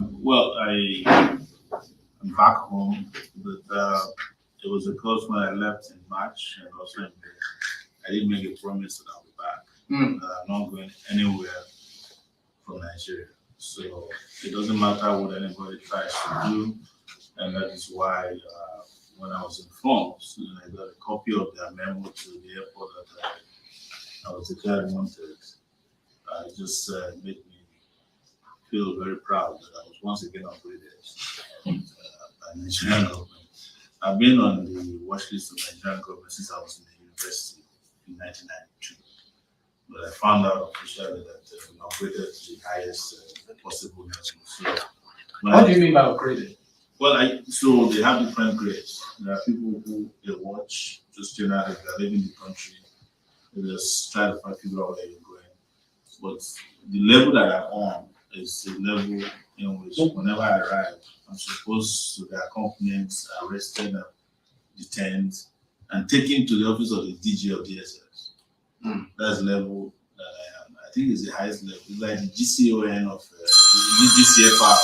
Well, I'm back home, but it was a close when I left in March, and also in May. I didn't make a promise that I'll be back. I'm not going anywhere from Nigeria, so it doesn't matter what anybody tries to do, and that is why when I was informed, and I got a copy of their memo to the airport that I was declared wanted. It just made me feel very proud that I was once again upgraded by Nigerian government. I've been on the watch list of Nigerian government since I was in the university in 1992. But I found out officially that we upgraded to the highest possible level. So, what do you mean by upgraded? Well, so they have different grades. There are people who they watch just generally, they're living in the country, they just try to figure out where you're going. But the level that I'm on is the level in which whenever I arrive, I'm supposed to be accompanied, arrested, detained, and taken to the office of the DG of DSS. That's the level that I am. I think it's the highest level. It's like the GCON of the GCFR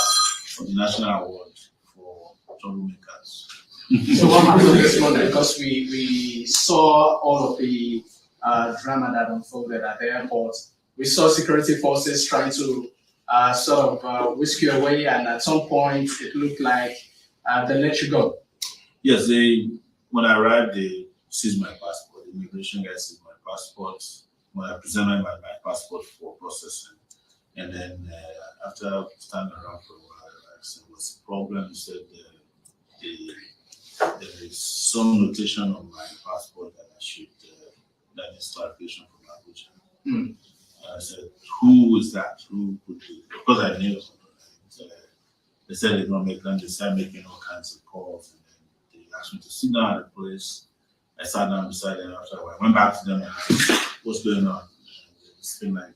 of the National Award for troublemakers. So what happened this morning? Because we saw all of the drama that unfolded at the airport. We saw security forces trying to sort of whisk you away, and at some point it looked like they let you go. Yes, when I arrived, they seized my passport. The immigration guys seized my passport. When I presented my passport for processing, and then after standing around for a while, I said, "What's the problem?" He said, "There is some notation on my passport that I should that needs clarification from Abuja." I said, "Who is that? Who could do it?" Because I knew something. They said they're going to make them. They started making all kinds of calls, and then they asked me to sit down at the place. I sat down beside them after I went back to them and asked, "What's going on?" It's been like to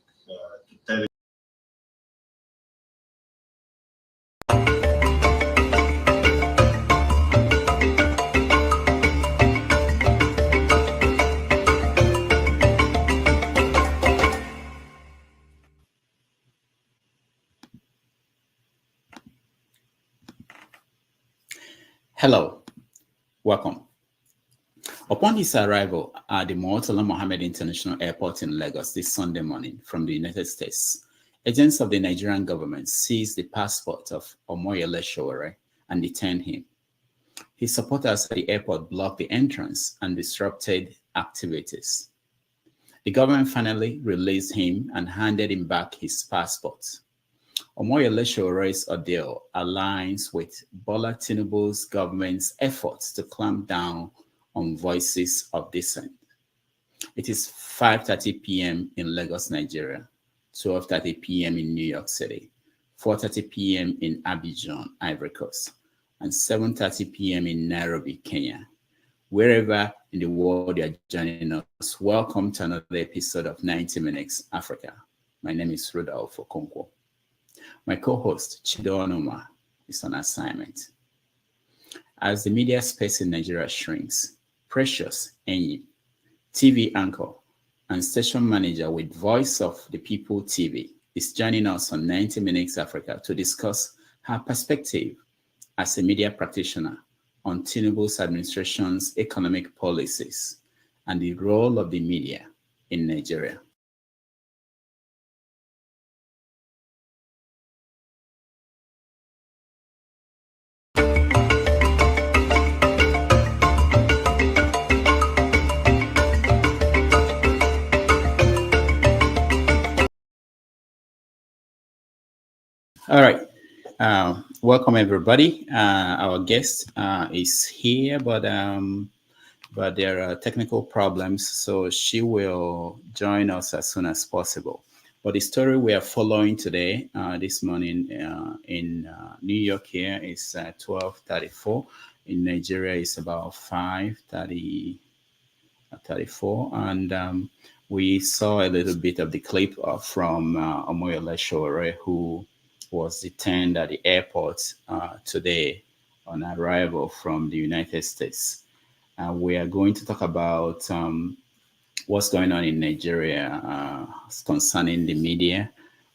tell it. Hello, welcome. Upon his arrival at the Murtala Mohammed International Airport in Lagos this Sunday morning from the United States, agents of the Nigerian government seized the passport of Omoyele Sowore and detained him. His supporters at the airport blocked the entrance and disrupted activities. The government finally released him and handed him back his passport. Omoyele Sowore's ordeal aligns with Bola Tinubu's government's efforts to clamp down on voices of dissent. It is 5:30 p.m. in Lagos, Nigeria, 12:30 p.m. in New York City, 4:30 p.m. in Abidjan, Ivory Coast, and 7:30 p.m. in Nairobi, Kenya. Wherever in the world you are joining us, welcome to another episode of 90 Minutes Africa. My name is Rudolph Okonkwo. My co-host, Chido Onoma, is on assignment. As the media space in Nigeria shrinks, Precious Enyi, TV anchor and station manager with Voice of the People TV, is joining us on 90 Minutes Africa to discuss her perspective as a media practitioner on Tinubu's administration's economic policies and the role of the media in Nigeria. All right. Welcome everybody. Our guest is here, but there are technical problems, so she will join us as soon as possible. But the story we are following today, this morning in New York here is 12:34. In Nigeria, it's about 5:34, and we saw a little bit of the clip from Omoyele Sowore, who was detained at the airport today on arrival from the United States. We are going to talk about what's going on in Nigeria concerning the media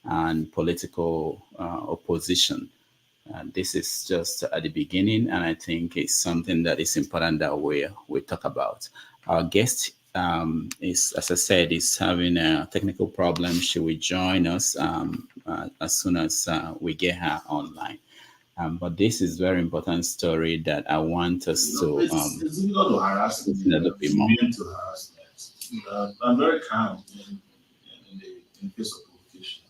and political opposition. This is just at the beginning, and I think it's something that is important that we talk about. Our guest is, as I said, is having a technical problem. She will join us as soon as we get her online. But this is very important story that I want us to. It's difficult to harass me. It's immune to harassment. I'm very calm in case of provocation,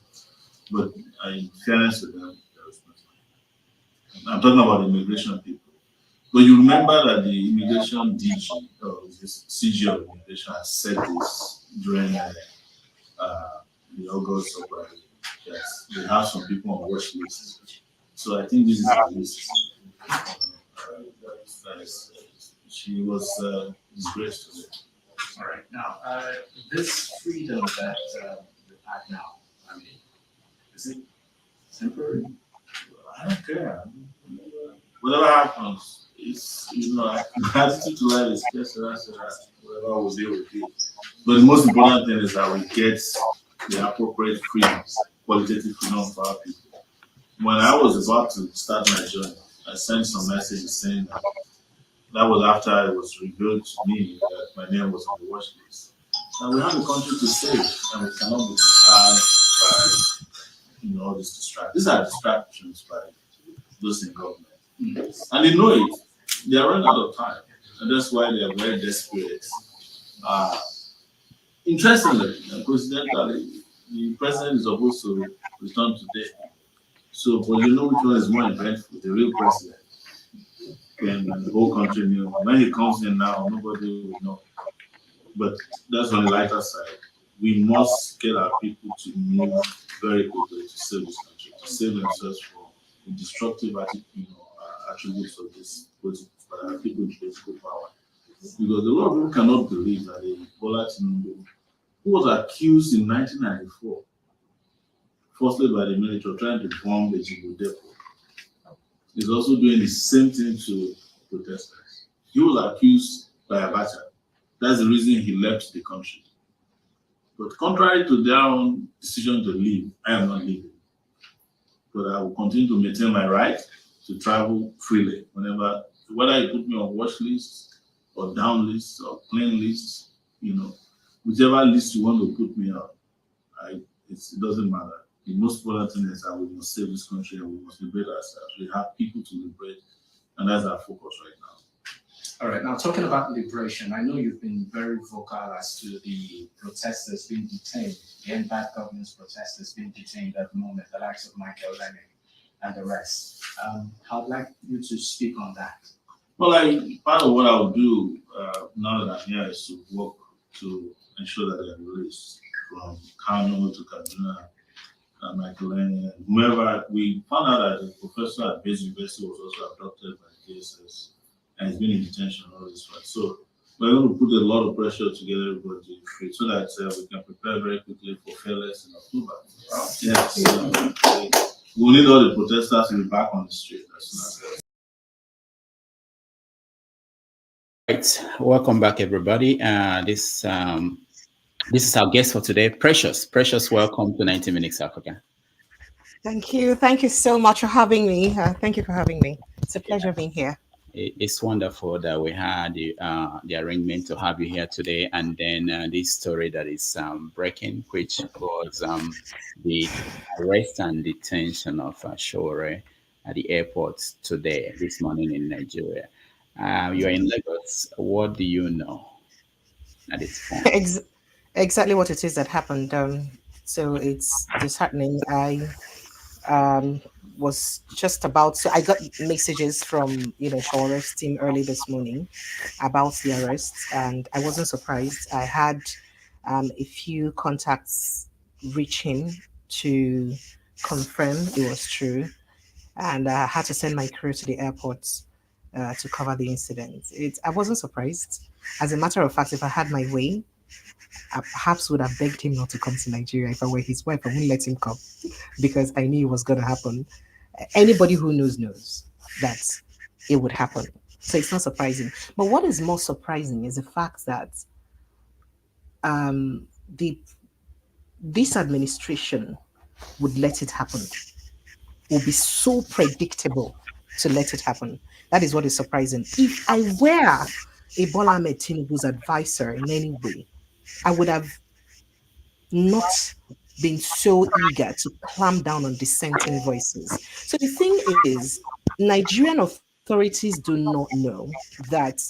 but in fairness to them, there is nothing. I'm talking about immigration people. But you remember that the immigration DG, or this CG of immigration, has said this during the August uprising. Yes, they have some people on watch lists. So I think this is a list. She was disgraced today. All right. Now, this freedom that you have now, I mean, is it temporary? I don't care. Whatever happens, it's, attitude to life is just whatever we'll deal with it. But the most important thing is that we get the appropriate freedoms, qualitative freedom for our people. When I was about to start my journey, I sent some messages saying that was after it was revealed to me that my name was on the watch list. And we have a country to save, and we cannot be disturbed by all these distractions. These are distractions by those in government. And they know it. They are running out of time. And that's why they are very desperate. Interestingly and coincidentally, the president is supposed to return today. So, but you know which one is more eventful, the real president. And the whole country knew. When he comes in now, nobody will know. But that's on the lighter side. We must get our people to move very quickly to save this country, to save themselves from the destructive attributes of this people in political power. Because a lot of people cannot believe that Bola Tinubu, who was accused in 1994, forced by the military, trying to bomb the Jibo depot, is also doing the same thing to protesters. He was accused by Abacha. That's the reason he left the country. But contrary to their own decision to leave, I am not leaving. But I will continue to maintain my right to travel freely whenever, whether you put me on watch lists or down lists or plain lists, whichever list you want to put me on, it doesn't matter. The most important thing is that we must save this country and we must liberate ourselves. We have people to liberate, and that's our focus right now. All right, now talking about liberation, I know you've been very vocal as to the protesters being detained, the end-bad governance protesters being detained at the moment, the likes of Michael Lennon and the rest. I'd like you to speak on that. Well, part of what I'll do now that I'm here is to work to ensure that they're released from Kano to Kaduna, Michael Lennon, and whomever. We found out that the professor at Base University was also abducted by DSS and he's been in detention all this while. So we're going to put a lot of pressure to get everybody to be free so that we can prepare very quickly for fairless in October. Yes, we'll need all the protesters to be back on the street as soon as. Right, welcome back, everybody. This is our guest for today, Precious. Precious, welcome to 90 Minutes Africa. Thank you so much for having me. Thank you for having me. It's a pleasure being here. It's wonderful that we had the arrangement to have you here today, and then this story that is breaking, which was the arrest and detention of Shore at the airport this morning in Nigeria. You are in Lagos. What do you know at this point? Exactly what it is that happened. So it's disheartening. I was just about to, I got messages from Shore's team early this morning about the arrest, and I wasn't surprised. I had a few contacts reach him to confirm it was true, and I had to send my crew to the airport to cover the incident. I wasn't surprised. As a matter of fact, if I had my way, I perhaps would have begged him not to come to Nigeria. If I were his wife, I wouldn't let him come because I knew it was going to happen. Anybody who knows that it would happen. So it's not surprising. But what is more surprising is the fact that the this administration would let it happen, will be so predictable to let it happen. That is what is surprising. If I were a Bola Ahmed Tinubu's advisor in any way, I would have not been so eager to clamp down on dissenting voices. So the thing is, Nigerian authorities do not know that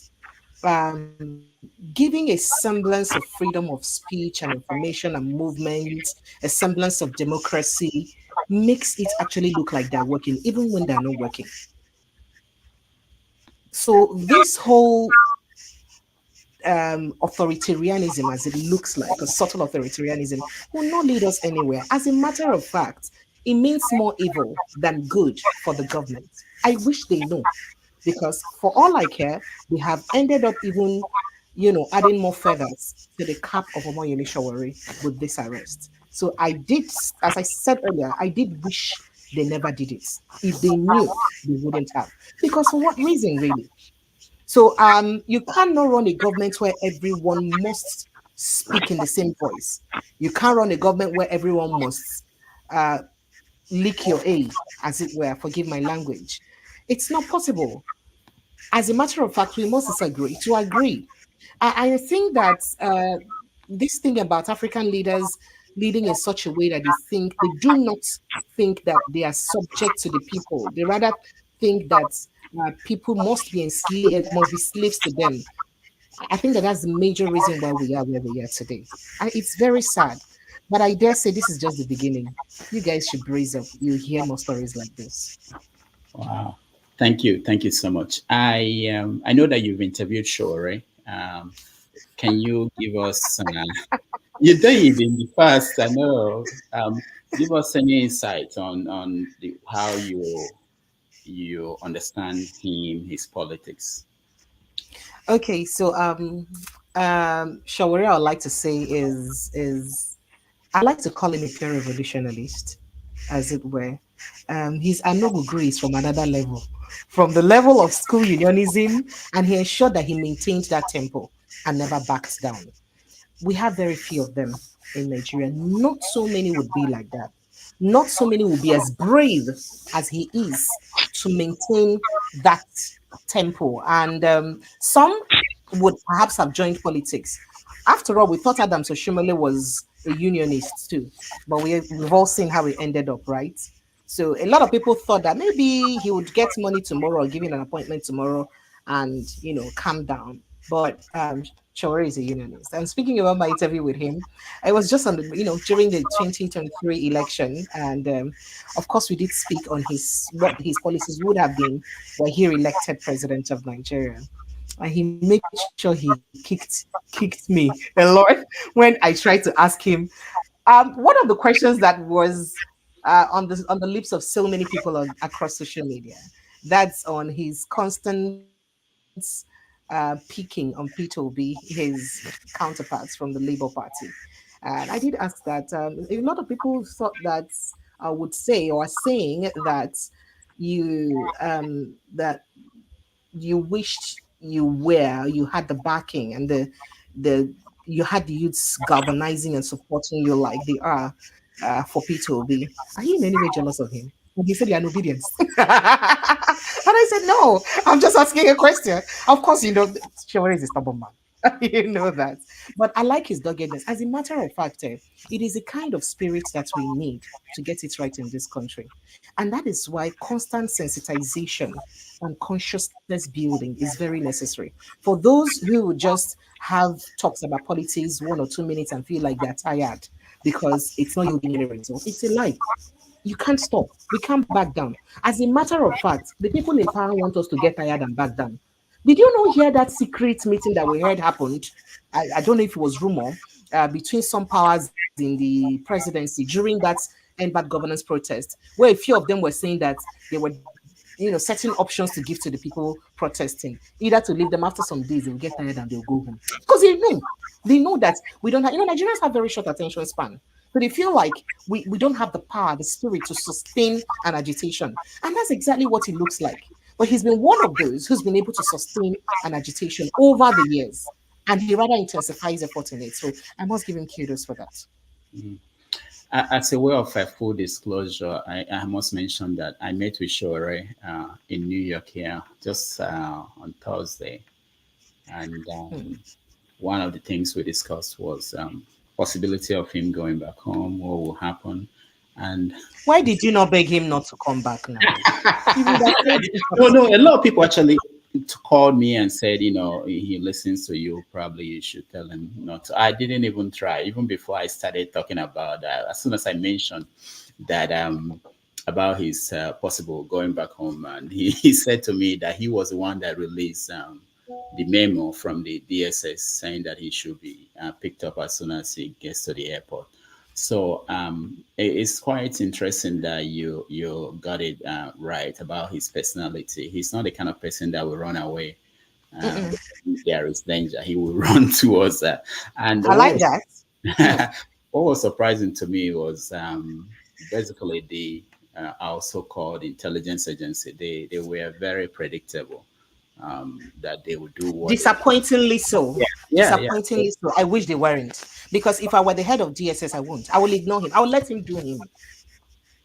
giving a semblance of freedom of speech and information and movement, a semblance of democracy, makes it actually look like they're working, even when they're not working. So this whole authoritarianism, as it looks like, a subtle authoritarianism, will not lead us anywhere. As a matter of fact, it means more evil than good for the government. I wish they know, because for all I care, we have ended up even, adding more feathers to the cap of Omoyele Shawari with this arrest. So I did, as I said earlier, I did wish they never did it. If they knew, they wouldn't have. Because for what reason, really? So you cannot run a government where everyone must speak in the same voice. You can't run a government where everyone must uh, lick your A, as it were, forgive my language. It's not possible. As a matter of fact, we must disagree to agree. I think that this thing about African leaders leading in such a way that they do not think that they are subject to the people. They rather think that people must be slaves to them. I think that that's the major reason why we are where we are today. And it's very sad. But I dare say this is just the beginning. You guys should brace up. You'll hear more stories like this. Wow. Thank you so much. I know that you've interviewed Shore. Can you give us? You did in the past. I know. Give us any insight on how you understand him, his politics. Okay, so Shawari, I would like to say is I like to call him a pure revolutionalist, as it were. His Anogu is from another level, from the level of school unionism, and he ensured that he maintained that tempo and never backed down. We have very few of them in Nigeria. Not so many would be like that. Not so many will be as brave as he is to maintain that tempo. And some would perhaps have joined politics. After all, we thought Adams Oshimole was a unionist too, but we've all seen how it ended up, right? So a lot of people thought that maybe he would get money tomorrow or give him an appointment tomorrow and, calm down. But Choweri is a unionist. And speaking about my interview with him, I was just on during the 2023 election. And of course, we did speak on what his policies would have been were he elected president of Nigeria. And he made sure he kicked me a lot when I tried to ask him. One of the questions that was on the lips of so many people across social media, that's on his constant peaking on P2B, his counterparts from the Labour Party. And I did ask that a lot of people thought that I would say or are saying that that you wished you had the backing and the you had the youths galvanizing and supporting you like they are for P2B. Are you in any way jealous of him? And he said you're an obedience. And I said, no, I'm just asking a question. Of course, Shawari is a stubborn man. You know that. But I like his doggedness. As a matter of fact, it is a kind of spirit that we need to get it right in this country. And that is why constant sensitization and consciousness building is very necessary. For those who would just have talks about politics 1 or 2 minutes and feel like they're tired because it's not yielding any result, it's a lie. You can't stop. We can't back down. As a matter of fact, the people in power want us to get tired and back down. Did you not hear that secret meeting that we heard happened? I don't know if it was rumor between some powers in the presidency during that end bad governance protest, where a few of them were saying that they were, certain options to give to the people protesting, either to leave them after some days, they'll get tired and they'll go home. Because they know that we don't have, Nigerians have very short attention span. So they feel like we don't have the power, the spirit to sustain an agitation. And that's exactly what it looks like. But he's been one of those who's been able to sustain an agitation over the years. and he rather intensifies effort in it. So I must give him kudos for that. Mhm. As a way of full disclosure, I must mention that I met with Shore in New York here just on Thursday, and one of the things we discussed was possibility of him going back home, what will happen, and Why did you not beg him not to come back now? You would have told him. no, a lot of people actually called me and said, he listens to you. Probably you should tell him not to. I didn't even try, even before I started talking about that. As soon as I mentioned that about his possible going back home, and he said to me that he was the one that released the memo from the DSS saying that he should be picked up as soon as he gets to the airport. So it's quite interesting that you got it right about his personality. He's not the kind of person that will run away. If there is danger, he will run towards that. And I like that. what was surprising to me was basically the our so-called intelligence agency. They were very predictable. That they would do what Disappointingly so. yeah. Disappointingly so. I wish they weren't. Because if I were the head of DSS, I won't. I will ignore him. I will let him do him.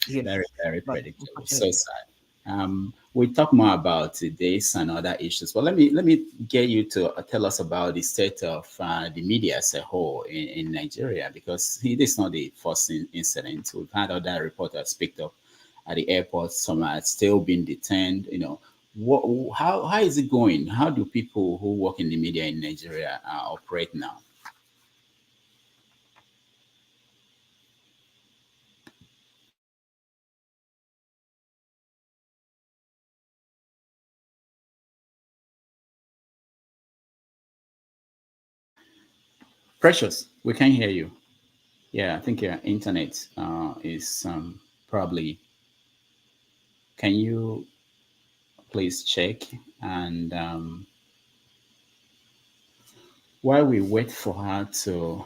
Very, very But predictable. So sad. We talk more about this and other issues, but let me get you to tell us about the state of the media as a whole in Nigeria, because it is not the first incident. We've had other reporters picked up at the airport. Some are still being detained. How is it going? How do people who work in the media in Nigeria operate now? Precious, we can't hear you. Yeah, I think your internet is probably. Can you please check? And while we wait for her to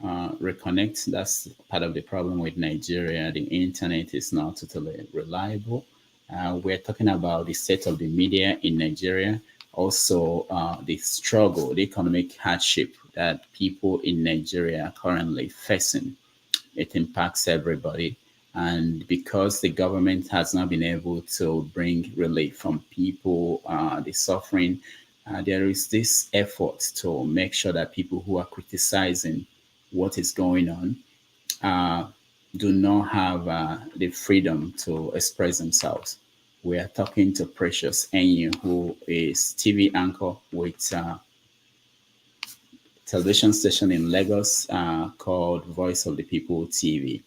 reconnect, that's part of the problem with Nigeria. The internet is not totally reliable. We're talking about the state of the media in Nigeria, also the struggle, the economic hardship that people in Nigeria are currently facing. It impacts everybody. And because the government has not been able to bring relief from people, the suffering, there is this effort to make sure that people who are criticizing what is going on do not have the freedom to express themselves. We are talking to Precious Enyi, who is TV anchor with television station in Lagos called Voice of the People TV.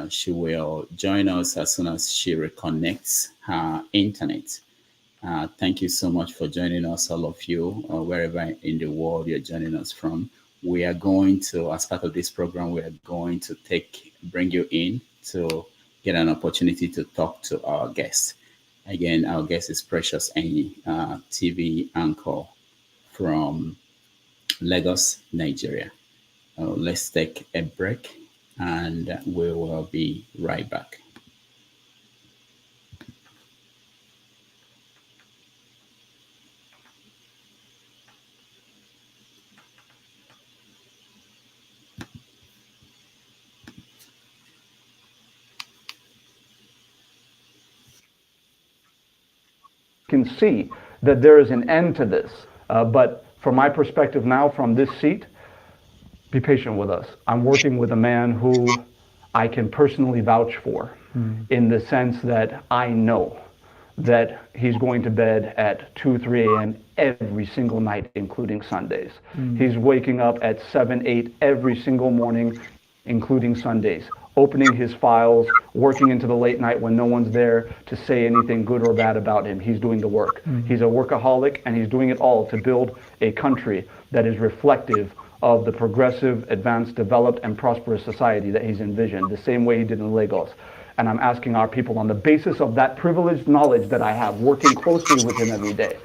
She will join us as soon as she reconnects her internet. Thank you so much for joining us, all of you, wherever in the world you're joining us from. We are going to, as part of this program, we are going to bring you in to get an opportunity to talk to our guest. Again, our guest is Precious Enyi, TV anchor from Lagos, Nigeria. Let's take a break and we will be right back. Can see that there is an end to this. But from my perspective now, from this seat, be patient with us. I'm working with a man who I can personally vouch for, in the sense that I know that he's going to bed at 2, 3 a.m. every single night, including Sundays. He's waking up at 7, 8 every single morning, including Sundays, opening his files, working into the late night when no one's there to say anything good or bad about him. He's doing the work. He's a workaholic, and he's doing it all to build a country that is reflective of the progressive, advanced, developed, and prosperous society that he's envisioned, the same way he did in Lagos. And I'm asking our people, on the basis of that privileged knowledge that I have, working closely with him every day,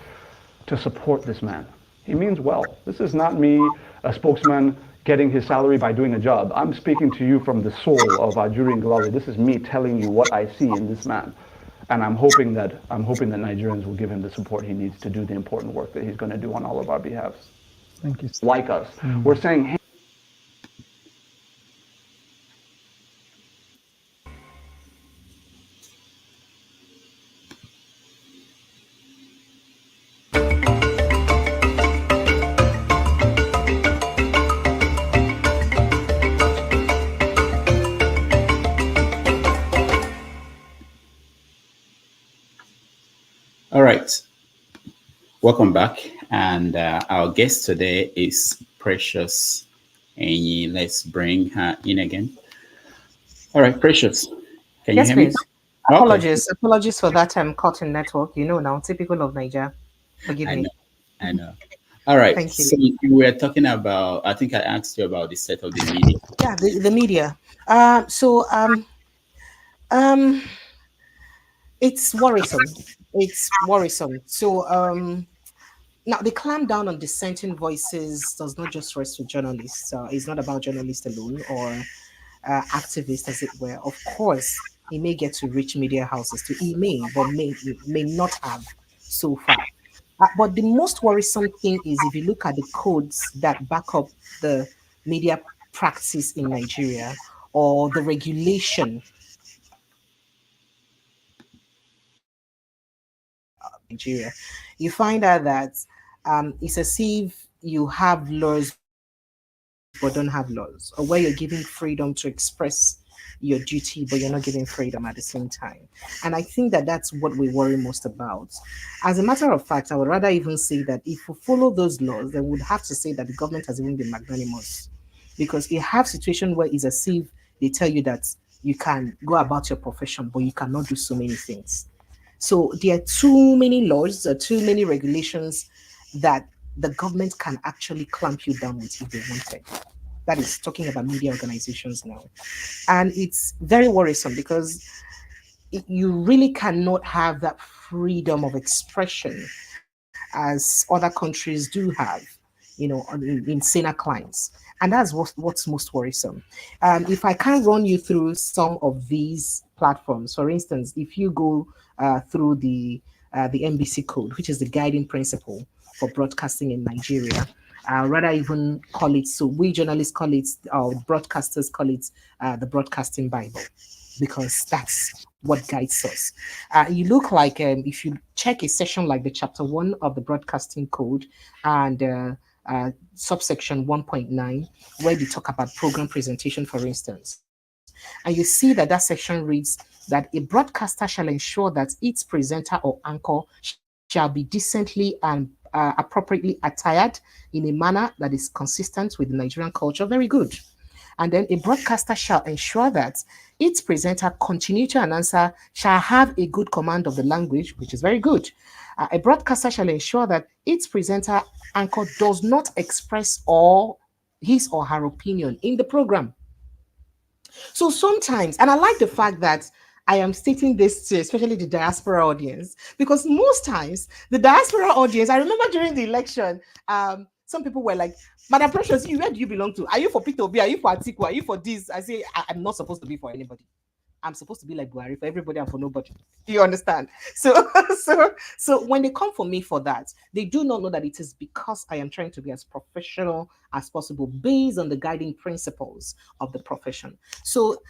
to support this man. He means well. This is not me, a spokesman, getting his salary by doing a job. I'm speaking to you from the soul of Ajuri Nglawi. This is me telling you what I see in this man. And I'm hoping that Nigerians will give him the support he needs to do the important work that he's going to do on all of our behalves. Thank you. Like us. We're saying, hey, All right. Welcome back. And our guest today is Precious Enyi. Let's bring her in again. All right, Precious. Can you Yes, hear me? please. Okay. Apologies for that caught in network. You know now, typical of Niger. Forgive I know. me. I know. All right. Thank So you. you were talking about, I think I asked you about the set of the media. Yeah, the media. Um, it's worrisome. It's worrisome. Now, the clampdown on dissenting voices does not just rest with journalists. It's not about journalists alone or activists, as it were. Of course, he may get to reach media houses too. He may, but may not have so far. But the most worrisome thing is if you look at the codes that back up the media practice in Nigeria or the regulation Nigeria, you find out that it's as if you have laws but don't have laws, or where you're giving freedom to express your duty, but you're not giving freedom at the same time. And I think that that's what we worry most about. As a matter of fact, I would rather even say that if we follow those laws, then we'd have to say that the government has even been magnanimous, because you have situation where it's as if they tell you that you can go about your profession, but you cannot do so many things. So there are too many laws, too many regulations that the government can actually clamp you down with if they wanted. That is talking about media organizations now. And it's very worrisome because you really cannot have that freedom of expression as other countries do have, in saner climes. And that's what's most worrisome. If I can run you through some of these platforms, for instance, if you go through the NBC code, which is the guiding principle for broadcasting in Nigeria, rather even call it, so we journalists call it, broadcasters call it, the broadcasting Bible, because that's what guides us. You look like, if you check a section like the chapter 1 of the broadcasting code and subsection 1.9, where they talk about program presentation, for instance, and you see that that section reads that a broadcaster shall ensure that its presenter or anchor shall be decently and appropriately attired in a manner that is consistent with the Nigerian culture. Very good. And then a broadcaster shall ensure that its presenter, continuity announcer, shall have a good command of the language, which is very good. A broadcaster shall ensure that its presenter anchor does not express all his or her opinion in the program. So sometimes, and I like the fact that I am stating this to especially the diaspora audience, because most times the diaspora audience, I remember during the election, some people were like, Madam Precious, where do you belong to? Are you for Peter Obi? Are you for Atiku? Are you for this? I say, I'm not supposed to be for anybody. I'm supposed to be like Buhari, for everybody and for nobody. Do you understand? So, so when they come for me for that, they do not know that it is because I am trying to be as professional as possible based on the guiding principles of the profession. So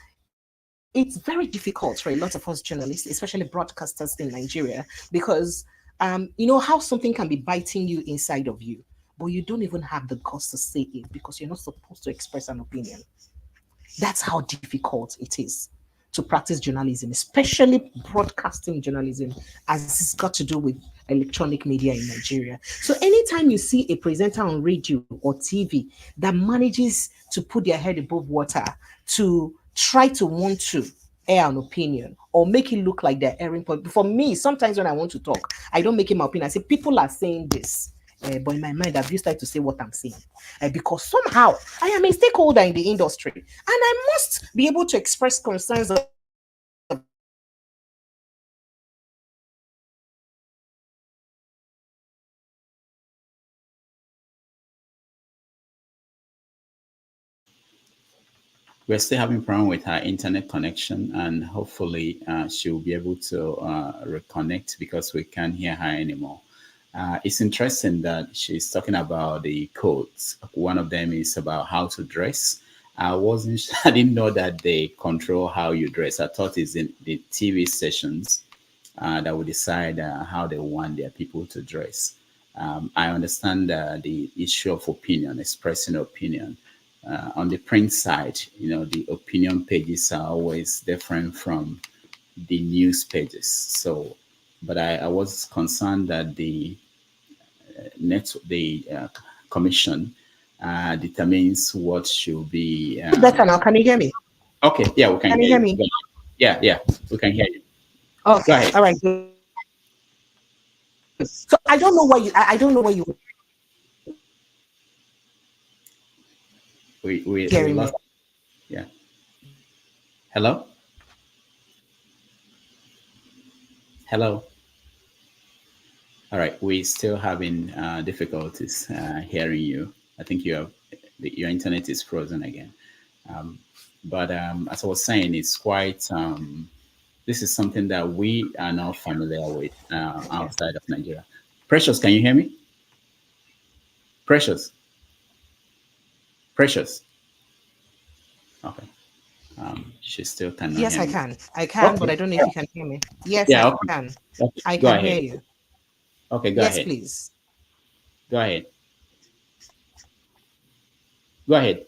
it's very difficult for a lot of us journalists, especially broadcasters in Nigeria, because you know how something can be biting you inside of you, but you don't even have the guts to say it because you're not supposed to express an opinion. That's how difficult it is to practice journalism, especially broadcasting journalism, as it's got to do with electronic media in Nigeria. So anytime you see a presenter on radio or TV that manages to put their head above water to try to want to air an opinion or make it look like they're airing, for me, sometimes when I want to talk, I don't make it my opinion. I say, people are saying this. But in my mind, I've used to say what I'm saying because somehow I am a stakeholder in the industry and I must be able to express concerns of We're still having problem with her internet connection, and hopefully she'll be able to reconnect because we can't hear her anymore. It's interesting that she's talking about the codes. One of them is about how to dress. I wasn't, I didn't know that they control how you dress. I thought it's in the TV stations that will decide how they want their people to dress. I understand the issue of opinion, expressing opinion. On the print side, the opinion pages are always different from the news pages. So, but I was concerned that the commission determines what should be. Better now. Can you hear me? Okay, yeah, we can Can you hear hear you. me? Yeah, we can hear you. Go Okay. ahead. All right. Good. So I don't know why you. I don't know why you We hearing me. lost. Yeah. Hello. Hello. All right. We still having difficulties hearing you. I think your internet is frozen again. Um, but as I was saying, it's quite. This is something that we are not familiar with Okay. outside of Nigeria. Precious, can you hear me? Precious, Precious. Okay. She still cannot Yes, hear I me. can. I can, but Okay. I don't know if you can hear me. Yes, I Yeah. Okay. can. Okay. I Go can ahead. hear you. Okay. Go Yes, ahead. please. Go ahead. Go ahead.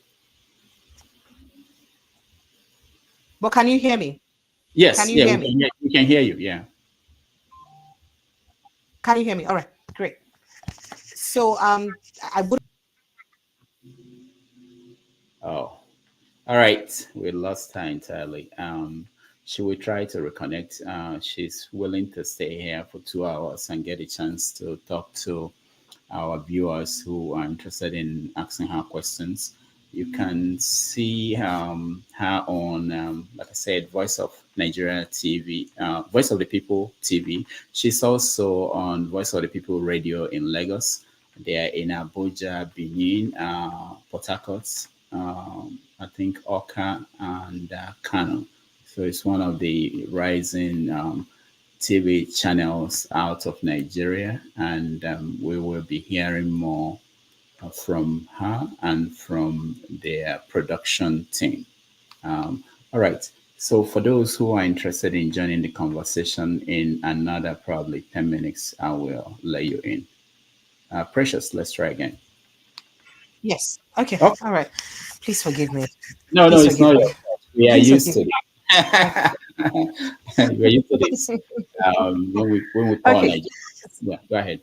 But can you hear me? Can Yes. you Yeah. hear We can me? hear. We can hear you. Yeah. Can you hear me? All right. Great. So I would. Oh. All right. We lost her entirely. She will try to reconnect. She's willing to stay here for 2 hours and get a chance to talk to our viewers who are interested in asking her questions. You can see her on, like I said, Voice of Nigeria TV, Voice of the People TV. She's also on Voice of the People Radio in Lagos. They are in Abuja, Benin, Port Harcourt, I think Oka and Kano. So it's one of the rising TV channels out of Nigeria, and we will be hearing more from her and from their production team. All right. So, for those who are interested in joining the conversation in another probably 10 minutes, I will let you in. Precious, let's try again. Yes. Okay. Oh, All right. Please forgive me. no, Please it's forgive not me. your fault. We are Please used forgive to me. Okay. it. We are used to this. When we call Okay. Nigeria. Yeah, go ahead.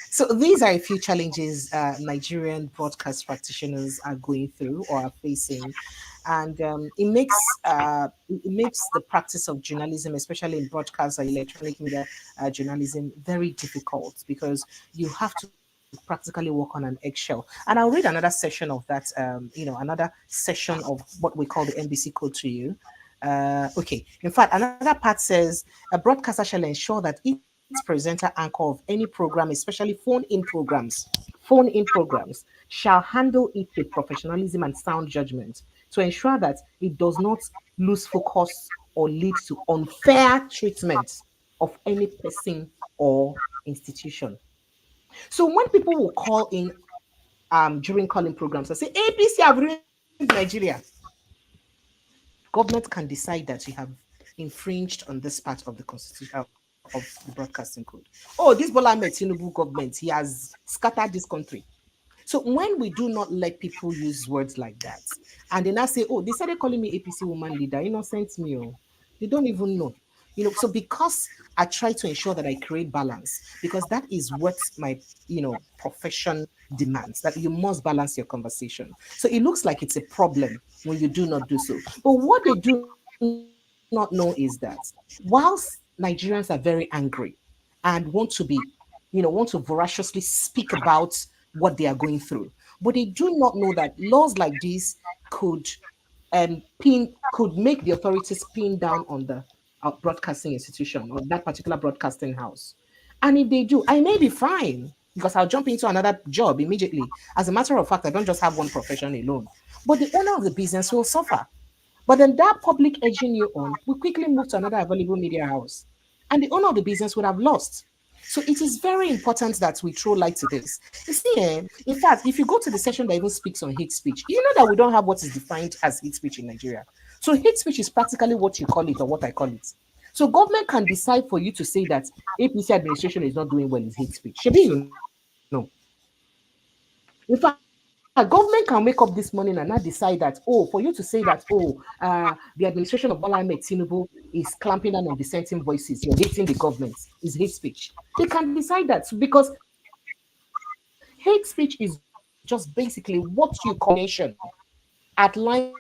So these are a few challenges Nigerian broadcast practitioners are going through or are facing, and it makes the practice of journalism, especially in broadcast or electronic media journalism, very difficult because you have to practically walk on an eggshell. And I'll read another session of that, another session of what we call the NBC code to you. Okay. In fact, another part says a broadcaster shall ensure that its presenter anchor of any program, especially phone in programs, shall handle it with professionalism and sound judgment to ensure that it does not lose focus or lead to unfair treatment of any person or institution. So when people will call in during calling programs and say, APC have ruined Nigeria, government can decide that you have infringed on this part of the constitution of the broadcasting code. Oh, this Bola Ahmed Tinubu government, he has scattered this country. So when we do not let people use words like that, and they now say, "Oh, they started calling me APC woman leader," innocent me, oh, they don't even know. So because I try to ensure that I create balance, because that is what my profession demands, that you must balance your conversation. So it looks like it's a problem when you do not do so. But what they do not know is that whilst Nigerians are very angry and want to voraciously speak about what they are going through. But they do not know that laws like this could could make the authorities pin down on the broadcasting institution or that particular broadcasting house. And if they do, I may be fine because I'll jump into another job immediately. As a matter of fact, I don't just have one profession alone. But the owner of the business will suffer. But then that public edging you on will quickly move to another available media house. And the owner of the business would have lost. So it is very important that we throw light to this. You see, in fact, if you go to the section that even speaks on hate speech, you know that we don't have what is defined as hate speech in Nigeria. So hate speech is practically what you call it or what I call it. So government can decide for you to say that APC administration is not doing well is hate speech. Should be, you know. In fact, government can wake up this morning and not decide that, oh, for you to say that, oh, the administration of Bola Ahmed Tinubu is clamping down on dissenting voices, you're hating the government, is hate speech. They can decide that because hate speech is just basically what you call nation outlined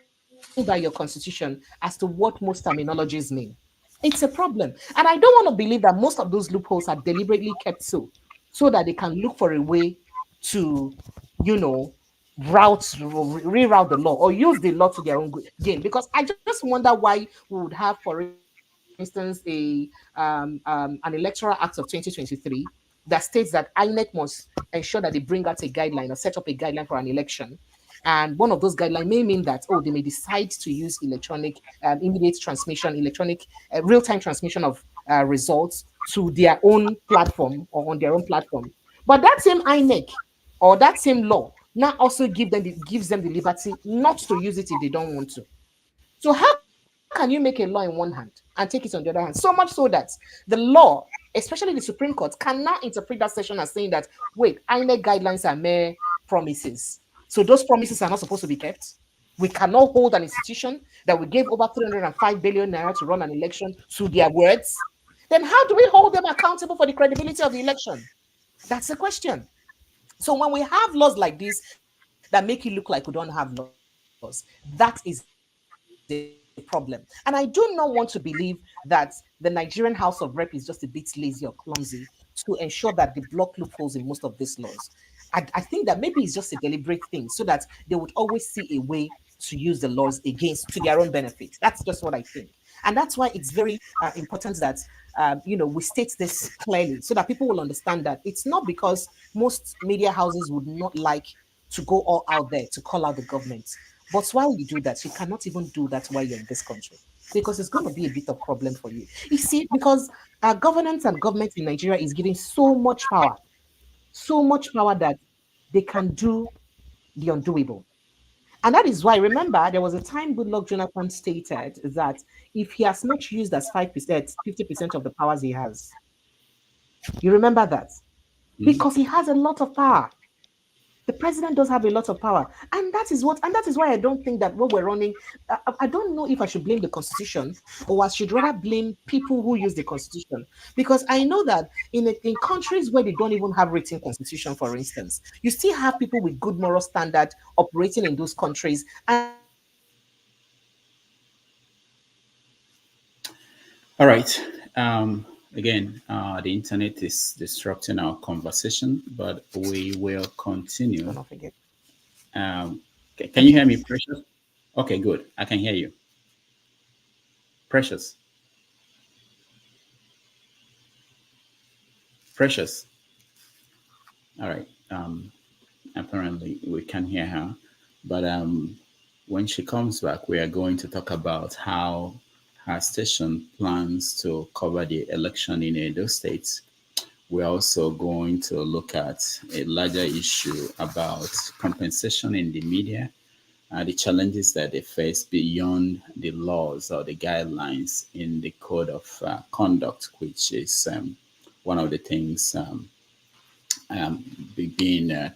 by your constitution as to what most terminologies mean. It's a problem. And I don't want to believe that most of those loopholes are deliberately kept so that they can look for a way to, you know, reroute the law or use the law to their own gain. Because I just wonder why we would have, for instance, an electoral act of 2023 that states that INEC must ensure that they bring out a guideline or set up a guideline for an election. And one of those guidelines may mean that, oh, they may decide to use electronic immediate transmission, electronic real-time transmission of results to their own platform or on their own platform. But that same INEC or that same law now also gives them the liberty not to use it if they don't want to. So how can you make a law in one hand and take it on the other hand? So much so that the law, especially the Supreme Court, can now interpret that section as saying that, wait, INEC guidelines are mere promises. So those promises are not supposed to be kept. We cannot hold an institution that we gave over 305 billion naira to run an election to their words. Then how do we hold them accountable for the credibility of the election? That's the question. So when we have laws like this that make it look like we don't have laws, that is the problem. And I do not want to believe that the Nigerian House of Rep is just a bit lazy or clumsy to ensure that they block loopholes in most of these laws. I think that maybe it's just a deliberate thing so that they would always see a way to use the laws against to their own benefit. That's just what I think. And that's why it's very important that we state this clearly so that people will understand that it's not because most media houses would not like to go all out there to call out the government. But while you do that, you cannot even do that while you're in this country because it's going to be a bit of problem for you. You see, because our governance and government in Nigeria is giving so much power that they can do the undoable. And that is why, remember, there was a time Goodluck Jonathan stated that if he has not used as 5%, 50% of the powers he has, you remember that? Because he has a lot of power. The president does have a lot of power. And that is why I don't think that what we're running, I don't know if I should blame the constitution or I should rather blame people who use the constitution. Because I know that in countries where they don't even have written constitution, for instance, you still have people with good moral standard operating in those countries. All right. Again, the internet is disrupting our conversation, but we will continue. Don't forget. Can you hear me, Precious? Okay, good. I can hear you. Precious. Precious. All right. Apparently, we can hear her. But when she comes back, we are going to talk about how her station plans to cover the election in Edo State. We're also going to look at a larger issue about compensation in the media, the challenges that they face beyond the laws or the guidelines in the code of conduct, which is one of the things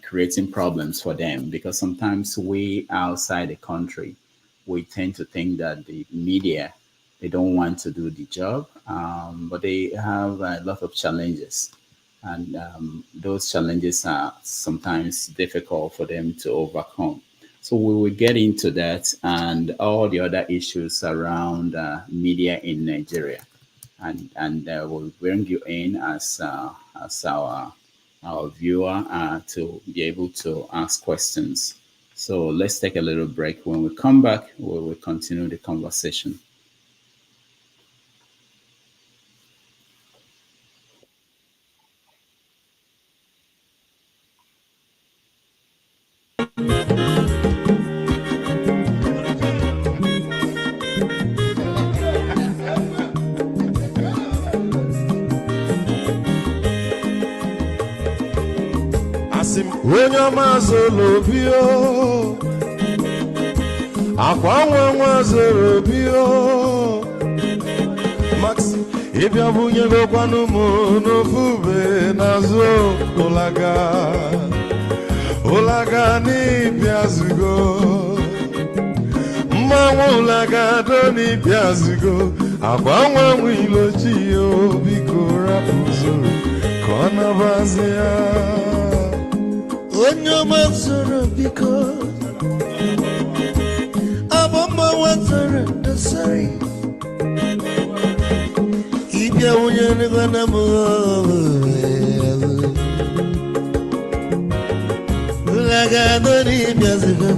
creating problems for them, because sometimes we outside the country, we tend to think that the media, they don't want to do the job, but they have a lot of challenges. And those challenges are sometimes difficult for them to overcome. So we will get into that and all the other issues around media in Nigeria. And we'll bring you in as our viewer to be able to ask questions. So let's take a little break. When we come back, we will continue the conversation. onye ọma zoro obi o, akwa nwa nwa zoro obi o. Max ịbịa bunye gokwanụ m n'ofu ube n'azụ ụlaga n'ịbịa zigo mmanwụ ụlaga do n'ịbịa zigo akwa nwa nwa ilochi o, biko rapụ zoro ka ọ nabazi ya. Onye ọma zoro biko abụ mmanwụ zoro dosari ibia wunye nigana mo ulaga doni bia zigo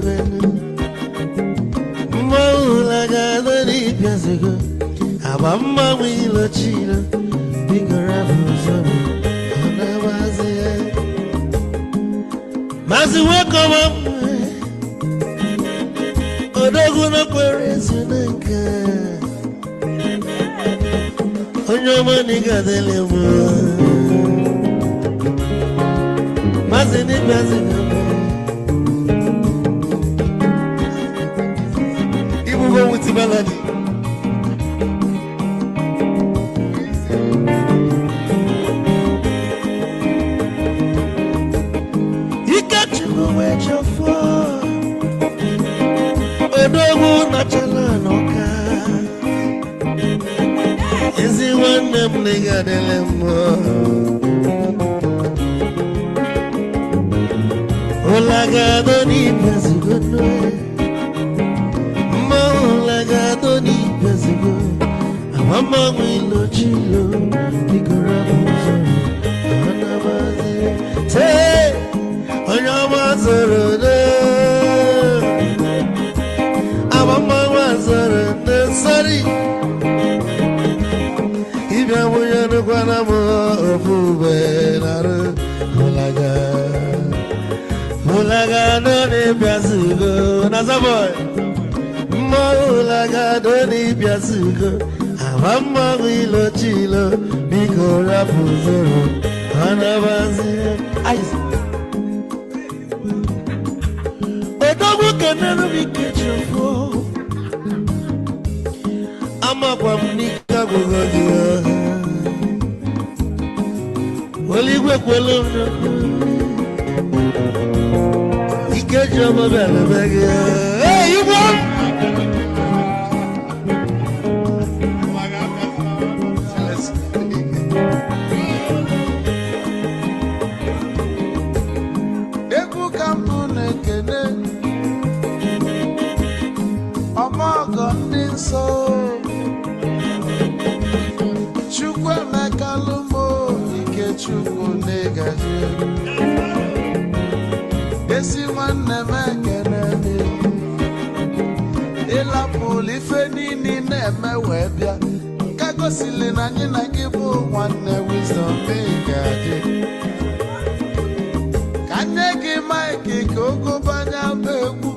mo ulaga doni bia zigo abamma wilo chino bigora buzoro ona wazi mazi wekoma odogu no kwere zinaka onye money gadele mo mazini ibu go with melody ikachu we chofo odogu na chala noka ezi nwanne m n'ịgadele mmụọ ụlagado n'ibezigbo mma ụlagado n'ibezigbo amammanwụ ilochilo bigoro ụzọ anabazi tee onye ọma zoro do amammanwụ azoro n'esori ibia wunye nukwana mo ofube naru Mulaga doni biazugo Nazaboy Mulaga doni biazugo Awamma wilo chilo Biko rapuzoro Anabazi Aiz Odogu kenenu mikechofo Ama kwa mnika gugogia Oligwe kwelo Ikejobo bele bege Hey, you won! Eku kampu nekene Omogo ndi nso Chukwe mekalumo Ike chukwu negaji Esi nwanne m ekene ịlapụ ife niile na-eme wee bịa ka gosili na anyị na gị bụ nwanne wisdom ga-adị ka nye gị maịkị ka ogobanya bụ egwu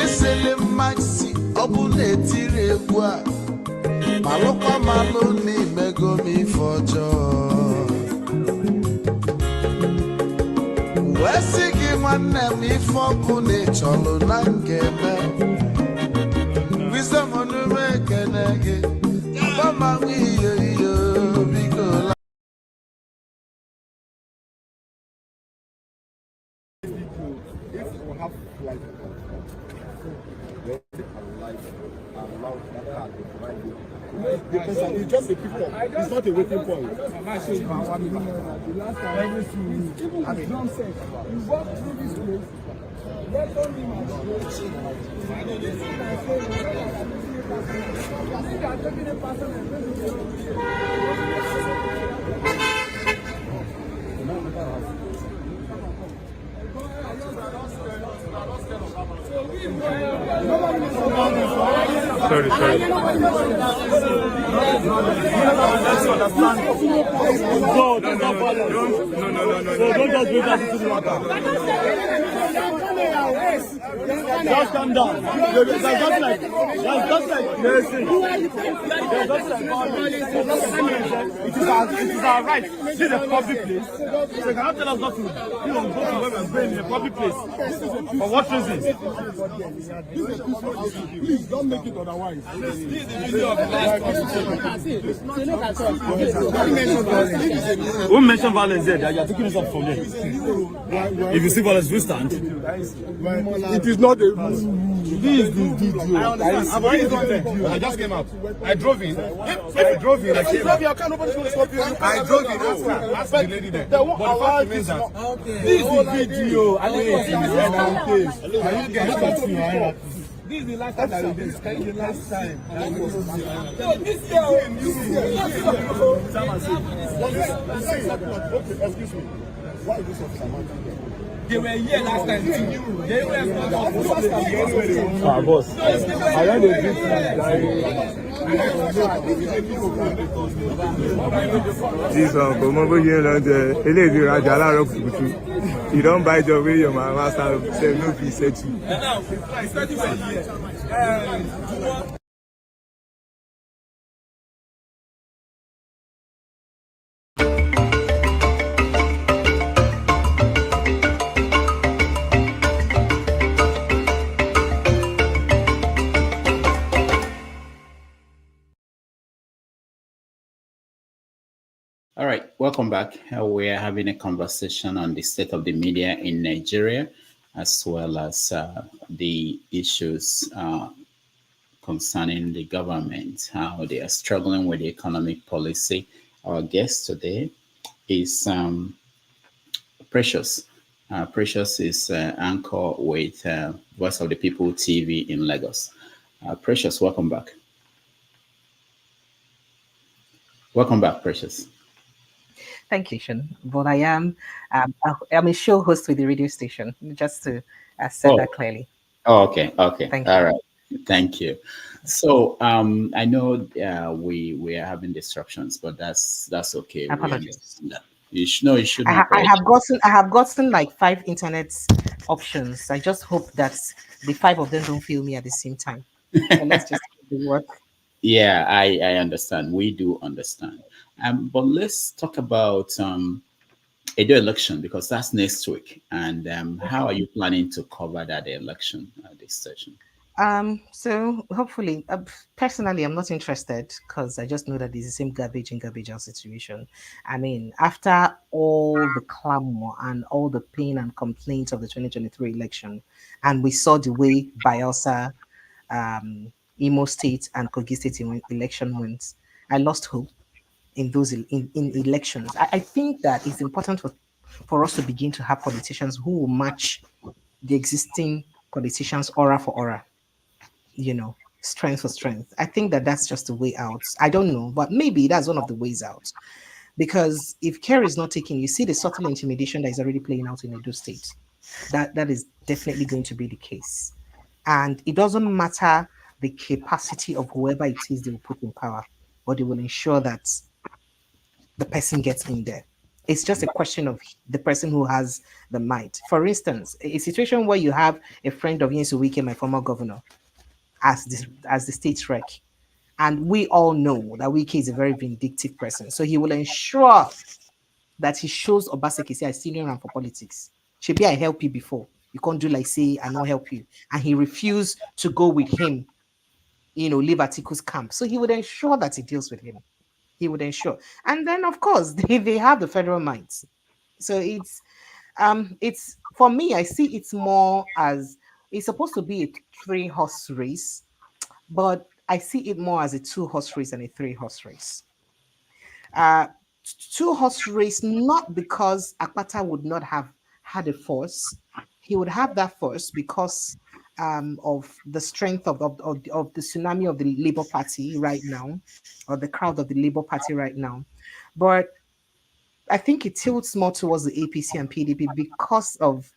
isili mmaksi ọ bụ na-etiri egwu a malụkwa malụ n'imego m ife ọjọọ wee sị gị nwanne m ife ọkụ na-echọlụ na nkeme wisdom onume ekene gị ọgbamanwụ iyo iyo biko la The person is just a pickup. It's not a waiting point. The last time, even as John said, you walk through this place, welcome him as so we Sorry. No, don't just do that to the water. Just calm down. That's just like nursing. It is our right. This is a public place. So you cannot tell us not to go to where we are going in a public place. For what reason? Please don't make it otherwise. Who mentioned violence there? You are taking us up from there. If you see violence, we stand. It is not a rule. This is the video. I've already done the video. I just came out. I drove in. I came out. Nobody's going to stop you. I drove in. Ask the lady there. But the fact remains that this is the video. I didn't get this is the last time that we did. This is the last time. Okay, excuse me. Why is this officer mounting there? They were here last time. They were boss. I ran a bit. This one, come over here and you don't buy the way your master said no, he said to you. All right, welcome back. We are having a conversation on the state of the media in Nigeria, as well as the issues concerning the government, how they are struggling with the economic policy. Our guest today is Precious. Precious is anchor with Voice of the People TV in Lagos. Precious, welcome back. Welcome back, Precious. Thank you, Sean. But I'm a show host with the radio station, just to say that clearly. Oh, okay. Thank All you. right. Thank you. So I know we are having disruptions, but that's okay. Apologies. You should. I have gotten like 5 internet options. I just hope that the 5 of them don't fail me at the same time. So let's just do the work. Yeah, I understand. We do understand. But let's talk about Edo election, because that's next week. And how are you planning to cover that election this session? So hopefully, personally, I'm not interested because I just know that it's the same garbage in, garbage out situation. I mean, after all the clamor and all the pain and complaints of the 2023 election, and we saw the way Bayelsa, Imo State, and Kogi State election went, I lost hope in those in elections. I think that it's important for us to begin to have politicians who will match the existing politicians aura for aura, strength for strength. I think that that's just the way out. I don't know, but maybe that's one of the ways out. Because if care is not taken, you see the subtle intimidation that is already playing out in Edo State. That is definitely going to be the case. And it doesn't matter the capacity of whoever it is they will put in power, but they will ensure that the person gets in there. It's just a question of the person who has the might. For instance, a situation where you have a friend of Nyesu Wike, my former governor, as the state rec, and we all know that Wike is a very vindictive person, so he will ensure that he shows Obaseki, say, I senior him for politics. Shebi, I help you before. You can't do like say I not help you, and he refused to go with him. Leave Atiku's camp. So he would ensure that he deals with him. He would ensure. And then, of course, they have the federal minds. So it's for me, I see it's more as it's supposed to be a 3-horse race, but I see it more as a 2-horse race and a 3-horse race. 2-horse race, not because Akpata would not have had a force. He would have that force because of the strength of the tsunami of the Labour Party right now, or the crowd of the Labour Party right now. But I think it tilts more towards the APC and PDP because of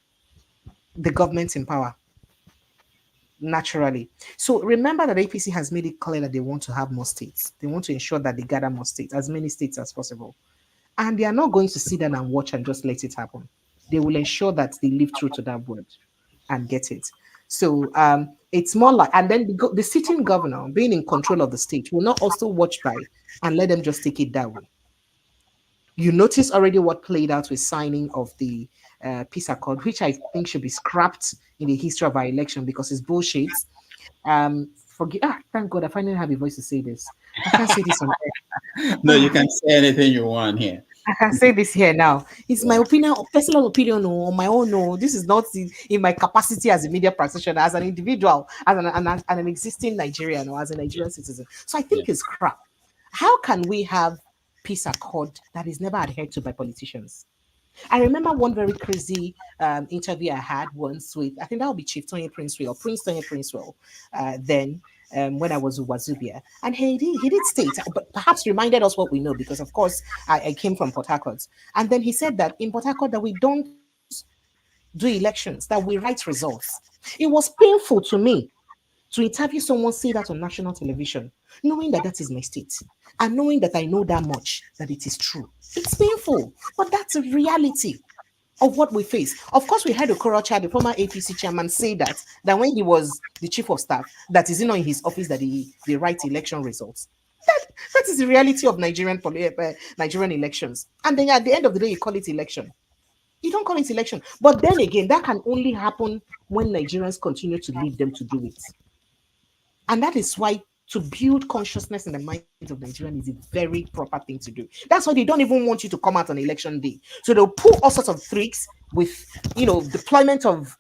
the government in power. naturally. So remember that APC has made it clear that they want to have more states. They want to ensure that they gather more states, as many states as possible. And they are not going to sit down and watch and just let it happen. They will ensure that they live true to that word and get it. So it's more like, and then the sitting governor being in control of the state will not also watch by and let them just take it that way. You notice already what played out with signing of the peace accord, which I think should be scrapped in the history of our election because it's bullshit. Thank God I finally have a voice to say this. I can't say this on No, you air. can say anything you want here. I can say this here now. It's my Yeah. opinion, personal opinion, no, on my own. No, this is not in my capacity as a media practitioner, as an individual, as an existing Nigerian or as a Nigerian citizen. So I Yeah. think it's crap. How can we have peace accord that is never adhered to by politicians? I remember one very crazy interview I had once with, I think that would be Chief Tony Princewell, Prince Tony Princewell, then when I was with Wazubia. And he did state, but perhaps reminded us what we know, because of course I came from Port Harcourt. And then he said that in Port Harcourt that we don't do elections, that we write results. It was painful to me to interview someone say that on national television, knowing that that is my state and knowing that I know that much, that it is true. It's painful, but that's a reality of what we face. Of course, we had Okorocha, the former APC chairman, say that when he was the chief of staff, that is not in his office that they write election results. That is the reality of Nigerian elections. And then at the end of the day, you call it election. You don't call it election. But then again, that can only happen when Nigerians continue to leave them to do it. And that is why to build consciousness in the minds of Nigerians is a very proper thing to do. That's why they don't even want you to come out on election day. So they'll pull all sorts of tricks with, deployment of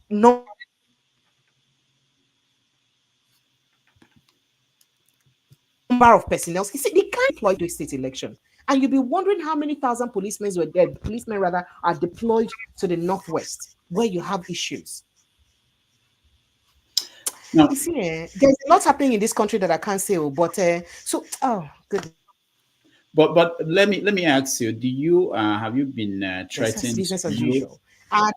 number of personnel. You see, they can't deploy to a state election. And you'll be wondering how many thousand policemen rather, are deployed to the northwest where you have issues. No, You see, there's a lot happening in this country that I can't say, but good. but let me ask you: Do you have you been That's threatened? business Do as you usual. And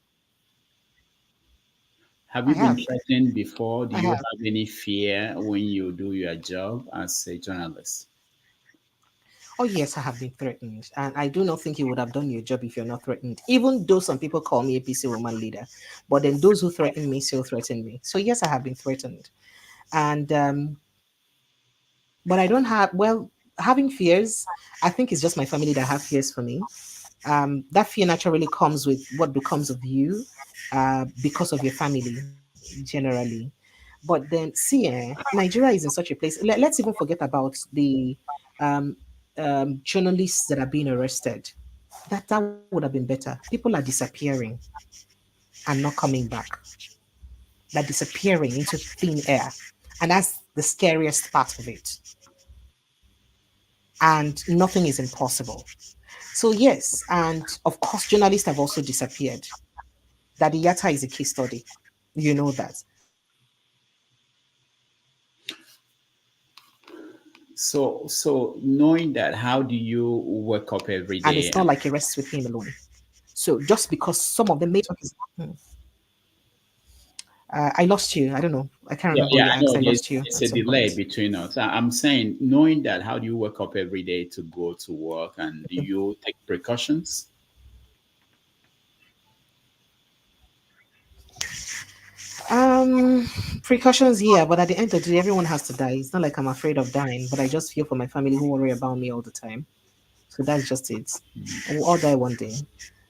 have I you been have. threatened before? Do I you have. have any fear when you do your job as a journalist? Oh, yes, I have been threatened. And I do not think you would have done your job if you're not threatened, even though some people call me a PC woman leader. But then those who threaten me still threaten me. So, yes, I have been threatened. And, but I don't have, well, having fears, I think it's just my family that have fears for me. That fear naturally comes with what becomes of you because of your family, generally. But then, see, Nigeria is in such a place. Let's even forget about the um, journalists that are being arrested. That would have been better. People are disappearing and not coming back. They're disappearing into thin air, and that's the scariest part of it. And nothing is impossible. So yes, and of course, journalists have also disappeared. That the Yatta is a case study. You know that. So knowing that, how do you wake up every And day? it's not like it rests with him alone. So just because some of them may talk is I lost you. I don't know. I can't Yeah, remember what yeah, you I know asked. I lost you it's at a some delay point. between us. I'm saying, knowing that, how do you wake up every day to go to work, and do you take precautions? Um, Precautions, yeah, but at the end of the day, everyone has to die. It's not like I'm afraid of dying, but I just feel for my family who worry about me all the time. So that's just it. We'll all die one day,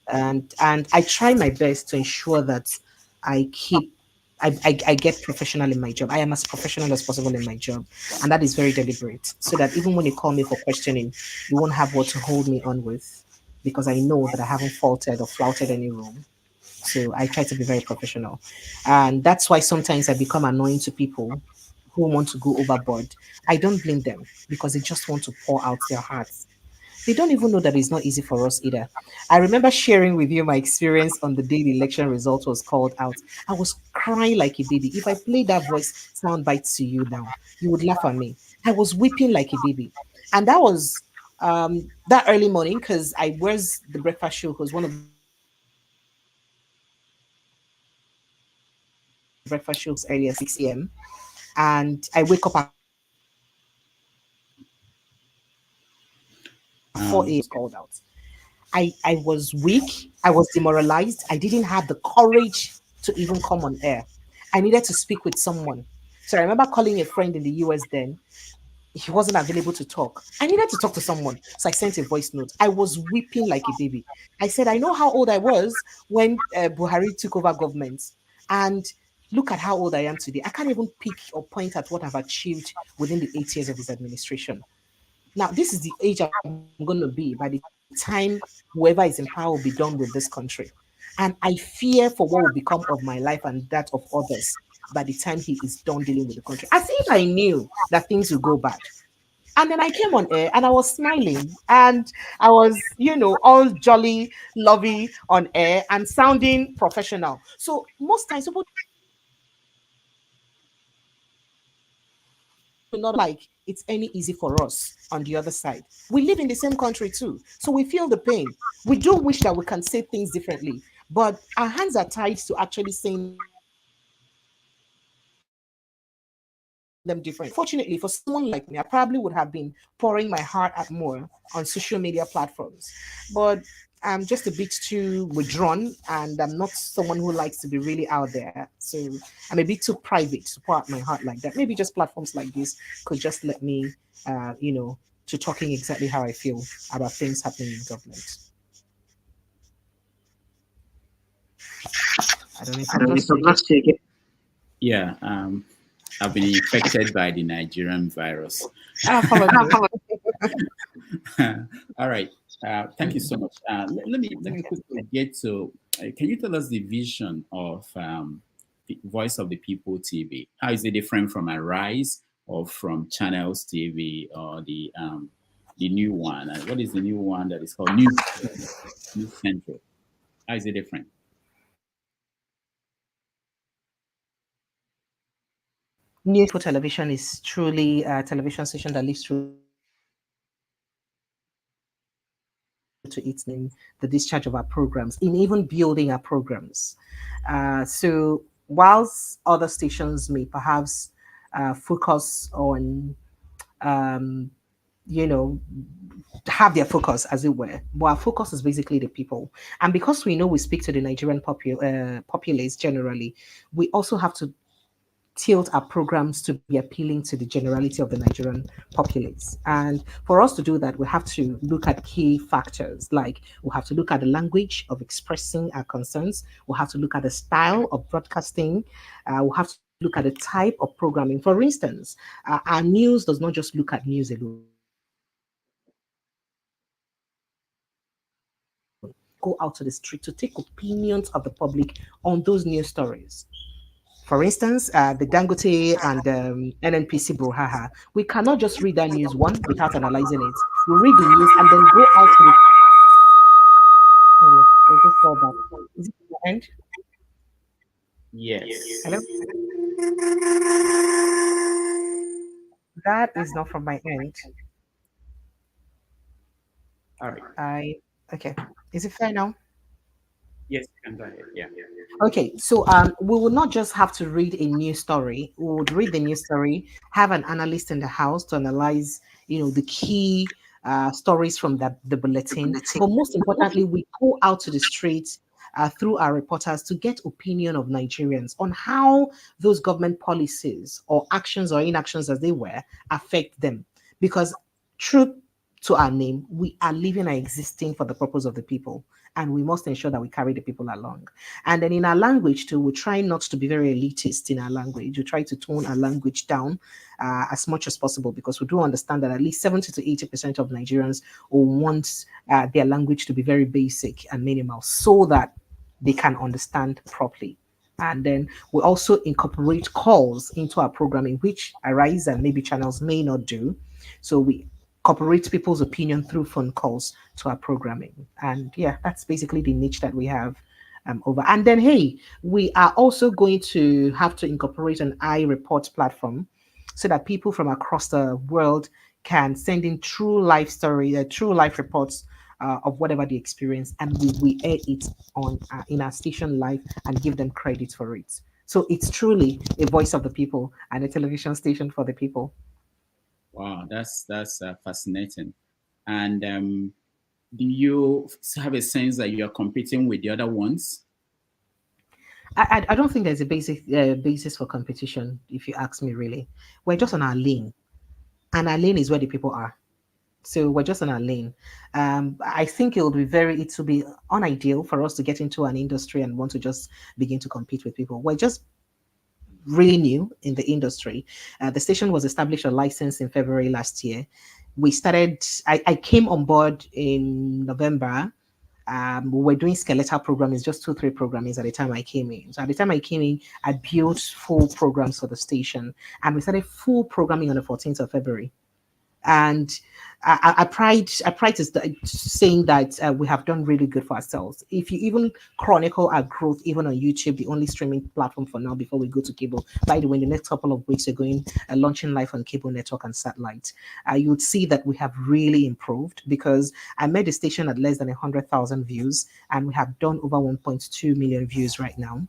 and I try my best to ensure that I keep. I get professional in my job. I am as professional as possible in my job. And that is very deliberate. So that even when you call me for questioning, you won't have what to hold me on with because I know that I haven't faltered or flouted any rule. So I try to be very professional. And that's why sometimes I become annoying to people who want to go overboard. I don't blame them because they just want to pour out their hearts. They don't even know that it's not easy for us either. I remember sharing with you my experience on the day the election result was called out. I was crying like a baby. If I play that voice sound bites to you now, you would laugh at me. I was weeping like a baby. And that was that early morning because I was the breakfast show because one of the journalists was working. So I was in the morning. breakfast shows early at 6 a.m. And I wake up at 4 a.m. called out. I was weak, I was demoralized, I didn't have the courage to even come on air. I needed to speak with someone. So I remember calling a friend in the US then. He wasn't available to talk. I needed to talk to someone. So I sent a voice note. I was weeping like a baby. I said, I know how old I was when Buhari took over government. And look at how old I am today. I can't even pick or point at what I've achieved within the 8 years of his administration. Now, this is the age I'm going to be by the time whoever is in power will be done with this country. And I fear for what will become of my life and that of others by the time he is done dealing with the country. As if I knew that things would go bad. And then I came on air and I was smiling and I was, all jolly, lovey on air and sounding professional. So most times people not like it's any easy for us on the other side. We live in the same country too. So we feel the pain. We do wish that we can say things differently, but our hands are tied to actually saying them different. Fortunately, for someone like me, I probably would have been pouring my heart out more on social media platforms. But I'm just a bit too withdrawn and I'm not someone who likes to be really out there. So I'm a bit too private to pour out my heart like that. Maybe just platforms like this could just let me, to talking exactly how I feel about things happening in government. I don't know if I've lost you again. Yeah, I've been infected by the Nigerian virus. All right. Thank you so much. Let me quickly get to. Can you tell us the vision of the Voice of the People TV? How is it different from Arise or from Channels TV or the new one? And what is the new one that is called News Central? How is it different? News for television is truly a television station that lives through to its name, the discharge of our programs, in even building our programs. So, whilst other stations may perhaps focus on, um, you know, have their focus, as it were, but our focus is basically the people. And because we know we speak to the Nigerian populace generally, we also have to tilt our programs to be appealing to the generality of the Nigerian populace. And for us to do that, we have to look at key factors, like we have to look at the language of expressing our concerns, we have to look at the style of broadcasting, we have to look at the type of programming. For instance, our news does not just look at news alone. Go out to the street to take opinions of the public on those news stories. For instance, the Dangote and NNPC brouhaha, we cannot just read that news one without analyzing it. We read the news and then go out to the. Oh, yeah, they just fall back. Is it the end? Yes. Hello? That is not from my end. All right. Okay. Is it fair now? Yes, you can go ahead. Yeah. Okay, so we will not just have to read a news story. We would read the news story, have an analyst in the house to analyze, the key stories from the bulletin. But most importantly, we go out to the streets through our reporters to get opinion of Nigerians on how those government policies or actions or inactions as they were affect them. Because truth to our name, we are living and existing for the purpose of the people. And we must ensure that we carry the people along. And then in our language too, we try not to be very elitist in our language. We try to tone our language down as much as possible because we do understand that at least 70 to 80% of Nigerians will want their language to be very basic and minimal so that they can understand properly. And then we also incorporate calls into our programming, which Arise and maybe channels may not do. So we incorporate people's opinion through phone calls to our programming. And yeah, that's basically the niche that we have over. And then, hey, we are also going to have to incorporate an iReport platform so that people from across the world can send in true life story, true life reports of whatever they experience, and we air it on in our station live and give them credit for it. So it's truly a voice of the people and a television station for the people. Wow, that's fascinating. And do you have a sense that you're competing with the other ones? I don't think there's a basic basis for competition, if you ask me. Really, we're just on our lane, and our lane is where the people are. So we're just on our lane. I think it will be unideal for us to get into an industry and want to just begin to compete with people. We're just really new in the industry. The station was established or licensed in February last year. We started, I came on board in November. We were doing skeletal programming, just 2-3 programmings at the time I came in. So at the time I came in, I built full programs for the station, and we started full programming on the 14th of February. And I pride to saying that we have done really good for ourselves. If you even chronicle our growth, even on YouTube, the only streaming platform for now before we go to cable. By the way, in the next couple of weeks, we're going launching live on cable network and satellite. You would see that we have really improved, because I made the station at less than 100,000 views, and we have done over 1.2 million views right now,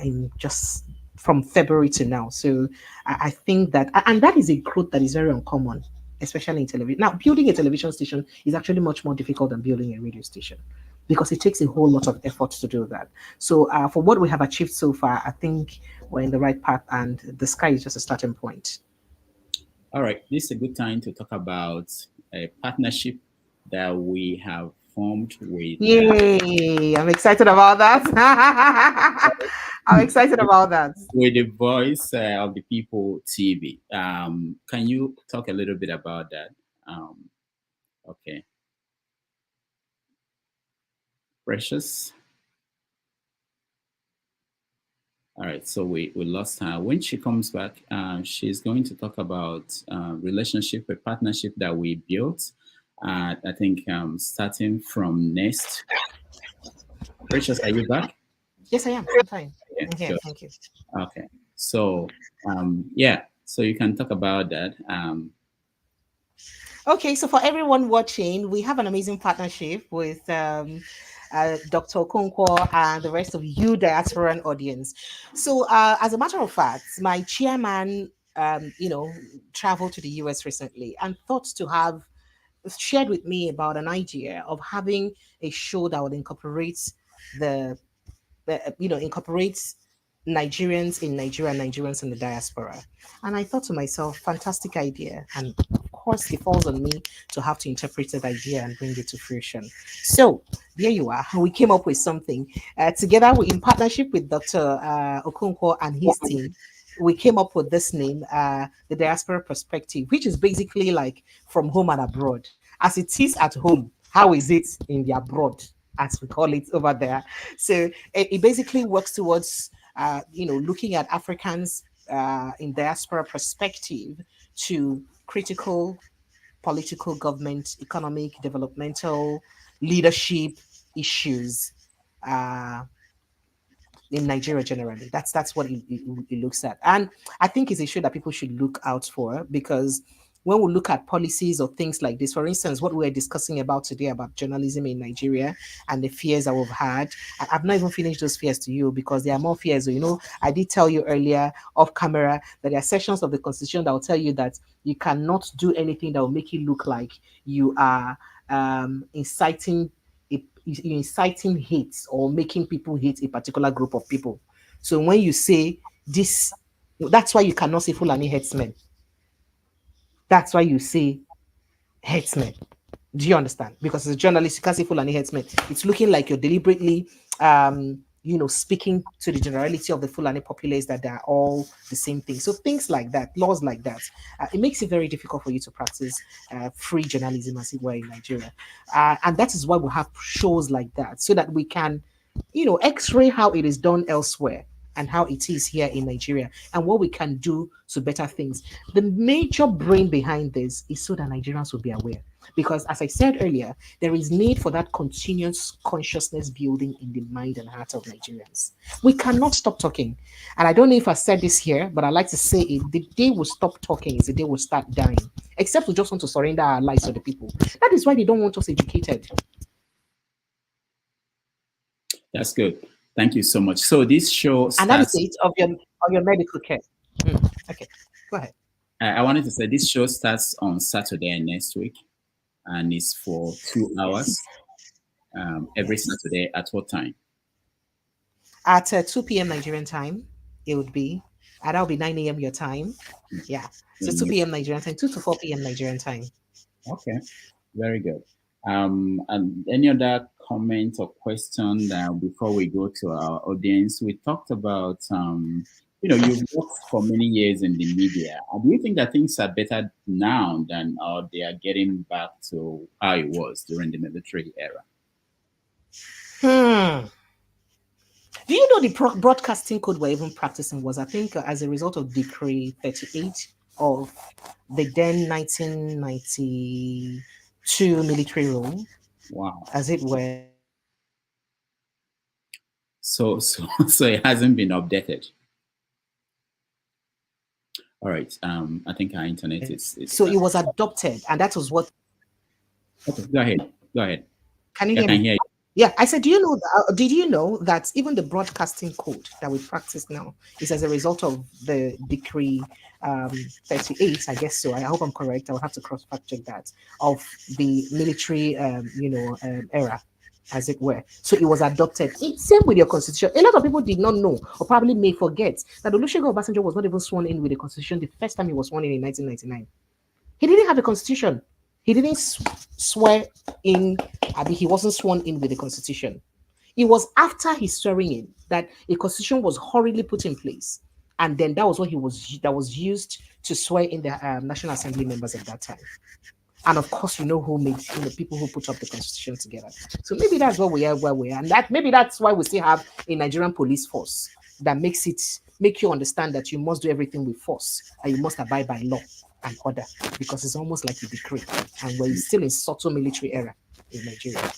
in just from February to now. So I think that, and that is a growth that is very uncommon, especially in television. Now, building a television station is actually much more difficult than building a radio station, because it takes a whole lot of effort to do that. So for what we have achieved so far, I think we're in the right path, and the sky is just a starting point. All right, this is a good time to talk about a partnership that we have formed with. Yay! I'm excited about that. I'm excited about that. With the Voice of the People TV. Can you talk a little bit about that? Okay. Precious. All right, so we lost her. When she comes back, she's going to talk about relationship, a partnership that we built. I think starting from next. Precious, are you back? Yes, I am. I'm fine. Yeah, I'm here. sure. Thank you. Okay, so yeah, so you can talk about that. Okay, so for everyone watching, we have an amazing partnership with Dr. Okonkwo and the rest of you diasporan audience. So, as a matter of fact, my chairman, traveled to the US recently and thought to have shared with me about an idea of having a show that would incorporate the incorporates Nigerians in Nigeria, Nigerians in the diaspora. And I thought to myself, fantastic idea. And of course, it falls on me to have to interpret that idea and bring it to fruition. So there you are. We came up with something together in partnership with Dr. Okonkwo and his team. We came up with this name, the Diaspora Perspective, which is basically like from home and abroad. As it is at home, how is it in the abroad, as we call it over there? So it basically works towards, looking at Africans in diaspora perspective to critical political, government, economic, developmental, leadership issues in Nigeria generally. That's what it looks at. And I think it's a show that people should look out for, because when we look at policies or things like this, for instance, what we're discussing about today about journalism in Nigeria and the fears that we've had, I've not even finished those fears to you, because there are more fears. I did tell you earlier off camera that there are sections of the Constitution that will tell you that you cannot do anything that will make you look like you are inciting hate or making people hate a particular group of people. So when you say this, that's why you cannot say Fulani headsmen. That's why you say headsmen. Do you understand? Because as a journalist, you can't say Fulani headsmen. It's looking like you're deliberately, speaking to the generality of the Fulani populace that they're all the same thing. So things like that, laws like that, it makes it very difficult for you to practice free journalism as it were in Nigeria. And that is why we have shows like that, so that we can, x-ray how it is done elsewhere and how it is here in Nigeria and what we can do to better things. The major brain behind this is so that Nigerians will be aware. Because as I said earlier, there is need for that continuous consciousness building in the mind and heart of Nigerians. We cannot stop talking. And I don't know if I said this here, but I like to say it. The day we stop talking is the day we start dying. Except we just want to surrender our lives to the people. That is why they don't want us educated. That's good. Thank you so much. So this show And that is starts. it of your medical care. Okay, go ahead. I wanted to say this show starts on Saturday next week, and it's for 2 hours every Saturday. At what time? At 2 p.m. Nigerian time, it would be, and that'll be 9 a.m. your time. Yeah, so 2 p.m. Nigerian time, 2 to 4 p.m. Nigerian time. Okay, very good. And any other comment or question before we go to our audience? We talked about, you've worked for many years in the media. Do you think that things are better now than they are getting back to how it was during the military era? Do you know the broadcasting code we're even practicing was, I think, as a result of Decree 38 of the then 1992 military rule? Wow. As it were. So it hasn't been updated. All right. I think our internet is so it was adopted, and that was what. Okay, go ahead. Can you hear me? Hear you. Yeah, I said, did you know that even the broadcasting code that we practice now is as a result of the Decree 38, I guess so. I hope I'm correct. I will have to cross-fact check that, of the military, era, as it were. So it was adopted. Same with your constitution. A lot of people did not know, or probably may forget, that Olusegun Obasanjo was not even sworn in with the constitution the first time he was sworn in 1999. He didn't have a constitution. He didn't swear in. I mean, he wasn't sworn in with the constitution. It was after his swearing in that a constitution was hurriedly put in place, and then that was what that was used to swear in the National Assembly members at that time. And of course, who made people who put up the constitution together. So maybe that's where we are, and that maybe that's why we still have a Nigerian police force that make you understand that you must do everything with force and you must abide by law and order, because it's almost like a decree, and we're still in subtle military era in Nigeria.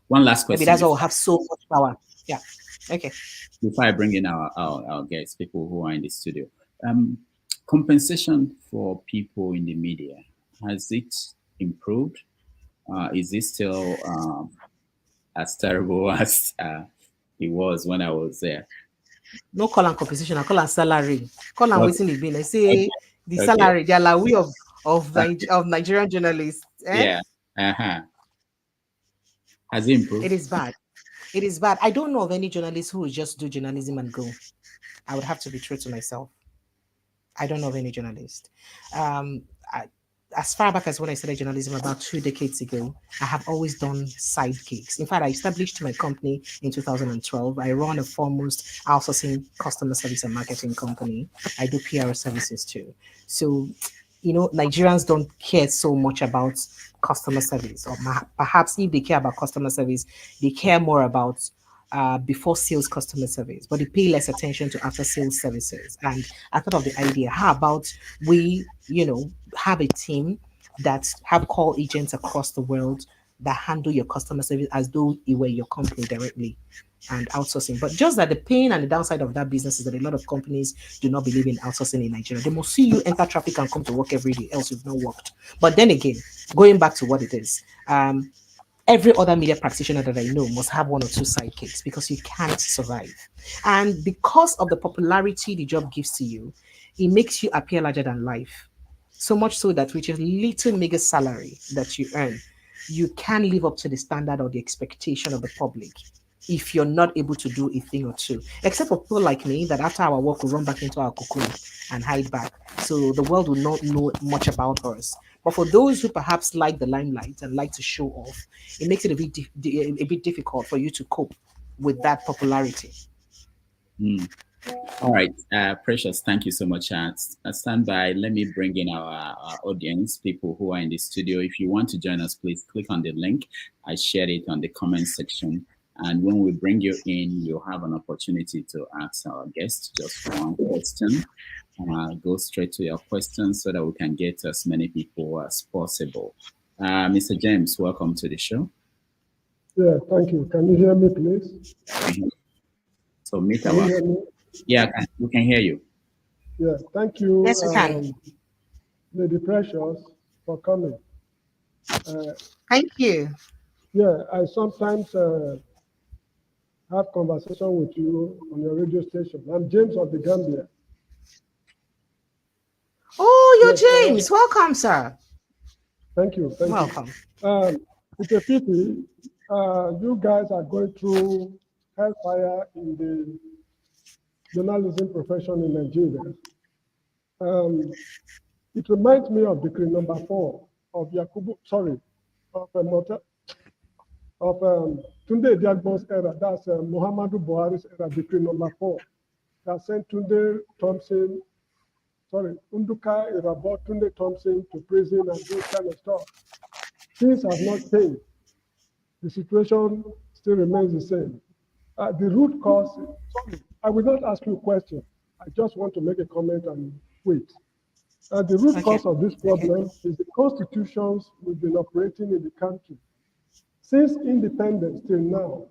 One last question. Maybe that's why we have so much power. Yeah. Okay. Before I bring in our guests, people who are in the studio, compensation for people in the media, has it improved? Is it still as terrible as it was when I was there? No call on compensation, I call on salary. Call on waiting it been. I say the salary, the allowance of Nigerian journalists. Yeah. Has it improved? It is bad. It is bad. I don't know of any journalist who will just do journalism and go. I would have to be true to myself. I don't know of any journalist. As far back as when I started journalism about 2 decades ago, I have always done side gigs. In fact, I established my company in 2012. I run a foremost outsourcing customer service and marketing company. I do PR services too. So, Nigerians don't care so much about customer service, or perhaps if they care about customer service, they care more about before sales customer service, but they pay less attention to after sales services. And I thought of the idea, how about we, have a team that have call agents across the world that handle your customer service as though it were your company directly, and outsourcing. But just that the pain and the downside of that business is that a lot of companies do not believe in outsourcing in Nigeria. They must see you enter traffic and come to work every day, else you've not worked. But then again, going back to what it is, every other media practitioner that I know must have 1 or 2 sidekicks, because you can't survive. And because of the popularity the job gives to you, it makes you appear larger than life. So much so that with your little mega salary that you earn, you can live up to the standard or the expectation of the public if you're not able to do a thing or two. Except for people like me, that after our work, we run back into our cocoon and hide back. So the world will not know much about us. But for those who perhaps like the limelight and like to show off, it makes it a bit difficult for you to cope with that popularity. All right, Precious, thank you so much. Stand by. Let me bring in our audience, people who are in the studio. If you want to join us, please click on the link. I shared it on the comment section. And when we bring you in, you'll have an opportunity to ask our guest just one question. Go straight to your questions so that we can get as many people as possible. Mr. James, welcome to the show. Yeah, thank you. Can you hear me, please? So meet our... Yeah, we can hear you. Yeah, thank you. Yes, we can. Lady Precious, for coming. Thank you. Yeah, I sometimes have conversation with you on your radio station. I'm James of the Gambia. Oh, you're James. Welcome, sir. Thank you. Welcome. It's a pity you guys are going through hellfire in the journalism profession in Nigeria. It reminds me of decree number 4 of Tunde Diagbo's era. That's Muhammadu Buhari's era, decree number 4. That sent Tunde Thompson, Unduka Irabo, Tunde Thompson to prison and those kind of stuff. Things have not changed. The situation still remains the same. The root cause, I will not ask you a question. I just want to make a comment and wait. The root cause of this problem is the constitutions we've been operating in the country. Since independence till now,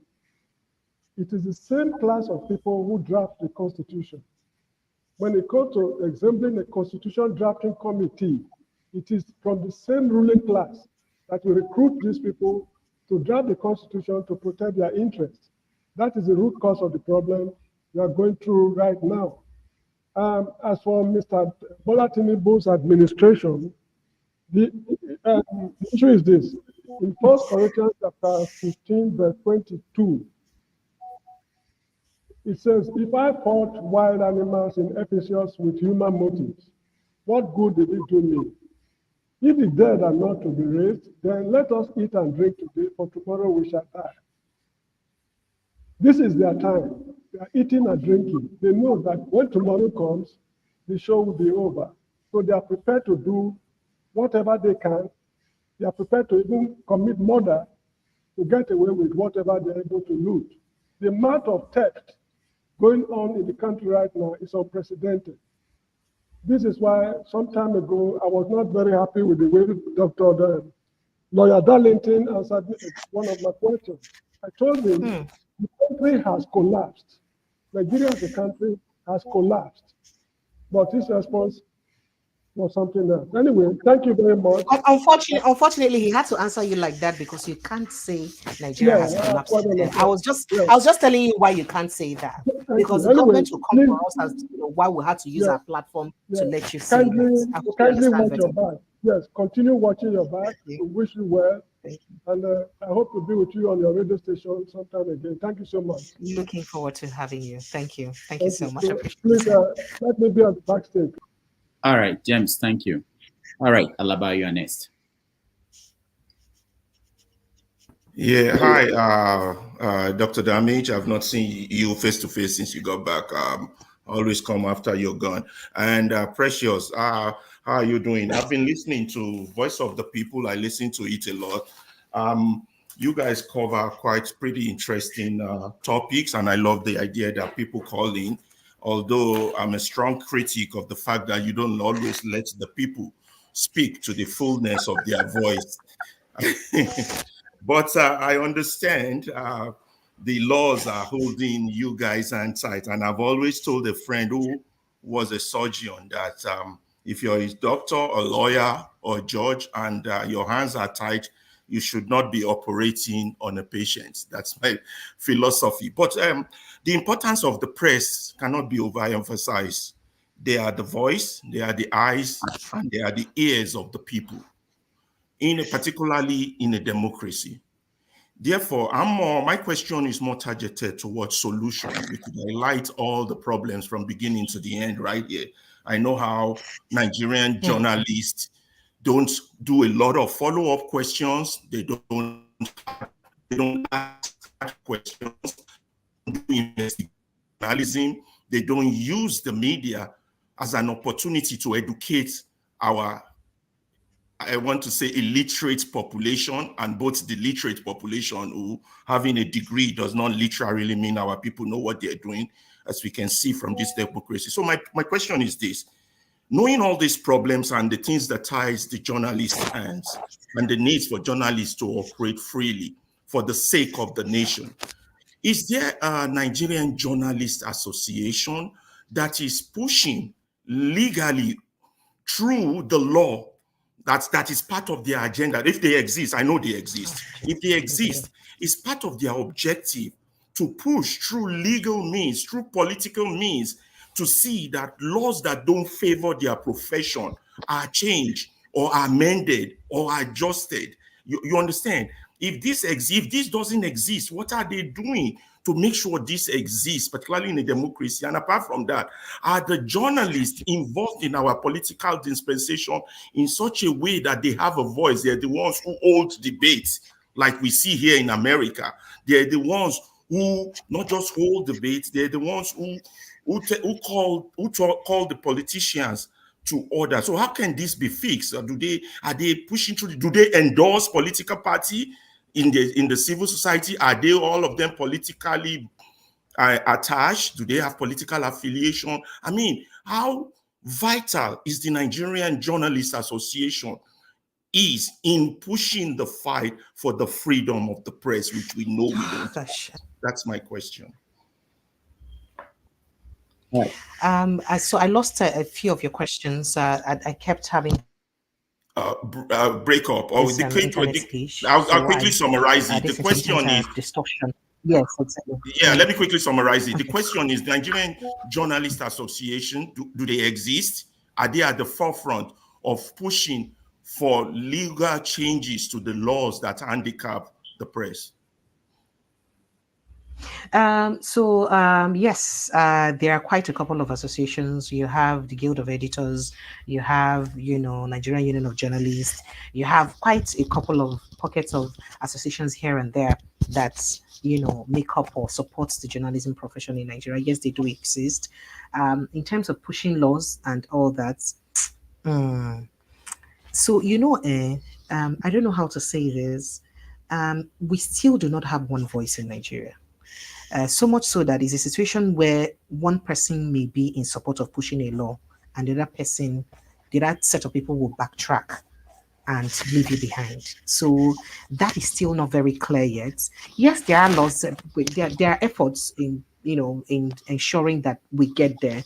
it is the same class of people who draft the constitution. When it comes to assembling a constitution drafting committee, it is from the same ruling class that will recruit these people to draft the constitution to protect their interests. That is the root cause of the problem we are going through right now. As for Mr. Bola Tinubu's administration, the issue is this. In 1 Corinthians chapter 15, verse 22, it says, if I fought wild animals in Ephesus with human motives, what good did it do me? If the dead are not to be raised, then let us eat and drink today, for tomorrow we shall die. This is their time. They are eating and drinking. They know that when tomorrow comes, the show will be over. So they are prepared to do whatever they can. They are prepared to even commit murder to get away with whatever they're able to loot. The amount of theft going on in the country right now is unprecedented. This is why some time ago, I was not very happy with the way Dr. Lawyer Darlington answered one of my questions. I told him the country has collapsed. Nigeria as a country has collapsed. But his response was something else. Anyway, thank you very much. Unfortunately, he had to answer you like that because you can't say Nigeria has collapsed. I was just telling you why you can't say that. Because the government will come for us as why we had to use our platform to let you say that. Kindly watch your back. Yes, continue watching your back. We wish you well. And I hope to be with you on your radio station sometime again. Thank you so much. Looking forward to having you. Thank you. Thank you so much. So, please let me be on the backstage. All right, James, thank you. All right, Alaba, you are next. Yeah, hi, Dr. Damage. I've not seen you face to face since you got back. Always come after you're gone. And Precious, how are you doing? I've been listening to Voice of the People. I listen to it a lot. You guys cover quite pretty interesting topics, and I love the idea that people call in. Although I'm a strong critic of the fact that you don't always let the people speak to the fullness of their voice. But I understand the laws are holding you guys on tight. And I've always told a friend who was a surgeon that if you're a doctor, a lawyer, or a judge, and your hands are tied, you should not be operating on a patient. That's my philosophy. But the importance of the press cannot be overemphasized. They are the voice, they are the eyes, and they are the ears of the people, particularly in a democracy. Therefore, my question is more targeted towards solution. We could highlight all the problems from beginning to the end right here. I know how Nigerian journalists don't do a lot of follow-up questions. They don't ask questions, do investigation. They don't use the media as an opportunity to educate our, I want to say, illiterate population, and both the literate population who having a degree does not literally mean our people know what they're doing, as we can see from this democracy. So my question is this. Knowing all these problems and the things that ties the journalists' hands and the needs for journalists to operate freely for the sake of the nation, is there a Nigerian Journalists Association that is pushing legally through the law that is part of their agenda? If they exist, I know they exist. If they exist, it's part of their objective to push through legal means, through political means, to see that laws that don't favor their profession are changed or amended or adjusted. You understand? If this doesn't exist, what are they doing to make sure this exists, particularly in a democracy? And apart from that, are the journalists involved in our political dispensation in such a way that they have a voice? They're the ones who hold debates, like we see here in America. They're the ones who not just hold debates, they're the ones who call the politicians to order. So how can this be fixed? Are they pushing through? Do they endorse political party in the civil society? Are they all of them politically attached? Do they have political affiliation? I mean, how vital is the Nigerian Journalists Association is in pushing the fight for the freedom of the press, which we know we don't have? That's my question. Right. So I lost a few of your questions. I kept having break up. Or I'll quickly summarize it. The question is distortion. Yes, exactly. Yeah, let me quickly summarize it. The question is: the Nigerian Journalists Association, do they exist? Are they at the forefront of pushing for legal changes to the laws that handicap the press? Yes, there are quite a couple of associations. You have the Guild of Editors, you have, Nigerian Union of Journalists, you have quite a couple of pockets of associations here and there that, make up or support the journalism profession in Nigeria. Yes, they do exist. In terms of pushing laws and all that, so, I don't know how to say this. We still do not have one voice in Nigeria. So much so that it's a situation where one person may be in support of pushing a law and the other set of people will backtrack and leave you behind. So that is still not very clear yet. Yes, there are laws, there are efforts in ensuring that we get there.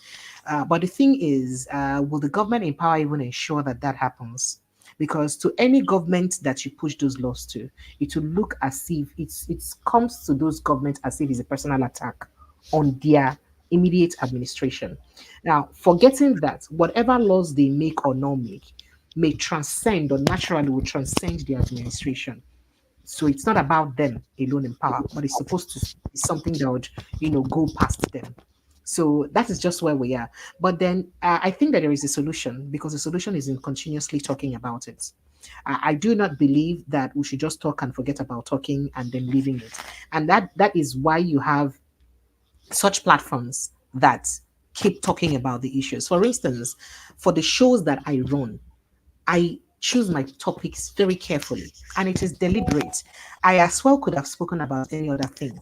But the thing is, will the government in power even ensure that that happens? Because to any government that you push those laws to, it will look as if it comes to those governments as if it's a personal attack on their immediate administration. Now, forgetting that whatever laws they make or not make may transcend or naturally will transcend the administration. So it's not about them alone in power, but it's supposed to be something that would, go past them. So that is just where we are. But then I think that there is a solution, because the solution is in continuously talking about it. I do not believe that we should just talk and forget about talking and then leaving it. And that is why you have such platforms that keep talking about the issues. For instance, for the shows that I run, I choose my topics very carefully, and it is deliberate. I as well could have spoken about any other thing,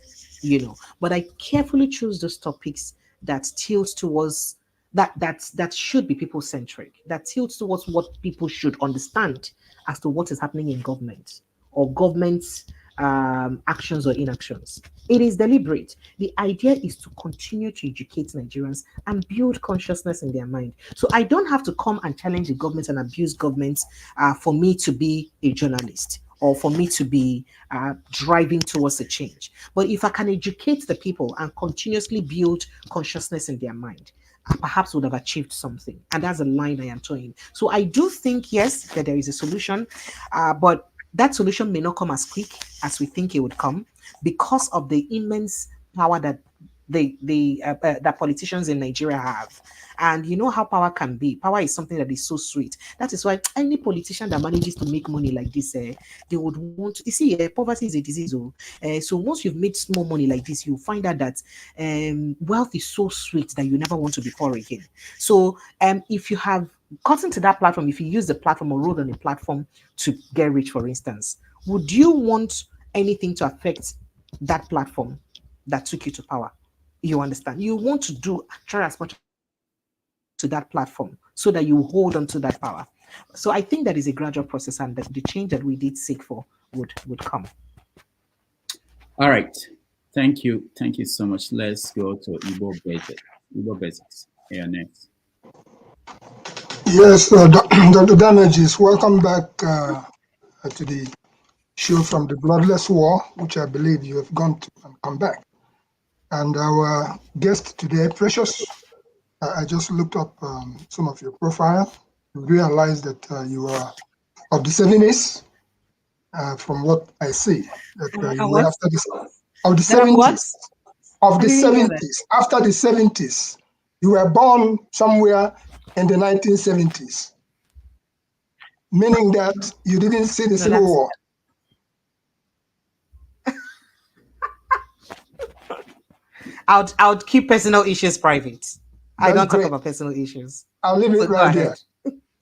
but I carefully choose those topics that tilts towards that should be people-centric, that tilts towards what people should understand as to what is happening in government or government's actions or inactions. It is deliberate. The idea is to continue to educate Nigerians and build consciousness in their mind. So I don't have to come and challenge the government and abuse governments for me to be a journalist or for me to be driving towards a change. But if I can educate the people and continuously build consciousness in their mind, I perhaps would have achieved something. And that's a line I am towing. So I do think, yes, that there is a solution, but that solution may not come as quick as we think it would come because of the immense power that that politicians in Nigeria have. And you know how power can be. Power is something that is so sweet. That is why any politician that manages to make money like this, they would want to, you see, poverty is a disease. So once you've made small money like this, you find out that wealth is so sweet that you never want to be poor again. So if you have gotten to that platform, if you use the platform or rode on a platform to get rich, for instance, would you want anything to affect that platform that took you to power? You understand? You want to try as much to that platform so that you hold on to that power. So I think that is a gradual process, and that the change that we did seek for would come. All right. Thank you. Thank you so much. Let's go to Igbo Basics. Igbo Basics. Here next. Yes, Dr. Damages, welcome back to the show from the Bloodless War, which I believe you have gone to and come back. And our guest today, Precious, I just looked up some of your profile, realized that you are of the 70s, from what I see. That you were after this, of the 70s. Of the 70s, after the 70s. You were born somewhere in the 1970s, meaning that you didn't see the Civil War. I would keep personal issues private. I don't talk about personal issues. I'll leave it right there.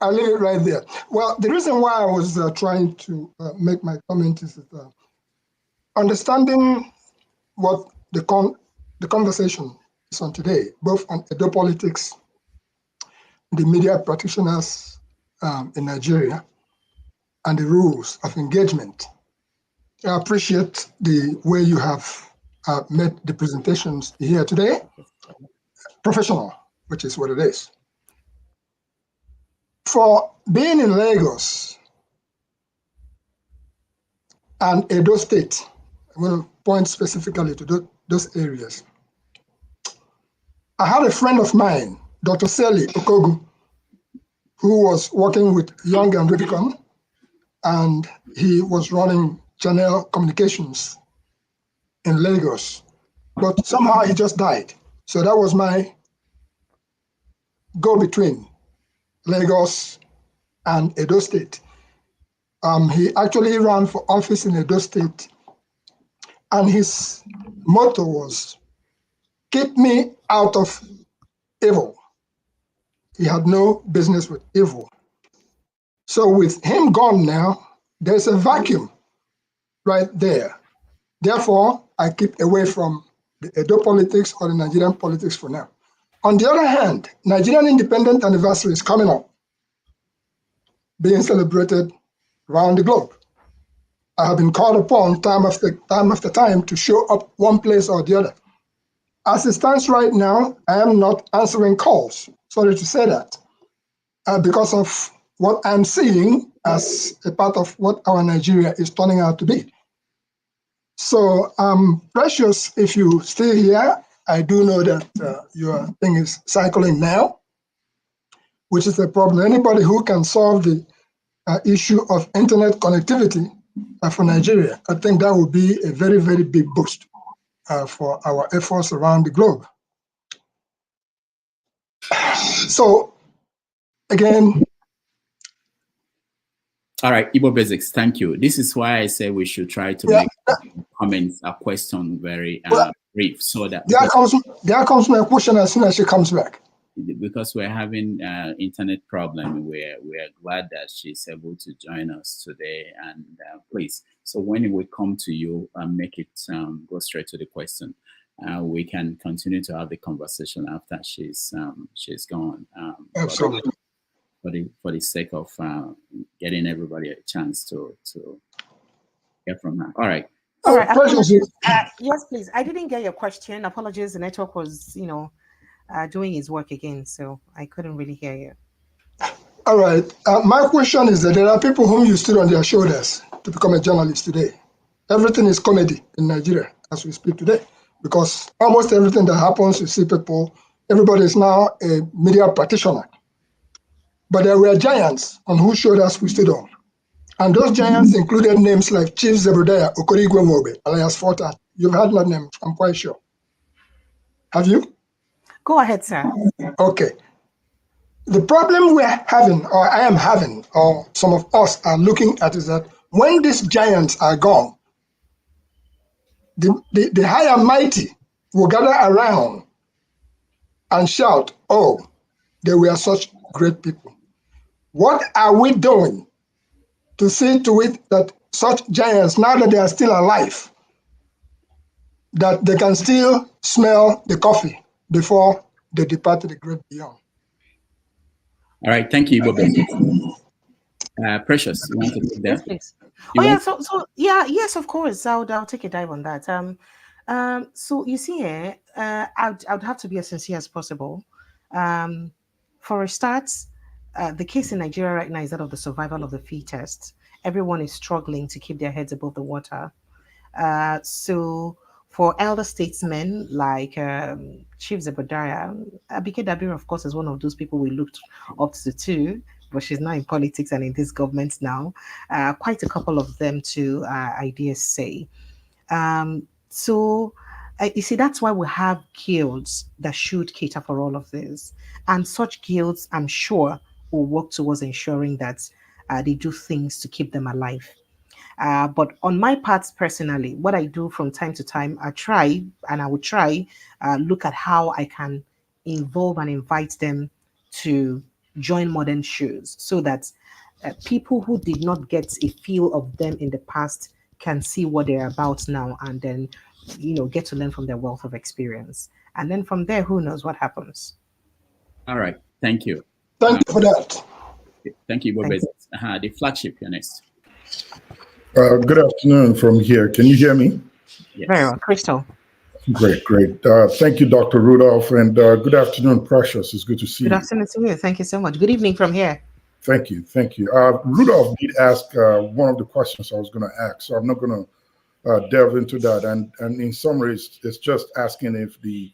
I'll leave it right there. Well, the reason why I was trying to make my comment is that understanding what the conversation is on today, both on Edo politics, the media practitioners in Nigeria, and the rules of engagement. I appreciate the way you have made the presentations here today. Professional, which is what it is. For being in Lagos and Edo State, I'm going to point specifically to those areas. I had a friend of mine, Dr. Seli Okogu, who was working with Young and Rubicon, and he was running Channel Communications in Lagos. But somehow he just died. So that was my go-between Lagos and Edo State. He actually ran for office in Edo State, and his motto was, "Keep me out of evil." He had no business with evil. So with him gone now, there's a vacuum right there. Therefore, I keep away from the Edo politics or the Nigerian politics for now. On the other hand, Nigerian independent anniversary is coming up, being celebrated around the globe. I have been called upon time after time to show up one place or the other. As it stands right now, I am not answering calls. Sorry to say that, because of what I'm seeing as a part of what our Nigeria is turning out to be. So, Precious, if you stay here, I do know that your thing is cycling now, which is a problem. Anybody who can solve the issue of internet connectivity for Nigeria, I think that would be a very, very big boost for our efforts around the globe. So, again. All right, Igbo Basics, thank you. This is why I say we should try to make comments, a question very brief, so that there comes my question as soon as she comes back. Because we're having internet problem, we're glad that she's able to join us today. And please, so when we come to you, make it go straight to the question. We can continue to have the conversation after she's gone. Absolutely. For the sake of getting everybody a chance to get from her. All right. All right. Yes, please. I didn't get your question. Apologies. The network was, doing his work again, so I couldn't really hear you. All right. My question is that there are people whom you stood on their shoulders to become a journalist today. Everything is comedy in Nigeria as we speak today, because almost everything that happens, you see people, everybody is now a media practitioner. But there were giants on whose shoulders we stood on. And those giants included names like Chief Zebediah Okorigwe Mobe, alias Forta. You've heard that name, I'm quite sure. Have you? Go ahead, sir. Okay. The problem we're having, or I am having, or some of us are looking at, is that when these giants are gone, the high and mighty will gather around and shout, "Oh, they were such great people." What are we doing to see to it that such giants, now that they are still alive, that they can still smell the coffee before they depart to the great beyond? All right, thank you, Bobby. Precious, you want to take that? Yes, please. Yes, of course. I'll take a dive on that. So you see here, I would have to be as sincere as possible. For a start, the case in Nigeria right now is that of the survival of the fittest. Everyone is struggling to keep their heads above the water. So For elder statesmen like Chief Zebediah, Abike Dabir, of course, is one of those people we looked up to too, but she's now in politics and in this government now. Quite a couple of them too, I dare say. So, you see, that's why we have guilds that should cater for all of this. And such guilds, I'm sure, will work towards ensuring that they do things to keep them alive. But on my part, personally, what I do from time to time, I try and I will try look at how I can involve and invite them to join modern shows so that people who did not get a feel of them in the past can see what they're about now and then, get to learn from their wealth of experience. And then from there, who knows what happens. All right. Thank you. Thank you for that. Thank you, Bob. The flagship, you're next. Good afternoon from here. Can you hear me? Yes. Very well. Crystal. Great. Thank you, Dr. Rudolph, and good afternoon, Precious. It's good to see you. Good afternoon to you. Thank you so much. Good evening from here. Thank you. Rudolph did ask one of the questions I was going to ask, so I'm not going to delve into that. And in summary, it's just asking if the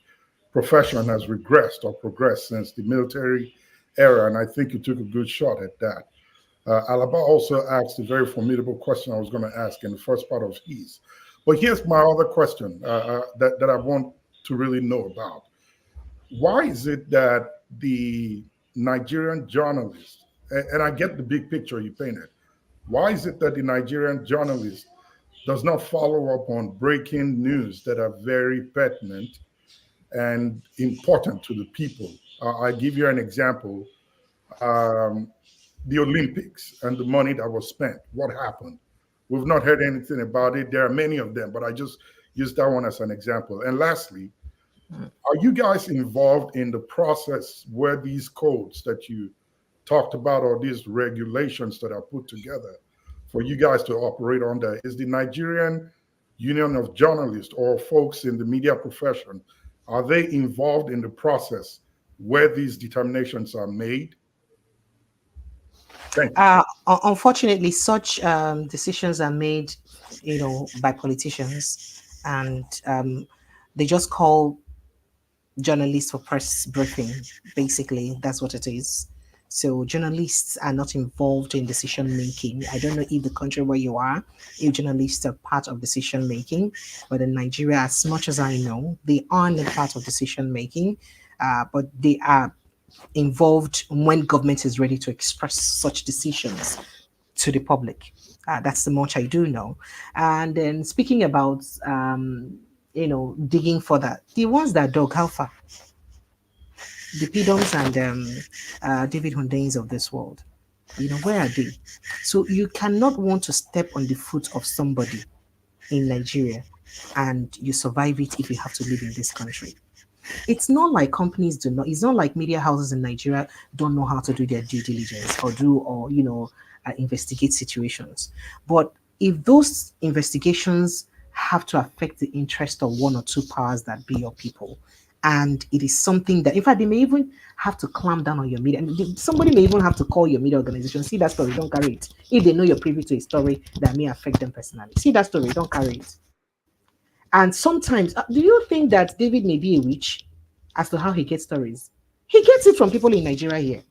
profession has regressed or progressed since the military era, and I think you took a good shot at that. Alaba also asked a very formidable question I was going to ask in the first part of his. But here's my other question that I want to really know about. Why is it that the Nigerian journalist, and I get the big picture you painted, why is it that the Nigerian journalist does not follow up on breaking news that are very pertinent and important to the people? I give you an example. The Olympics and the money that was spent. What happened? We've not heard anything about it. There are many of them, but I just use that one as an example. And lastly, are you guys involved in the process where these codes that you talked about or these regulations that are put together for you guys to operate under? Is the Nigerian Union of Journalists or folks in the media profession, are they involved in the process where these determinations are made? Unfortunately, such decisions are made, by politicians, and they just call journalists for press briefing. Basically, that's what it is. So journalists are not involved in decision making. I don't know if the country where you are, if journalists are part of decision making, but in Nigeria, as much as I know, they aren't a part of decision making, but they are involved when government is ready to express such decisions to the public. That's the much I do know. And then speaking about, digging further, the ones that dug how far? The Pidoms and David Hundains of this world, where are they? So you cannot want to step on the foot of somebody in Nigeria and you survive it if you have to live in this country. It's not like companies do not, it's not like media houses in Nigeria don't know how to do their due diligence or investigate situations. But if those investigations have to affect the interest of one or two powers that be your people, and it is something that, in fact, they may even have to clamp down on your media. And somebody may even have to call your media organization, see that story, don't carry it. If they know you're privy to a story that may affect them personally, see that story, don't carry it. And sometimes, do you think that David may be a witch as to how he gets stories? He gets it from people in Nigeria here.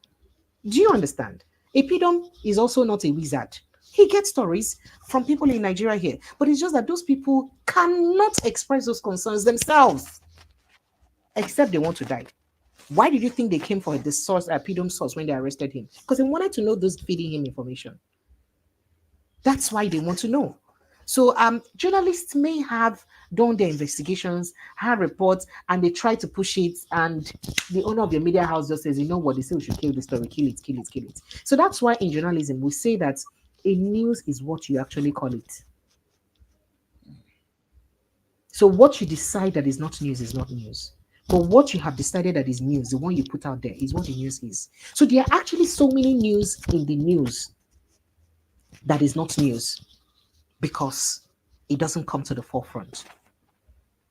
Do you understand? A Pidom is also not a wizard. He gets stories from people in Nigeria here. But it's just that those people cannot express those concerns themselves, except they want to die. Why did you think they came for the source, Pidom source, when they arrested him? Because they wanted to know those feeding him information. That's why they want to know. So journalists may have done their investigations, had reports, and they try to push it, and the owner of the media house just says, you know what, they say we should kill the story, kill it. So that's why in journalism, we say that a news is what you actually call it. So what you decide that is not news. But what you have decided that is news, the one you put out there, is what the news is. So there are actually so many news in the news that is not news, because it doesn't come to the forefront.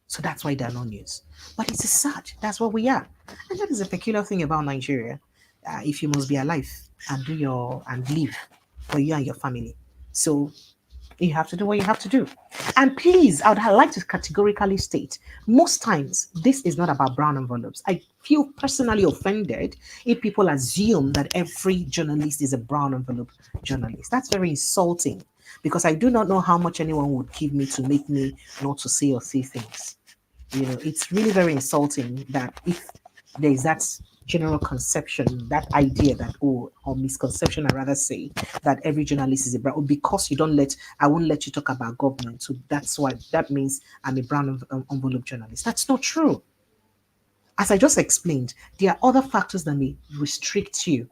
So that's why they're not news. But it is sad. That's what we are. And that is a peculiar thing about Nigeria. If you must be alive and live for you and your family. So You have to do what you have to do. And please, I would like to categorically state, most times, this is not about brown envelopes. I feel personally offended if people assume that every journalist is a brown envelope journalist. That's very insulting, because I do not know how much anyone would give me to make me not to say or say things. It's really very insulting that if there is that general conception, that idea that, or misconception, I rather say, that every journalist is a brown, because I won't let you talk about government. So that's why that means I'm a brown envelope journalist. That's not true. As I just explained, there are other factors that may restrict you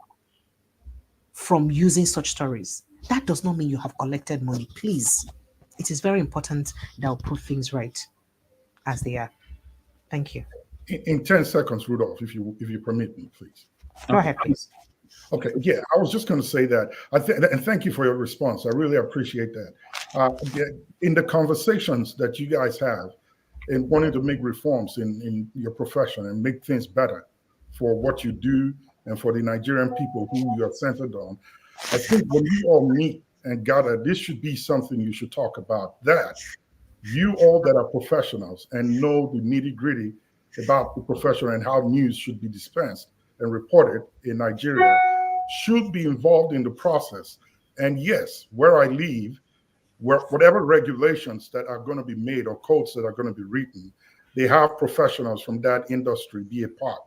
from using such stories. That does not mean you have collected money. Please, it is very important that I'll put things right as they are. Thank you. In 10 seconds, Rudolph, if you permit me, please. Go ahead, please. Okay, yeah, I was just going to say that. And thank you for your response. I really appreciate that. In the conversations that you guys have in wanting to make reforms in your profession and make things better for what you do and for the Nigerian people who you are centered on, I think when you all meet and gather, this should be something you should talk about. That you all that are professionals and know the nitty-gritty about the profession and how news should be dispensed and reported in Nigeria should be involved in the process. And yes, where I live, whatever regulations that are going to be made or codes that are going to be written, they have professionals from that industry be a part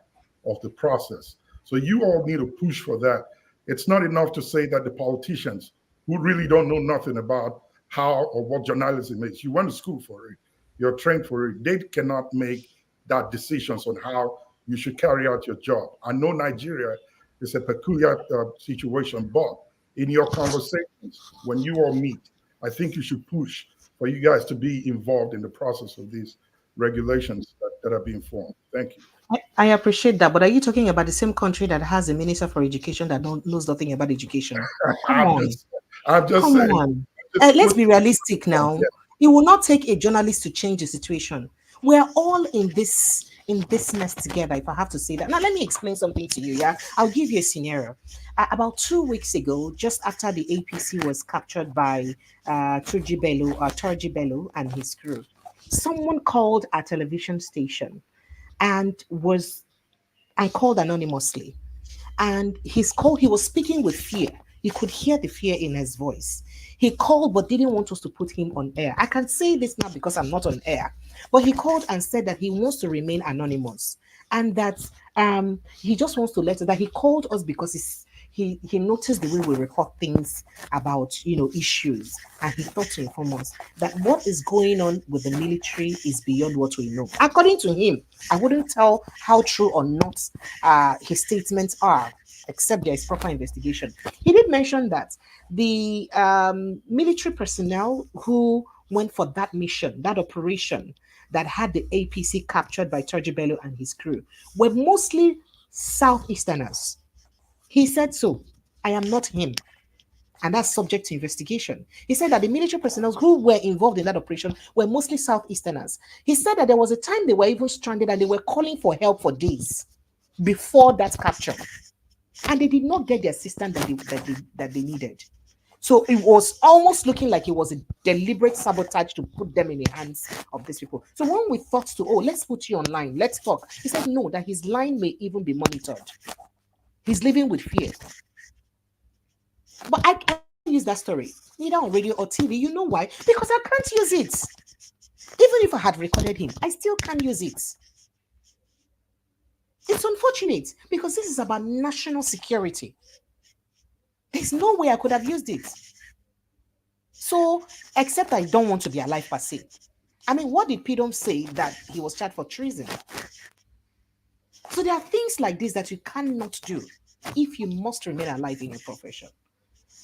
of the process. So you all need to push for that. It's not enough to say that the politicians who really don't know nothing about how or what journalism is, you went to school for it, you're trained for it, they cannot make that decisions on how you should carry out your job. I know Nigeria is a peculiar situation, but in your conversations, when you all meet, I think you should push for you guys to be involved in the process of these regulations that are being formed. Thank you. I appreciate that, but are you talking about the same country that has a minister for education that knows nothing about education? I'm just saying. Let's be realistic now. It will not take a journalist to change the situation. We're all in this mess together, if I have to say that. Now, let me explain something to you. Yeah, I'll give you a scenario. About 2 weeks ago, just after the APC was captured by Turji Bello and his crew, someone called our television station and called anonymously. And he was speaking with fear. You could hear the fear in his voice. He called but didn't want us to put him on air. I can say this now because I'm not on air. But he called and said that he wants to remain anonymous and that he just wants to let us, that he called us because he noticed the way we report things about issues, and he thought to inform us that what is going on with the military is beyond what we know. According to him, I wouldn't tell how true or not his statements are, except there is proper investigation. He did mention that the military personnel who went for that mission, that operation that had the APC captured by Turji Bello and his crew, were mostly Southeasterners. He said so. I am not him. And that's subject to investigation. He said that the military personnel who were involved in that operation were mostly Southeasterners. He said that there was a time they were even stranded and they were calling for help for days before that capture. And they did not get the assistance that they needed. So it was almost looking like it was a deliberate sabotage to put them in the hands of these people. So when we thought let's put you online, let's talk. He said no, that his line may even be monitored. He's living with fear. But I can't use that story, neither on radio or TV. You know why? Because I can't use it. Even if I had recorded him, I still can't use it. It's unfortunate because this is about national security. There's no way I could have used it. So, except I don't want to be alive per se. I mean, what did Pidom say that he was charged for treason? So there are things like this that you cannot do if you must remain alive in your profession.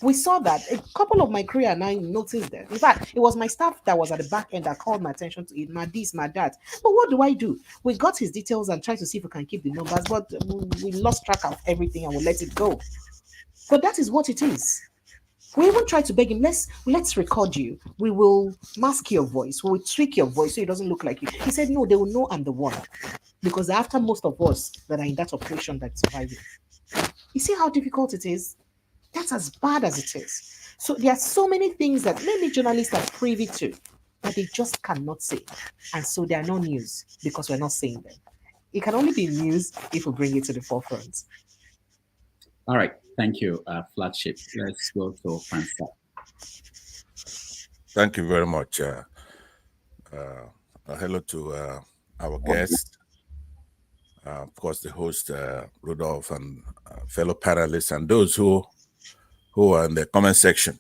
We saw that a couple of my crew and I noticed that. In fact, it was my staff that was at the back end that called my attention to it, my this, my that. But what do? We got his details and tried to see if we can keep the numbers, but we lost track of everything and we let it go. But that is what it is. We even tried to beg him, let's record you. We will mask your voice. We will tweak your voice so it doesn't look like you. He said, no, they will know I'm the one. Because after most of us that are in that operation that's surviving. You see how difficult it is? That's as bad as it is. So there are so many things that many journalists are privy to, but they just cannot say. And so they are no news because we're not saying them. It can only be news if we bring it to the forefront. All right. Thank you, Flagship. Let's go to Fansa. Thank you very much. Hello to our guest, of course, the host, Rudolph, and fellow panelists, and those who are in the comment section.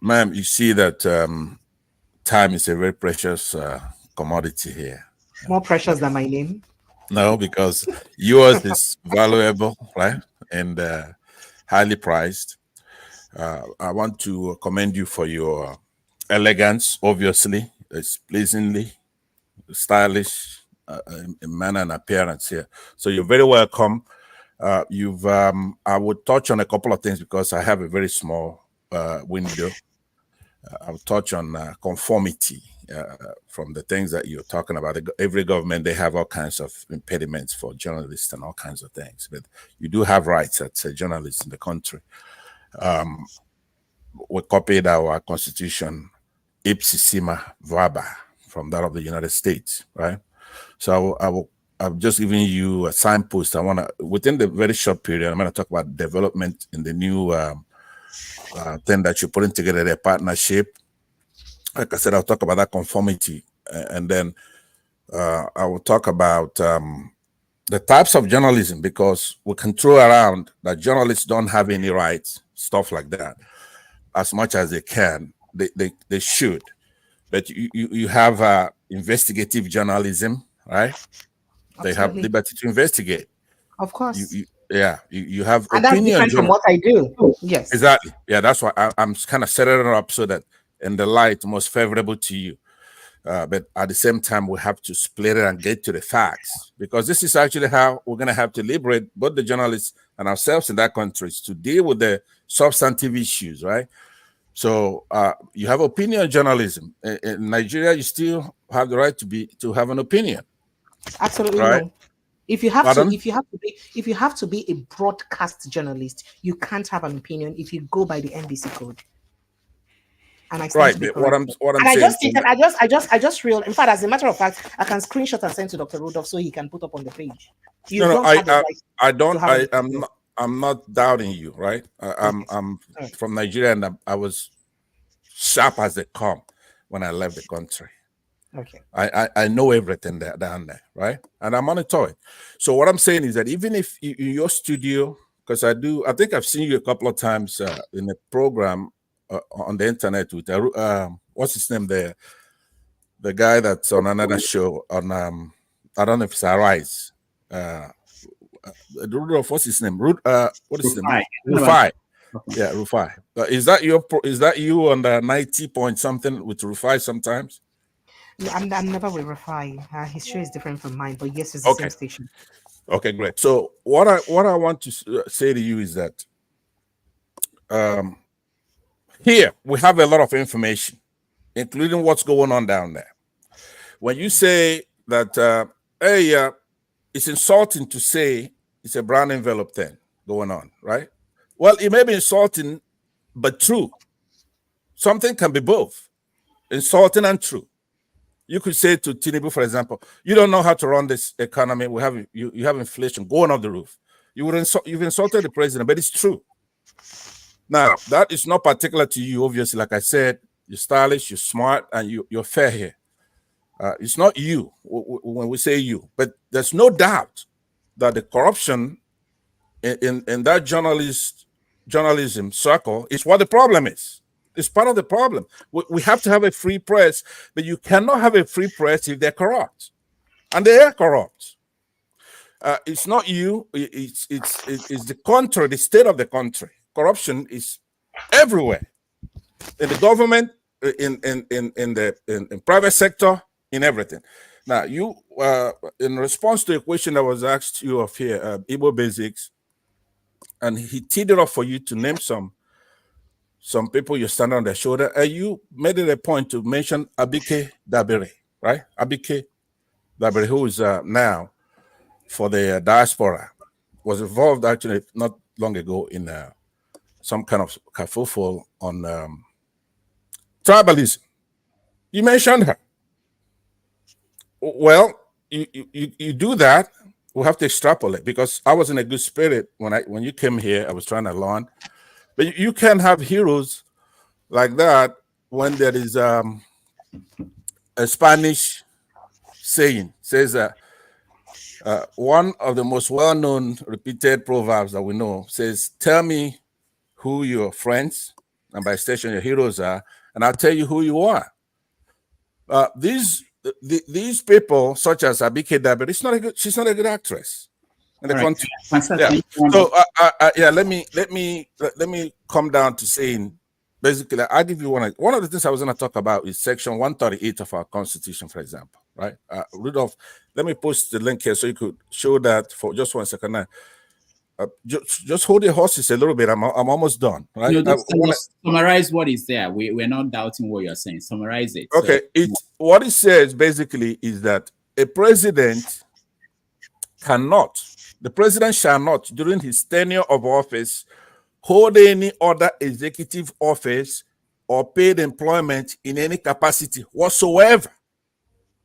Ma'am, you see that time is a very precious commodity here. More precious than my name? No, because yours is valuable, right? And highly prized. I want to commend you for your elegance, obviously. It's pleasingly stylish in manner and appearance here. So you're very welcome. I would touch on a couple of things because I have a very small window. I'll touch on conformity from the things that you're talking about. Every government, they have all kinds of impediments for journalists and all kinds of things, but you do have rights as a journalist in the country. We copied our constitution, ipsissima verba, from that of the United States, right? So I've just given you a signpost. I want to, within the very short period, I'm going to talk about development in the new thing that you're putting together, the partnership. Like I said, I'll talk about that conformity, and then I will talk about the types of journalism, because we can throw around that journalists don't have any rights, stuff like that, as much as they can. They should. But you have investigative journalism, right? Absolutely. They have liberty to investigate. Of course. You have and opinion. That's different from what I do. Yes. Exactly. Yeah, that's why I'm kind of setting it up so that in the light most favorable to you. But at the same time, we have to split it and get to the facts, because this is actually how we're going to have to liberate both the journalists and ourselves in that country to deal with the substantive issues, right? So you have opinion journalism. In Nigeria, you still have the right to have an opinion. Absolutely, right? No. If you have to be a broadcast journalist, you can't have an opinion if you go by the NBC code. And I right, but what I'm saying. I just realized. In fact, as a matter of fact, I can screenshot and send to Dr. Rudolph so he can put up on the page. I'm not doubting you, right? I'm from Nigeria, and I was sharp as they come when I left the country. Okay. I know everything down there, right? And I monitor it. So what I'm saying is that even if in your studio, because I think I've seen you a couple of times in a program on the internet with what's his name there? The guy that's on another show on I don't know if it's Arise. Rudolph, what's his name? What is his name? Rufai. Yeah, Rufai. Is that you on the 90 point something with Rufai sometimes? No, I'm never with Rufai. His show is different from mine, but yes, it's the same station. Okay, great. So what I want to say to you is that here we have a lot of information, including what's going on down there. When you say that, it's insulting to say it's a brown envelope thing going on, right? Well, it may be insulting, but true. Something can be both, insulting and true. You could say to Tinubu, for example, you don't know how to run this economy. You have inflation going off the roof. You've insulted the president, but it's true. Now, that is not particular to you, obviously. Like I said, you're stylish, you're smart, and you're fair here. It's not you when we say you, but there's no doubt that the corruption in that journalism circle is what the problem is. It's part of the problem. We have to have a free press, but you cannot have a free press if they're corrupt, and they are corrupt. It's not you. It's the country, the state of the country. Corruption is everywhere, in the government, in the private sector, in everything. Now, you, in response to a question that was asked you of here, Igbo Basics, and he teed it up for you to name some people you stand on their shoulder, and you made it a point to mention Abike Dabere, right? Abike Dabere, who is now for the diaspora, was involved actually not long ago in some kind of kerfuffle on tribalism. You mentioned her. Well, you do that. We'll have to extrapolate, because I was in a good spirit when you came here. I was trying to learn, but you can't have heroes like that when there is a Spanish saying says that one of the most well-known repeated proverbs that we know says, "Tell me who your friends, and by extension your heroes are, and I'll tell you who you are." These people, such as Abike Dabiri, she's not a good actress in the country. Yeah. So yeah, let me come down to saying, basically, I'll give you one of the things I was going to talk about is Section 138 of our Constitution, for example, right? Rudolph, let me post the link here so you could show that for just 1 second now. Just hold your horses a little bit. I'm almost done, right? No, just summarize what is there. We're not doubting what you're saying. Summarize it. Okay, what it says basically is that a president the president shall not, during his tenure of office, hold any other executive office or paid employment in any capacity whatsoever.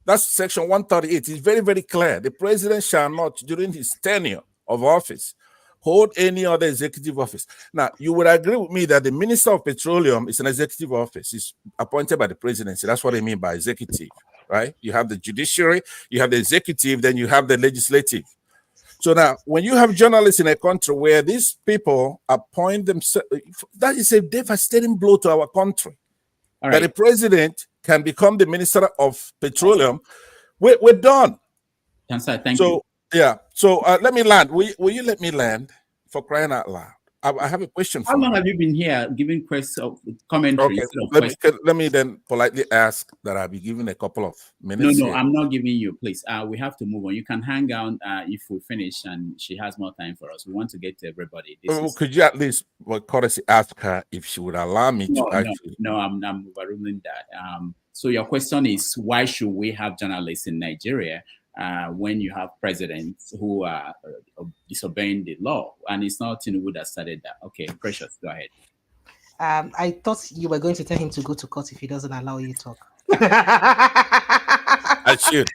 That's Section 138. It's very, very clear. The president shall not, during his tenure of office, hold any other executive office. Now, you would agree with me that the Minister of Petroleum is an executive office. It's appointed by the presidency. That's what I mean by executive, right? You have the judiciary, you have the executive, then you have the legislative. So now, when you have journalists in a country where these people appoint themselves, that is a devastating blow to our country. All that right. the president can become the Minister of Petroleum. We're done. Thank you. Yeah. So let me land. Will you let me land, for crying out loud? I have a question for you. How long have you been here giving commentary? Okay. Let me then politely ask that I be given a couple of minutes. No, I'm not giving you. Please, we have to move on. You can hang out if we finish and she has more time for us. We want to get to everybody. Could you at least, courtesy, ask her if she would allow me to actually? No, I'm overruling that. So your question is, why should we have journalists in Nigeria when you have presidents who are disobeying the law? And it's not Tinubu that started that. Okay, Precious, go ahead. I thought you were going to tell him to go to court if he doesn't allow you to talk. I should.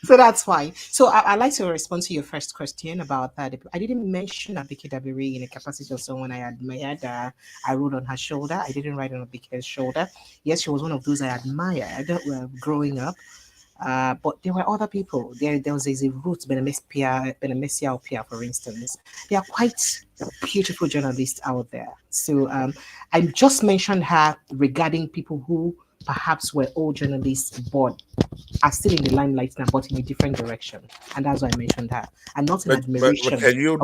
So that's fine. So I'd like to respond to your first question about that. I didn't mention Abike Dabiri in a capacity of someone I admired. I rode on her shoulder. I didn't ride on Abike's shoulder. Yes, she was one of those I admired growing up. But there were other people. There was a Ruth Benemesia Opia, for instance. There are quite beautiful journalists out there. So I just mentioned her regarding people who perhaps were old journalists but are still in the limelight now, but in a different direction. And that's why I mentioned her. And not in admiration. But can you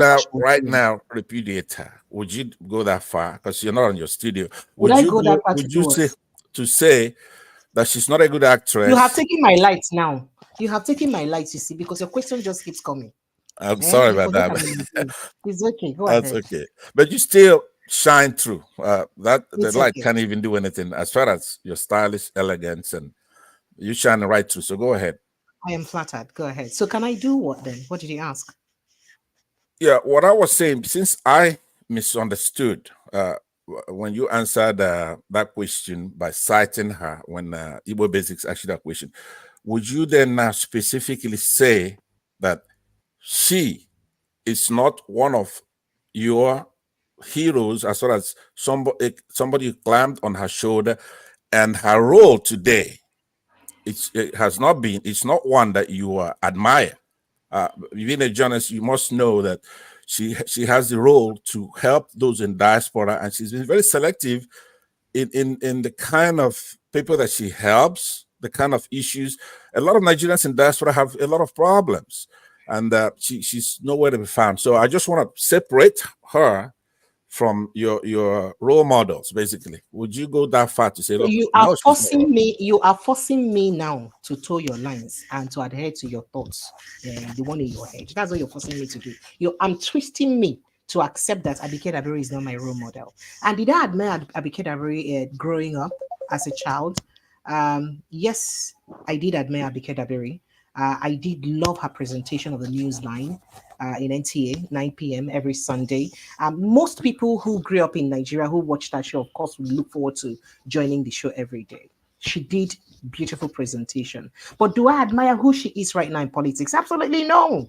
now repudiate her? Would you go that far? Because you're not on your studio. Would I go that far to say that she's not a good actress? You have taken my lights now. You have taken my lights, you see, because your question just keeps coming. I'm sorry about that. It's okay. Go ahead. That's okay. But you still shine through. The light can't even do anything as far as your stylish elegance, and you shine right through. So go ahead. I am flattered. Go ahead. So can I do what then? What did you ask? Yeah, what I was saying, since I misunderstood when you answered that question by citing her when Igbo Basics asked you that question, would you then now specifically say that she is not one of your heroes as far as somebody climbed on her shoulder, and her role today, it's not one that you admire? Being a journalist, you must know that she has the role to help those in diaspora, and she's been very selective in the kind of people that she helps, the kind of issues. A lot of Nigerians in diaspora have a lot of problems, and she's nowhere to be found. So I just want to separate her from your role models, basically. Would you go that far to say, look, you are forcing me now to toe your lines and to adhere to your thoughts, the one in your head? That's what you're forcing me to do. I'm twisting me to accept that Abike Dabiri is not my role model. And did I admire Abike Dabiri growing up as a child? Yes, I did admire Abike Dabiri. I did love her presentation of the news line in NTA, 9 p.m. every Sunday. Most people who grew up in Nigeria who watch that show, of course, would look forward to joining the show every day. She did beautiful presentation. But do I admire who she is right now in politics? Absolutely no.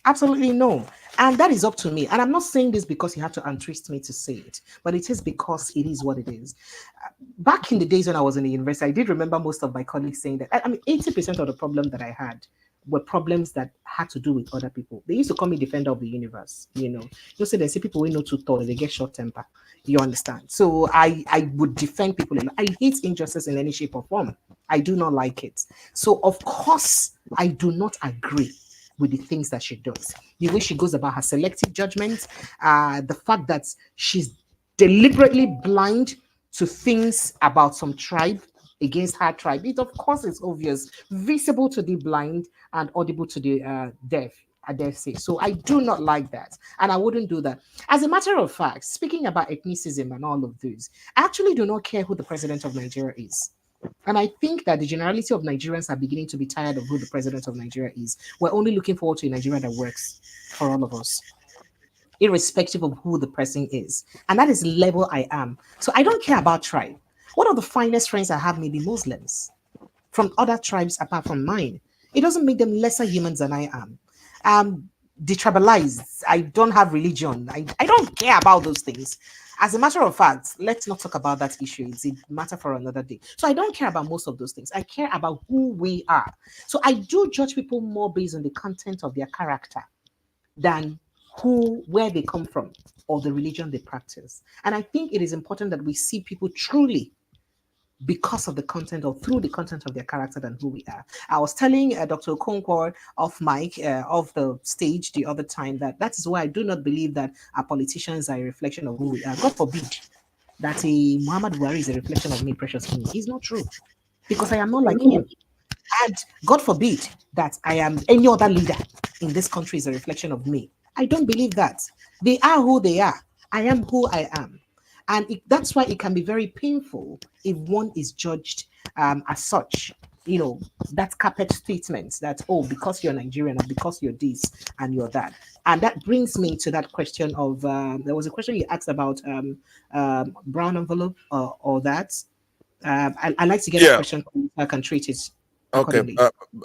Absolutely no. And that is up to me. And I'm not saying this because you have to untwist me to say it, but it is because it is what it is. Back in the days when I was in the university, I did remember most of my colleagues saying that, I mean, 80% of the problem that I had were problems that had to do with other people. They used to call me defender of the universe, you know. You say they see people who know too tall, they get short temper. You understand? So I would defend people. I hate injustice in any shape or form. I do not like it. So of course, I do not agree with the things that she does. The way she goes about her selective judgment, the fact that she's deliberately blind to things about some tribe against her tribe. It, of course, is obvious, visible to the blind and audible to the deaf. I dare say. So I do not like that. And I wouldn't do that. As a matter of fact, speaking about ethnicism and all of those, I actually do not care who the president of Nigeria is. And I think that the generality of Nigerians are beginning to be tired of who the president of Nigeria is. We're only looking forward to a Nigeria that works for all of us, irrespective of who the person is. And that is the level I am. So I don't care about tribe. One of the finest friends I have may be Muslims from other tribes apart from mine. It doesn't make them lesser humans than I am. Detribalized. I don't have religion. I don't care about those things. As a matter of fact, let's not talk about that issue. It's a matter for another day. So I don't care about most of those things. I care about who we are. So I do judge people more based on the content of their character than where they come from or the religion they practice. And I think it is important that we see people truly because of the content or through the content of their character than who we are. I was telling Dr. Okonkwo off mic, off the stage the other time that is why I do not believe that our politicians are a reflection of who we are. God forbid that a Muhammad Buhari is a reflection of me, precious king. It's not true because I am not like him. And God forbid that I am any other leader in this country is a reflection of me. I don't believe that. They are who they are. I am who I am. And that's why it can be very painful if one is judged as such. You know, that carpet statement that, oh, because you're Nigerian or because you're this and you're that. And that brings me to that question of, there was a question you asked about brown envelope or that. I like to get a question so I can treat it. Okay.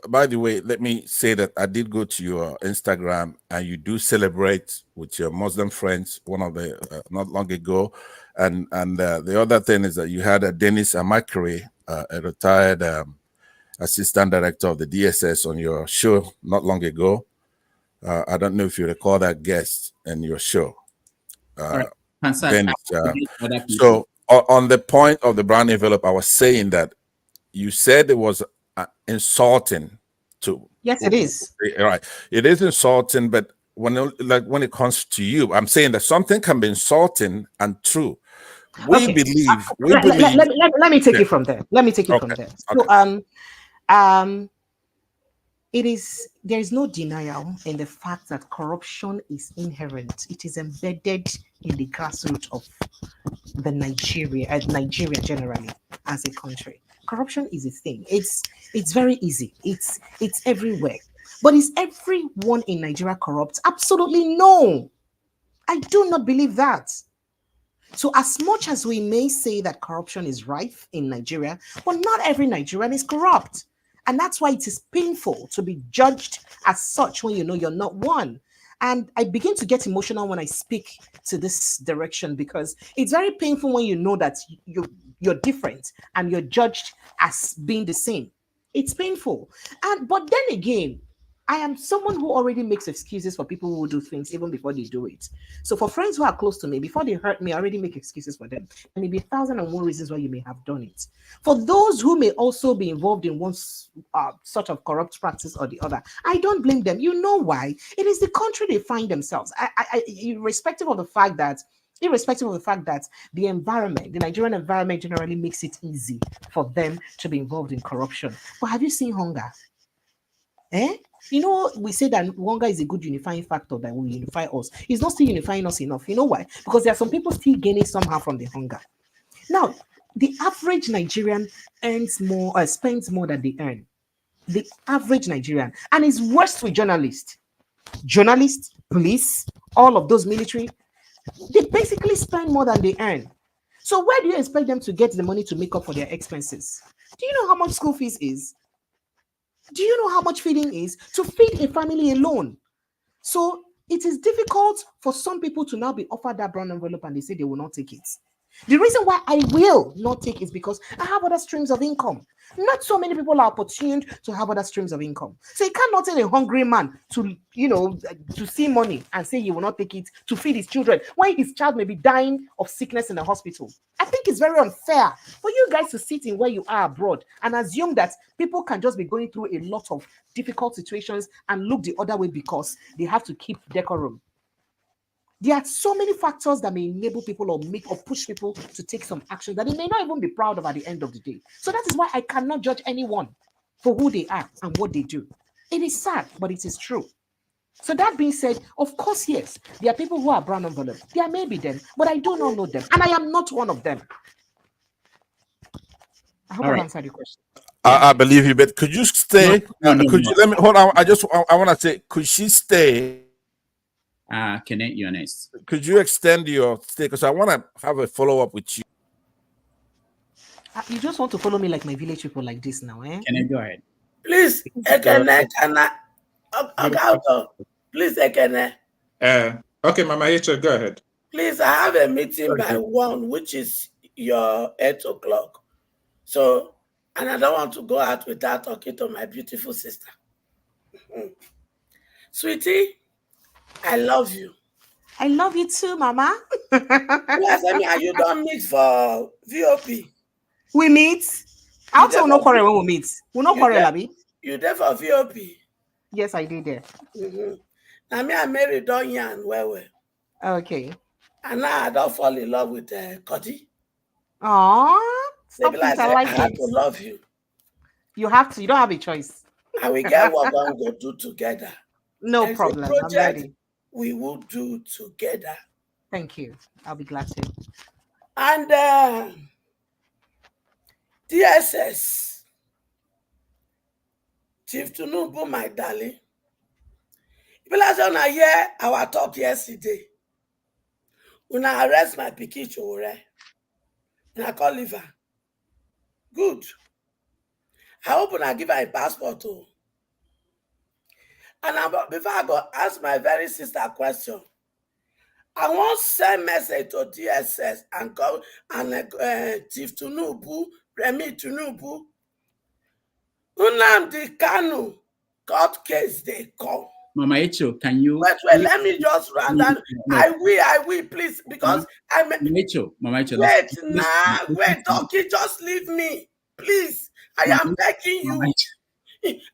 By the way, let me say that I did go to your Instagram and you do celebrate with your Muslim friends. One of the not long ago, and the other thing is that you had a Dennis Amakere, a retired assistant director of the DSS, on your show not long ago. I don't know if you recall that guest in your show. Dennis, so on the point of the brown envelope, I was saying that you said it was insulting to. Yes, it is. Right, it is insulting, but when it comes to you, I'm saying that something can be insulting and true. We believe. Let me take it from there. Let me take it from there. So there is no denial in the fact that corruption is inherent. It is embedded in the grassroots of the Nigeria generally as a country. Corruption is a thing. It's very easy. It's everywhere. But is everyone in Nigeria corrupt? Absolutely no. I do not believe that. So as much as we may say that corruption is rife in Nigeria, but not every Nigerian is corrupt. And that's why it is painful to be judged as such when you know you're not one. And I begin to get emotional when I speak to this direction because it's very painful when you know that you're different and you're judged as being the same. It's painful. But then again, I am someone who already makes excuses for people who do things even before they do it. So for friends who are close to me, before they hurt me, I already make excuses for them. And maybe 1,001 reasons why you may have done it. For those who may also be involved in one sort of corrupt practice or the other, I don't blame them. You know why? It is the country they find themselves. Irrespective of the fact that the environment, the Nigerian environment generally makes it easy for them to be involved in corruption. But have you seen hunger? You know, we say that hunger is a good unifying factor that will unify us. It's not still unifying us enough. You know why? Because there are some people still gaining somehow from the hunger. Now, the average Nigerian earns more or spends more than they earn. The average Nigerian. And it's worse with journalists. Journalists, police, all of those military, they basically spend more than they earn. So where do you expect them to get the money to make up for their expenses? Do you know how much school fees is? Do you know how much feeding is? To feed a family alone. So it is difficult for some people to now be offered that brown envelope and they say they will not take it. The reason why I will not take is because I have other streams of income. Not so many people are opportuned to have other streams of income. So you cannot tell a hungry man to, to see money and say he will not take it to feed his children when his child may be dying of sickness in the hospital. I think it's very unfair for you guys to sit in where you are abroad and assume that people can just be going through a lot of difficult situations and look the other way because they have to keep decorum. There are so many factors that may enable people or push people to take some action that they may not even be proud of at the end of the day. So that is why I cannot judge anyone for who they are and what they do. It is sad, but it is true. So that being said, of course, yes, there are people who are brown envelope. There may be them, but I do not know them. And I am not one of them. I hope I've answered your question. I believe you, but could you stay? Could you let me hold on? I want to say, could she stay? Kenneth, you're next. Could you extend your stay? Because I want to have a follow-up with you. You just want to follow me like my village people like this now, eh? Can I go ahead? Please, Ekene, please, Ekene. Okay, Mama H, go ahead. Please, I have a meeting by 1, which is your 8 o'clock. So, and I don't want to go out without talking to my beautiful sister. Sweetie, I love you. I love you too, Mama. Yes, I mean, you don't meet for VOP. We meet. I'll tell no quarrel when we meet. We'll not quarrel, Abby. You there for VOP? Yes, I did there. Now me, I married Donya and Wewe. Okay. And now I don't fall in love with Cody. Aww. Stop it, I like have to love you. You have to. You don't have a choice. And we get what we're going to do together. No There's problem. a project I'm ready. we will do together. Thank you. I'll be glad to. And DSS, Chief Tinubu, my darling. People are hear our talk yesterday. When I arrest my pikin chore, and I call liver. Good. I hope when I give her a passport too. And before I go ask my very sister question, I want to send message to DSS and go and Chief Tinubu, Remi Tinubu. Nnamdi Kanu court case they come. Mama Echo, can you wait, let me just run down. No. I will, please, because Mama Echo, wait now, wait, Donkey, just leave me, please. I am begging you.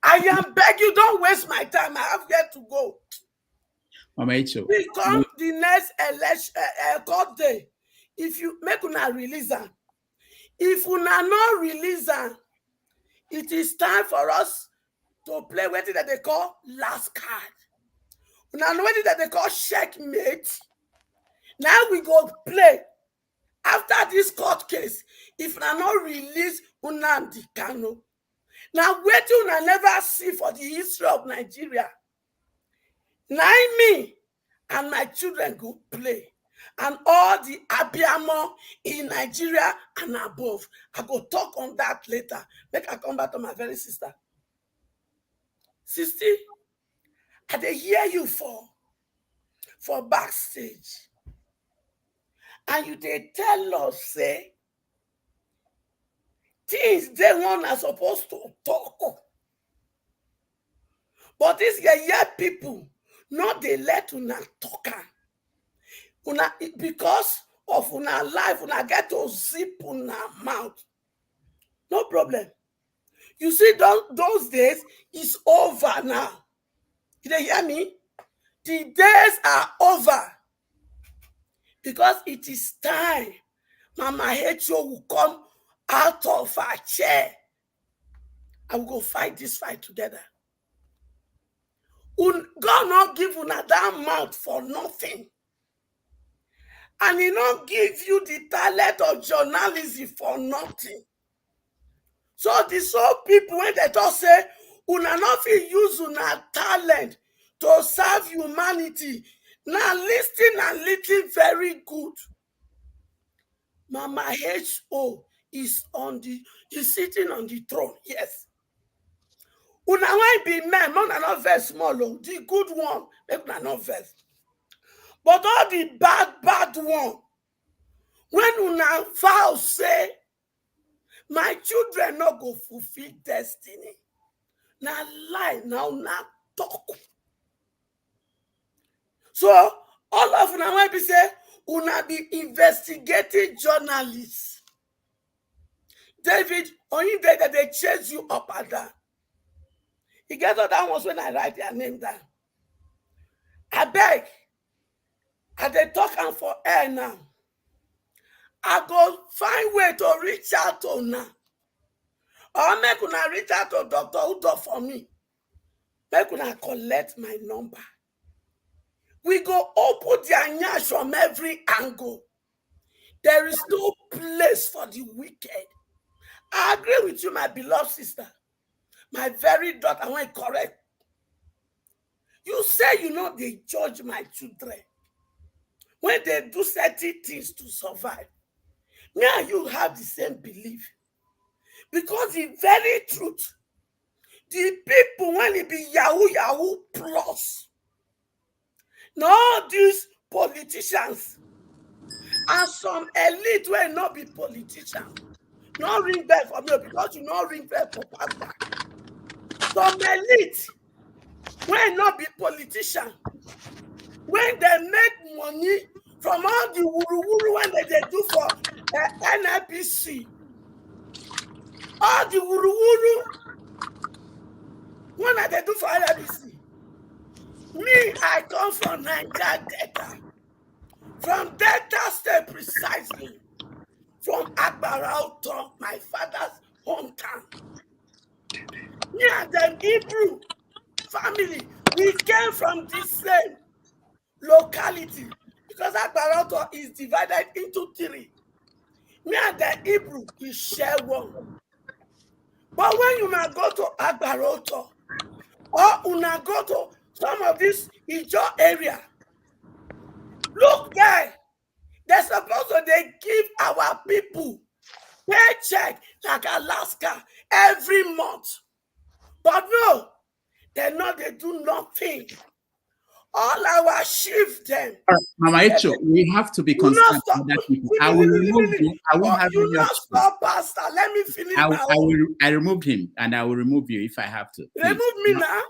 I am begging you, don't waste my time. I have yet to go. Mama Echo. Become the next election court day. If you make una release her, if una not release her, it is time for us to play what that they call last card. Una know what that they call checkmate. Now we go play. After this court case, if una not release Nnamdi Kanu, now wait till una never see for the history of Nigeria. Now me and my children go play. And all the Abiamo in Nigeria and above. I go talk on that later. Make I come back to my very sister. Sister, I dey hear you for backstage. And you dey tell us, say, things they one are supposed to talk. But these people, not they let una talk. Una, because of una life, una get to zip una mouth. No problem. You see, those days is over now. Did you hear me? The days are over. Because it is time Mama Hecho will come out of her chair. And we'll go fight this fight together. God not give una that mouth for nothing. And he not give you the talent of journalism for nothing. So the people when they just say, Una not fit use una talent to serve humanity. Now listen and listen very good. Mama H.O. is sitting on the throne. Yes. Una might be men, una not very small. The good one, make una not very. But all the bad one, when una vow say, my children not go fulfill destiny. Now lie, now talk. So all of una might be say, una be investigating journalists. David, on you day that they chase you up and down. You get other ones when I write their name down. I beg. And they talk am for air now. I go find way to reach out to now. Or make una reach out to Dr. Udo for me. Make una collect my number. We go open their nyash from every angle. There is no place for the wicked. I agree with you, my beloved sister. My very daughter, I want to correct. You say you know they judge my children. When they do certain things to survive. Now you have the same belief. Because the very truth, the people, when it be Yahoo plus, now these politicians and some elite will not be politicians. Not ring bell for me because you not ring bell for pastor. Some elite will not be politicians. When they make money from all the wuru when they do for NIPC, all the wuru when they do for NIPC. Me, I come from Niger Delta. From Delta State precisely. From Agbarauto, my father's hometown. Me and them Hebrew family, we came from the same locality because Agbarauto is divided into 3. Me and the Hebrew, we share one. But when you now go to Agbarauto, or you now go to some of this Ijo area, look there. They're supposed to give our people paycheck like Alaska every month. But no, they do nothing. All our shift them. Mama Echo, we have to be concerned with that people. I will remove you. I won't have you. Not stop, Pastor. Let me finish I removed him, and I will remove you if I have to. Please. Remove me now.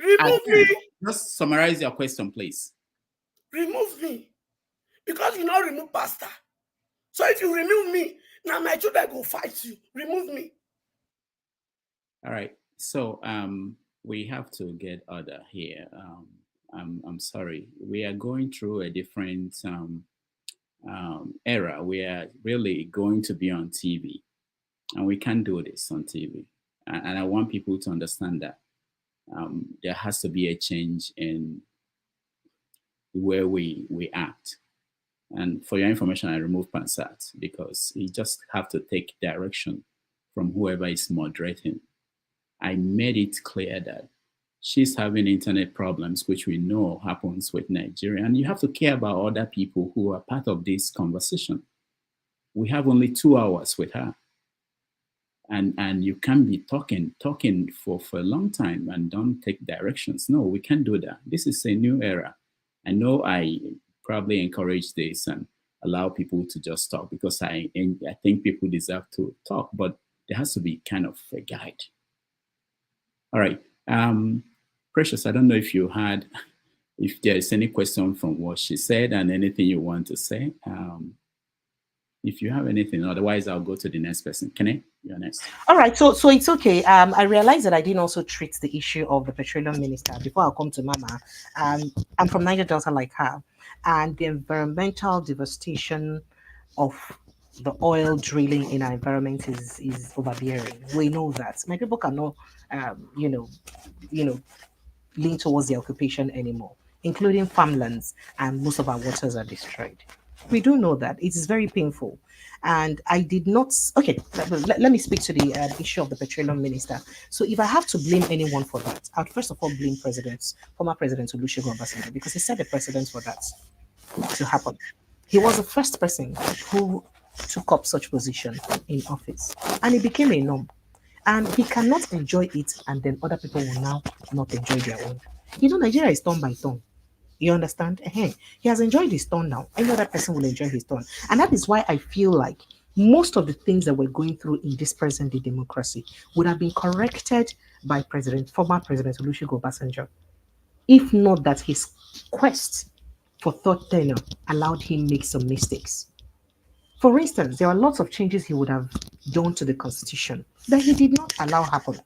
Remove me. Just summarize your question, please. Remove me. Because you not remove Pastor. So if you remove me, now my children go fight you. Remove me. All right. So we have to get order here. I'm sorry. We are going through a different era. We are really going to be on TV, and we can't do this on TV. And I want people to understand that there has to be a change in where we act. And for your information, I removed Pansat because you just have to take direction from whoever is moderating. I made it clear that she's having internet problems, which we know happens with Nigeria. And you have to care about other people who are part of this conversation. We have only 2 hours with her. And you can't be talking for a long time and don't take directions. No, we can't do that. This is a new era. I know I probably encourage this and allow people to just talk because I think people deserve to talk, but there has to be kind of a guide. All right. Precious, I don't know if there's any question from what she said and anything you want to say. If you have anything, otherwise I'll go to the next person. Can you're next. All right, so it's okay. I realized that I didn't also treat the issue of the petroleum minister before I come to Mama. I'm from Niger Delta like her, and the environmental devastation of the oil drilling in our environment is overbearing. We know that. My people cannot, lean towards the occupation anymore, including farmlands, and most of our waters are destroyed. We do know that. It is very painful. And I did not. Okay, let me speak to the issue of the petroleum minister. So if I have to blame anyone for that, I'd first of all blame former President Olusegun Obasanjo, because he set the precedent for that to happen. He was the first person who took up such position in office, and it became a norm. And he cannot enjoy it, and then other people will now not enjoy their own. Nigeria is turn by turn. You understand? He has enjoyed his turn now. Any other person will enjoy his turn. And that is why I feel like most of the things that we're going through in this present day democracy would have been corrected by former President Olusegun Obasanjo, if not that his quest for third tenure allowed him make some mistakes. For instance, there are lots of changes he would have done to the constitution that he did not allow happen.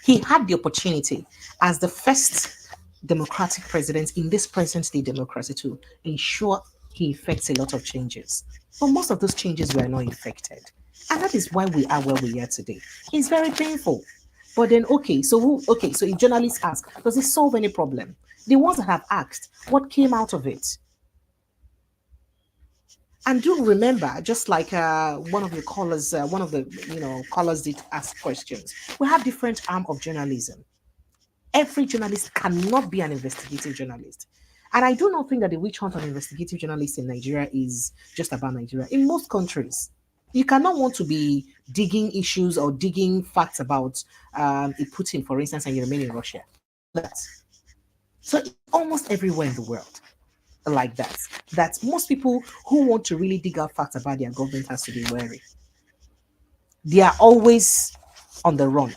He had the opportunity as the first democratic president in this present day democracy to ensure he effects a lot of changes. But most of those changes were not effected. And that is why we are where we are today. It's very painful. But then, so if journalists ask, does it solve any problem? The ones that have asked, what came out of it? And do remember, just like one of the callers did ask questions, we have different arm of journalism. Every journalist cannot be an investigative journalist. And I do not think that the witch hunt on investigative journalists in Nigeria is just about Nigeria. In most countries, you cannot want to be digging issues or digging facts about Putin, for instance, and you remain in Russia. So it's almost everywhere in the world like that. That most people who want to really dig out facts about their government has to be wary. They are always on the run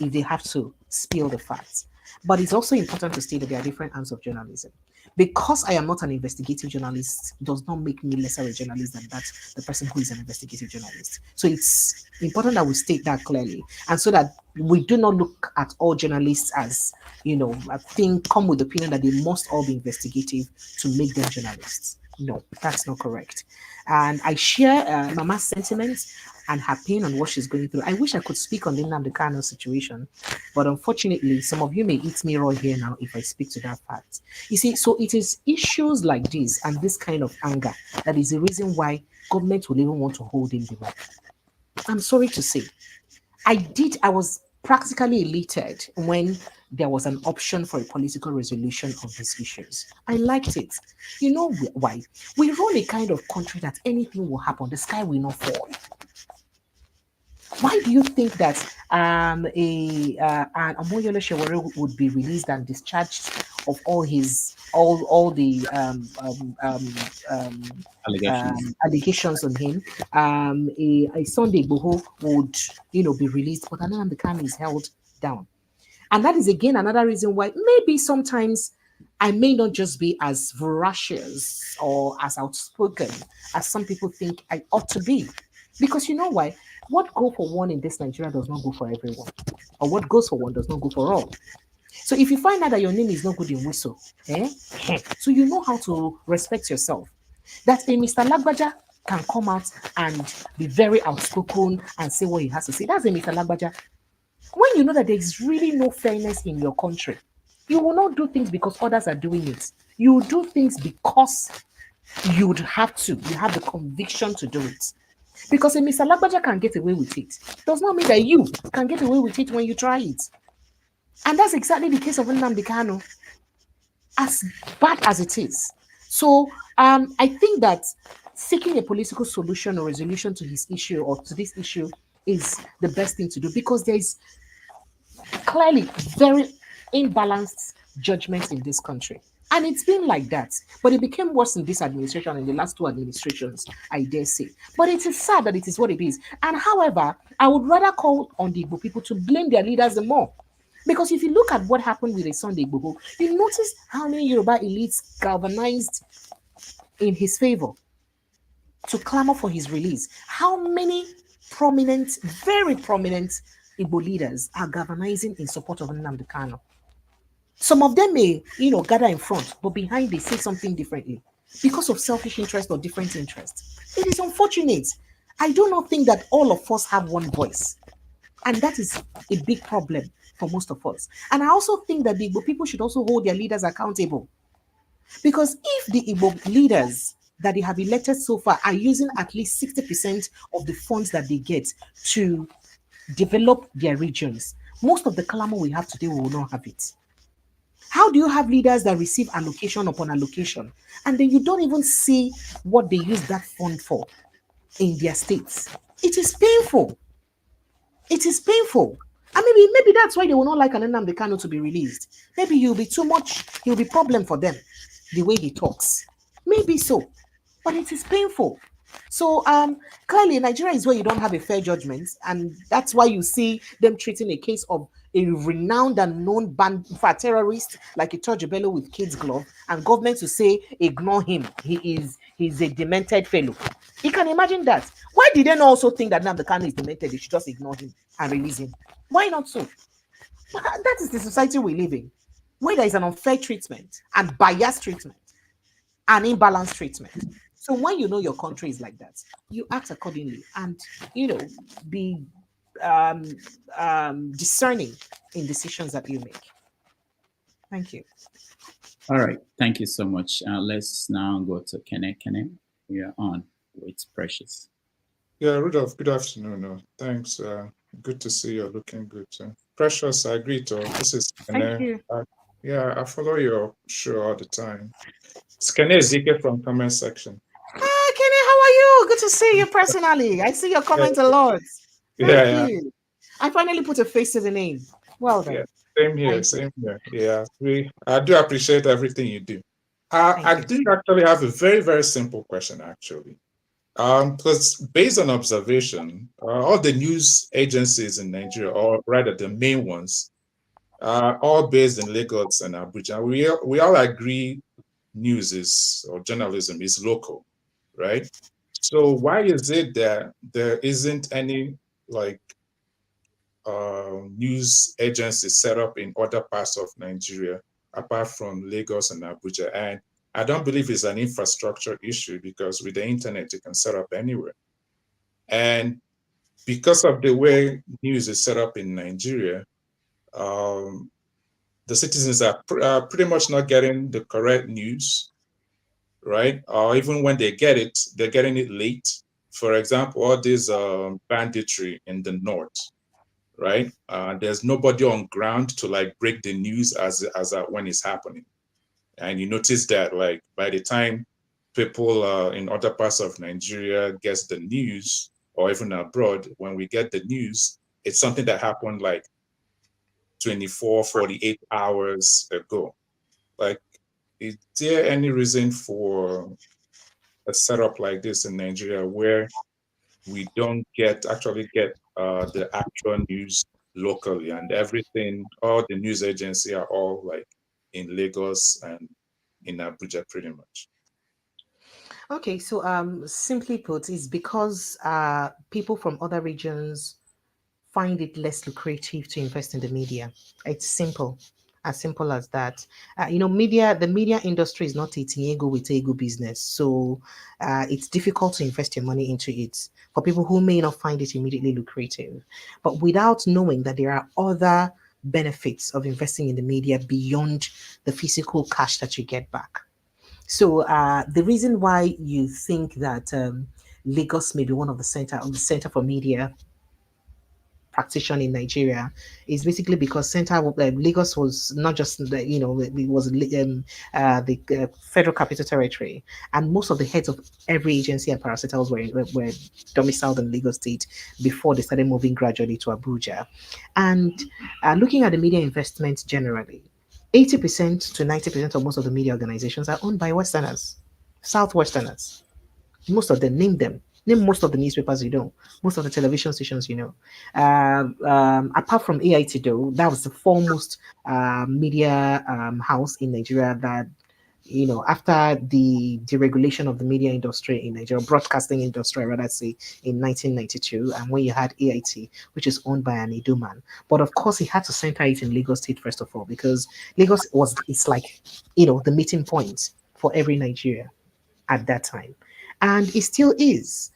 if they have to spill the facts. But it's also important to state that there are different arms of journalism. Because I am not an investigative journalist does not make me lesser a journalist than the person who is an investigative journalist. So it's important that we state that clearly, and so that we do not look at all journalists as, come with the opinion that they must all be investigative to make them journalists. No, that's not correct. And I share Mama's sentiments and her pain on what she's going through. I wish I could speak on the Nnamdi Kanu situation, but unfortunately, some of you may eat me raw here now if I speak to that fact. You see, so it is issues like this and this kind of anger that is the reason why government will even want to hold him back. I'm sorry to say, I was practically elated when there was an option for a political resolution of these issues. I liked it. You know why? We run a kind of country that anything will happen, the sky will not fall. Why do you think that an Omoyole Sowore would be released and discharged of all the allegations on him? A Sunday Igboho would be released, but Nnamdi Kanu is held down. And that is again another reason why maybe sometimes I may not just be as voracious or as outspoken as some people think I ought to be. Because you know why? What goes for one in this Nigeria does not go for everyone. Or what goes for one does not go for all. So if you find out that your name is not good in whistle, so you know how to respect yourself. That a Mr. Lagbaja can come out and be very outspoken and say what he has to say. That's a Mr. Lagbaja. When you know that there is really no fairness in your country, you will not do things because others are doing it. You will do things because you would have to. You have the conviction to do it. Because if Mr. Lagbaja can get away with it, does not mean that you can get away with it when you try it. And that's exactly the case of Nnamdi Kanu, as bad as it is. So I think that seeking a political solution or resolution to his issue or to this issue is the best thing to do, because there is clearly very imbalanced judgment in this country. And it's been like that. But it became worse in this administration and the last two administrations, I dare say. But it is sad that it is what it is. And however, I would rather call on the Igbo people to blame their leaders the more. Because if you look at what happened with a Sunday Igboho, you notice how many Yoruba elites galvanized in his favor to clamor for his release. How many prominent, very prominent Igbo leaders are galvanizing in support of Nnamdi Kanu? Some of them may, gather in front, but behind they say something differently because of selfish interest or different interest. It is unfortunate. I do not think that all of us have one voice. And that is a big problem for most of us. And I also think that the Igbo people should also hold their leaders accountable. Because if the Igbo leaders that they have elected so far are using at least 60% of the funds that they get to develop their regions. Most of the clamor we have today, we will not have it. How do you have leaders that receive allocation upon allocation and then you don't even see what they use that fund for in their states? It is painful. It is painful. And maybe that's why they will not like Nnamdi Kanu to be released. Maybe he'll be too much, he'll be problem for them, the way he talks. Maybe so. But it is painful. So clearly Nigeria is where you don't have a fair judgment, and that's why you see them treating a case of a renowned and known band for terrorist like a Bello with kids glove, and government to say ignore him. He's a demented fellow. You can imagine that. Why did they not also think that now the Kanu is demented? They should just ignore him and release him. Why not so? That is the society we live in, where there is an unfair treatment and biased treatment and imbalanced treatment. So when you know your country is like that, you act accordingly and, be discerning in decisions that you make. Thank you. All right. Thank you so much. Let's now go to Kene. Kene, we are on with Precious. Yeah, Rudolph, good afternoon. Thanks. Good to see you. Looking good. Precious, I agree to. This is Kene. Thank you. Yeah, I follow your show all the time. It's Kene Ezike from comment section. Hi, Kenny, how are you? Good to see you personally. I see your comments a lot. Thank you. I finally put a face to the name. Well done. Yeah, same here, same here. Yeah, I do appreciate everything you do. I do actually have a very, very simple question, actually. Because based on observation, all the news agencies in Nigeria, or rather the main ones, are all based in Lagos and Abuja. We all agree news is, or journalism is local, right? So why is it that there isn't any news agencies set up in other parts of Nigeria apart from Lagos and Abuja? And I don't believe it's an infrastructure issue, because with the internet you can set up anywhere. And because of the way news is set up in Nigeria, the citizens are pretty much not getting the correct news, right? Or even when they get it, they're getting it late. For example, all this banditry in the north, right? There's nobody on ground to break the news as when it's happening. And you notice that by the time people in other parts of Nigeria gets the news, or even abroad, when we get the news, it's something that happened 24, 48 hours ago. Is there any reason for a setup like this in Nigeria where we don't actually get the actual news locally, and everything, all the news agencies are all in Lagos and in Abuja pretty much? Okay, so simply put, it's because people from other regions find it less lucrative to invest in the media. It's simple as that. The media industry is not a Tinubu with ego business, so it's difficult to invest your money into it for people who may not find it immediately lucrative, but without knowing that there are other benefits of investing in the media beyond the physical cash that you get back. So the reason why you think that Lagos may be one of the center for media practitioner in Nigeria is basically because Lagos was not just it was the federal capital territory, and most of the heads of every agency and parastatals were domiciled in Lagos State before they started moving gradually to Abuja. And looking at the media investment generally, 80% to 90% of most of the media organizations are owned by Westerners, Southwesterners. Most of them, name most of the newspapers you know, most of the television stations you know. Apart from AIT though, that was the foremost media house in Nigeria that, after the deregulation of the media industry in Nigeria, broadcasting industry, I rather say, in 1992, and when you had AIT, which is owned by an Edo man. But of course, he had to center it in Lagos State first of all, because Lagos it's like, the meeting point for every Nigeria at that time. And it still is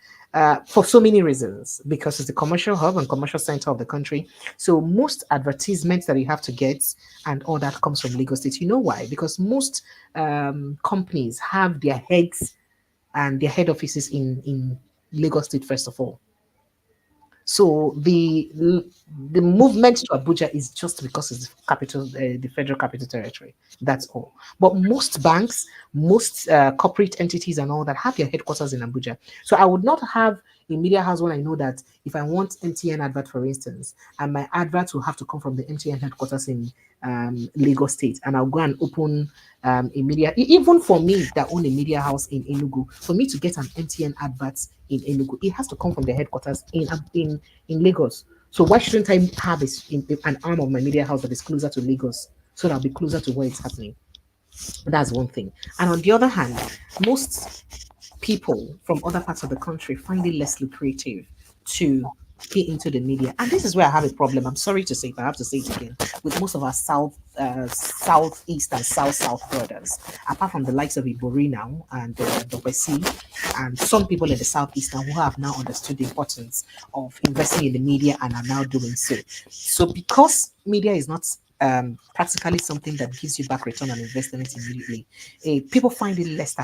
for so many reasons, because it's the commercial hub and commercial center of the country. So most advertisements that you have to get and all that comes from Lagos State. You know why? Because most companies have their heads and their head office is in Lagos State, first of all. So the movement to Abuja is just because it's the capital, the federal capital territory. That's all. But most banks, most corporate entities, and all that have their headquarters in Abuja. So I would not have a media house when I know that if I want MTN advert, for instance, and my advert will have to come from the MTN headquarters in Lagos State, and I'll go and open a media. Even for me that own a media house in Enugu, for me to get an MTN advert in Enugu, it has to come from the headquarters in Lagos. So why shouldn't I have an arm of my media house that is closer to Lagos, so that I'll be closer to where it's happening? That's one thing. And on the other hand, most people from other parts of the country find it less lucrative to get into the media, and this is where I have a problem. I'm sorry to say, but I have to say it again. With most of our southeast and south brothers, apart from the likes of Ibori now and Dobesi, and some people in the southeast now who have now understood the importance of investing in the media and are now doing so. So because media is not practically something that gives you back return on investment immediately, people find it less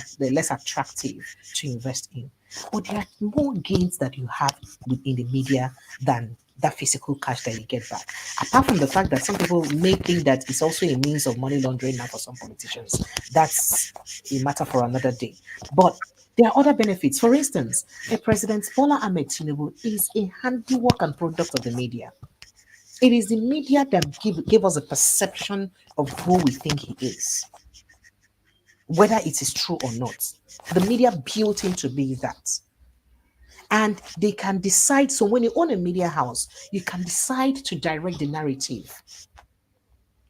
attractive to invest in. But there are more gains that you have within the media than that physical cash that you get back. Apart from the fact that some people may think that it's also a means of money laundering now for some politicians. That's a matter for another day. But there are other benefits. For instance, President Bola Ahmed Tinubu is a handiwork and product of the media. It is the media that give us a perception of who we think he is, whether it is true or not. The media built him to be that. And they can decide. So when you own a media house, you can decide to direct the narrative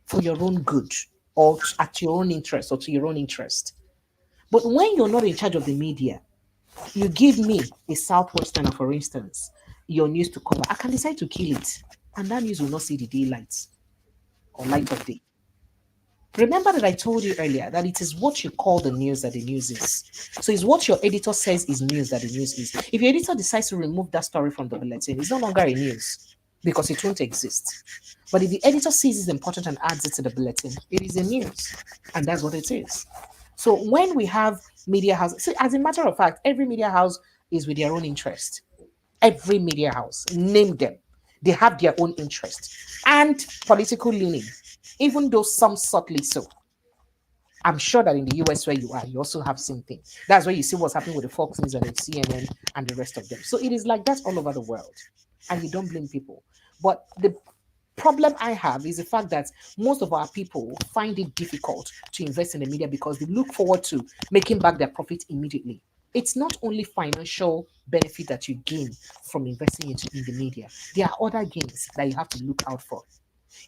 for your own good, or at your own interest, or to your own interest. But when you're not in charge of the media, you give me a Southwesterner, for instance, your news to cover. I can decide to kill it, and that news will not see the daylight or light of day. Remember that I told you earlier that it is what you call the news that the news is. So it's what your editor says is news that the news is. If your editor decides to remove that story from the bulletin, it's no longer a news because it won't exist. But if the editor sees it's important and adds it to the bulletin, it is a news. And that's what it is. So when we have media houses, so as a matter of fact, every media house is with their own interest. Every media house, name them. They have their own interest and political leaning, even though some subtly so. I'm sure that in the US where you are, you also have same thing. That's where you see what's happening with the Fox News and the CNN and the rest of them. So it is like that all over the world. And you don't blame people. But the problem I have is the fact that most of our people find it difficult to invest in the media because they look forward to making back their profit immediately. It's not only financial benefit that you gain from investing in the media. There are other gains that you have to look out for.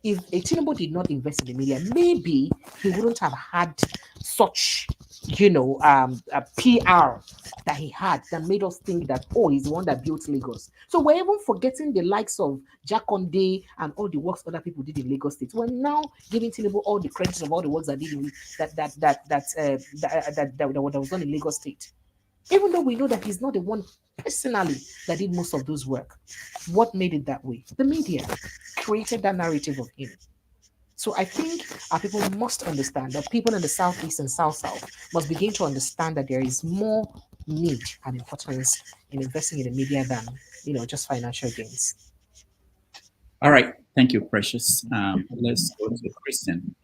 If a Tinubu did not invest in the media, maybe he wouldn't have had such, a PR that he had that made us think that, oh, he's the one that built Lagos. So we're even forgetting the likes of Jack Conde and all the works other people did in Lagos State. We're now giving Tinubu all the credits of all the works that was done in Lagos State. Even though we know that he's not the one personally that did most of those work. What made it that way? The media created that narrative of him. So I think our people must understand that people in the Southeast and South must begin to understand that there is more need and importance in investing in the media than, just financial gains. All right. Thank you, Precious. Let's go to Christian.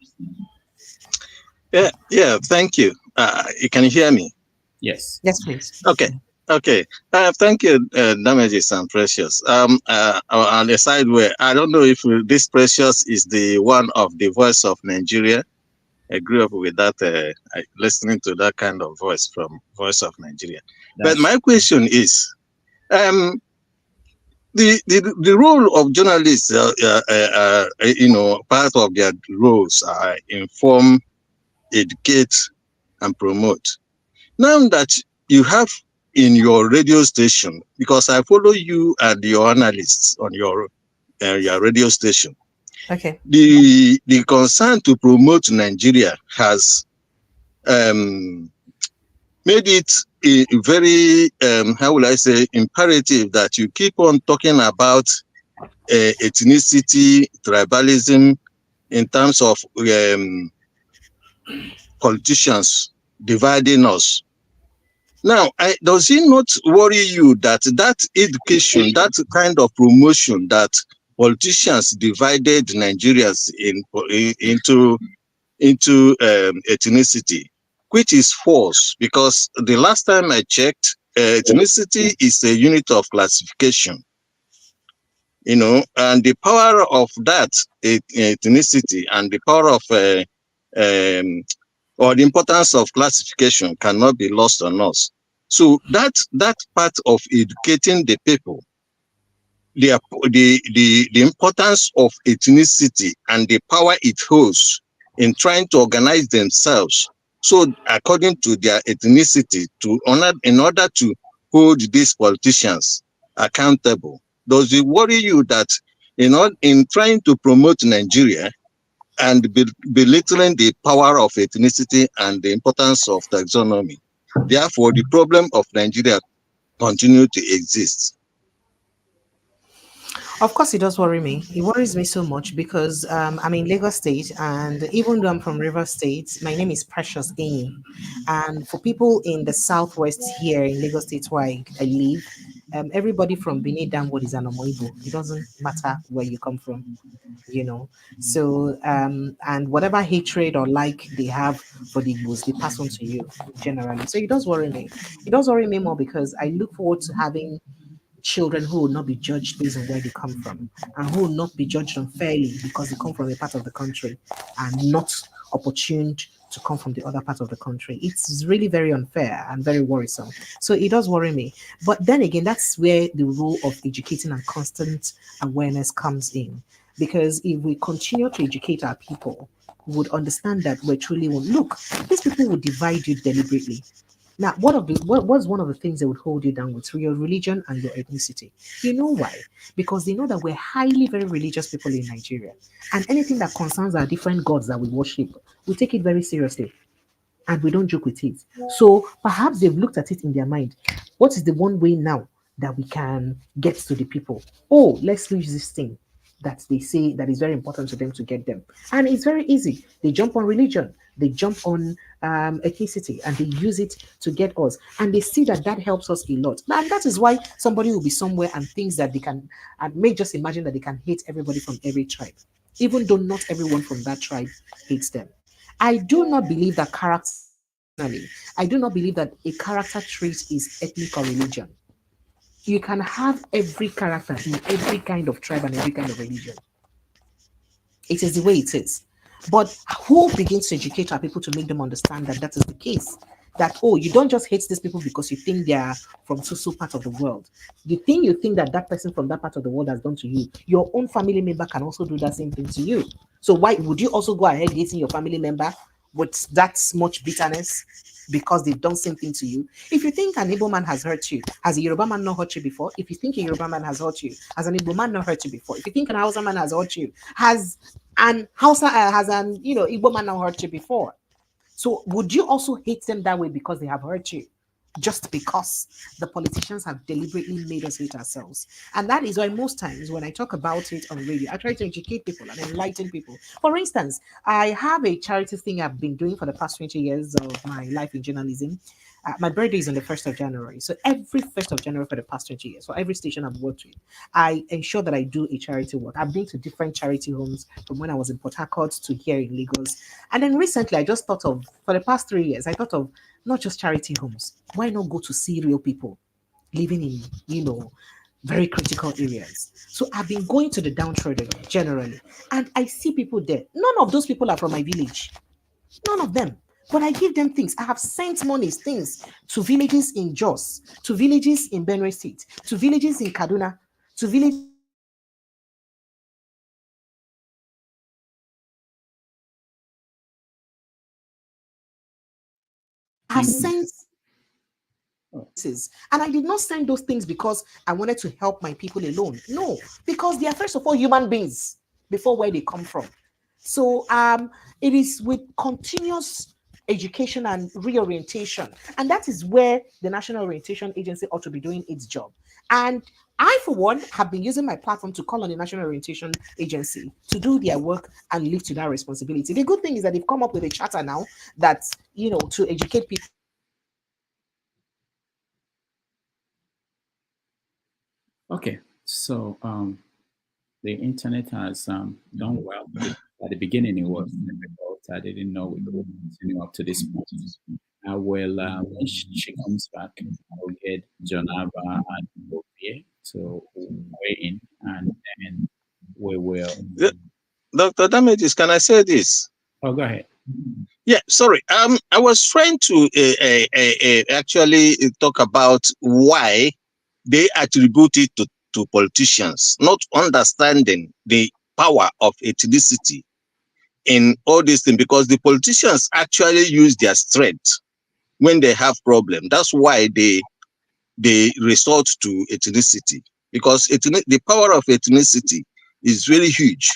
Yeah. Thank you. You can hear me? Yes. Yes, please. Okay. Thank you, Damages and Precious. On the side where I don't know if this Precious is the one of the Voice of Nigeria. I grew up with that, listening to that kind of voice from Voice of Nigeria. But my question is, the role of journalists, part of their roles are inform, educate, and promote. Now that you have in your radio station, because I follow you and your analysts on your radio station. Okay. The concern to promote Nigeria has made it a very imperative that you keep on talking about ethnicity, tribalism in terms of politicians dividing us. Now, does it not worry you that that education, that kind of promotion that politicians divided Nigerians into ethnicity, which is false? Because the last time I checked, ethnicity is a unit of classification, and the power of that ethnicity and the power of or the importance of classification cannot be lost on us. So that part of educating the people, the importance of ethnicity and the power it holds in trying to organize themselves, so according to their ethnicity, in order to hold these politicians accountable. Does it worry you that in trying to promote Nigeria and belittling the power of ethnicity and the importance of taxonomy, therefore the problem of Nigeria continue to exist? Of course, it does worry me. It worries me so much because I'm in Lagos State, and even though I'm from River State, my name is Precious Enyi. And for people in the southwest here in Lagos State where I live, everybody from Benin downward is an Omoibo. It doesn't matter where you come from, you know. So, and whatever hatred or like they have for the Igbos, they pass on to you generally. So it does worry me. It does worry me more because I look forward to having children who will not be judged based on where they come from and who will not be judged unfairly because they come from a part of the country and not opportuned to come from the other part of the country. It's really very unfair and very worrisome. So it does worry me. But then again, that's where the role of educating and constant awareness comes in. Because if we continue to educate our people, we would understand that we truly won't. Look, these people will divide you deliberately. Now, what was one of the things that would hold you down with your religion and your ethnicity? You know why? Because they know that we're highly very religious people in Nigeria, and anything that concerns our different gods that we worship, we take it very seriously, and we don't joke with it. So perhaps they've looked at it in their mind. What is the one way now that we can get to the people? Oh, let's use this thing that they say that is very important to them to get them. And it's very easy. They jump on religion, they jump on ethnicity, and they use it to get us. And they see that that helps us a lot. And that is why somebody will be somewhere and thinks that they can, and may just imagine that they can hate everybody from every tribe, even though not everyone from that tribe hates them. I do not believe that character, I do not believe that a character trait is ethnic or religion. You can have every character in every kind of tribe and every kind of religion. It is the way it is. But who begins to educate our people to make them understand that that is the case? That, oh, you don't just hate these people because you think they are from so part of the world. You think that that person from that part of the world has done to you. Your own family member can also do that same thing to you. So why would you also go ahead hating your family member with that much bitterness because they've done something to you? If you think an Igbo man has hurt you, has a Yoruba man not hurt you before? If you think a Yoruba man has hurt you, has an Igbo man not hurt you before? If you think an Hausa man has hurt you, has an Igbo man not hurt you before? So would you also hate them that way because they have hurt you? Just because the politicians have deliberately made us hate ourselves. And that is why most times when I talk about it on radio, I try to educate people and enlighten people. For instance, I have a charity thing I've been doing for the past 20 years of my life in journalism. My birthday is on the 1st of January. So every 1st of January for the past 20 years, for every station I've worked with, I ensure that I do a charity work. I've been to different charity homes from when I was in Port Harcourt to here in Lagos. And then recently, I just thought of, for the past 3 years, I thought of not just charity homes. Why not go to see real people living in, very critical areas? So I've been going to the downtrodden generally, and I see people there. None of those people are from my village. None of them. But I give them things. I have sent things to villages in Jos, to villages in Benue State, to villages in Kaduna, to villages. I have sent. And I did not send those things because I wanted to help my people alone. No, because they are first of all human beings before where they come from. So it is with continuous education and reorientation, and that is where the National Orientation Agency ought to be doing its job. And I, for one, have been using my platform to call on the National Orientation Agency to do their work and live to that responsibility. The good thing is that they've come up with a charter now that, to educate people Okay, so the internet has done well. At the beginning, it was difficult. I didn't know we would continue up to this point. I will, when she comes back, I will get Jonava and Bovie to weigh in, and then we will. Dr. Damages, can I say this? Oh, go ahead. Yeah, sorry. I was trying to actually talk about why they attribute it to politicians, not understanding the power of ethnicity in all these things, because the politicians actually use their strength when they have problem. That's why they resort to ethnicity, because the power of ethnicity is very huge.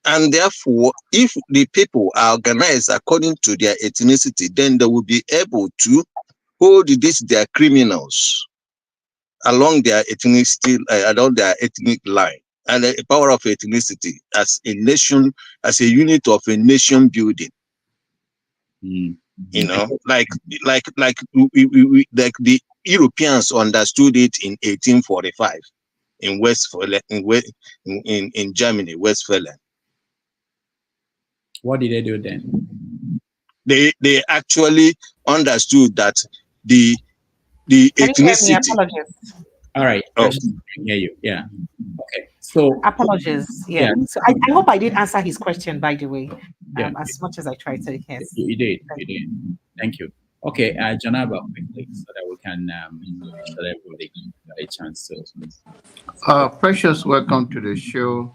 And therefore, if the people are organized according to their ethnicity, then they will be able to hold their criminals along their ethnicity, along their ethnic line. And the power of ethnicity as a nation, as a unit of a nation building. You know, like the Europeans understood it in 1845 in in Germany, Westphalia. What did they do then? They actually understood that the ethnicity. All right. Oh. I hear you. Yeah. Okay. So apologies. Yeah. So I hope I did answer his question, by the way, as much as I tried to. Yes. You did. You did. Thank you. Okay, Janaba, quickly, so that we can so that everybody get a chance to. Precious, welcome to the show.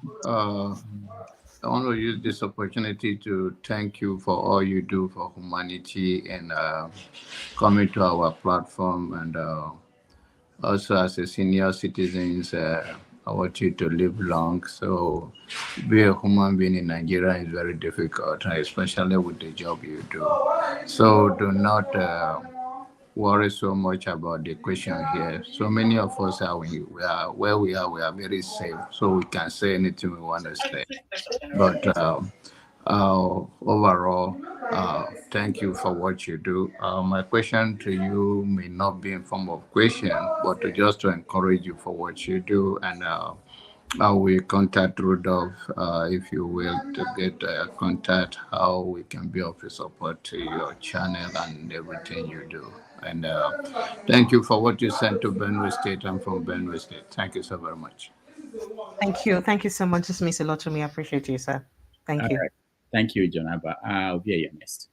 I want to use this opportunity to thank you for all you do for humanity and coming to our platform. And also, as a senior citizens, I want you to live long. So, be a human being in Nigeria is very difficult, especially with the job you do. So, do not worry so much about the question here. So many of us are where we are very safe, so we can say anything we want to say. But overall, thank you for what you do. My question to you may not be in form of question, but just to encourage you for what you do, and I will contact Rudolph, if you will, to get contact how we can be of support to your channel and everything you do. And thank you for what you sent to Benue State. I'm from Benue State. Thank you so very much. Thank you. Thank you so much. This means a lot to me. I appreciate you, sir. Thank you. Right. Thank you, Jonaba. I'll be your next.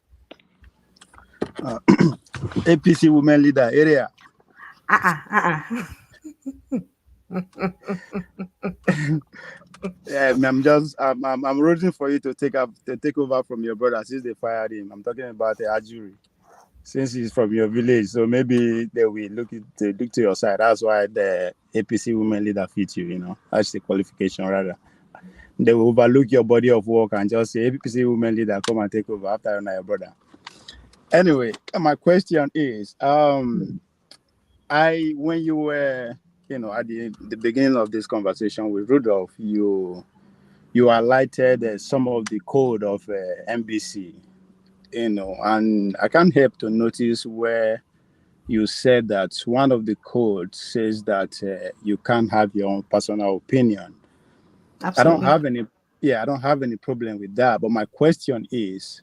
APC women leader area. Yeah, I'm rooting for you to take over from your brother since they fired him. I'm talking about the Ajuri, since he's from your village. So maybe they will look to your side. That's why the APC women leader fits you. You know, that's the qualification rather. They will overlook your body of work and just say APC women leader come and take over after your brother. Anyway, my question is, when you were, at the beginning of this conversation with Rudolph, you highlighted some of the code of MBC, and I can't help to notice where you said that one of the codes says that you can't have your own personal opinion. Absolutely. I don't have any problem with that. But my question is,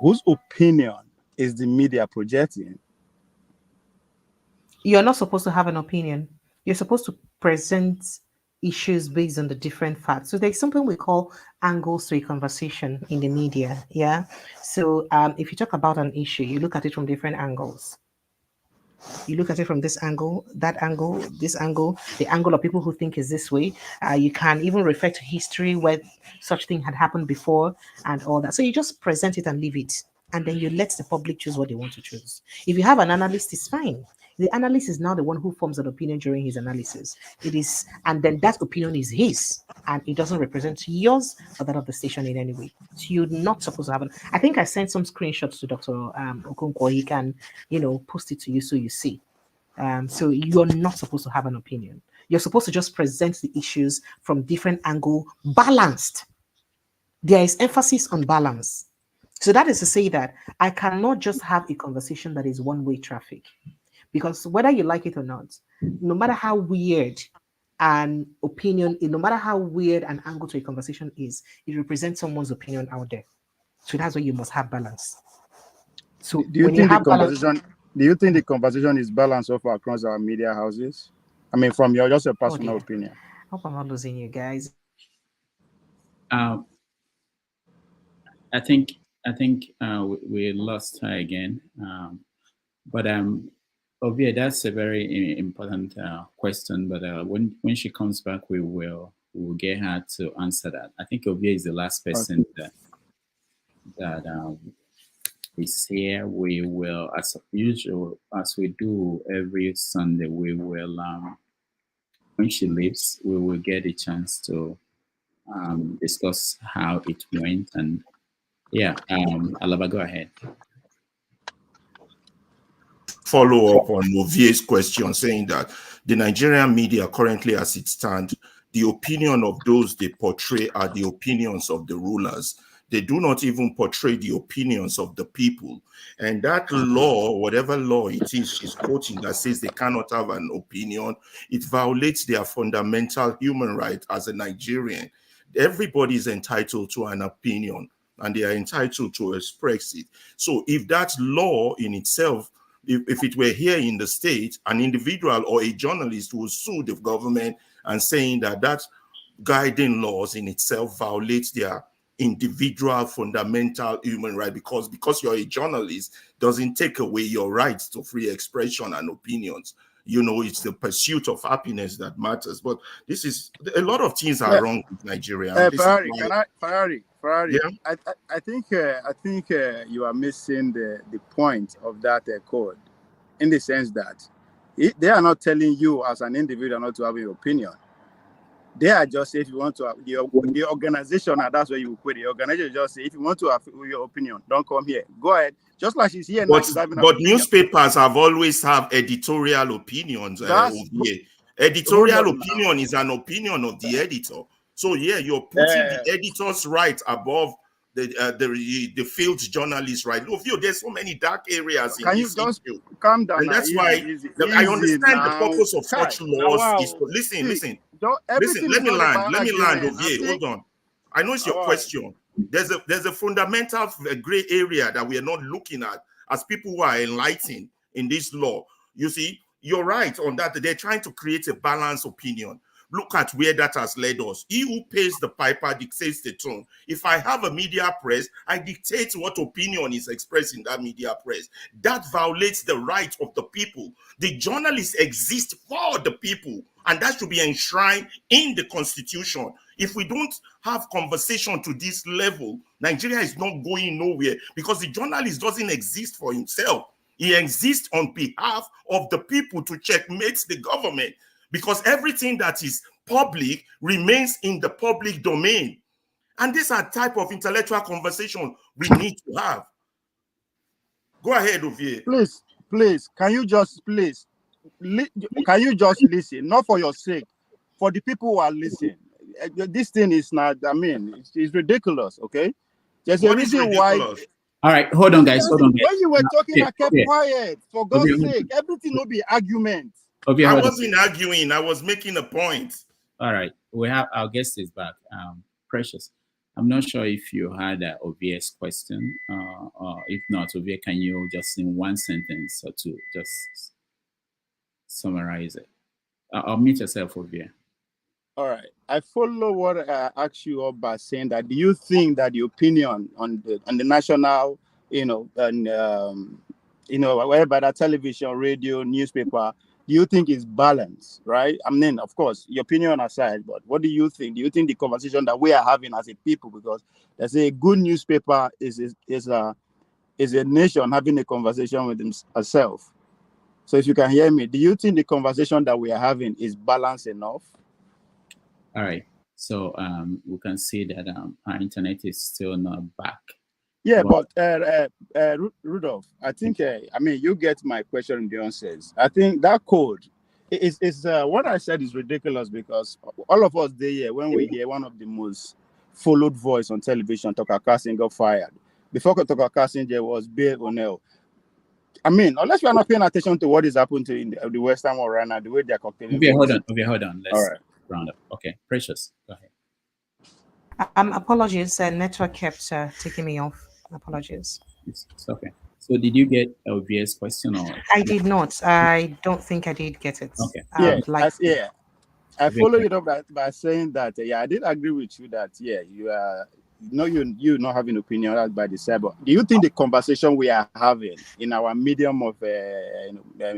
whose opinion is the media projecting? You're not supposed to have an opinion. You're supposed to present issues based on the different facts. So there's something we call angles to a conversation in the media. Yeah. So if you talk about an issue, you look at it from different angles. You look at it from this angle, that angle, this angle, the angle of people who think is this way. You can even refer to history where such thing had happened before and all that. So you just present it and leave it. And then you let the public choose what they want to choose. If you have an analyst, it's fine. The analyst is now the one who forms an opinion during his analysis. And then that opinion is his, and it doesn't represent yours or that of the station in any way. So you're not supposed to have I think I sent some screenshots to Dr. Okonkwo. He can, post it to you so you see. So you're not supposed to have an opinion. You're supposed to just present the issues from different angle, balanced. There is emphasis on balance. So that is to say that I cannot just have a conversation that is one-way traffic. Because whether you like it or not, no matter how weird an opinion, no matter how weird an angle to a conversation is, it represents someone's opinion out there. So that's why you must have balance. So do you when you think the have balance, conversation? Do you think the conversation is balanced off across our media houses? I mean, from your just a personal opinion. I hope I'm not losing you guys. I think we lost her again. But Ovia, that's a very important question. But when she comes back, we'll get her to answer that. I think Ovia is the last person that is here. We will, as usual, as we do every Sunday, we will when she leaves, we will get a chance to discuss how it went. And yeah, Alaba, go ahead. Follow up on Ovie's question, saying that the Nigerian media currently, as it stands, the opinion of those they portray are the opinions of the rulers. They do not even portray the opinions of the people. And that law, whatever law it is she's quoting that says they cannot have an opinion, it violates their fundamental human right as a Nigerian. Everybody is entitled to an opinion and they are entitled to express it. So if that law in itself, if it were here in the state, an individual or a journalist will sue the government and saying that that guiding laws in itself violates their individual fundamental human right, because you're a journalist doesn't take away your rights to free expression and opinions. You know, it's the pursuit of happiness that matters. But this is, a lot of things are wrong with Nigeria. Ferrari, Ferrari. Yeah? I think you are missing the point of that code, in the sense that they are not telling you as an individual not to have your opinion. They are just, if you want to have the organization, and that's where you quit. The organization just say, if you want to have your opinion, don't come here. Go ahead. Just like she's here now. But newspapers have always have editorial opinions. Editorial opinion is an opinion of the editor. So yeah, you're putting the editor's right above the field journalist right. Look, there's so many dark areas in this issue. Calm down? And that's why I understand the purpose of such laws is to listen. Let me land, Ovie. Hold on. I know it's your question. There's a fundamental gray area that we are not looking at as people who are enlightened in this law. You see, you're right on that. They're trying to create a balanced opinion. Look at where that has led us. He who pays the piper dictates the tone. If I have a media press, I dictate what opinion is expressed in that media press. That violates the right of the people. The journalists exist for the people, and that should be enshrined in the Constitution. If we don't have conversation to this level, Nigeria is not going nowhere, because the journalist doesn't exist for himself. He exists on behalf of the people to checkmate the government, because everything that is public remains in the public domain. And these are type of intellectual conversation we need to have. Go ahead, Ovie. Please, can you just listen? Not for your sake, for the people who are listening. This thing is not, it's ridiculous, okay? There's a reason why. All right, hold on, guys. Hold on. When you were talking, I kept quiet. For God's sake, everything will be argument. I wasn't arguing. I was making a point. All right, we have our guest is back. Precious, I'm not sure if you had Ovie's question, or if not, Ovie, can you just in one sentence or two just summarize it? I'll mute yourself, Ovie. All right, I follow what I asked you up by saying that, do you think that the opinion on the national, whether that television, radio, newspaper, do you think is balanced, right? I mean, of course, your opinion aside, but what do you think? Do you think the conversation that we are having as a people, because there's a good newspaper is a nation having a conversation with itself. So if you can hear me, do you think the conversation that we are having is balanced enough? All right. So we can see that our internet is still not back. Yeah, but Rudolph, I think you get my question in the answers. I think that code is what I said is ridiculous, because all of us there, when we hear one of the most followed voice on television, Tucker Carlson, got fired. Before Tucker Carlson, there was Bill O'Neill. I mean, unless we are not paying attention to what is happening to in the Western world right now, the way they are cocktailing. Okay, hold on. Let's All right. round up. Okay, Precious, go ahead. Apologies, network kept taking me off. Apologies. It's okay. So did you get LVS question or? I did not. I don't think I did get it. Okay. I followed it up by saying that I did agree with you that you are you not having opinion that's by the side. But do you think the conversation we are having in our medium of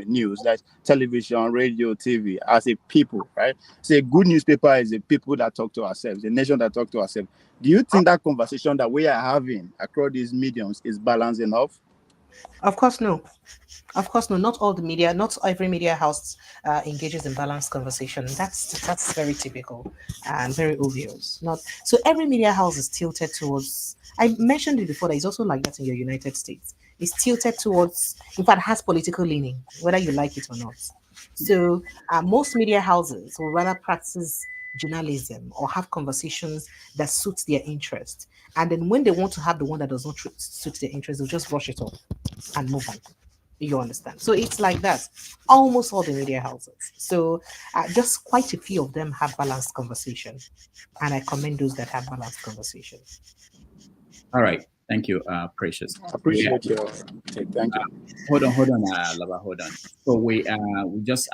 news, that's television, radio, TV, as a people, right? Say good newspaper is a people that talk to ourselves, a nation that talk to ourselves. Do you think that conversation that we are having across these mediums is balanced enough? Of course, no. Of course, no. Not all the media, not every media house engages in balanced conversation. That's very typical and very obvious. Not so every media house is tilted towards. I mentioned it before. That it's also like that in your United States. It's tilted towards. In fact, has political leaning, whether you like it or not. So most media houses will rather practice journalism or have conversations that suit their interest. And then when they want to have the one that does not suit their interest, they'll just rush it off and move on. You understand? So it's like that. Almost all the media houses. So just quite a few of them have balanced conversation. And I commend those that have balanced conversation. All right. Thank you, Precious. Appreciate your take. Thank you. Hold on, Lava, hold on. So I will just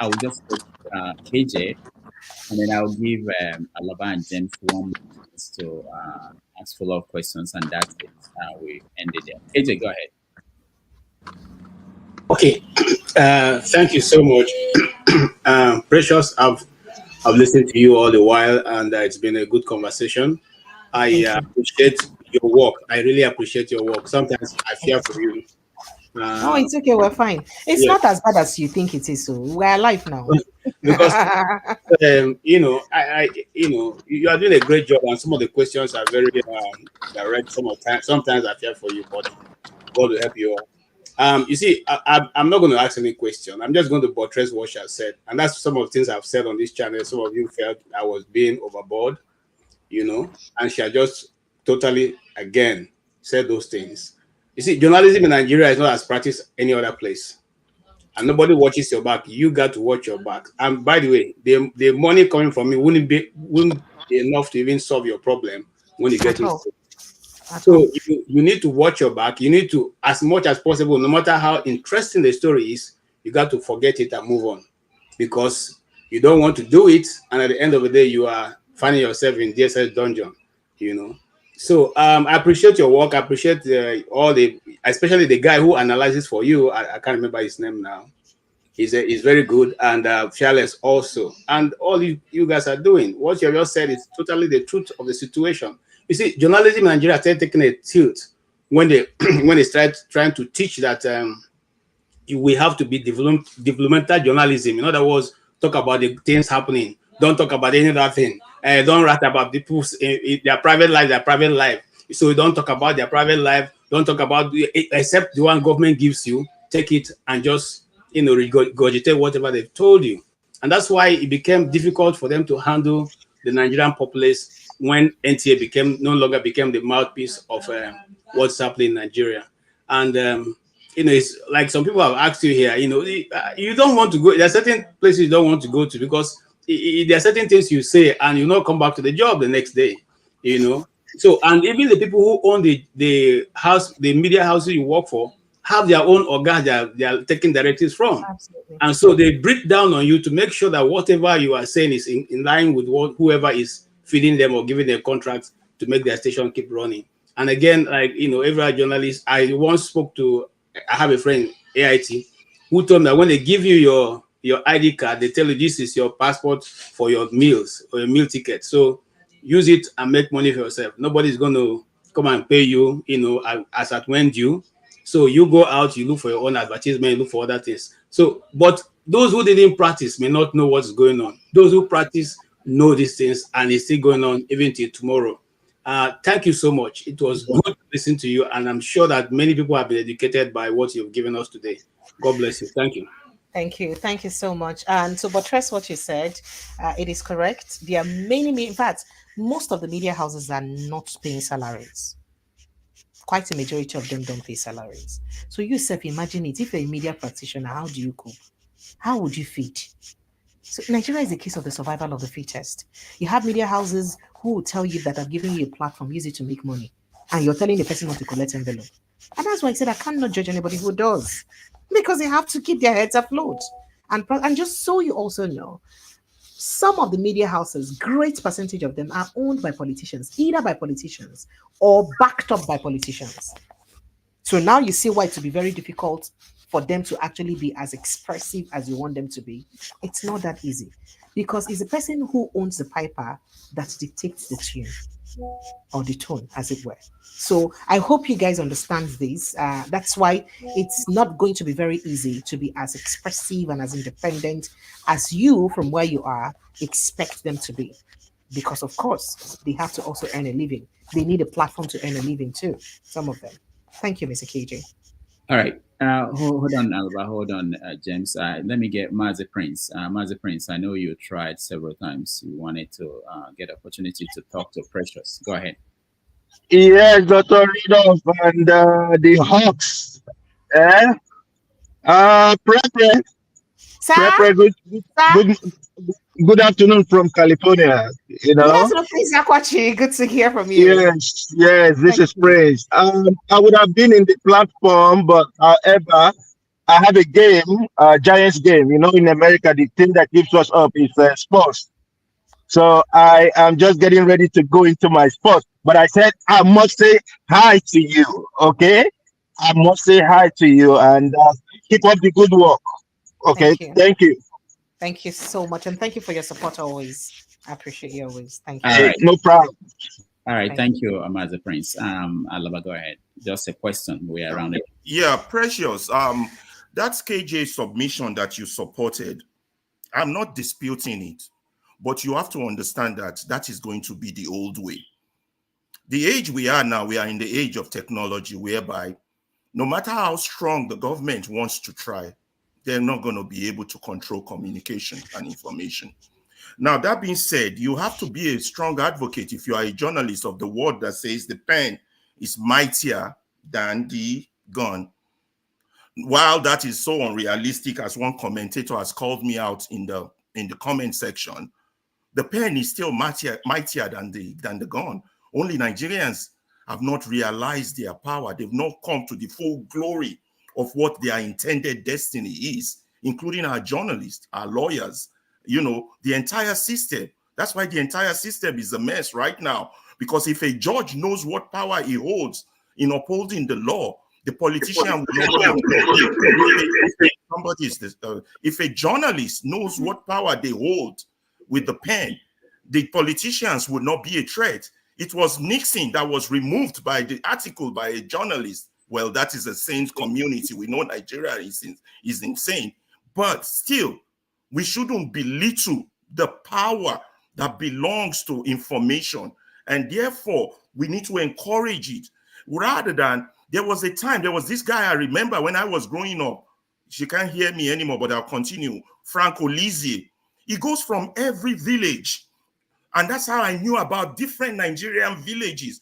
put KJ, and then I'll give Alaba and James 1 minute to ask follow-up questions, and that's it. We ended there. KJ, go ahead. Okay. Thank you so much. Precious, I've listened to you all the while, and it's been a good conversation. I appreciate your work. I really appreciate your work. Sometimes I fear for you. No, it's okay. We're fine. It's not as bad as you think it is. So we're alive now. Because you are doing a great job, and some of the questions are very direct. Sometimes I fear for you, but God will help you all. You see, I'm not going to ask any question. I'm just going to buttress what she has said, and that's some of the things I've said on this channel. Some of you felt I was being overboard, and she had just totally again said those things. You see, journalism in Nigeria is not as practiced any other place, and nobody watches your back. You got to watch your back. And by the way, the money coming from me wouldn't be enough to even solve your problem when you get into it. So you need to watch your back. You need to, as much as possible, no matter how interesting the story is, you got to forget it and move on, because you don't want to do it, and at the end of the day, you are finding yourself in DSS dungeon. So I appreciate your work. I appreciate especially the guy who analyzes for you. I can't remember his name now. He's very good, and fearless also. And all you guys are doing, what you have just said is totally the truth of the situation. You see, journalism in Nigeria started taking a tilt when they started trying to teach that we have to be developmental journalism. In other words, talk about the things happening. Don't talk about any other thing. Don't write about people's their private life. So you don't talk about their private life. Don't talk about except the one government gives you. Take it and just regurgitate whatever they've told you. And that's why it became difficult for them to handle the Nigerian populace when NTA no longer became the mouthpiece of what's happening in Nigeria. And it's like some people have asked you here. You don't want to go. There are certain places you don't want to go to because there are certain things you say and you not come back to the job the next day. So, and even the people who own the house, the media houses you work for, have their own organs they are taking directives from. Absolutely. And so they break down on you to make sure that whatever you are saying is in line with whoever is feeding them or giving them contracts to make their station keep running. And again, every journalist, I have a friend, AIT, who told me that when they give you your ID card, they tell you this is your passport for your meals or your meal ticket. So use it and make money for yourself. Nobody's going to come and pay you, as at when due. So you go out, you look for your own advertisement, you look for other things. So, but those who didn't practice may not know what's going on. Those who practice know these things, and it's still going on even till tomorrow. Thank you so much. It was good to listen to you, and I'm sure that many people have been educated by what you've given us today. God bless you. Thank you. Thank you. Thank you so much. And to buttress what you said, it is correct. There are many, in fact, most of the media houses are not paying salaries. quite a majority of them don't pay salaries. So you self imagine it. If you're a media practitioner, how do you cope? How would you feed? So Nigeria is a case of the survival of the fittest. You have media houses who will tell you that I've given you a platform, use it to make money. And you're telling the person not to collect envelope. And that's why I said I cannot judge anybody who does. Because they have to keep their heads afloat. And just so you also know, some of the media houses, great percentage of them are owned by politicians, either by politicians or backed up by politicians. So now you see why it will be very difficult for them to actually be as expressive as you want them to be. It's not that easy because it's the person who owns the piper that dictates the tune or the tone, as it were. So I hope you guys understand this. That's why it's not going to be very easy to be as expressive and as independent as you, from where you are, expect them to be. Because, of course, they have to also earn a living. They need a platform to earn a living too, some of them. Thank you, Mr. KJ. All right. Hold on, Alba. Hold on, James. Let me get Mazi Prince. Mazi Prince, I know you tried several times. You wanted to get opportunity to talk to Precious. Go ahead. Yes, Dr. Rudolph and the Hawks. Eh? Prepre, good afternoon from California. You know. Yes, Prince Akwachi. Good to hear from you. Yes, this is Prince. I would have been in the platform, but however, I have a game, Giants game. You know, in America, the thing that keeps us up is sports. So I am just getting ready to go into my sport. But I said I must say hi to you, okay? I must say hi to you and keep up the good work. Okay, thank you. Thank you so much, and thank you for your support always. I appreciate you always. Thank you. All right. No problem. All right, thank you, Mazi Prince. Alaba, go ahead. Just a question. We are around it. Yeah, Precious. That's KJ's submission that you supported. I'm not disputing it, but you have to understand that that is going to be the old way. The age we are now, we are in the age of technology, whereby no matter how strong the government wants to try, they're not going to be able to control communication and information. Now, that being said, you have to be a strong advocate if you are a journalist of the word that says the pen is mightier than the gun. While that is so unrealistic, as one commentator has called me out in the comment section, the pen is still mightier than the gun. Only Nigerians have not realized their power. They've not come to the full glory of what their intended destiny is, including our journalists, our lawyers, you know, the entire system. That's why the entire system is a mess right now. Because if a judge knows what power he holds in upholding the law, the politician will not be if a journalist knows what power they hold with the pen, the politicians would not be a threat. It was Nixon that was removed by the article by a journalist. Well, that is a sane community. We know Nigeria is insane. But still, we shouldn't belittle the power that belongs to information. And therefore, we need to encourage it. Rather than, there was a time, there was this guy I remember when I was growing up. She can't hear me anymore, but I'll continue. Frank Olizier. He goes from every village. And that's how I knew about different Nigerian villages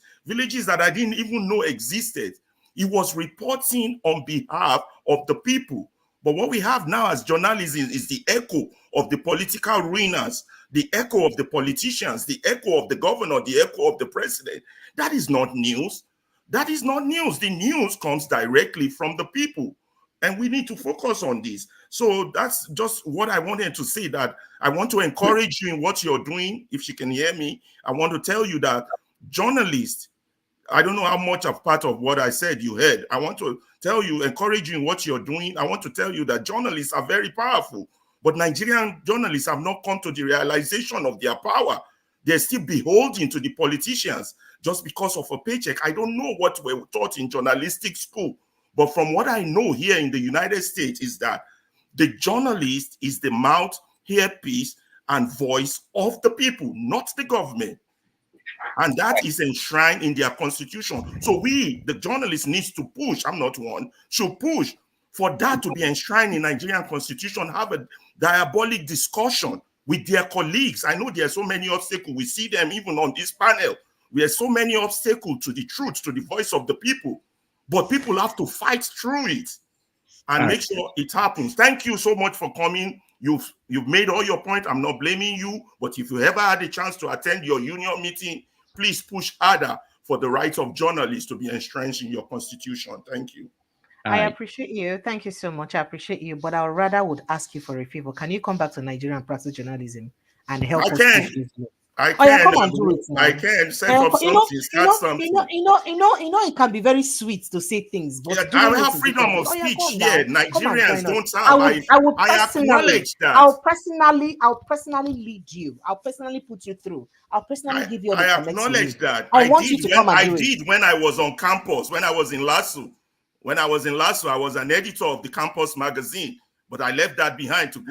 that I didn't even know existed. He was reporting on behalf of the people. But what we have now as journalism is the echo of the political arenas, the echo of the politicians, the echo of the governor, the echo of the president. That is not news. That is not news. The news comes directly from the people. And we need to focus on this. So that's just what I wanted to say, that I want to encourage you in what you're doing. If she can hear me, I want to tell you that journalists, I don't know how much of part of what I said you heard. I want to tell you, encourage you in what you're doing. I want to tell you that journalists are very powerful, but Nigerian journalists have not come to the realization of their power. They're still beholden to the politicians just because of a paycheck. I don't know what we're taught in journalistic school, but from what I know here in the United States is that the journalist is the mouth, earpiece, and voice of the people, not the government. And that is enshrined in their constitution. So we, the journalists, needs to push, I'm not one, should push for that to be enshrined in Nigerian constitution, have a diabolic discussion with their colleagues. I know there are so many obstacles. We see them even on this panel. We have so many obstacles to the truth, to the voice of the people, but people have to fight through it and make sure it happens. Thank you so much for coming. You've made all your point. I'm not blaming you, but if you ever had a chance to attend your union meeting, please push harder for the rights of journalists to be entrenched in your constitution. Thank you. I appreciate you. Thank you so much. I appreciate you. But I rather would ask you for a favor. Can you come back to Nigeria and practice journalism and help us? I Oh, yeah, come and do it now. I can set up something, start something. It can be very sweet to say things, but I have freedom of speech here. Nigerians don't have. I acknowledge that. I'll personally lead you. I'll personally put you through. I'll personally give you all the I connections. acknowledge that. I want you to come and do it. I did when I was on campus, when I was in LASU. When I was in LASU, I was an editor of the campus magazine, but I left that behind to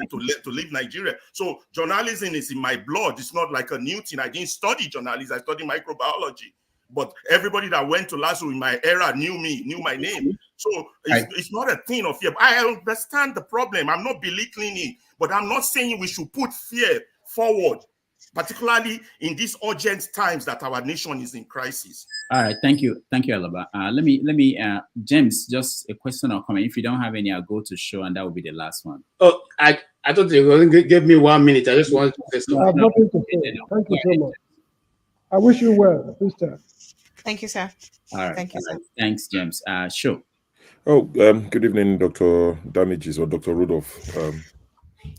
leave Nigeria. So journalism is in my blood. It's not like a new thing. I didn't study journalism. I studied microbiology. But everybody that went to LASU in my era knew me, knew my name. So it's not a thing of fear. I understand the problem. I'm not belittling it, but I'm not saying we should put fear forward, particularly in these urgent times that our nation is in crisis. All right, thank you, Alaba. Let me, James, just a question or comment. If you don't have any, I'll go to show, and that will be the last one. Oh, I thought you were going to give me 1 minute. I just wanted to say something. I have nothing to say. Thank you so much. I wish you well, sister. Thank you, sir. All right. Thank you, sir. Thanks, James. Show. Oh, good evening, Dr. Damages or Dr. Rudolph.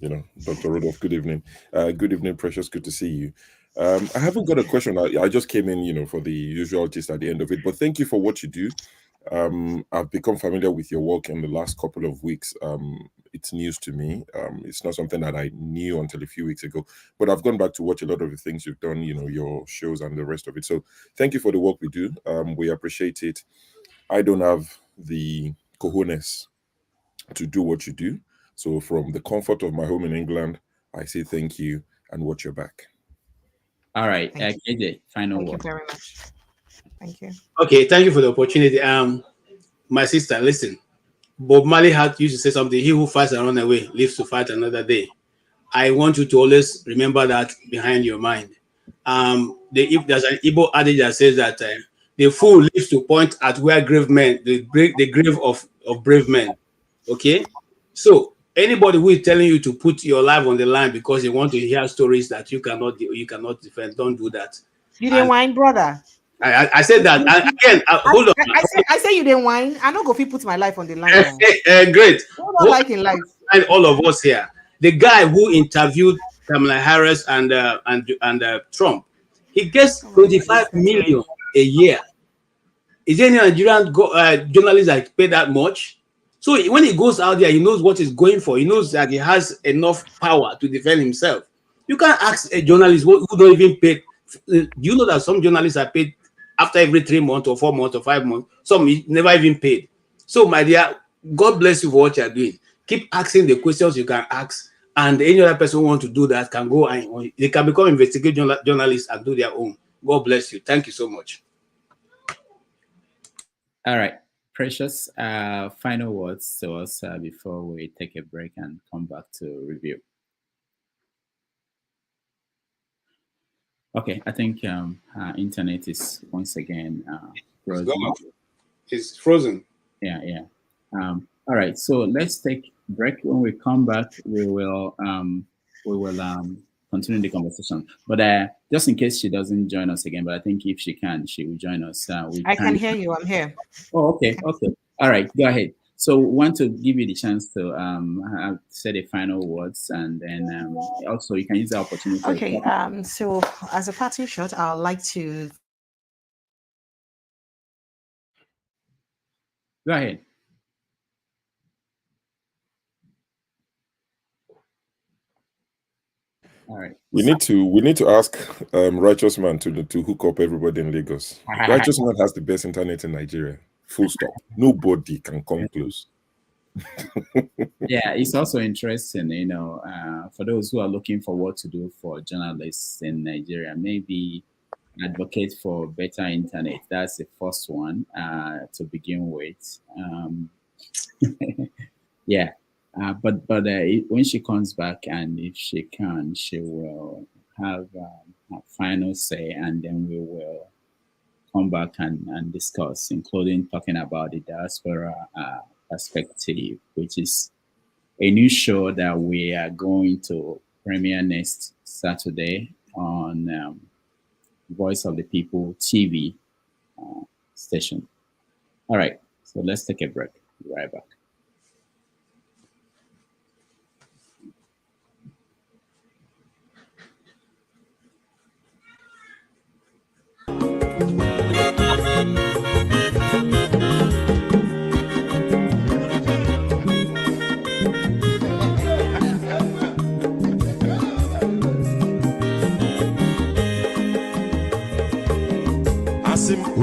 Dr. Rudolph, good evening. Good evening, Precious. Good to see you. I haven't got a question. I just came in, for the usual gist at the end of it. But thank you for what you do. I've become familiar with your work in the last couple of weeks. It's news to me. It's not something that I knew until a few weeks ago. But I've gone back to watch a lot of the things you've done, your shows and the rest of it. So thank you for the work we do. We appreciate it. I don't have the cojones to do what you do. So from the comfort of my home in England, I say thank you and watch your back. All right, KJ, final word. Thank you very much. Thank you. Okay, thank you for the opportunity. My sister, listen. Bob Marley used to say something: "He who fights and runs away lives to fight another day." I want you to always remember that behind your mind. There's an Igbo adage that says that the fool lives to point at where grave men, the grave of brave men. Okay, so anybody who is telling you to put your life on the line because you want to hear stories that you cannot defend, don't do that. You didn't whine, brother. I said that again. Hold on. I say you didn't whine. I don't go if you put my life on the line. Great. What like in life? And all of us here. The guy who interviewed Kamala Harris and Trump, he gets 25 million a year. Is there any Nigerian journalist that pay that much? So when he goes out there, he knows what he's going for. He knows that he has enough power to defend himself. You can't ask a journalist who don't even pay. Do you know that some journalists are paid after every 3 months or 4 months or 5 months? Some never even paid. So, my dear, God bless you for what you're doing. Keep asking the questions you can ask, and any other person who wants to do that can go and they can become investigative journalists and do their own. God bless you. Thank you so much. All right. Precious, final words to us before we take a break and come back to review. Okay, I think internet is once again frozen. It's frozen. Yeah. All right, so let's take a break. When we come back, we will continue the conversation. But just in case she doesn't join us again, but I think if she can, she will join us. I can hear you. I'm here. Oh, okay. All right, go ahead. So want to give you the chance to say the final words, and then also you can use the opportunity. Okay. So as a parting shot, I'd like to go ahead. All right. We need to ask Righteous Man to hook up everybody in Lagos. Righteous Man has the best internet in Nigeria. Full stop. Nobody can come close. Yeah, it's also interesting, for those who are looking for what to do for journalists in Nigeria, maybe advocate for better internet. That's the first one to begin with. Yeah. But when she comes back, and if she can, she will have a final say, and then we will come back and discuss, including talking about the diaspora perspective, which is a new show that we are going to premiere next Saturday on Voice of the People TV station. All right, so let's take a break. Be right back.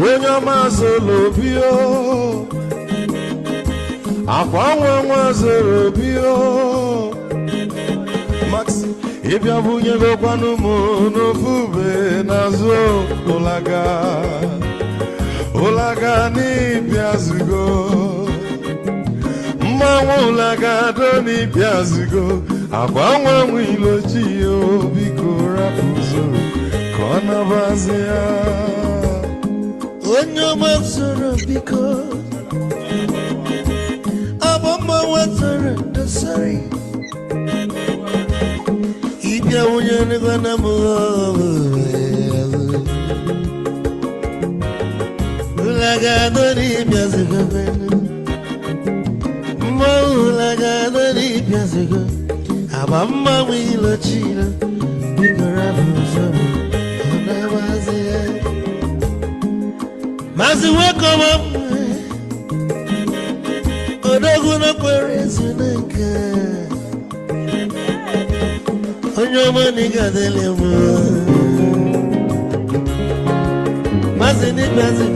Onye ọma zoro obi o, akwa nwa zoro obi o, Max ịbịa bunyegokwanụ m n'ofu ube n'azụ ụlaga n'ịbịazigo, mmanwụ ụlaga do n'ịbịazigo, akwa nwa ilochi o, biko rapụ zoro ka ọ nabazi ya. Onye ọma zoro biko, abọmma nwatara ndosari, ịbịa onye nịgwana m ụlagado n'ịbịazigo, mma ụlagado n'ịbịazigo, abọmma nwa ilochila, biko rapụ zoro ọ nabazi ya. Mazi wekoma odogu na kwere zineke, onye ọma nigadele mo, mazi ni bazi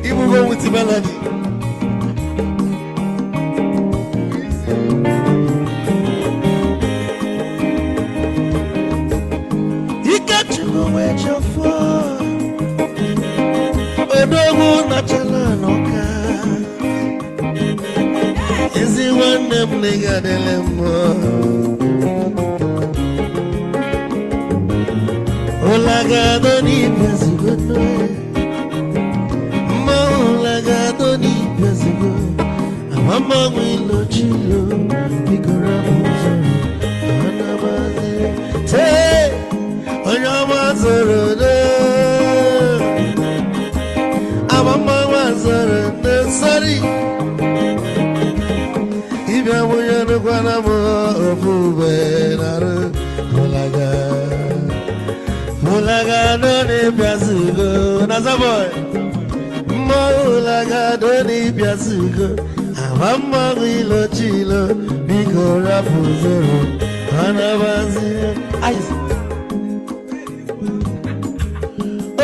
ibu go with melody. Odogu na chala noka, ezi nwanne m nigadele mo, ụlagado n'ịbịazigo n'oye, mma ụlagado n'ịbịazigo, amama nwa ilochilo, biko rapụ zoro ọ nabazi ya. Tee onye ọma zoro n'oye, mama wazara nesari, ibya muya nukwana mo ofube naru, ulaga doni biazugo, nazaboy, ulaga doni biazugo, mama wilo chilo, biko rapu zoro, anabazi,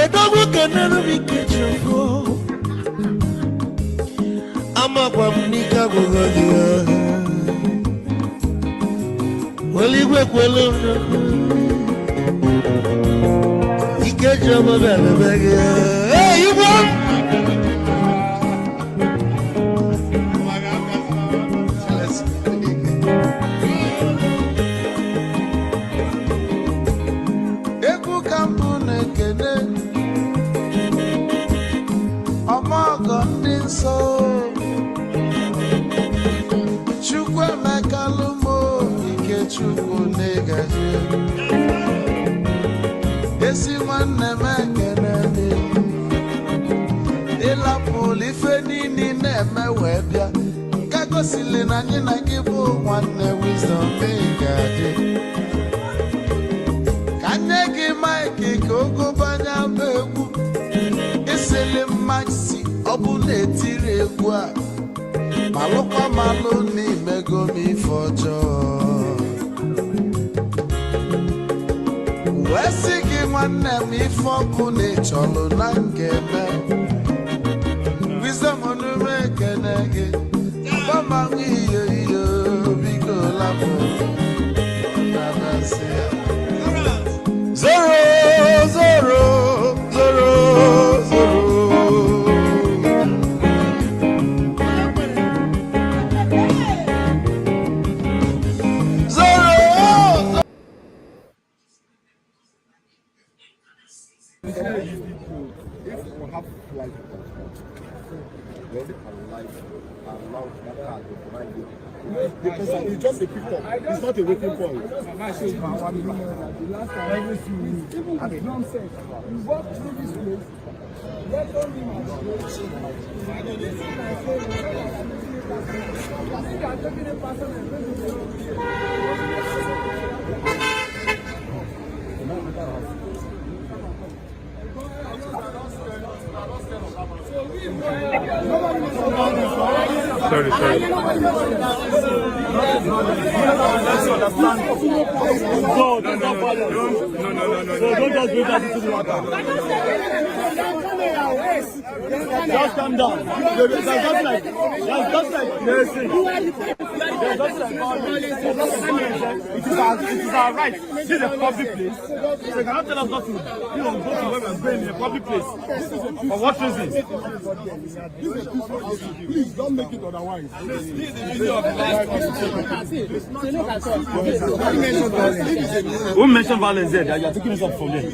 odogu kenelu bikechofo, ama kwa mnika kugogia, waligwe kwelo, ikejo mabele bege. Hey, you want? Eku kampune kene, amago ndinso. Chukwu negaji, esi nwanne m ekene dị, ịlapụlụ ife niile na-eme wee bịa, ka gosili na anyị na gị bụ nwanne Wisdom gaji. Ka nye gị maịkị ka ogobanya bụ egwu, isili mmaksi ọ bụ na-etiri egwu a, malụkwa malụ n'imego m ife ọjọọ. Wesi gị nwanne m ife ọkụ na-echọlụ na ngeme, Wisdom onume ekene gị, agbamanwụ iyo biko lapụ na-abasị ya. Zoro, zoro, zoro, zoro. It's just a pickup. It's not a waiting point. Nonsense. You walk through this place. Sorry. No. Don't just bring that into the water. Just calm down. There's just like nursing. It is our right. This is a public place. So you cannot tell us not to go to where we're going in a public place. For what reason? Please don't make it otherwise. Who mentioned violence there? You are taking us up from there.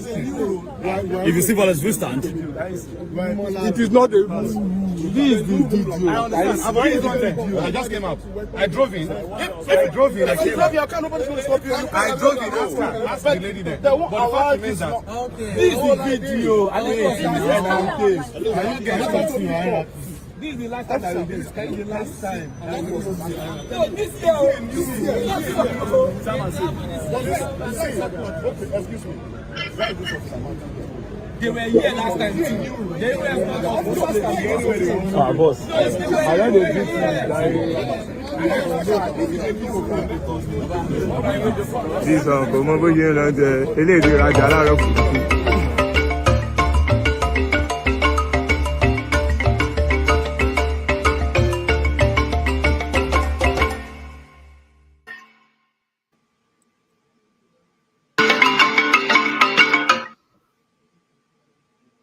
If you see violence, we stand. It is not a this is the video. I've already done it. I just came out. I drove in. I drove in. I came out. I drove in. Ask the lady there. But the fact remains that this is the video. Can you get something? This is the last time that we did. Can you the last time? Excuse me. They were here last time too. They were boss. I don't know this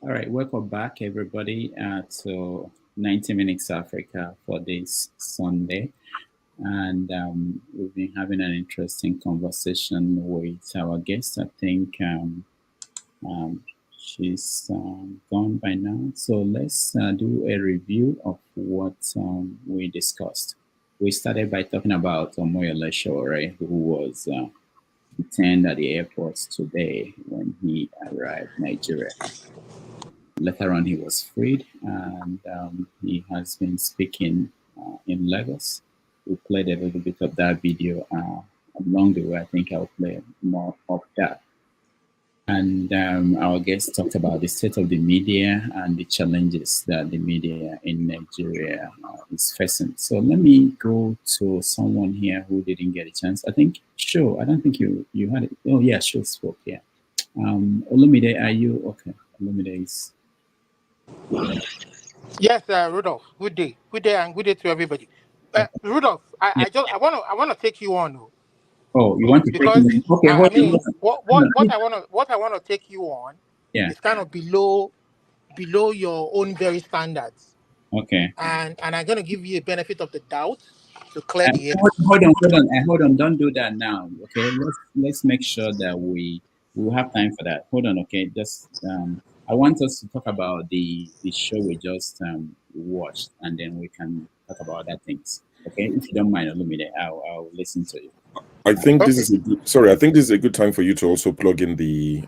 All right, welcome back, everybody, to 90 Minutes Africa for this Sunday. And we've been having an interesting conversation with our guest. I think she's gone by now. So let's do a review of what we discussed. We started by talking about Omoyole Sowore, who was detained at the airport today when he arrived in Nigeria. Later on, he was freed, and he has been speaking in Lagos. We played a little bit of that video along the way. I think I'll play more of that. And our guest talked about the state of the media and the challenges that the media in Nigeria is facing. So let me go to someone here who didn't get a chance. I think, Sho, I don't think you had it. Oh, yeah, Sho spoke, yeah. Olumide, are you okay? Olumide is... Yes, Rudolph. Good day, and good day to everybody. Rudolph, I want to take you on. Oh, you want to because take me? Okay, I mean, what I want to take you on is kind of below your own very standards. Okay. And I'm going to give you a benefit of the doubt to clear the air. Hold on. Don't do that now. Okay. Let's make sure that we will have time for that. Hold on. Okay. Just I want us to talk about the show we just watched, and then we can talk about other things. Okay. If you don't mind, Olumide, I'll listen to you. I think this is a good, I think this is a good time for you to also plug in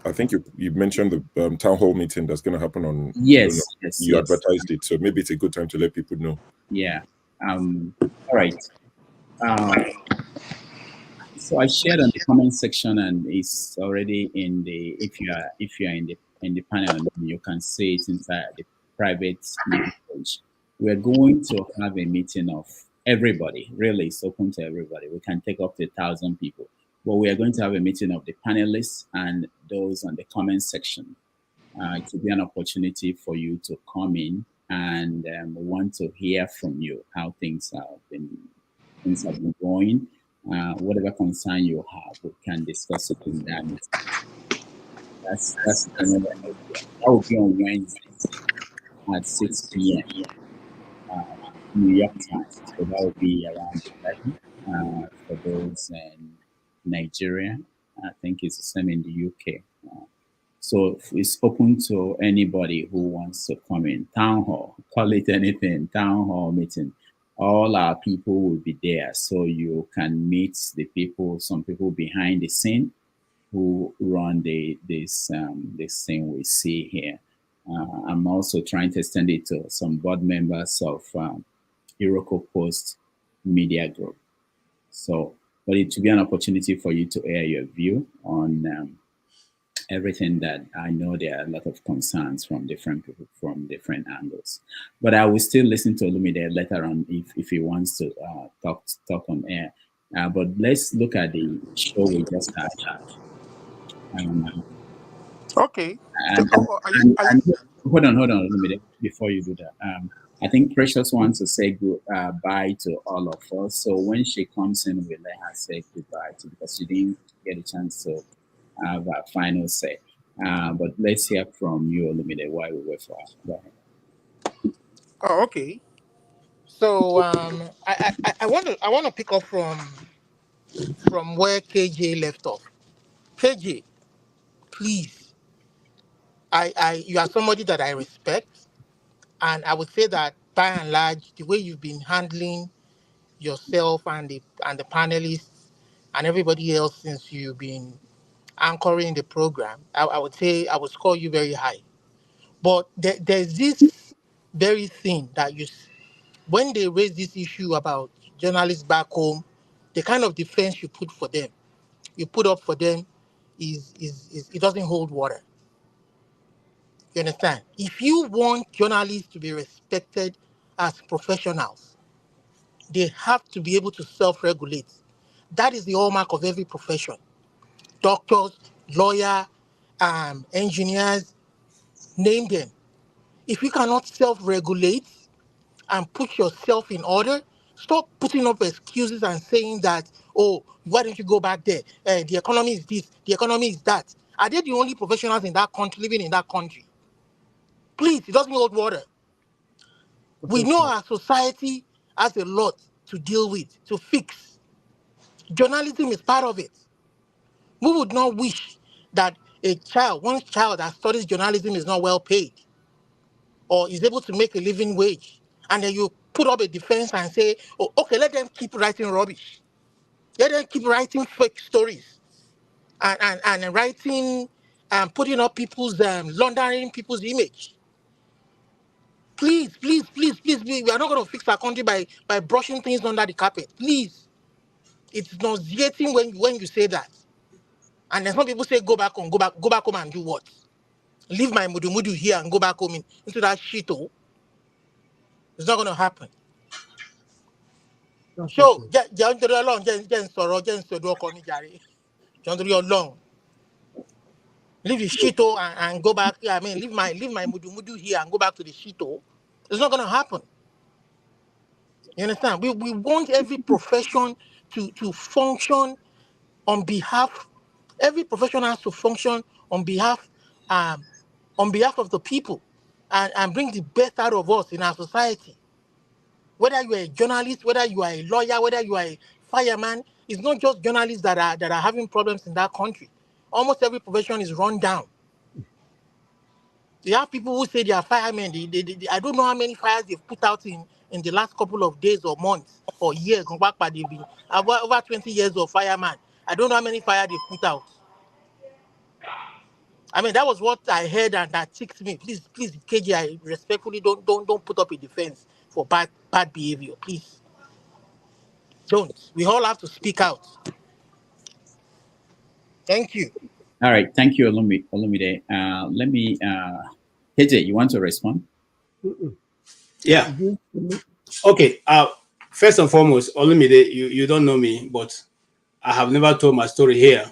I think you mentioned the town hall meeting that's going to happen on. Yes. You advertised it, so maybe it's a good time to let people know. Yeah. All right. So I shared on the comment section, and it's already in the. If you are in the panel, you can see it inside the private meeting page. We're going to have a meeting of everybody. Really, it's open to everybody. We can take up to 1,000 people. But we are going to have a meeting of the panelists and those on the comment section. It will be an opportunity for you to come in, and we want to hear from you how things have been going. Whatever concern you have, we can discuss it in that meeting. That will be on Wednesday at 6 p.m. New York time. So that will be around 11 for those in Nigeria. I think it's the same in the UK. So it's open to anybody who wants to come in. Town hall, call it anything, town hall meeting. All our people will be there, so you can meet the people, some people behind the scene who run this thing we see here. I'm also trying to extend it to some board members of Iroko Post Media Group. So, but it will be an opportunity for you to air your view on everything that I know there are a lot of concerns from different people from different angles. But I will still listen to Olumide later on if he wants to talk on air. But let's look at the show we just had. Okay. Hold on, Olumide, before you do that. I think Precious wants to say goodbye to all of us. So when she comes in, we'll let her say goodbye to, because she didn't get a chance to have a final say. But let's hear from you, Olumide, while we wait for her. Go ahead. Oh, okay. So I want to pick up from where KJ left off. KJ, please, you are somebody that I respect, and I would say that by and large, the way you've been handling yourself and the panelists and everybody else since you've been anchoring the program, I would say I would score you very high. But there's this very thing that when they raise this issue about journalists back home, the kind of defense you put up for them is it doesn't hold water. You understand? If you want journalists to be respected as professionals, they have to be able to self-regulate. That is the hallmark of every profession. Doctors, lawyers, engineers, name them. If you cannot self-regulate and put yourself in order, stop putting up excuses and saying that, oh, why don't you go back there? The economy is this, the economy is that. Are they the only professionals in that country, living in that country? Please, it doesn't hold water. We know our society has a lot to deal with, to fix. Journalism is part of it. We would not wish that one child that studies journalism is not well paid or is able to make a living wage, and then you put up a defense and say, oh, okay, let them keep writing rubbish. Let them keep writing fake stories and writing and putting up people's, laundering people's image. Please, we are not going to fix our country by brushing things under the carpet. Please. It's nauseating when you say that. And then some people say, go back home and do what? Leave my mudu here and go back home into that shithole. It's not going to happen. So, just leave the shithole and go back. I mean, leave my mudu here and go back to the shithole. It's not going to happen. You understand? We want every profession to function on behalf. Every profession has to function on behalf of the people and bring the best out of us in our society. Whether you are a journalist, whether you are a lawyer, whether you are a fireman, it's not just journalists that are having problems in that country. Almost every profession is run down. You have people who say they are firemen. I don't know how many fires they've put out in the last couple of days or months or years. They've been over 20 years of fireman. I don't know how many fires they've put out. I mean, that was what I heard, and that ticked me. Please, KJ, I respectfully don't put up a defense for bad behavior. Please, don't. We all have to speak out. Thank you. All right, thank you, Olumide. Let me, KJ, you want to respond? Yeah. Okay. First and foremost, Olumide, you don't know me, but I have never told my story here.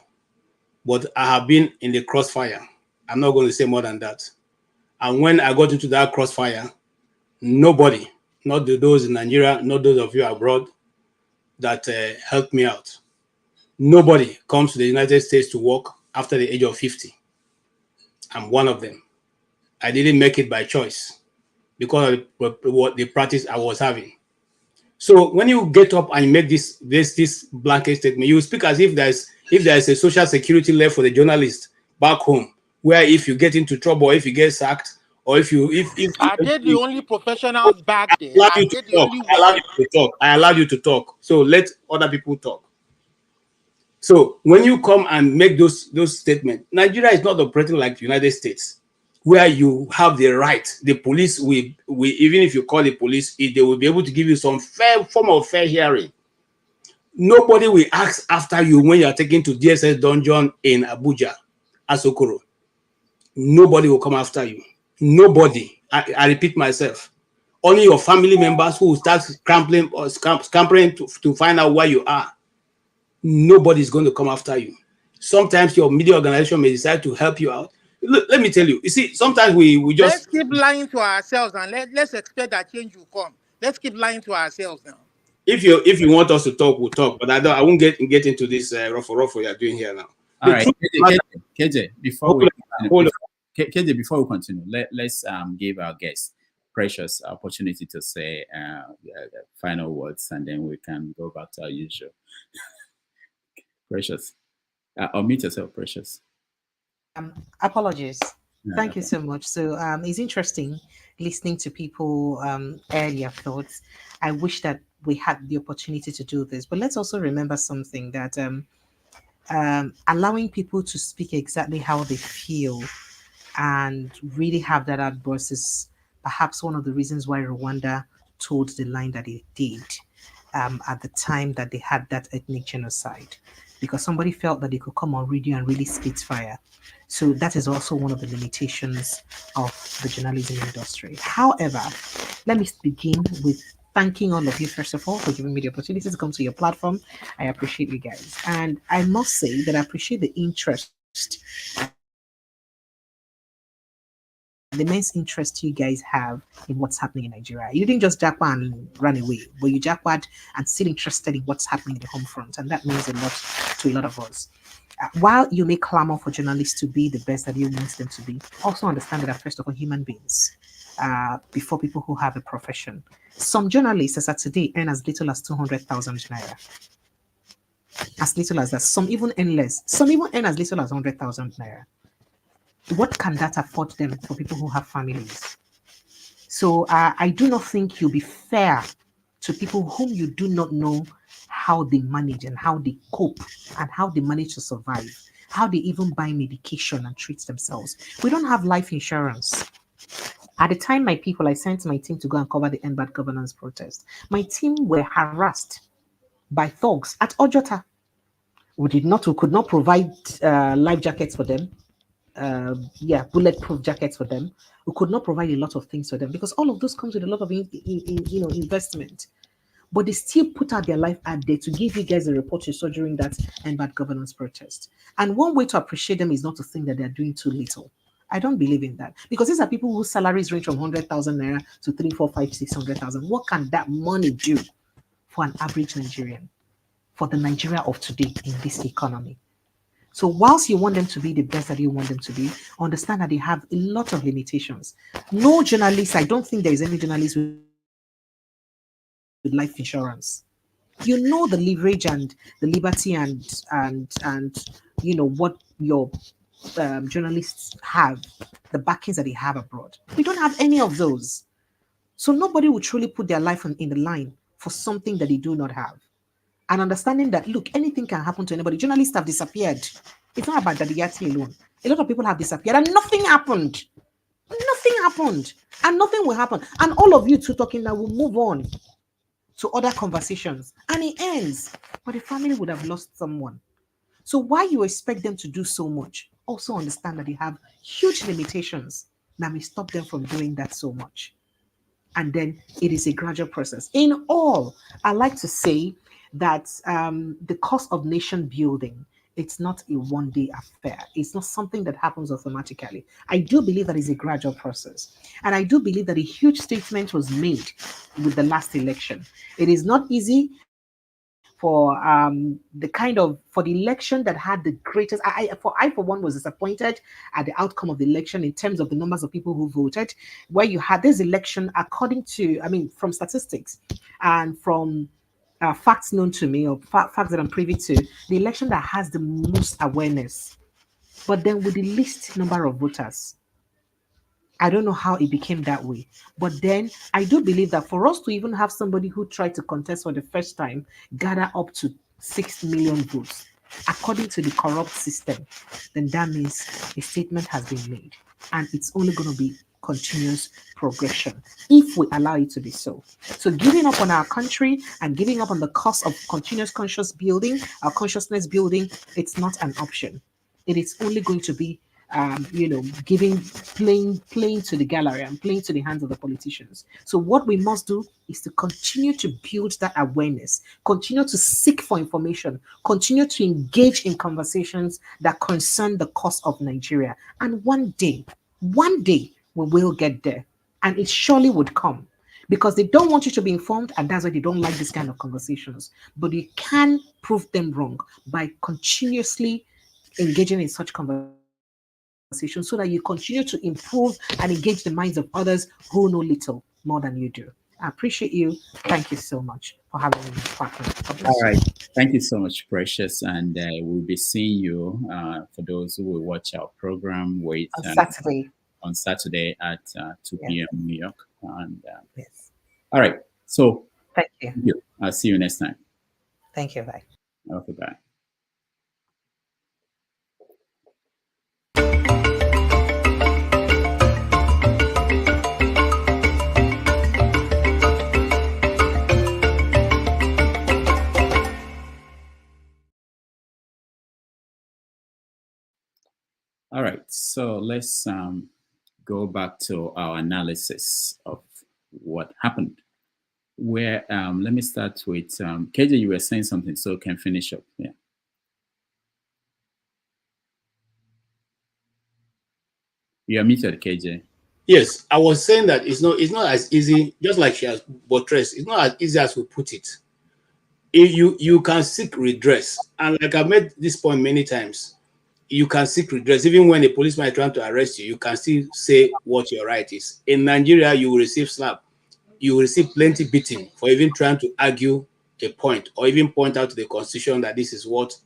But I have been in the crossfire. I'm not going to say more than that. And when I got into that crossfire, nobody, not those in Nigeria, not those of you abroad, that helped me out. Nobody comes to the United States to work after the age of 50. I'm one of them. I didn't make it by choice because of what the practice I was having. So when you get up and you make this blanket statement, you speak as if there's a social security left for the journalist back home where if you get into trouble, or if you get sacked, or if you Are they the only professionals back there? allow Are you they to the talk. only I allowed ones? you to talk. I allowed you to talk. So let other people talk. So when you come and make those statements, Nigeria is not operating like the United States, where you have the right. The police will even if you call the police, they will be able to give you some form of fair hearing. Nobody will ask after you when you are taken to DSS dungeon in Abuja, Asokoro. Nobody will come after you. Nobody. I repeat myself. Only your family members who will start scrambling or scampering to find out where you are. Nobody is going to come after you. Sometimes your media organization may decide to help you out. Let me tell you. You see, sometimes we Let's just keep lying to ourselves and let's expect that change will come. Let's keep lying to ourselves now. if you want us to talk, we'll talk. But I won't get into this ruffle you are doing here now. All right, KJ, before we continue, KJ, before we continue, let's give our guests Precious opportunity to say final words, and then we can go back to our usual. Precious, unmute yourself, Precious. Apologies. No, Thank you so much. So it's interesting listening to people earlier thoughts. I wish that we had the opportunity to do this, but let's also remember something that allowing people to speak exactly how they feel and really have that outburst is perhaps one of the reasons why Rwanda told the line that it did at the time that they had that ethnic genocide, because somebody felt that they could come on radio and really spit fire. So that is also one of the limitations of the journalism industry. However, let me begin with thanking all of you, first of all, for giving me the opportunity to come to your platform. I appreciate you guys. And I must say that I appreciate the interest, the immense interest you guys have in what's happening in Nigeria. You didn't just jackpot and run away, but you jackpot and still interested in what's happening in the home front. And that means a lot to a lot of us. While you may clamor for journalists to be the best that you want them to be, also understand that first of all, human beings before people who have a profession. Some journalists, as at today, earn as little as 200,000 naira. As little as that. Some even earn less. Some even earn as little as 100,000 naira. What can that afford them for people who have families? So I do not think you'll be fair to people whom you do not know how they manage and how they cope and how they manage to survive, how they even buy medication and treat themselves. We don't have life insurance. At the time, I sent my team to go and cover the End Bad Governance protest. My team were harassed by thugs at Ojota. We could not provide life jackets for them. Bulletproof jackets for them. We could not provide a lot of things for them because all of those comes with a lot of investment. But they still put out their life out there to give you guys a report you saw during that End Bad Governance protest. And one way to appreciate them is not to think that they're doing too little. I don't believe in that because these are people whose salaries range from 100,000 naira to 3, 4, 5, 600,000. What can that money do for an average Nigerian, for the Nigeria of today in this economy? So whilst you want them to be the best that you want them to be, understand that they have a lot of limitations. No journalist, I don't think there is any journalist with life insurance. You know the leverage and the liberty and what your journalists have, the backings that they have abroad. We don't have any of those. So nobody will truly put their life in the line for something that they do not have. And understanding that, look, anything can happen to anybody. Journalists have disappeared. It's not about Dadiyati alone. A lot of people have disappeared and nothing happened. Nothing happened. And nothing will happen. And all of you two talking now will move on to other conversations. And it ends. But the family would have lost someone. So why you expect them to do so much? Also understand that they have huge limitations that may stop them from doing that so much. And then it is a gradual process. In all, I like to say that the cost of nation building, it's not a one-day affair. It's not something that happens automatically. I do believe that it's a gradual process. And I do believe that a huge statement was made with the last election. It is not easy for for the election that had the greatest. I for one was disappointed at the outcome of the election in terms of the numbers of people who voted. Where you had this election, according to, from statistics and from facts known to me or facts that I'm privy to, the election that has the most awareness but then with the least number of voters. I don't know how it became that way. But then I do believe that for us to even have somebody who tried to contest for the first time gather up to 6 million votes, according to the corrupt system, then that means a statement has been made. And it's only going to be continuous progression if we allow it to be so. So giving up on our country and giving up on the cause of continuous conscious building, our consciousness building, it's not an option. It is only going to be giving playing to the gallery and playing to the hands of the politicians. So what we must do is to continue to build that awareness, continue to seek for information, continue to engage in conversations that concern the cause of Nigeria. And one day, we will get there. And it surely would come. Because they don't want you to be informed, and that's why they don't like this kind of conversations. But you can prove them wrong by continuously engaging in such conversations so that you continue to improve and engage the minds of others who know little more than you do. I appreciate you. Thank you so much for having me, partner. All right. Thank you so much, Precious. And we'll be seeing you, for those who will watch our program, on Saturday at 2 p.m. New York. And, yes. All right. So thank you. I'll see you next time. Thank you. Bye. Okay, bye. All right, so let's go back to our analysis of what happened. Where let me start with KJ. You were saying something, so can finish up. Yeah. You are muted, KJ. Yes, I was saying that it's not as easy, just like she has buttressed. It's not as easy as we put it. If you can seek redress, and like I've made this point many times, you can seek redress even when a policeman is trying to arrest you. You can still say what your right is. In Nigeria, you will receive slap. You will receive plenty beating for even trying to argue a point or even point out to the Constitution that this is what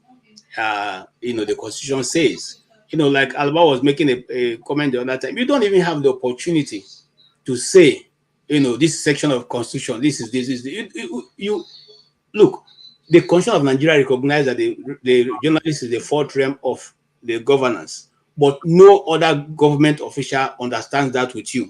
the Constitution says. Like Alba was making a comment the other time. You don't even have the opportunity to say, this section of Constitution, this is you look. The Constitution of Nigeria recognizes that the journalist is the fourth realm of the governance, but no other government official understands that with you.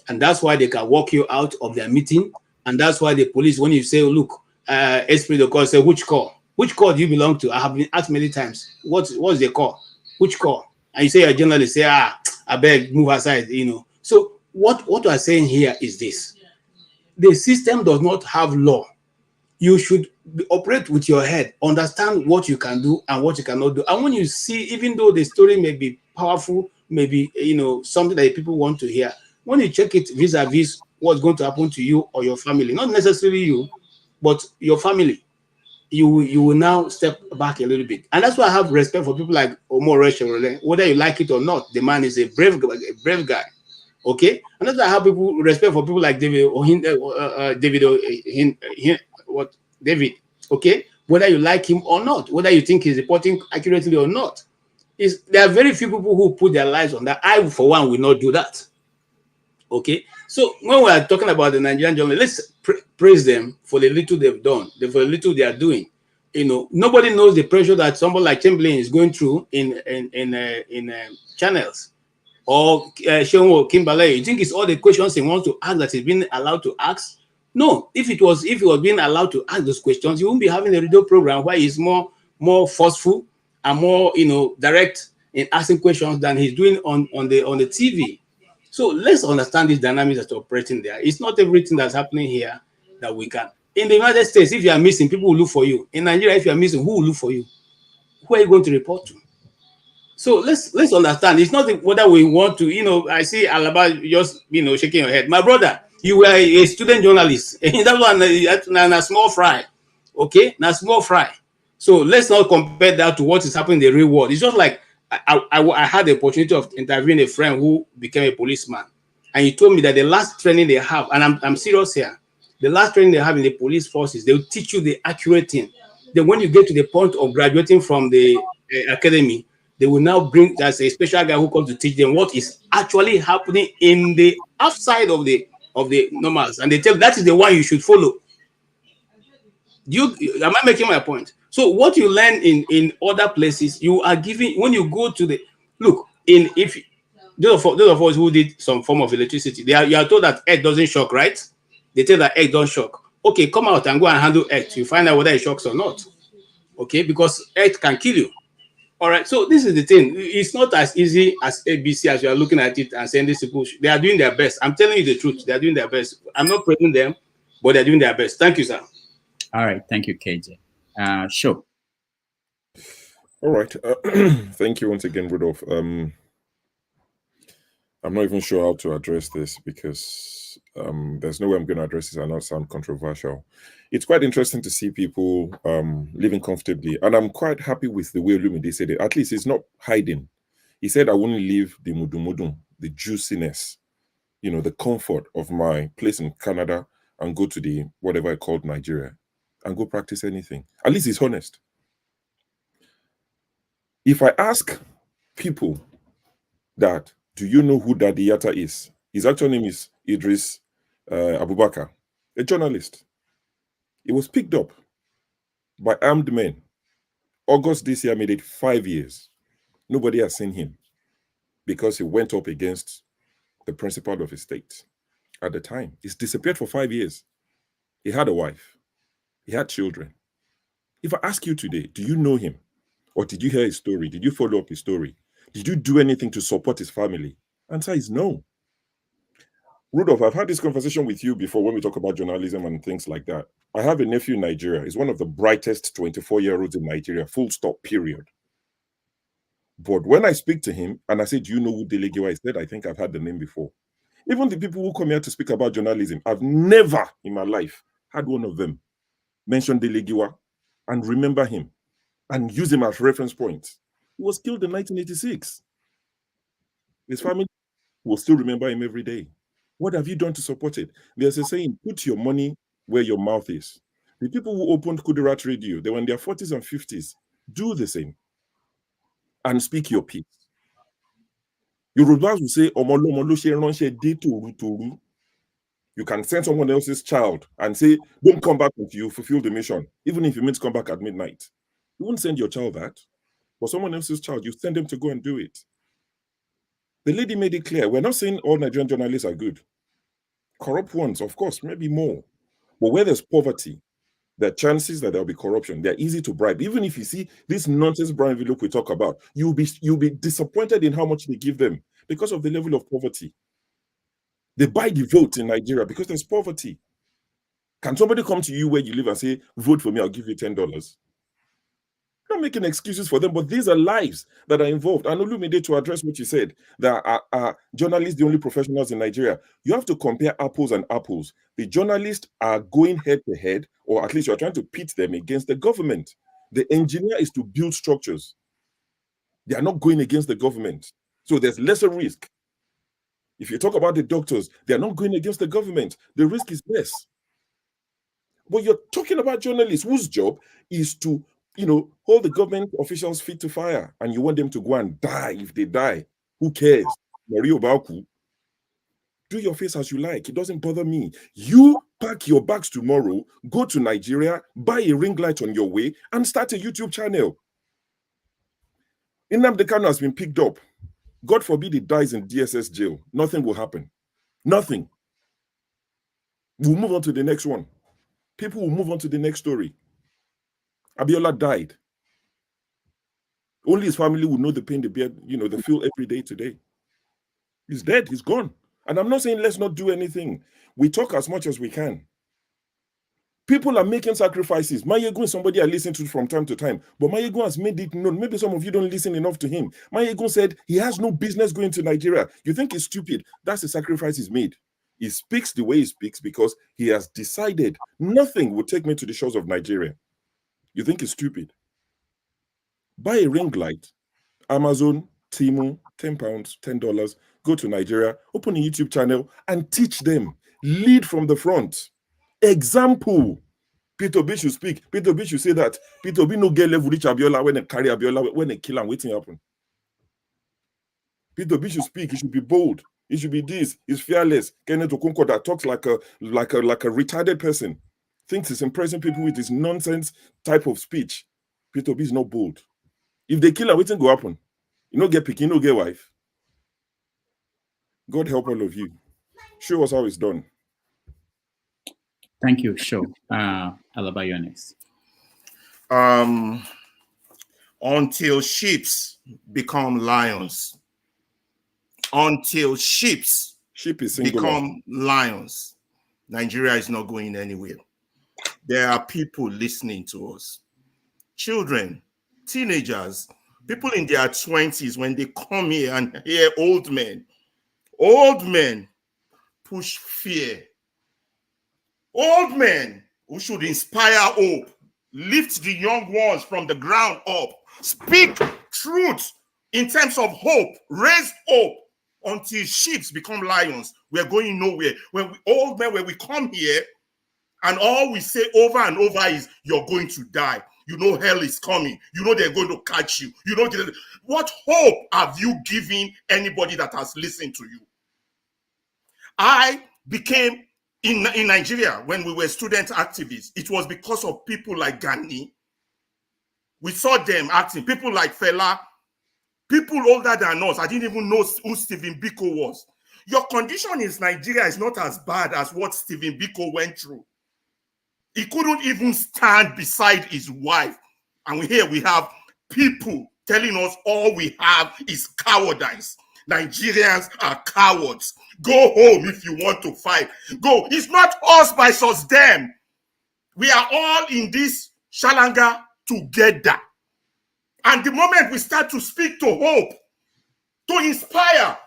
And that's why they can walk you out of their meeting. And that's why the police, when you say, look, esprit de corps, say, which corps? Which corps do you belong to? I have been asked many times, what's the corps? Which corps? And you say you're a journalist, say, I beg, move aside, So what we're saying here is this. The system does not have law. You should operate with your head, understand what you can do and what you cannot do. And when you see, even though the story may be powerful, maybe something that people want to hear, when you check it vis-a-vis what's going to happen to you or your family, not necessarily you, but your family, you will now step back a little bit. And that's why I have respect for people like Omar Chevrolet. Whether you like it or not, the man is a brave guy. Okay, and that's why I have people respect for people like David. David. Okay, whether you like him or not, whether you think he's reporting accurately or not, there are very few people who put their lives on that. I, for one, will not do that. Okay, so when we are talking about the Nigerian journalists, let's praise them for the little they've done, for the little they are doing. Nobody knows the pressure that somebody like Chamberlain is going through in channels. Or Seun Kimberley, you think it's all the questions he wants to ask that he's been allowed to ask? No, if he was being allowed to ask those questions, he won't be having a radio program where he's more forceful and more direct in asking questions than he's doing on the TV. So let's understand these dynamics that are operating there. It's not everything that's happening here that we can. In the United States, if you are missing, people will look for you. In Nigeria, if you are missing, who will look for you? Who are you going to report to? So let's understand. It's not whether we want to, I see Alaba just, shaking your head. My brother, you were a student journalist. That one, a small fry. Okay? Now, small fry. So let's not compare that to what is happening in the real world. It's just like I had the opportunity of interviewing a friend who became a policeman. And he told me that the last training they have, and I'm serious here, the last training they have in the police forces, they'll teach you the accurate thing. Then when you get to the point of graduating from the academy, they will now bring, there's a special guy who comes to teach them what is actually happening in the outside of the normals, and they tell that is the one you should follow. Am I making my point? So what you learn in other places, you are giving when you go to the look in if those of us who did some form of electricity, you are told that egg doesn't shock, right? They tell that egg don't shock. Okay, come out and go and handle egg. You find out whether it shocks or not. Okay, because egg can kill you. All right, so this is the thing. It's not as easy as ABC as you are looking at it and saying these people, they are doing their best. I'm telling you the truth. They are doing their best. I'm not praising them, but they're doing their best. Thank you, sir. All right, thank you, KJ. Sure. All right, thank you once again, Rudolph. I'm not even sure how to address this because there's no way I'm going to address this and not sound controversial. It's quite interesting to see people living comfortably, and I'm quite happy with the way Olumide said it. At least he's not hiding. He said, I wouldn't leave the mudumudum, the juiciness, the comfort of my place in Canada and go to the whatever I called Nigeria and go practice anything. At least he's honest. If I ask people that, do you know who Daddy Yatta is? His actual name is Idris Abubakar, a journalist. He was picked up by armed men. August this year made it 5 years. Nobody has seen him because he went up against the principal of his state at the time. He's disappeared for 5 years. He had a wife. He had children. If I ask you today, do you know him? Or did you hear his story? Did you follow up his story? Did you do anything to support his family? Answer is no. Rudolph, I've had this conversation with you before when we talk about journalism and things like that. I have a nephew in Nigeria. He's one of the brightest 24-year-olds in Nigeria, full stop, period. But when I speak to him and I say, do you know who Delegiwa is? He said, I think I've heard the name before. Even the people who come here to speak about journalism, I've never in my life had one of them mention Delegiwa and remember him and use him as reference point. He was killed in 1986. His family will still remember him every day. What have you done to support it? There's a saying, put your money where your mouth is. The people who opened Kudirat Radio, they were in their 40s and 50s. Do the same and speak your piece. Yorubas will say, you can send someone else's child and say, don't come back until you fulfill the mission, even if you mean to come back at midnight. You won't send your child that. For someone else's child, you send them to go and do it. The lady made it clear, we're not saying all Nigerian journalists are good. Corrupt ones, of course, maybe more. But where there's poverty, there are chances that there'll be corruption. They're easy to bribe. Even if you see this nonsense Brian envelope we talk about, you'll be disappointed in how much they give them because of the level of poverty. They buy the vote in Nigeria because there's poverty. Can somebody come to you where you live and say, vote for me, I'll give you $10? I'm not making excuses for them, but these are lives that are involved. And Olumide, to address what you said, that are journalists the only professionals in Nigeria. You have to compare apples and apples. The journalists are going head to head, or at least you're trying to pit them against the government. The engineer is to build structures. They are not going against the government. So there's lesser risk. If you talk about the doctors, they are not going against the government. The risk is less. But you're talking about journalists whose job is to hold the government officials' feet to fire, and you want them to go and die. If they die, who cares? Mario Bauku, do your face as you like. It doesn't bother me. You pack your bags tomorrow, go to Nigeria, buy a ring light on your way, and start a YouTube channel. Nnamdi Kanu has been picked up. God forbid he dies in DSS jail. Nothing will happen. Nothing. We'll move on to the next one. People will move on to the next story. Abiola died. Only his family will know the pain they bear, they feel every day today. He's dead. He's gone. And I'm not saying let's not do anything. We talk as much as we can. People are making sacrifices. Mayegun is somebody I listen to from time to time, but Mayegun has made it known. Maybe some of you don't listen enough to him. Mayegun said he has no business going to Nigeria. You think he's stupid? That's the sacrifice he's made. He speaks the way he speaks because he has decided nothing will take me to the shores of Nigeria. You think he's stupid? Buy a ring light, Amazon, Temu, £10, $10, go to Nigeria, open a YouTube channel and teach them. Lead from the front. Example. Peter B should speak. Peter B should say that. Peter B no get level reach Abiola when they carry Abiola, when they kill him, waiting happen. Peter B should speak. He should be bold. He should be this. He's fearless. Kenneth Okonkwo that talks like a retarded person, thinks he's impressing people with his nonsense type of speech. Peter B is not bold. If they kill him, what's going to happen? You don't get pick, you don't get wife. God help all of you. Show us how it's done. Thank you. Sure. Alaba, you're next. Until sheep become lions. Until sheep become lions, Nigeria is not going anywhere. There are people listening to us. Children, teenagers, people in their 20s, when they come here and hear old men push fear. Old men who should inspire hope, lift the young ones from the ground up, speak truth in terms of hope, raise hope. Until sheep become lions, we're going nowhere. When old men, when we come here, and all we say over and over is, you're going to die. You know hell is coming. You know they're going to catch you. You know, what hope have you given anybody that has listened to you? I became, in Nigeria, when we were student activists, it was because of people like Gani. We saw them acting. People like Fela, people older than us. I didn't even know who Stephen Biko was. Your condition in Nigeria is not as bad as what Stephen Biko went through. He couldn't even stand beside his wife. And here we have people telling us all we have is cowardice. Nigerians are cowards. Go home if you want to fight. Go. It's not us versus them. We are all in this shalanga together. And the moment we start to speak to hope, to inspire,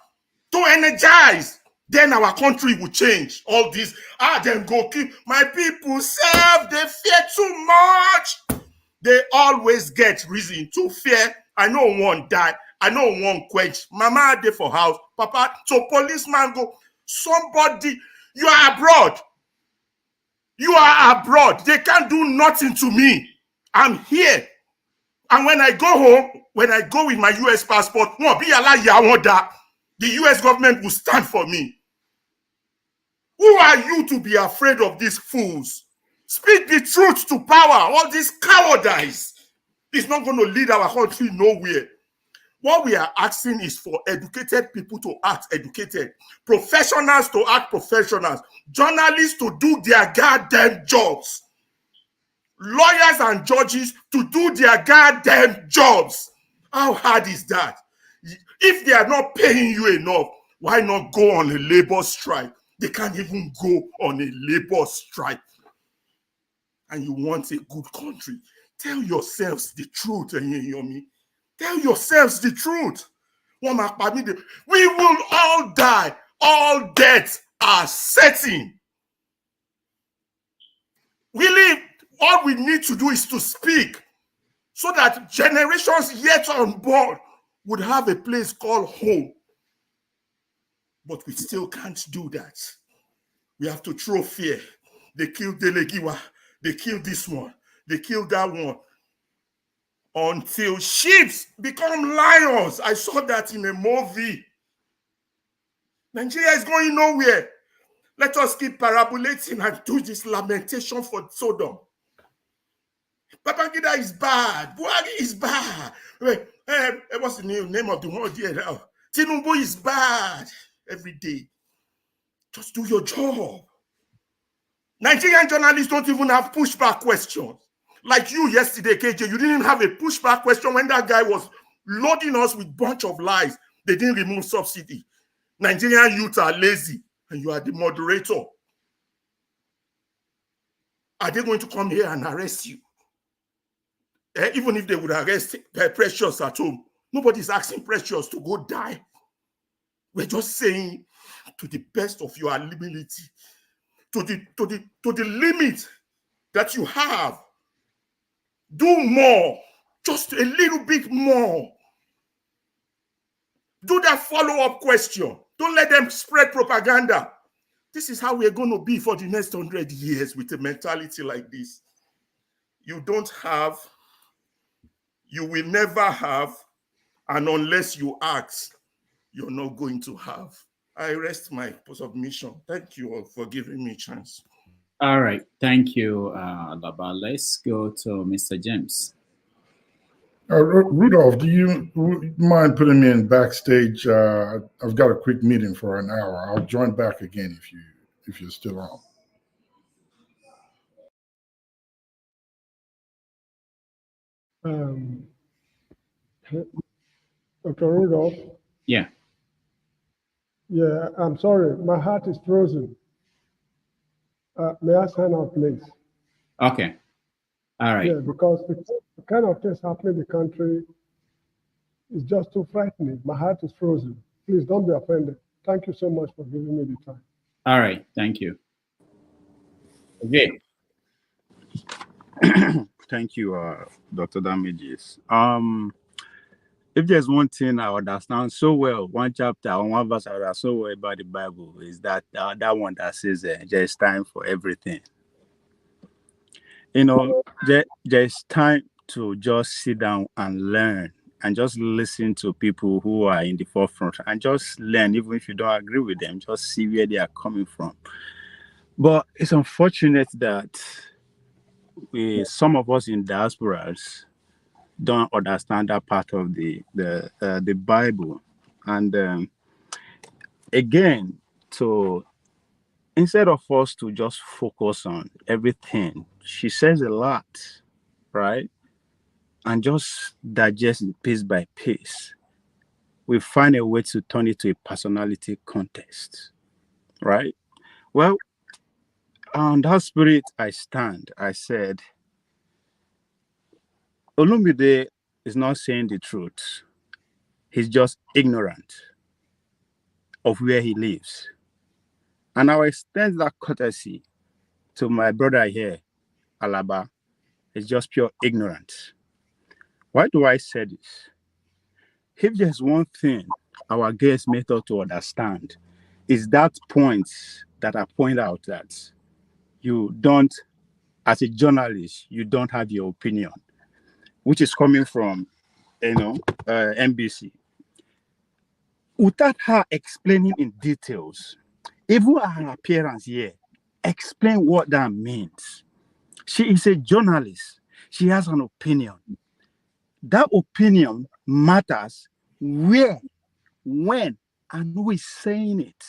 to energize, then our country will change. All this, then go keep my people safe. They fear too much. They always get reason to fear. I know one die. I know one quench. Mama dey for house. Papa, so policeman go. Somebody, you are abroad. You are abroad. They can't do nothing to me. I'm here. And when I go home, when I go with my US passport, the US government will stand for me. Who are you to be afraid of these fools? Speak the truth to power. All this cowardice is not going to lead our country nowhere. What we are asking is for educated people to act educated, professionals to act professionals, journalists to do their goddamn jobs, lawyers and judges to do their goddamn jobs. How hard is that? If they are not paying you enough, why not go on a labor strike? They can't even go on a labor strike. And you want a good country. Tell yourselves the truth, Enyi. Tell yourselves the truth. We will all die. All deaths are certain. We live. All we need to do is to speak so that generations yet unborn would have a place called home. But we still can't do that. We have to throw fear. They killed Delegiwa. They killed this one. They killed that one. Until sheep become lions. I saw that in a movie. Nigeria is going nowhere. Let us keep parabolating and do this lamentation for Sodom. Babangida is bad. Buhari is bad. What's the name of the one here now? Tinubu is bad. Every day. Just do your job. Nigerian journalists don't even have pushback questions. Like you yesterday, KJ, you didn't have a pushback question when that guy was loading us with a bunch of lies. They didn't remove subsidy. Nigerian youth are lazy, and you are the moderator. Are they going to come here and arrest you? Even if they would arrest Precious at home, nobody's asking Precious to go die. We're just saying, to the best of your ability, to the limit that you have, do more, just a little bit more. Do that follow-up question. Don't let them spread propaganda. This is how we're going to be for the next 100 years with a mentality like this. You don't have, you will never have, and unless you ask, you're not going to have. I rest my submission. Thank you all for giving me a chance. All right. Thank you, Alaba. Let's go to Mr. James. Rudolph, do you mind putting me in backstage? I've got a quick meeting for an hour. I'll join back again if you're still on. Dr. Rudolph? Yeah. Yeah, I'm sorry. My heart is frozen. May I sign out, please? Okay. All right. Yeah, because the kind of things happening in the country is just too frightening. My heart is frozen. Please don't be offended. Thank you so much for giving me the time. All right. Thank you. Okay. Thank you, Dr. Damages. If there's one thing I understand so well, one chapter or one verse I understand so well about the Bible is that that one that says there's time for everything. You know, there's time to just sit down and learn and just listen to people who are in the forefront and just learn, even if you don't agree with them, just see where they are coming from. But it's unfortunate that some of us in diasporas don't understand that part of the Bible. And again, instead of us to just focus on everything, she says a lot, right? And just digest it piece by piece. We find a way to turn it to a personality contest, right? Well, on that spirit I stand. I said, Olumide is not saying the truth. He's just ignorant of where he lives. And I will extend that courtesy to my brother here, Alaba. It's just pure ignorance. Why do I say this? If there's one thing our guest made us to understand, is that point that I point out that you don't, as a journalist, you don't have your opinion, which is coming from, NBC. Without her explaining in details, even her appearance here, explain what that means. She is a journalist. She has an opinion. That opinion matters where, when, and who is saying it.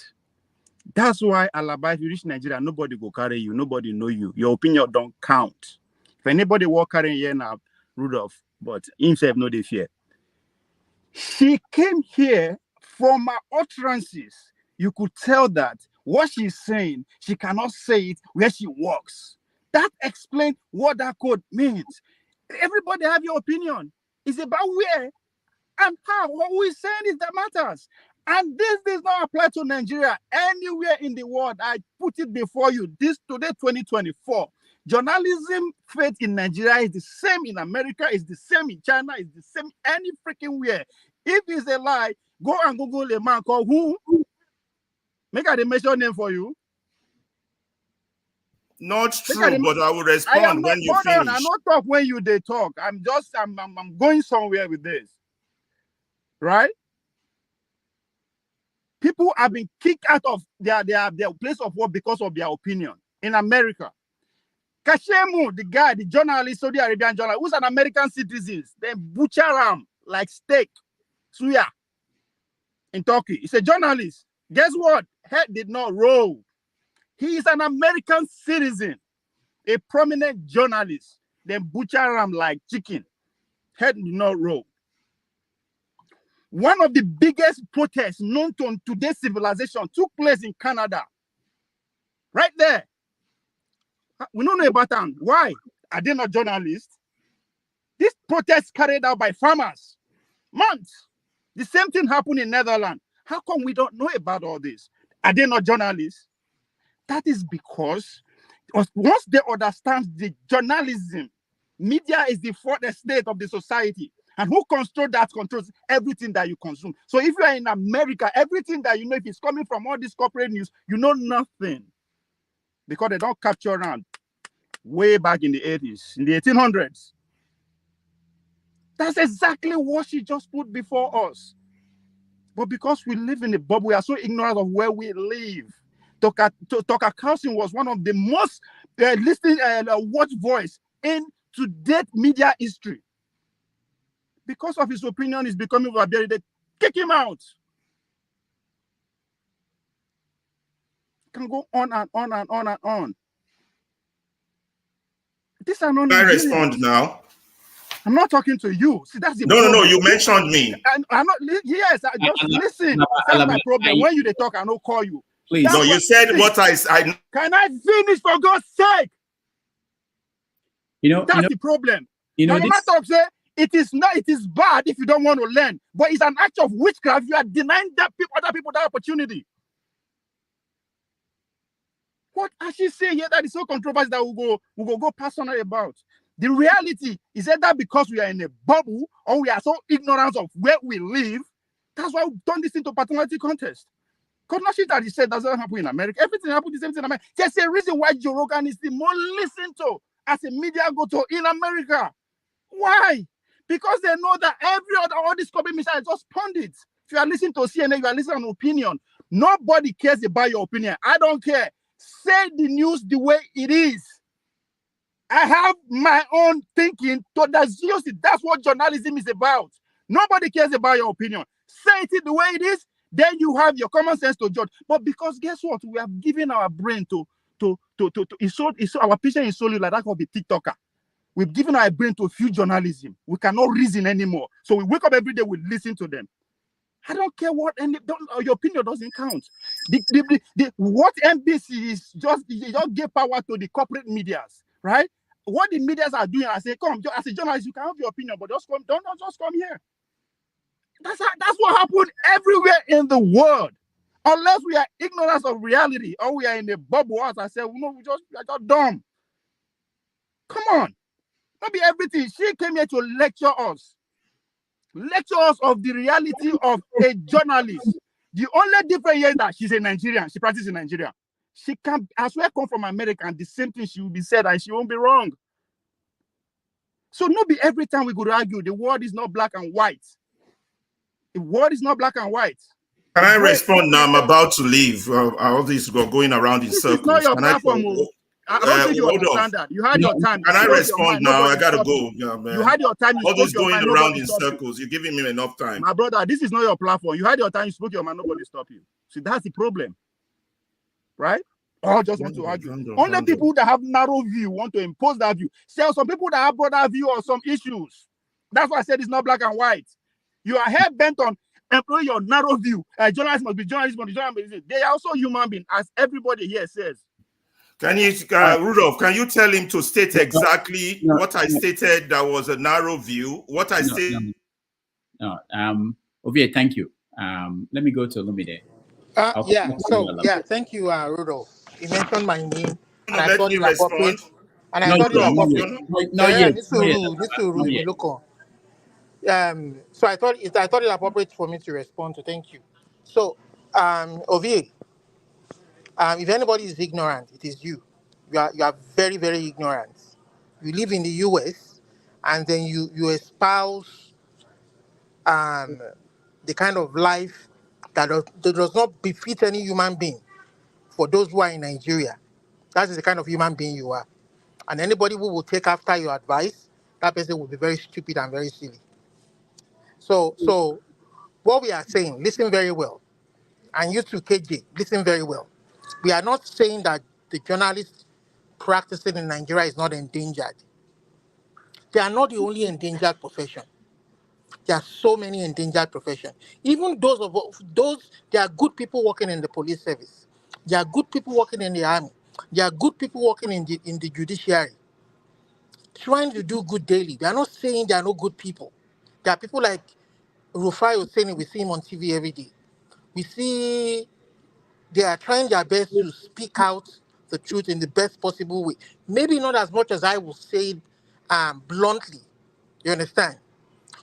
That's why, Alaba, if you reach Nigeria, nobody will carry you. Nobody know you. Your opinion don't count. If anybody walk carrying here now, Rudolph, but himself no dey fear. She came here from her utterances. You could tell that what she's saying, she cannot say it where she walks. That explains what that code means. Everybody have your opinion. It's about where and how. Who is saying it that matters. And this does not apply to Nigeria. Anywhere in the world, I put it before you. This today, 2024. Journalism faith in Nigeria is the same in America, is the same in China, is the same any freaking where. If it's a lie, go and Google a man called who? Make a mention name for you. Not true, but I will respond when you finish. I'm not talk when you they talk. I'm going somewhere with this. Right? People have been kicked out of their place of work because of their opinion in America. Kashemu, the journalist, Saudi Arabian journalist, who's an American citizen, they butcher him like steak, suya, in Turkey. He's a journalist. Guess what? Head did not roll. He is an American citizen, a prominent journalist. They butcher him like chicken. Head did not roll. One of the biggest protests known to today's civilization took place in Canada. Right there. We don't know about them. Why? Are they not journalists? This protest carried out by farmers. Months. The same thing happened in Netherlands. How come we don't know about all this? Are they not journalists? That is because once they understand the journalism, media is the fourth estate of the society. And who controls that controls everything that you consume. So if you are in America, everything that you know, if it's coming from all this corporate news, you know nothing. Because they don't capture around way back in the 80s, in the 1800s. That's exactly what she just put before us. But because we live in a bubble, we are so ignorant of where we live. Tucker Carlson was one of the most listened watch voice in to date media history. Because of his opinion, is becoming overbearing. They kick him out. Can go on and on and on and on. These are not. Can I respond now? I'm not talking to you. See, that's the no, problem. No, you mentioned me. I'm not. Yes, I just listen. That's my problem. When you they talk, I don't call you. Please. No, you said what I. Can I finish for God's sake? That's the problem. My mama talk say it is not. It is bad if you don't want to learn, but it's an act of witchcraft. You are denying other people that opportunity. What has she say here that is so controversial that we'll go personal about? The reality is that because we are in a bubble or we are so ignorant of where we live, that's why we've turned this into personality contest. Because nothing that he said doesn't happen in America. Everything happens the same thing in America. There's a reason why Joe Rogan is the most listened to as a media go-to in America. Why? Because they know that all these copy media is just pundits. If you are listening to CNN, you are listening to an opinion. Nobody cares about your opinion. I don't care. Say the news the way it is. I have my own thinking. That's what journalism is about. Nobody cares about your opinion. Say it the way it is, then you have your common sense to judge. But because guess what? We have given our brain our patient is solely like that of a TikToker. We've given our brain to few journalism. We cannot reason anymore. So we wake up every day, we listen to them. I don't care what your opinion doesn't count. What NBC is they just give power to the corporate medias, right? What the medias are doing, I say, come, as a journalist, you can have your opinion, but just come, don't just come here. That's what happened everywhere in the world. Unless we are ignorant of reality or we are in a bubble, as I said, we are just dumb. Come on. Not be everything. She came here to lecture us. Lecture us of the reality of a journalist. The only difference here is that she's a Nigerian. She practices in Nigeria. She can as well come from America and the same thing she will be said and she won't be wrong. So not be every time we could argue the world is not black and white. The world is not black and white. Can I respond now? I'm about to leave. All these going around in circles. It's not your platform. I don't think you understand that. You had your time. Can I respond now? I gotta go. Yeah, man. You had your time. All this going around in circles. You're giving me enough time. My brother, this is not your platform. You had your time. You spoke your mind. Nobody stop you. See, that's the problem, right? Or just want to argue. Only people that have narrow view want to impose that view. Say some people that have broader view on some issues. That's why I said it's not black and white. You are hell bent on employing your narrow view. Journalists must be journalists. They are also human beings, as everybody here says. Can you, Rudolph, can you tell him to state exactly what I stated that was a narrow view? What I stated? Ovie, thank you. Let me go to Lumide. Thank you, Rudolph. You mentioned my name. And I let thought me it respond. And I thought it appropriate. So I thought it appropriate for me to respond to. Thank you. So, Ovie, if anybody is ignorant, it is you. You are very, very ignorant. You live in the US and then you espouse the kind of life that does not befit any human being for those who are in Nigeria. That is the kind of human being you are. And anybody who will take after your advice, that person will be very stupid and very silly. So what we are saying, listen very well. And you too, KJ, listen very well. We are not saying that the journalist practicing in Nigeria is not endangered. They are not the only endangered profession. There are so many endangered professions. Even there are good people working in the police service. There are good people working in the army. There are good people working in the judiciary, trying to do good daily. We are not saying there are no good people. There are people like Rufai Hosseini, we see him on TV every day. We see they are trying their best to speak out the truth in the best possible way. Maybe not as much as I would say it bluntly. You understand?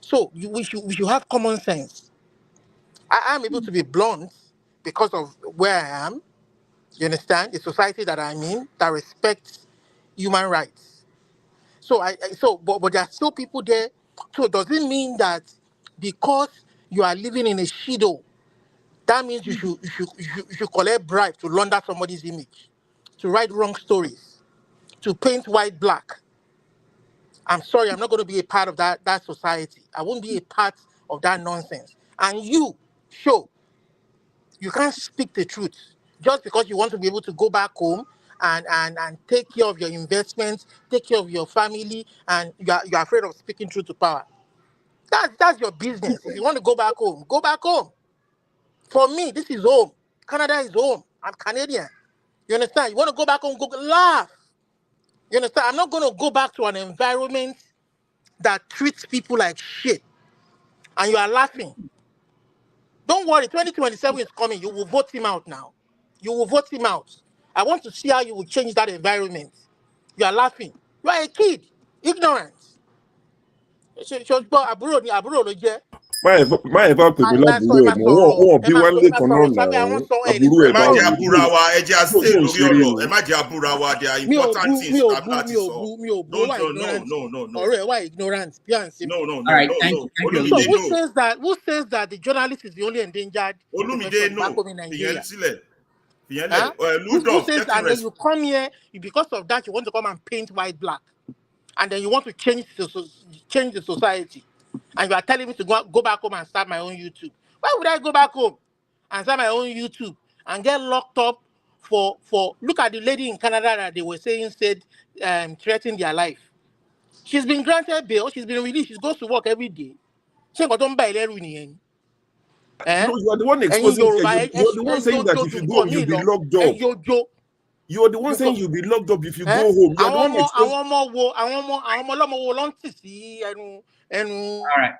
So we should have common sense. I am able to be blunt because of where I am. You understand? The society that I'm in that respects human rights. But there are still people there. So does it mean that because you are living in a shido That means you should collect bribe to launder somebody's image, to write wrong stories, to paint white black. I'm sorry, I'm not going to be a part of that society. I won't be a part of that nonsense. And you can't speak the truth just because you want to be able to go back home and take care of your investments, take care of your family, and you're afraid of speaking truth to power. That's your business. If you want to go back home, go back home. For me, this is home. Canada is home. I'm Canadian. You understand? You want to go back home, go laugh. You understand? I'm not going to go back to an environment that treats people like shit. And you are laughing. Don't worry, 2027 is coming. You will vote him out now. You will vote him out. I want to see how you will change that environment. You are laughing. You are a kid. Ignorant. máa bá pèpè lábúrò ẹ̀ mọ́ wọn bí wálé kan náà nà àbúrò ẹ̀ Ẹ má báwo jẹ́ abúra wa, ẹ jẹ́ tó stay tó ń lórí ṣeré ọ̀rọ̀. ni. Ẹ má jẹ́ abúra wa. There are important things láti sọ. No. Ọ̀rẹ́ ẹ̀ wá ignorant. No. All right, thank you, So Olumide, who no. says that the journalist is the only endangered Olumide, profession back no. home in Nigeria? Huh? Who Ludov, says let that? him And then you come here because of that you want to come and paint white black, and then you want to change the society, and you are telling me to go back home and start my own YouTube. Why would I go back home and start my own YouTube and get locked up for look at the lady in Canada that they were saying said threatening their life. She's been granted bail. She's been released. She goes to work every day. She got on by No, you are the one exposing. You're the one saying that if you go home, you'll be locked up. You are the one saying you'll be locked up if you go home. You are the one exposing.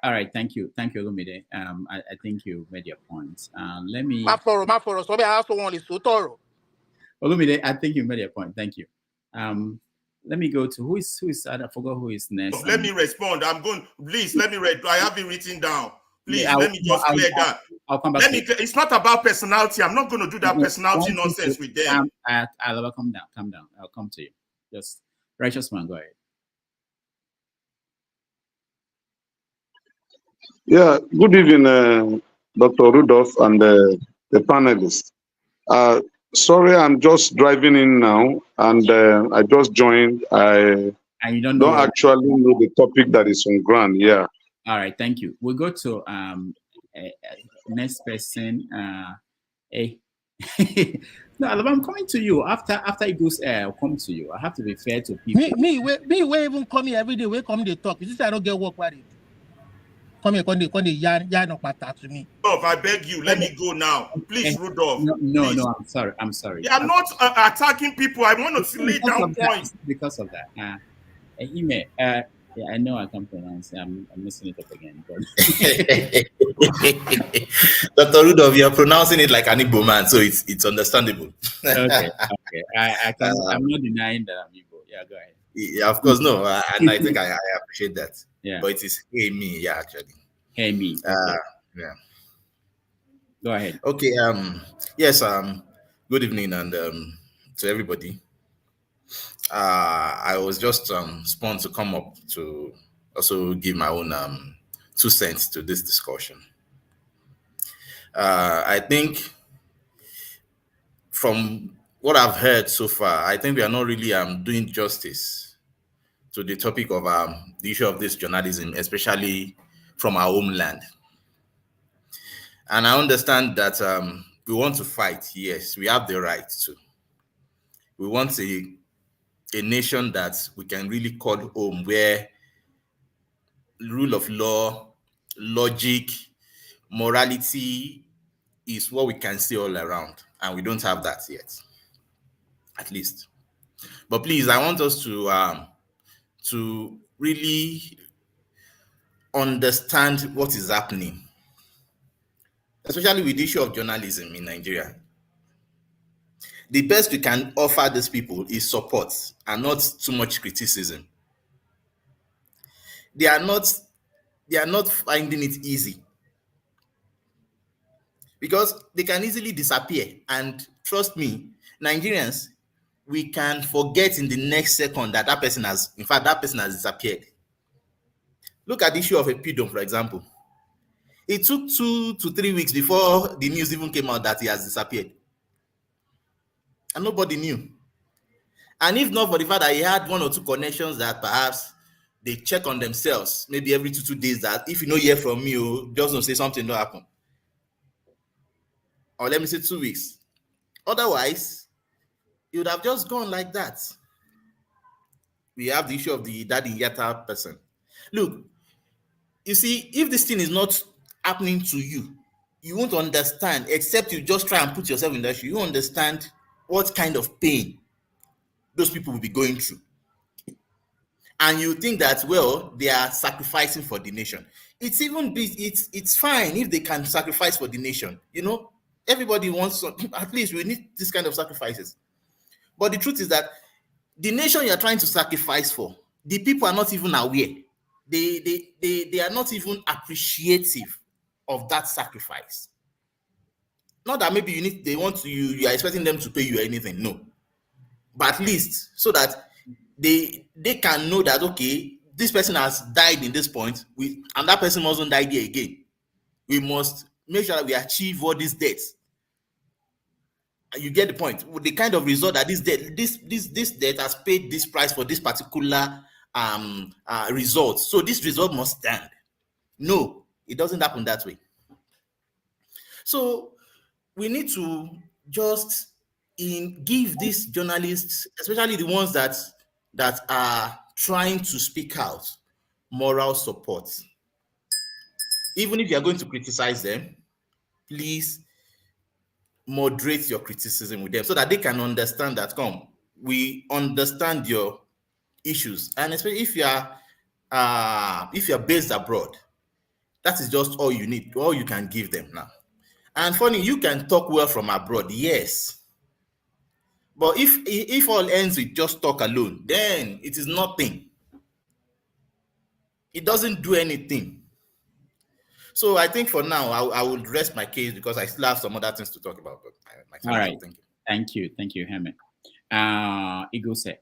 All right. Thank you, Olumide. I think you made your point. Let me. Olumide, I think you made your point. Thank you. Let me go to who is I forgot who is next. Let me respond. I'm going. Please let me read. I have it written down. Please let me just clear that. I'll come back. It's not about personality. I'm not going to do that personality nonsense with them. I'll come down. I'll come to you. Just righteous man, go ahead. Yeah, good evening, Dr. Rudolph and the panelists. Sorry, I'm just driving in now, and I just joined. I don't actually know the topic that is on ground. Yeah. All right, thank you. We'll go to next person. No, I'm coming to you after it goes. I'll come to you. I have to be fair to people. Me, even come here every day. We come they talk. Is this I don't get work worried? Come here, come they yarn no matter to me. Rudolph, I beg you, let me go now, please, Rudolph. No, I'm sorry. Yeah, I'm not attacking people. I want to lay down points because of that. Enyi, yeah, I know I can pronounce it. I'm messing it up again. But Dr. Rudolph, you're pronouncing it like an Igbo man, so it's understandable. Okay. I'm not denying that I'm Igbo. Yeah, go ahead. Yeah, of course, no, and I think I appreciate that. Yeah, but it is hey me, yeah, actually. Hey me. Okay. Yeah. Go ahead. Okay. Yes. Good evening, and to everybody. I was just spawned to come up to also give my own 2 cents to this discussion. I think from what I've heard so far, I think we are not really doing justice to the topic of the issue of this journalism, especially from our homeland. And I understand that we want to fight. Yes, we have the right to. We want a nation that we can really call home, where rule of law, logic, morality is what we can see all around. And we don't have that yet, at least. But please, I want us to really understand what is happening, especially with the issue of journalism in Nigeria. The best we can offer these people is support and not too much criticism. They are not finding it easy, because they can easily disappear. And trust me, Nigerians, we can forget in the next second that person has disappeared. Look at the issue of a pedo, for example. It took 2 to 3 weeks before the news even came out that he has disappeared. And nobody knew. And if not for the fact that he had 1 or 2 connections that perhaps they check on themselves, maybe every 2 days, that if you don't hear from me, just don't say something don't happen. Or let me say 2 weeks. Otherwise, it would have just gone like that. We have the issue of the daddy yata person. Look, you see, if this thing is not happening to you, you won't understand, except you just try and put yourself in that shoe. You understand what kind of pain those people will be going through. And you think that, well, they are sacrificing for the nation. It's fine if they can sacrifice for the nation. You know, everybody wants at least we need this kind of sacrifices. But the truth is that the nation you're trying to sacrifice for, the people are not even aware. They are not even appreciative of that sacrifice. Not that maybe you are expecting them to pay you or anything, no. But at least so that they can know that, okay, this person has died in this point, and that person mustn't die there again. We must make sure that we achieve all these debts. You get the point. With the kind of result that this debt has paid this price for this particular result. So this result must stand. No, it doesn't happen that way. So we need to just give these journalists, especially the ones that are trying to speak out, moral support. Even if you are going to criticize them, please moderate your criticism with them so that they can understand that, we understand your issues. And especially if you are based abroad, that is just all you need, all you can give them now. And funny, you can talk well from abroad, yes. But if all ends with just talk alone, then it is nothing. It doesn't do anything. So I think for now, I will rest my case because I still have some other things to talk about. But all right. Thank you, Hemi. Igose.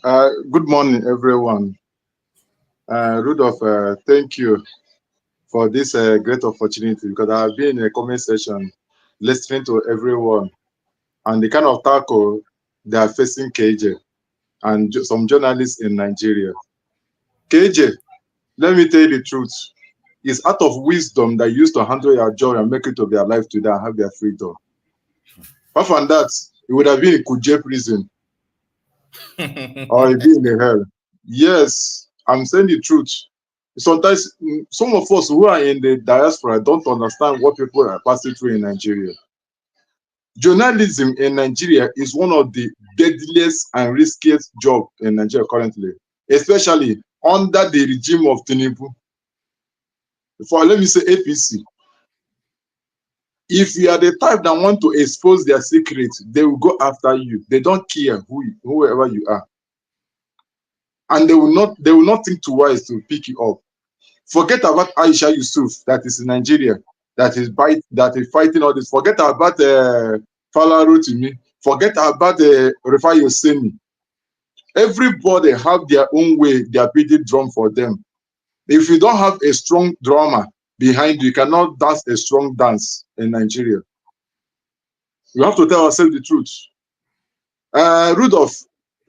Good morning, everyone. Rudolph, thank you for this great opportunity, because I have been in a comment section listening to everyone and the kind of tackle they are facing KJ and some journalists in Nigeria. KJ, let me tell you the truth. It's out of wisdom that you used to handle your job and make it to their life today and have their freedom. Apart from that, it would have been in Kuje prison or it be in the hell. Yes, I'm saying the truth. Sometimes some of us who are in the diaspora don't understand what people are passing through in Nigeria. Journalism in Nigeria is one of the deadliest and riskiest jobs in Nigeria currently, especially under the regime of Tinubu. Let me say APC. If you are the type that want to expose their secrets, they will go after you. They don't care whoever you are. And they will not think twice to pick you up. Forget about Aisha Yusuf that is in Nigeria, that is fighting all this. Forget about Falaro to me. Forget about Rifai Yosemi. Everybody have their own way they are beating drum for them. If you don't have a strong drummer behind you, you cannot dance a strong dance in Nigeria. We have to tell ourselves the truth. Rudolph,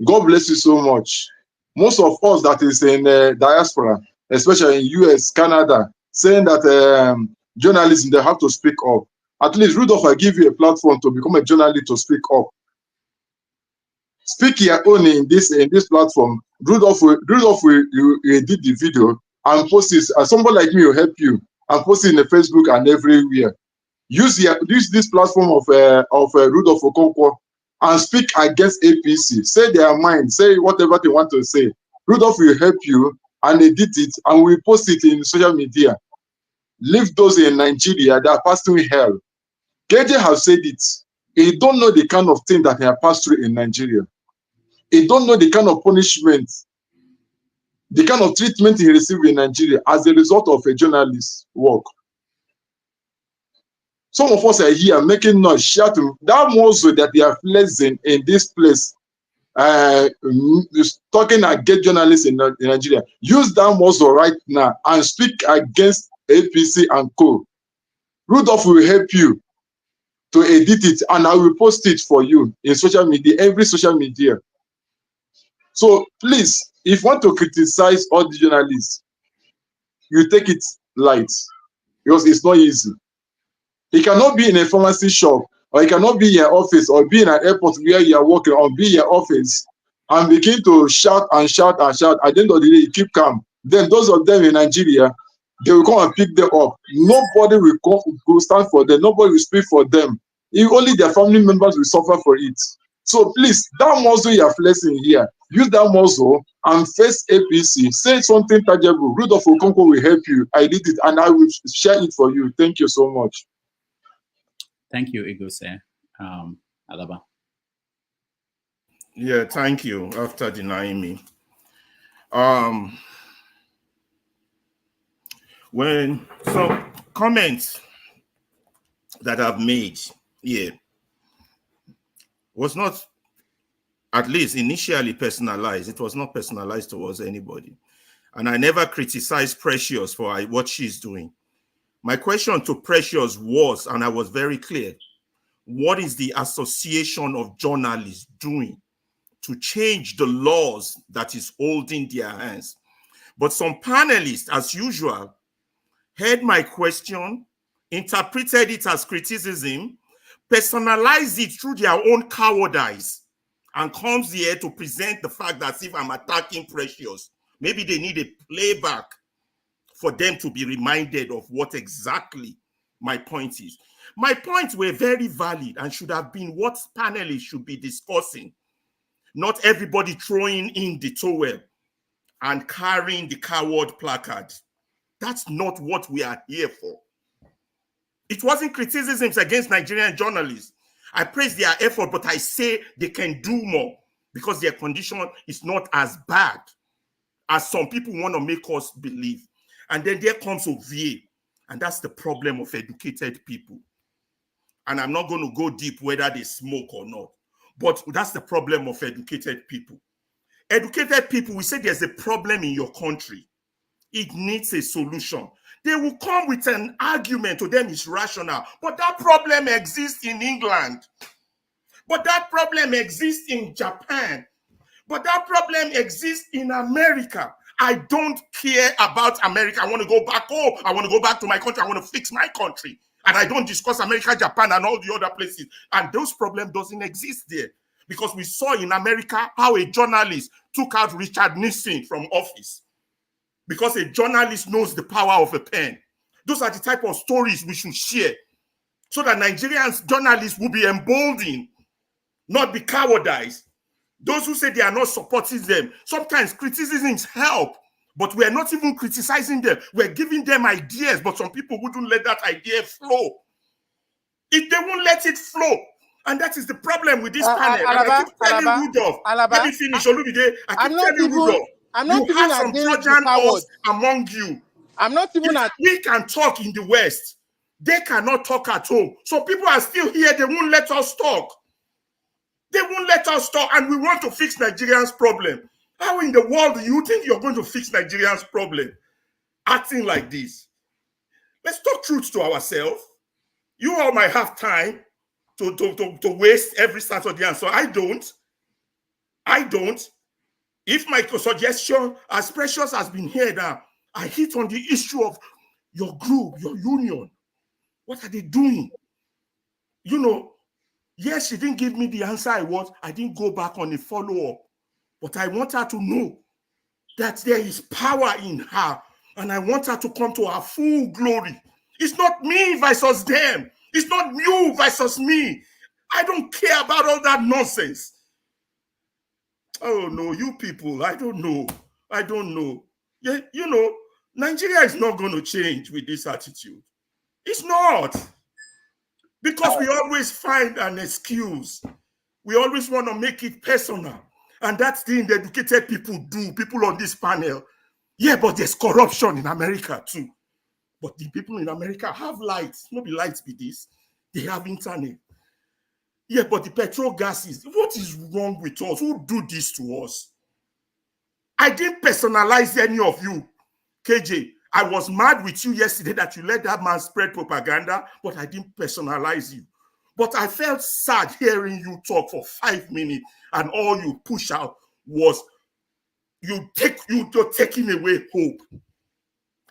God bless you so much. Most of us that is in diaspora, especially in US, Canada, saying that journalism, they have to speak up. At least, Rudolph, I give you a platform to become a journalist to speak up. Speak your own in this platform. Rudolph will edit the video and post it. Somebody like me will help you and post it in the Facebook and everywhere. Use this platform of Rudolph Okonkwo and speak against APC. Say their mind. Say whatever they want to say. Rudolph will help you and edit it and we post it in social media. Leave those in Nigeria that are passing through hell. KJ have said it. He don't know the kind of thing that he has passed through in Nigeria. He don't know the kind of punishment, the kind of treatment he received in Nigeria as a result of a journalist's work. Some of us are here making noise, shouting. That muscle that they are flexing in this place talking against journalists in Nigeria. Use that muscle right now and speak against APC and co. Rudolph will help you to edit it, and I will post it for you in social media, every social media. So please, if you want to criticize all the journalists, you take it light, because it's not easy. He cannot be in a pharmacy shop, or he cannot be in your office, or be in an airport where you are working, or be in your office and begin to shout and shout and shout. At the end of the day, you keep calm. Then those of them in Nigeria, they will come and pick them up. Nobody will go stand for them. Nobody will speak for them. Only their family members will suffer for it. So please, that muscle you are flexing here, use that muscle and face APC. Say something tangible. Rudolph Okonkwo will help you. I did it, and I will share it for you. Thank you so much. Thank you, Igose. Alaba. Yeah, thank you. After denying me, when some comments that I've made here was not, at least initially, personalized. It was not personalized towards anybody, and I never criticized Precious for what she's doing. My question to Precious was, and I was very clear, what is the Association of Journalists doing to change the laws that is holding their hands? But some panelists, as usual, heard my question, interpreted it as criticism, personalized it through their own cowardice, and comes here to present the fact that if I'm attacking Precious, maybe they need a playback for them to be reminded of what exactly my point is. My points were very valid and should have been what panelists should be discussing, not everybody throwing in the towel and carrying the coward placard. That's not what we are here for. It wasn't criticisms against Nigerian journalists. I praise their effort, but I say they can do more because their condition is not as bad as some people want to make us believe. And then there comes Ovie, and that's the problem of educated people. And I'm not going to go deep whether they smoke or not, but that's the problem of educated people. Educated people, we say there's a problem in your country. It needs a solution. They will come with an argument, to them it's rational, but that problem exists in England. But that problem exists in Japan. But that problem exists in America. I don't care about America. I want to go back home. I want to go back to my country. I want to fix my country. And I don't discuss America, Japan, and all the other places. And those problems doesn't exist there. Because we saw in America how a journalist took out Richard Nixon from office. Because a journalist knows the power of a pen. Those are the type of stories we should share. So that Nigerian journalists will be emboldened, not be cowardized. Those who say they are not supporting them, sometimes criticisms help, but we are not even criticizing them. We're giving them ideas, but some people wouldn't let that idea flow. If they won't let it flow, and that is the problem with this panel. Alaba, I keep telling Rudolph, let me finish, Olumide. I keep telling Rudolph, you have some Trojan horse among you. I'm not even we can talk in the West. They cannot talk at home. So people are still here. They won't let us talk. They won't let us talk, and we want to fix Nigerians' problem. How in the world do you think you're going to fix Nigerians' problem? Acting like this. Let's talk truth to ourselves. You all might have time to waste every Saturday, and so I don't. If my suggestion, as Precious has been here now, I hit on the issue of your group, your union. What are they doing? You know, yes, she didn't give me the answer I want. I didn't go back on a follow-up. But I want her to know that there is power in her. And I want her to come to her full glory. It's not me versus them. It's not you versus me. I don't care about all that nonsense. Oh, no, you people, I don't know. Yeah, you know, Nigeria is not going to change with this attitude. It's not. Because we always find an excuse. We always want to make it personal. And that's the thing the educated people do, people on this panel. Yeah, but there's corruption in America too. But the people in America have lights. Not be lights be this. They have internet. Yeah, but the petrol gases, what is wrong with us? Who do this to us? I didn't personalize any of you, KJ. I was mad with you yesterday that you let that man spread propaganda, but I didn't personalize you. But I felt sad hearing you talk for 5 minutes and all you push out was you're taking away hope.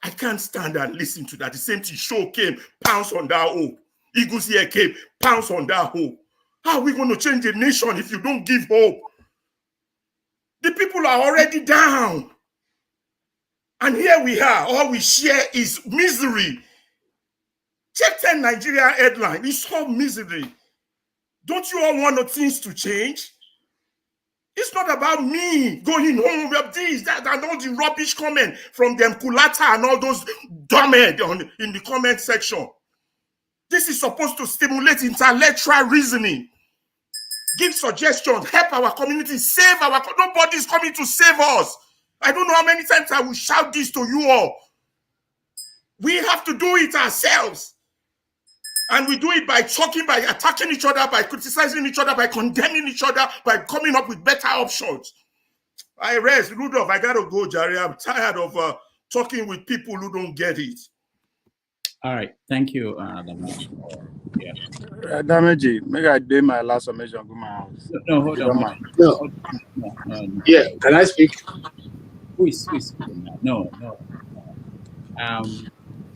I can't stand and listen to that. The same thing, show came, pounce on that hope. Eagles here came, pounce on that hope. How are we going to change the nation if you don't give hope? The people are already down. And here we are, all we share is misery. Check 10 Nigeria headline, it's all misery. Don't you all want things to change? It's not about me going home with this, that, and all the rubbish comment from them Kulata and all those dumbhead in the comment section. This is supposed to stimulate intellectual reasoning, give suggestions, help our community, save our. Nobody's coming to save us. I don't know how many times I will shout this to you all. We have to do it ourselves. And we do it by talking, by attacking each other, by criticizing each other, by condemning each other, by coming up with better options. I rest, Rudolph, I gotta go, Jerry. I'm tired of talking with people who don't get it. All right, thank you, Damage. Yeah. Damage, maybe I did my last submission. Go my house. No, hold on. No. Yeah, can I speak? Who is speaking now? No.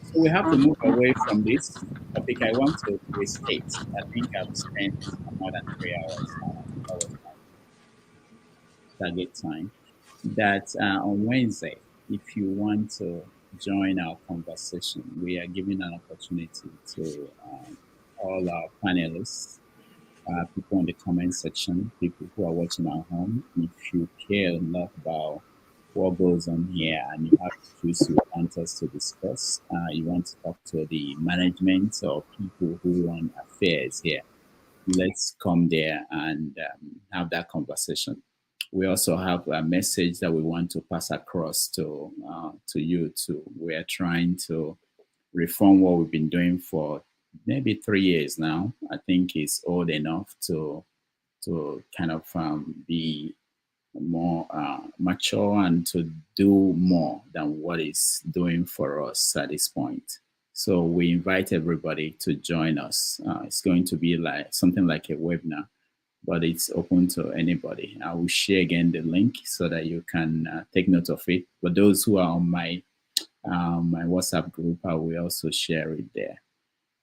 So we have to move away from this topic. I want to restate. I think I've spent more than 3 hours target time. That on Wednesday, if you want to join our conversation, we are giving an opportunity to all our panelists, people in the comment section, people who are watching at home. If you care enough about what goes on here and you have issues you want us to discuss, you want to talk to the management or people who run affairs here, let's come there and have that conversation. We also have a message that we want to pass across to you too. We are trying to reform what we've been doing for maybe 3 years now. I think it's old enough to kind of be more mature and to do more than what it's doing for us at this point. So we invite everybody to join us. It's going to be like something like a webinar, but it's open to anybody. I will share again the link so that you can take note of it. But those who are on my WhatsApp group, I will also share it there.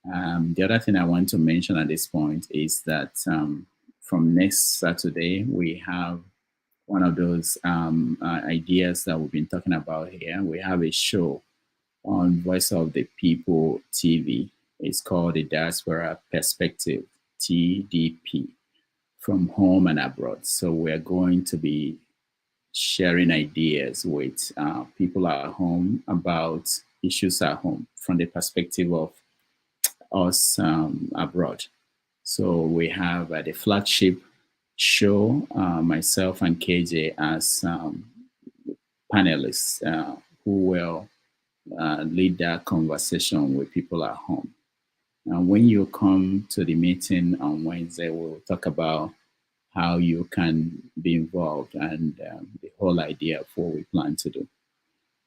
The other thing I want to mention at this point is that from next Saturday, we have one of those ideas that we've been talking about here. We have a show on Voice of the People TV. It's called The Diaspora Perspective, TDP, from home and abroad. So we're going to be sharing ideas with people at home about issues at home from the perspective of us abroad. So we have the flagship show, myself and KJ as panelists who will lead that conversation with people at home. And when you come to the meeting on Wednesday, we'll talk about how you can be involved and the whole idea of what we plan to do.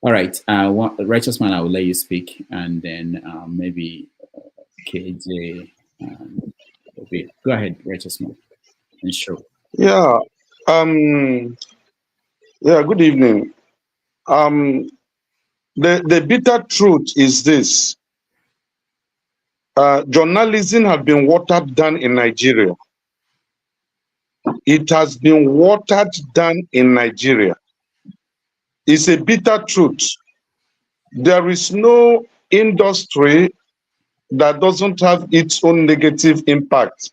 All right, Righteous Man, I will let you speak, and then maybe KJ. Go ahead, Righteous Man, and show. Yeah. Good evening. The bitter truth is this. Journalism has been watered down in Nigeria. It has been watered down in Nigeria. It's a bitter truth. There is no industry that doesn't have its own negative impact.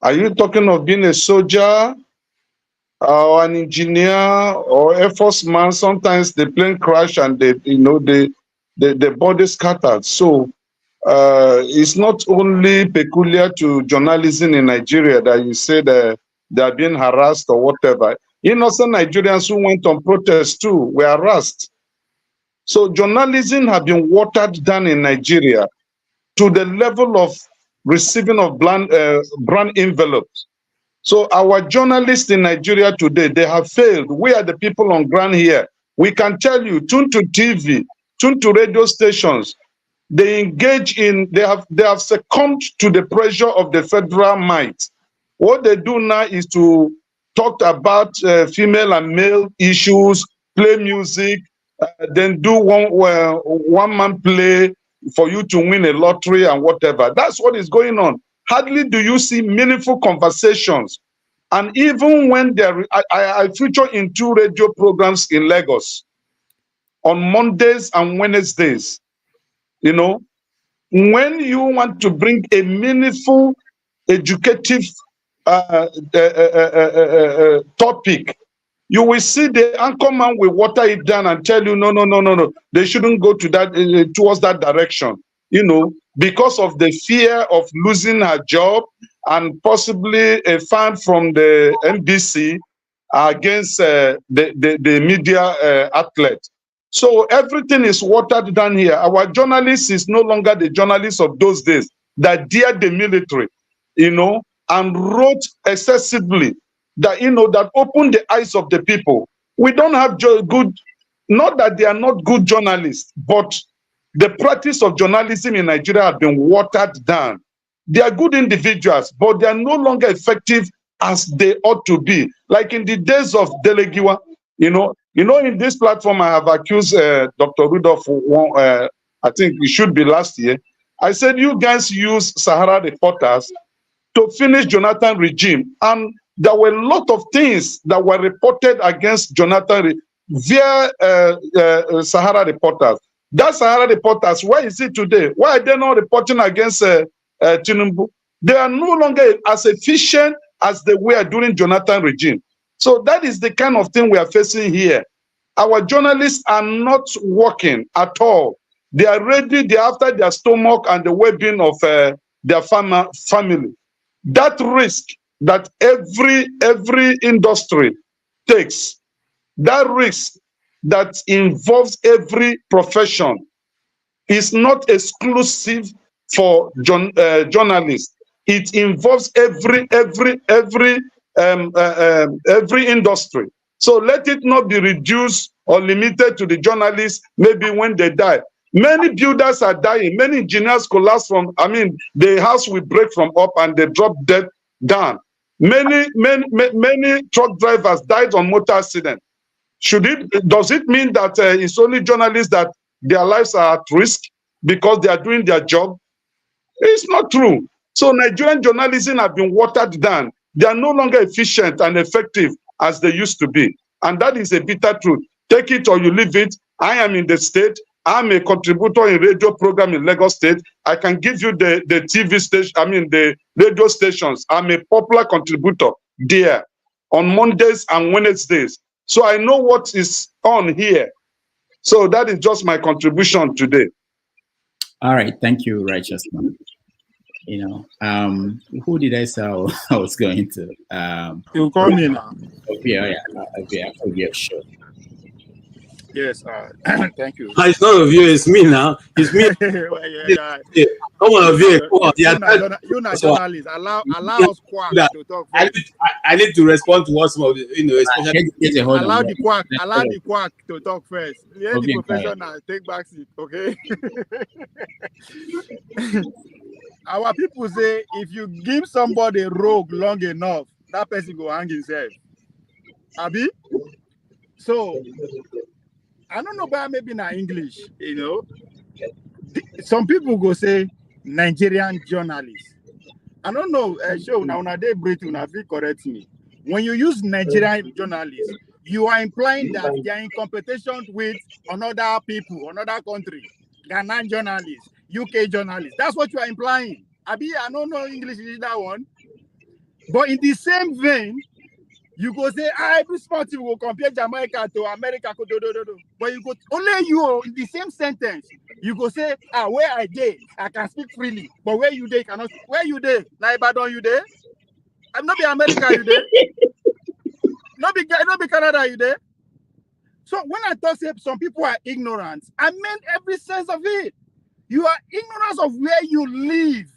Are you talking of being a soldier or an engineer or Air Force man? Sometimes the plane crash and the body scattered. So it's not only peculiar to journalism in Nigeria that you say that they are being harassed or whatever. Innocent Nigerians who went on protest too were harassed. So journalism has been watered down in Nigeria to the level of receiving of brand envelopes. So our journalists in Nigeria today, they have failed. We are the people on ground here. We can tell you, tune to TV, tune to radio stations. They engage in, they have succumbed to the pressure of the federal might. What they do now is to talk about female and male issues, play music, then do one-man play for you to win a lottery and whatever. That's what is going on. Hardly do you see meaningful conversations. And even when I feature in 2 radio programs in Lagos on Mondays and Wednesdays. You know, when you want to bring a meaningful, educative topic, you will see the anchorman will water it down and tell you, no, they shouldn't go to that towards that direction. You know, because of the fear of losing her job and possibly a fan from the NBC against the media outlet. So everything is watered down here. Our journalist is no longer the journalist of those days that dared the military, you know, and wrote excessively that, you know, that opened the eyes of the people. We don't have good, not that they are not good journalists, but the practice of journalism in Nigeria has been watered down. They are good individuals, but they are no longer effective as they ought to be. Like in the days of Delegiwa, you know, in this platform, I have accused Dr. Rudolph, I think it should be last year. I said, you guys use Sahara reporters to finish Jonathan regime. And there were a lot of things that were reported against Jonathan via Sahara reporters. That Sahara reporters, where is it today? Why are they not reporting against Tinubu? They are no longer as efficient as they were during Jonathan regime. So that is the kind of thing we are facing here. Our journalists are not working at all. They are ready, they're after their stomach and the well-being of their family. That risk that every industry takes, that risk that involves every profession, is not exclusive for journalists. It involves every industry. So let it not be reduced or limited to the journalists, maybe when they die. Many builders are dying. Many engineers collapse from, the house will break from up and they drop dead down. Many truck drivers died on motor accident. Does it mean that it's only journalists that their lives are at risk because they are doing their job? It's not true. So Nigerian journalism have been watered down. They are no longer efficient and effective as they used to be. And that is a bitter truth. Take it or you leave it. I am in the state. I'm a contributor in radio program in Lagos State. I can give you the TV station, the radio stations. I'm a popular contributor there on Mondays and Wednesdays. So I know what is on here. So that is just my contribution today. All right. Thank you, Righteous Man. You know, who did I say I was going to? You call me now. Yeah, sure. Yes, thank you. It's not of you, it's me now. It's me. Come on, you not journalists. Allow us quack to talk. I need to respond to what some of the, especially allow the quack to talk first. Let the professional take back seat, okay? Our people say if you give somebody rope long enough, that person go hang himself. Abi? So I don't know, but maybe not English, Some people go say Nigerian journalists. I don't know, show now they breathe una fit correct me. When you use Nigerian journalists, you are implying that they are in competition with another people, another country, Ghanaian journalists, UK journalists. That's what you are implying. Abi, I don't know English is that one. But in the same vein, you go say, every sport team will compare Jamaica to America. But you go, only you in the same sentence, you go say, where I dey, I can speak freely. But where you dey, cannot. Where you dey? Na Ibadan you dey? I'm not be America you dey? Not be Canada you dey? So when I talk say some people are ignorant, I meant every sense of it. You are ignorant of where you live.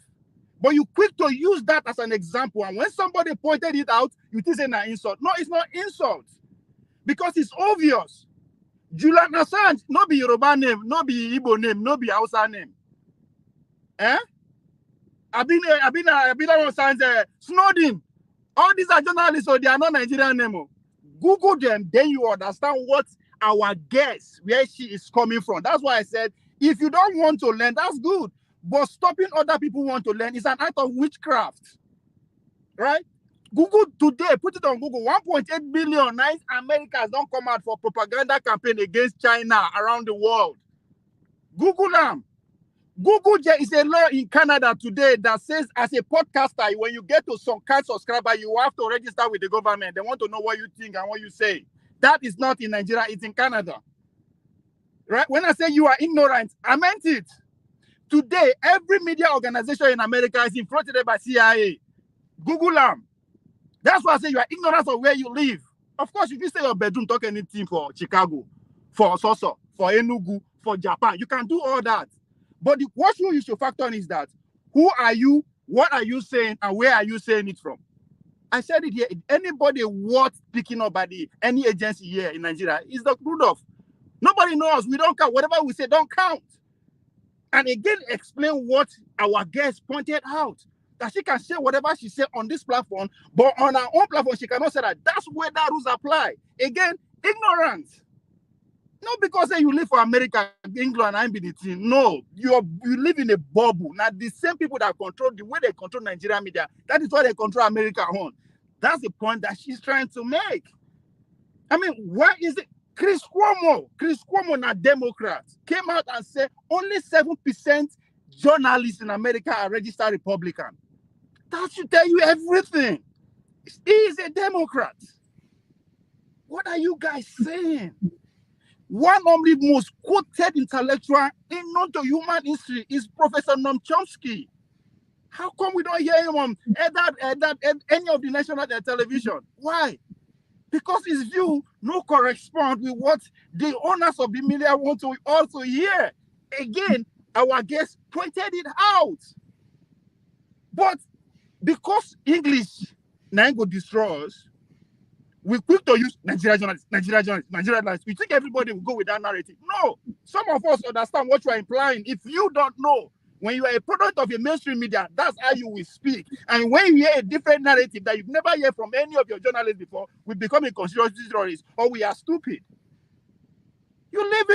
But you quick to use that as an example. And when somebody pointed it out, you think it's an insult. No, it's not insult. Because it's obvious. Julian Assange, no be Yoruba name, no be Igbo name, no be Hausa name. Eh? Snowden. All these are journalists, so they are not Nigerian name. Google them, then you understand what our guess, where she is coming from. That's why I said, if you don't want to learn, that's good. But stopping other people want to learn is an act of witchcraft. Right? Google today, put it on Google, 1.8 billion nice Americans don't come out for propaganda campaign against China around the world. Google them. Google is a law in Canada today that says as a podcaster, when you get to some kind of subscriber, you have to register with the government. They want to know what you think and what you say. That is not in Nigeria, it's in Canada. Right? When I say you are ignorant, I meant it. Today, every media organization in America is infiltrated by CIA. Google them. That's why I say you are ignorant of where you live. Of course, if you stay in your bedroom, talk anything for Chicago, for Soso, for Enugu, for Japan, you can do all that. But what you should factor in is that who are you, what are you saying, and where are you saying it from? I said it here. Anybody worth picking up by any agency here in Nigeria is Dr. Rudolph. Nobody knows. We don't count. Whatever we say, don't count. And again, explain what our guest pointed out. That she can say whatever she said on this platform, but on her own platform, she cannot say that. That's where that rules apply. Again, ignorance. Not because you live for America, England, and BDT. No, you live in a bubble. Now, the same people that control the way they control Nigerian media, that is why they control America on. That's the point that she's trying to make. I mean, why is it? Chris Cuomo, a Democrat, came out and said only 7% journalists in America are registered Republican. That should tell you everything. He is a Democrat. What are you guys saying? One of the most quoted intellectual in known to human history is Professor Noam Chomsky. How come we don't hear him on any of the national television? Why? Because his view no correspond with what the owners of the media want to also hear. Again, our guest pointed it out. But because English now go destroy us, we quick to use Nigerian journalists. We think everybody will go with that narrative. No, some of us understand what you are implying. If you don't know, when you are a product of a mainstream media, that's how you will speak. And when you hear a different narrative that you've never heard from any of your journalists before, we become a conspiracy theorist or we are stupid. You live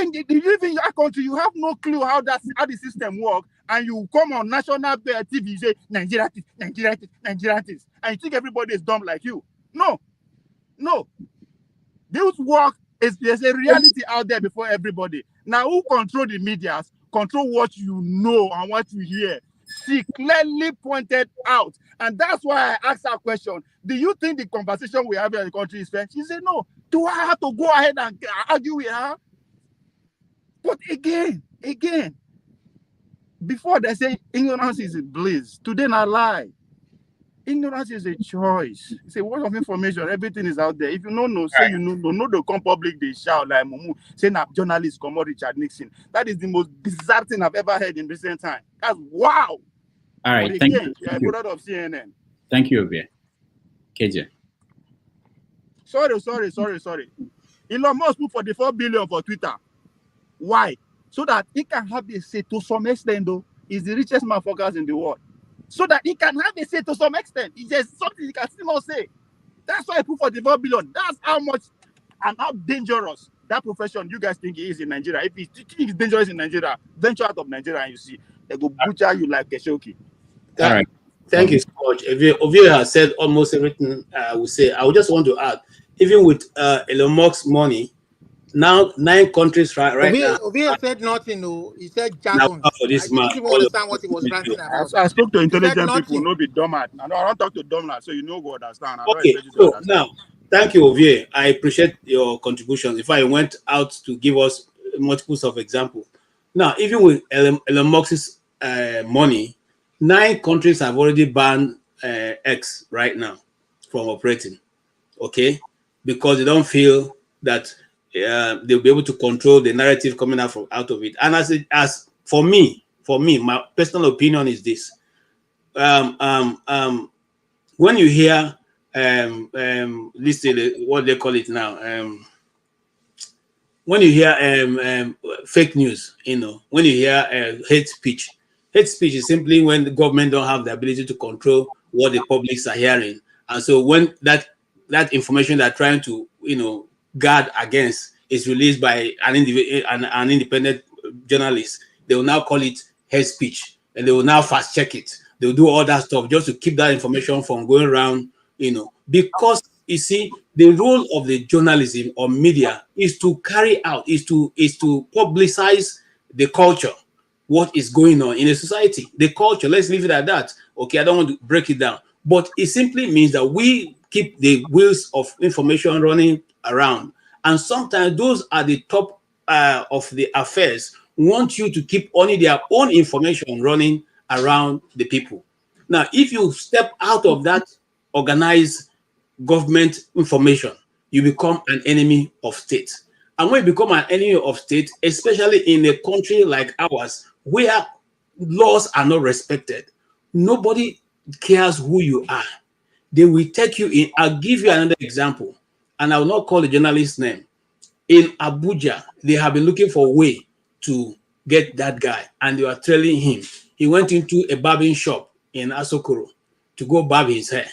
in your country, you have no clue how the system works, and you come on national TV, you say Nigeria, and you think everybody is dumb like you. No. This work there's a reality out there before everybody. Now, who control the media? Control what you know and what you hear. She clearly pointed out, and that's why I asked her question. Do you think the conversation we have in the country is fair? She said no. Do I have to go ahead and argue with her? But again, before they say ignorance is a bliss, today not lie. Ignorance is a choice. It's a word of information. Everything is out there. If you don't know, say you know. No, they come public, they shout like Mumu. Say na journalist come out Richard Nixon. That is the most bizarre thing I've ever heard in recent time. That's wow. All right, but thank again, you. you're a product of CNN. Thank you, Obie. KJ. Sorry. Elon Musk put 44 billion for Twitter. Why? So that he can have a say to some extent, though. He's the richest motherfuckers in the world. So that he can have a say to some extent. It's just something he can still not say. That's why I put 44 billion. That's how much and how dangerous that profession you guys think it is in Nigeria. If you think it's dangerous in Nigeria, venture out of Nigeria and you see, they go butcher you like a shoki. All right. Thank you so much. Ovie has said almost everything I would say. I would just want to add, even with Elon Musk's money, now 9 countries right now. Ovie said nothing. No, he said jargon. For this man, didn't even understand what he was ranting about. I spoke to intelligent people, no be dumb. I don't talk to dumb, so you know go understand. Okay, so now, thank you, Ovie. I appreciate your contributions. If I went out to give us multiples of examples. Now, even with Elon Musk's money, 9 countries have already banned X right now from operating. Okay, because they don't feel that they'll be able to control the narrative coming out of it. And as for me, my personal opinion is this: when you hear this what they call it now, when you hear fake news, when you hear hate speech is simply when the government don't have the ability to control what the publics are hearing, and so when that information they're trying to guard against is released by an independent journalist, they will now call it hate speech, and they will now fast check it. They'll do all that stuff just to keep that information from going around, because you see, the role of the journalism or media is to carry out, is to publicize the culture, what is going on in a society. The culture, let's leave it at that. Okay, I don't want to break it down, but it simply means that we keep the wheels of information running around, and sometimes those are the top of the affairs want you to keep only their own information running around the people. Now, if you step out of that organized government information, you become an enemy of state. And when you become an enemy of state, especially in a country like ours, where laws are not respected, nobody cares who you are. They will take you in. I'll give you another example, and I will not call the journalist's name. In Abuja, they have been looking for a way to get that guy, and they were trailing him. He went into a barbing shop in Asokoro to go barb his hair.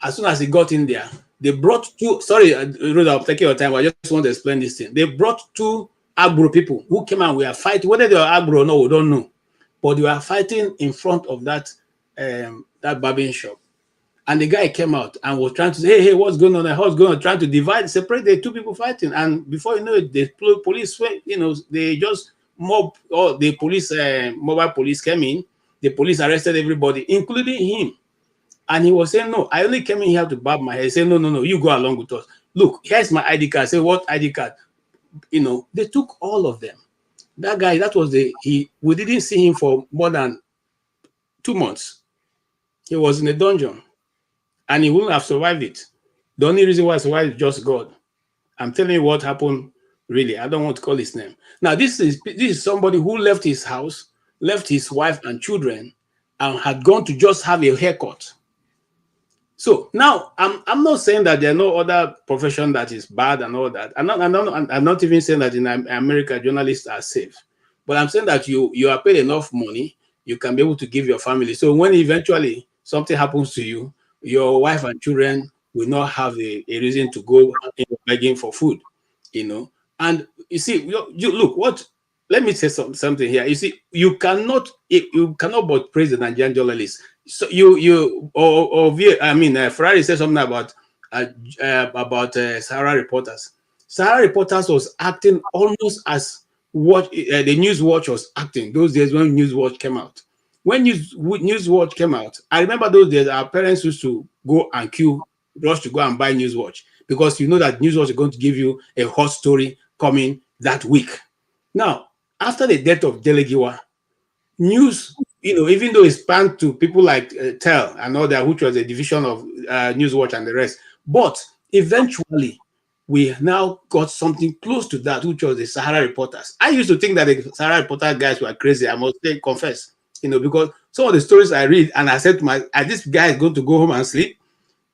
As soon as he got in there, they brought two. Sorry, Rhoda, I'm taking your time. I just want to explain this thing. They brought two Agro people who came and we are fighting. Whether they were Agro or no, we don't know. But they were fighting in front of that that barbing shop. And the guy came out and was trying to say, hey, what's going on there? What's going on? Trying to divide, separate the two people fighting. And before you know it, the police, they just mob, or the police, mobile police came in. The police arrested everybody, including him. And he was saying, no, I only came in here to barb my hair. He said, no, you go along with us. Look, here's my ID card. I said, what ID card? They took all of them. That guy, we didn't see him for more than 2 months. He was in a dungeon. And he wouldn't have survived it. The only reason why he survived is just God. I'm telling you what happened, really. I don't want to call his name. Now, this is somebody who left his house, left his wife and children, and had gone to just have a haircut. So now, I'm not saying that there are no other profession that is bad and all that. I'm not even saying that in America, journalists are safe. But I'm saying that you are paid enough money, you can be able to give your family. So when eventually something happens to you, your wife and children will not have a reason to go begging for food, And you see, you look what. Let me say something here. You see, you cannot but praise the Nigerian journalists. So Ferrari said something about Sahara Reporters. Sahara Reporters was acting almost as what the Newswatch was acting those days when Newswatch came out. When Newswatch came out, I remember those days our parents used to go and rush to go and buy Newswatch, because you know that Newswatch is going to give you a hot story coming that week. Now, after the death of Delegiwa, news, even though it spanned to people like Tel and all that, which was a division of Newswatch and the rest, but eventually we now got something close to that, which was the Sahara Reporters. I used to think that the Sahara Reporter guys were crazy, I must confess, because some of the stories I read, and I said to this guy is going to go home and sleep,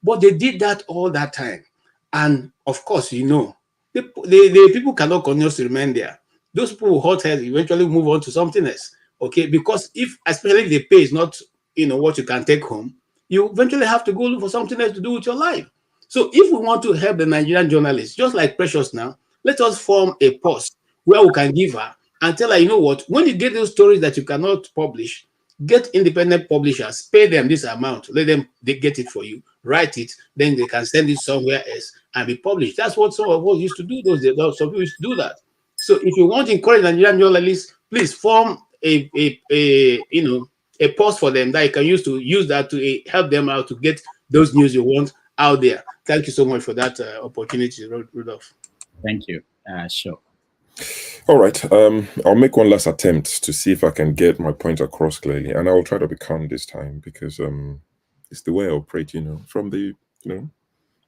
but they did that all that time. And of course, the people cannot continuously remain there. Those people with hot heads eventually move on to something else, okay? Because especially if the pay is not, what you can take home, you eventually have to go look for something else to do with your life. So if we want to help the Nigerian journalists, just like Precious now, let us form a post where we can give her and tell her, you know what, when you get those stories that you cannot publish, get independent publishers, pay them this amount, they get it for you, write it, then they can send it somewhere else and be published. That's what some of us used to do those days. Some people used to do that. So if you want to encourage Nigerian journalists, please form a post for them that you can use that to help them out to get those news you want out there. Thank you so much for that opportunity, Rudolph. Thank you. Sure. All right. I'll make one last attempt to see if I can get my point across clearly, and I will try to be calm this time, because it's the way I operate, from the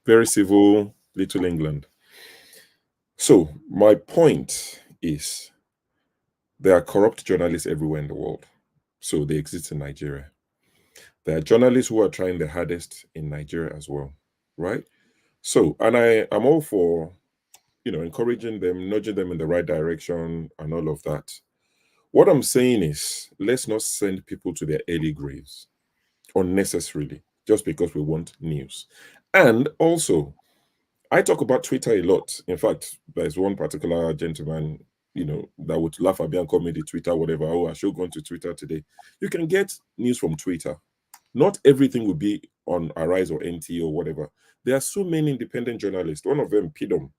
very civil Little England. So my point is, there are corrupt journalists everywhere in the world. So they exist in Nigeria. There are journalists who are trying the hardest in Nigeria as well, right? So, and I'm all for, encouraging them, nudging them in the right direction and all of that. What I'm saying is, let's not send people to their early graves unnecessarily just because we want news. And also, I talk about Twitter a lot. In fact, there's one particular gentleman, that would laugh at me and call me the Twitter, whatever. Oh, I should go on to Twitter today. You can get news from Twitter. Not everything will be on Arise or NT or whatever. There are so many independent journalists. One of them, Pidom,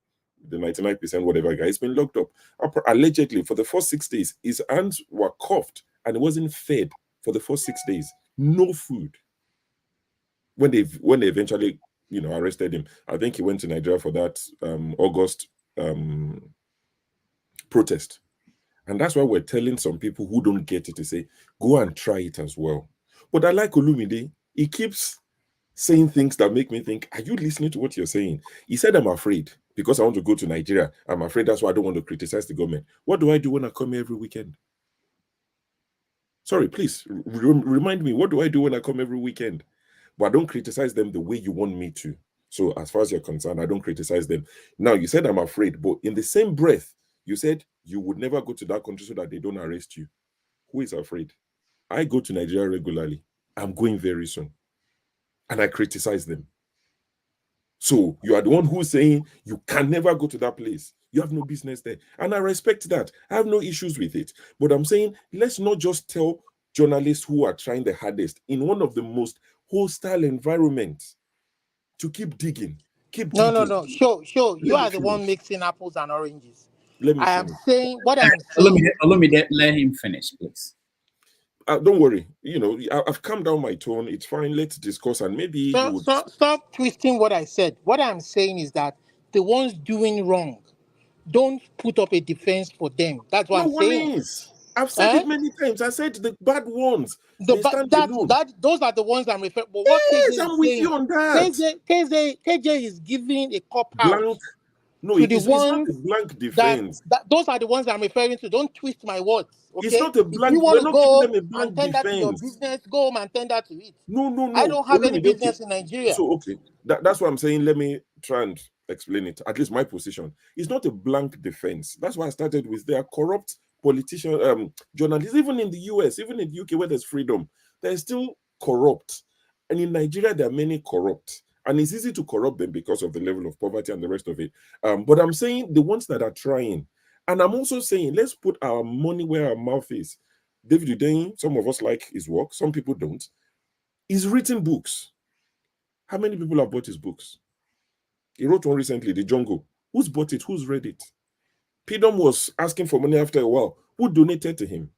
the 99% whatever guy, has been locked up. Allegedly, for the first 6 days, his hands were cuffed and he wasn't fed for the first 6 days. No food. When they eventually, arrested him, I think he went to Nigeria for that August protest. And that's why we're telling some people who don't get it to say, go and try it as well. But I like Olumide. He keeps saying things that make me think, are you listening to what you're saying? He said, I'm afraid because I want to go to Nigeria. I'm afraid that's why I don't want to criticize the government. What do I do when I come here every weekend? Sorry, please remind me, what do I do when I come every weekend? But I don't criticize them the way you want me to. So as far as you're concerned, I don't criticize them. Now, you said I'm afraid, but in the same breath, you said you would never go to that country so that they don't arrest you. Who is afraid? I go to Nigeria regularly. I'm going very soon. And I criticize them. So you are the one who's saying you can never go to that place. You have no business there. And I respect that. I have no issues with it. But I'm saying, let's not just tell journalists who are trying the hardest in one of the most hostile environments to keep digging. No. Sure. You are the one mixing apples and oranges. Let me I am finish. saying what I am saying. Let him finish, please. Don't worry. I've calmed down my tone. It's fine. Let's discuss and maybe Stop twisting what I said. What I'm saying is that the ones doing wrong, don't put up a defense for them. That's what no I'm one saying. is. I've said it many times. I said the bad ones. They stand alone. Those are the ones I'm referring. But what Yes, KJ I'm is with saying, you on that. KJ is giving a cop out Blank. No, to the it's not ones a blank defense. that those are the ones I'm referring to. Don't twist my words. Okay? It's not a If blank. you want We're to not giving go them a and blank tender to your defense. business, go home and tender to it. No. I don't have any Olumide, okay. business in Nigeria. So, okay. That's what I'm saying. Let me try and explain it. At least my position. It's not a blank defense. That's why I started with there are corrupt politicians, journalists, even in the US, even in the UK where there's freedom, they're still corrupt. And in Nigeria, there are many corrupt. And it's easy to corrupt them because of the level of poverty and the rest of it. But I'm saying the ones that are trying. And I'm also saying, let's put our money where our mouth is. David Udein, some of us like his work, some people don't. He's written books. How many people have bought his books? He wrote one recently, The Jungle. Who's bought it? Who's read it? Pidom was asking for money after a while. Who donated to him?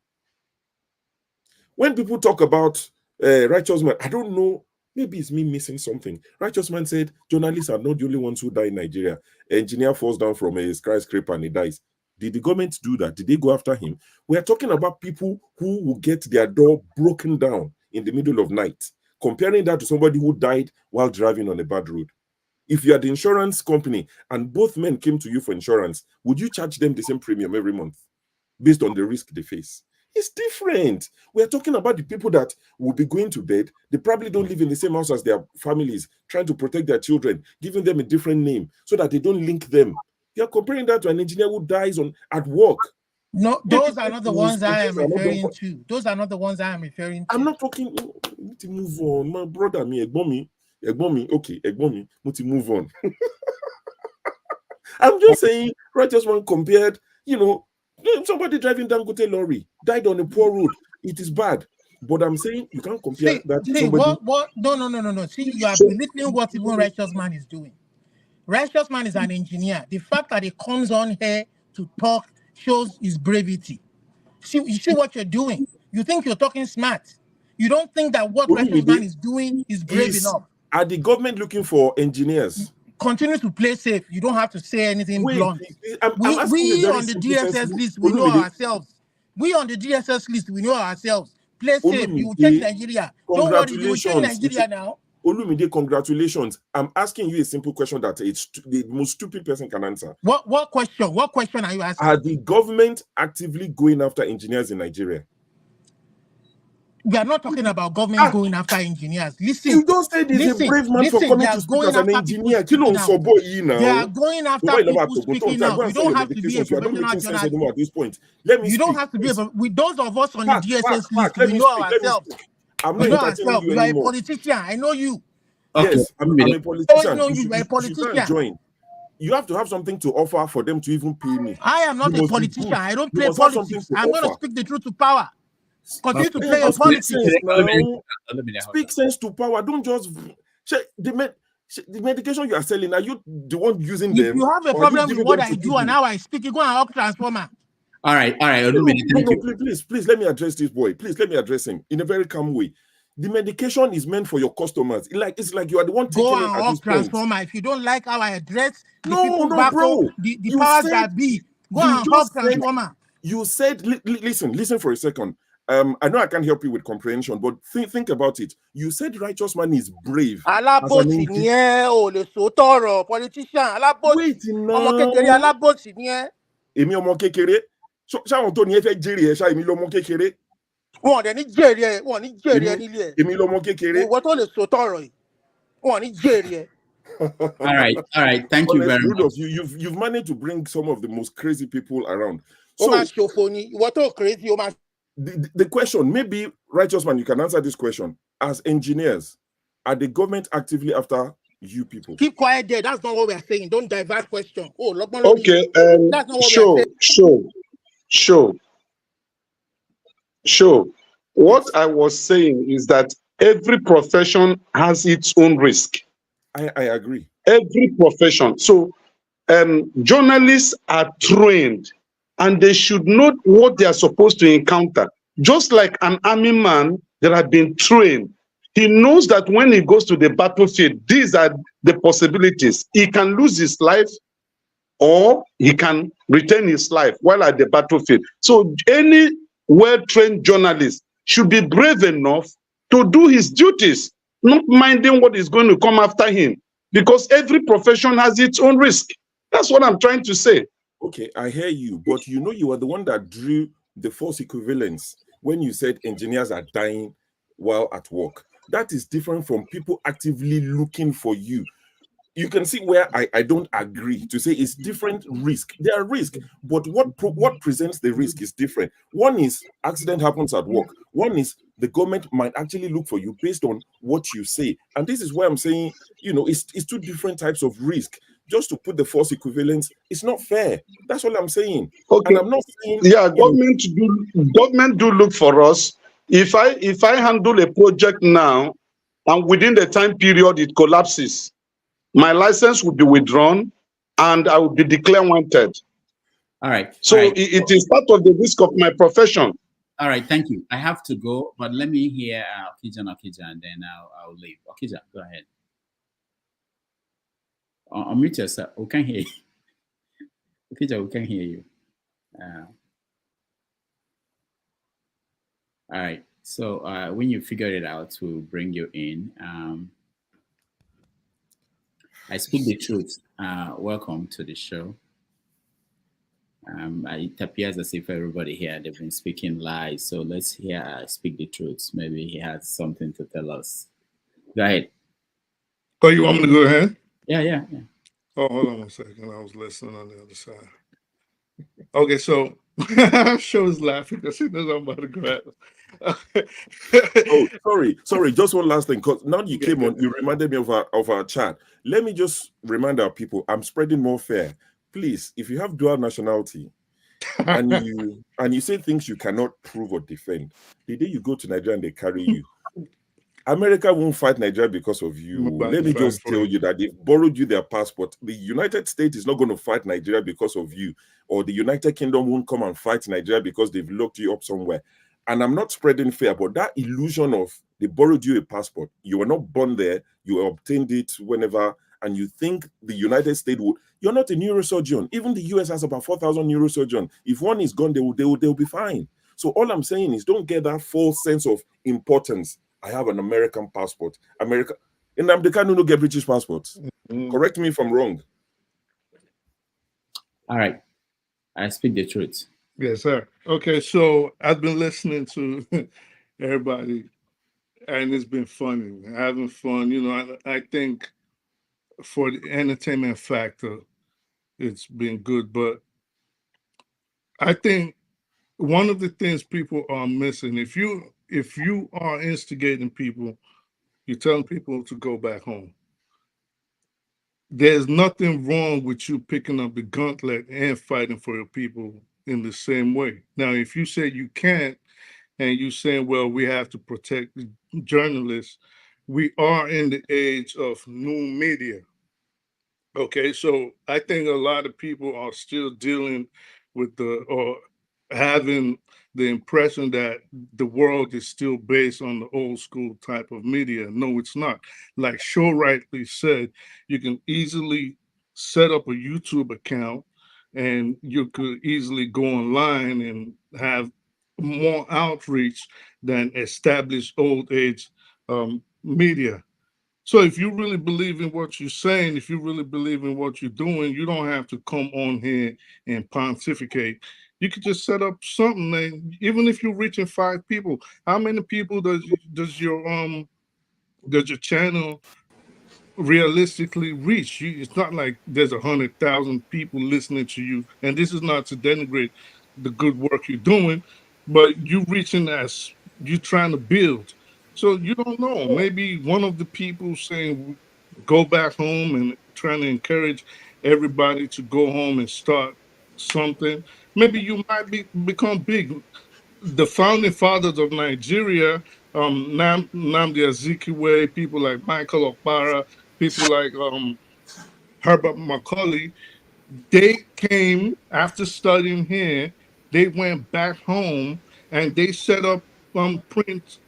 When people talk about Righteous Man, I don't know. Maybe it's me missing something. Righteous Man said, journalists are not the only ones who die in Nigeria. Engineer falls down from a skyscraper and he dies. Did the government do that? Did they go after him? We are talking about people who will get their door broken down in the middle of night. Comparing that to somebody who died while driving on a bad road. If you are the insurance company and both men came to you for insurance, would you charge them the same premium every month based on the risk they face? It's different. We are talking about the people that will be going to bed. They probably don't live in the same house as their families, trying to protect their children, giving them a different name so that they don't link them. You are comparing that to an engineer who dies at work. No, those are not the ones I am referring to. Those are not the ones I am referring to. I'm not talking. Need to move on, my brother. Okay, Egbomi, move on. I'm just saying, Righteous Man compared. Somebody driving Dangote lorry died on a poor road. It is bad, but I'm saying you can't compare that to somebody. What? No. See, you are belittling what even Righteous Man is doing. Righteous Man is an engineer. The fact that he comes on here to talk shows his brevity. You see what you're doing. You think you're talking smart. You don't think that what Righteous Man is doing is brave enough. Are the government looking for engineers? Continue to play safe. You don't have to say anything blunt. I'm asking we a very on the simple DSS list, we know ourselves. We on the DSS list, we know ourselves. Play safe. You will change Nigeria. Don't worry, you will change Nigeria now. Olumide, congratulations. I'm asking you a simple question that the most stupid person can answer. What question? What question are you asking? Are the government actively going after engineers in Nigeria? We are not talking about government going after engineers. Listen. You don't say he's a brave man for coming to speak as an engineer. They are going after people speaking out. You don't have to be a professional journalist anymore at this point. Let me You don't have to be with those of us on the DSS list. We know ourselves. I'm not entertaining you You are a anymore. politician. I know you. Yes, I'm a politician. You are a politician. Join. You have to have something to offer for them to even pay me. I am not a politician. I don't play politics. I'm going to speak the truth to power. Continue to play your politics. Speak sense to power. Don't just the medication you are selling. Are you the one using them? If you have a problem with what I do and how I speak, you go and up transformer. All right. Please let me address this boy. Please let me address him in a very calm way. The medication is meant for your customers. It's like you are the one taking go it and at this transformer. point. If you don't like how I address the no, people back bro. home, the powers that be, go and hub transformer. You said, listen for a second. I know I can't help you with comprehension, but think about it. You said righteous man is brave. Wait now. Èmi ọmọ kékeré. Ṣáwọn tó ní ẹ fẹ́ jèrè ẹ ṣá èmi lọmọ kékeré. Wọ́n dẹ̀ ní jèrè ẹ, wọ́n ní jèrè ẹ nílé ẹ. Èmi lọmọ kékeré. Ìwọ tó lè sòótọ́ ọ̀rọ̀ yìí. Wọ́n ní jèrè ẹ. All right. Thank you very much. You've managed to bring some of the most crazy people around. So the question, maybe righteous man, you can answer this question. As engineers, are the government actively after you people? Keep quiet there. That's not what we are saying. Don't divert question. Okay. That's not what we are saying. Sure. What I was saying is that every profession has its own risk. I agree. Every profession. So journalists are trained and they should know what they are supposed to encounter. Just like an army man that has been trained, he knows that when he goes to the battlefield, these are the possibilities. He can lose his life or he can retain his life while at the battlefield. So any well-trained journalist should be brave enough to do his duties, not minding what is going to come after him, because every profession has its own risk. That's what I'm trying to say. Okay, I hear you, but you are the one that drew the false equivalence when you said engineers are dying while at work. That is different from people actively looking for you. You can see where I don't agree to say it's different risk. There are risks, but what presents the risk is different. One is accident happens at work. One is the government might actually look for you based on what you say. And this is why I'm saying, it's two different types of risk. Just to put the false equivalence, it's not fair. That's all I'm saying. Okay. And I'm not saying government do look for us. If I handle a project now and within the time period it collapses, my license will be withdrawn and I will be declared wanted. All right. So it is part of the risk of my profession. All right, thank you. I have to go, but let me hear Okija, and then I'll leave. Okija, go ahead. Unmute yourself. We can hear you. Okija, we can hear you. All right. So when you figure it out, we'll bring you in. I speak the truth. Welcome to the show. It appears as if everybody here, they've been speaking lies. So let's hear speak the truth. Maybe he has something to tell us. Go ahead. Oh, you want me to go ahead? Yeah. Oh, hold on a second. I was listening on the other side. Okay, so Show's laughing because he knows I'm about to grab. Oh, sorry. Just one last thing, because now you came on, you reminded me of our chat. Let me just remind our people, I'm spreading more fair. Please, if you have dual nationality and you say things you cannot prove or defend, the day you go to Nigeria and they carry you, America won't fight Nigeria because of you. Let me just tell you that they've borrowed you their passport. The United States is not going to fight Nigeria because of you, or the United Kingdom won't come and fight Nigeria because they've locked you up somewhere. And I'm not spreading fear, but that illusion of they borrowed you a passport, you were not born there, you obtained it whenever, and you think the United States would. You're not a neurosurgeon. Even the US has about 4,000 neurosurgeons. If one is gone, they'll be fine. So all I'm saying is don't get that false sense of importance. I have an American passport. America, and I'm the kind who get British passports. Correct me if I'm wrong. All right, I speak the truth. Yes, sir. Okay, so I've been listening to everybody, and it's been funny, having fun. You know, I think for the entertainment factor, it's been good. But I think one of the things people are missing, if you are instigating people, you're telling people to go back home. There's nothing wrong with you picking up the gauntlet and fighting for your people in the same way. Now, if you say you can't, and you saying, well, we have to protect journalists, we are in the age of new media. Okay, so I think a lot of people are still dealing with or having the impression that the world is still based on the old school type of media. No, it's not. Like Shaw rightly said, you can easily set up a YouTube account and you could easily go online and have more outreach than established old age media. So if you really believe in what you're saying, if you really believe in what you're doing, you don't have to come on here and pontificate. You could just set up something, and even if you're reaching 5 people, how many people does your channel realistically reach? It's not like there's 100,000 people listening to you, and this is not to denigrate the good work you're doing, but you reaching as you trying to build. So you don't know. Maybe one of the people saying go back home and trying to encourage everybody to go home and start something. Maybe you might become big. The founding fathers of Nigeria, Nnamdi Azikiwe, people like Michael Okpara, people like Herbert Macaulay, they came after studying here. They went back home and they set up print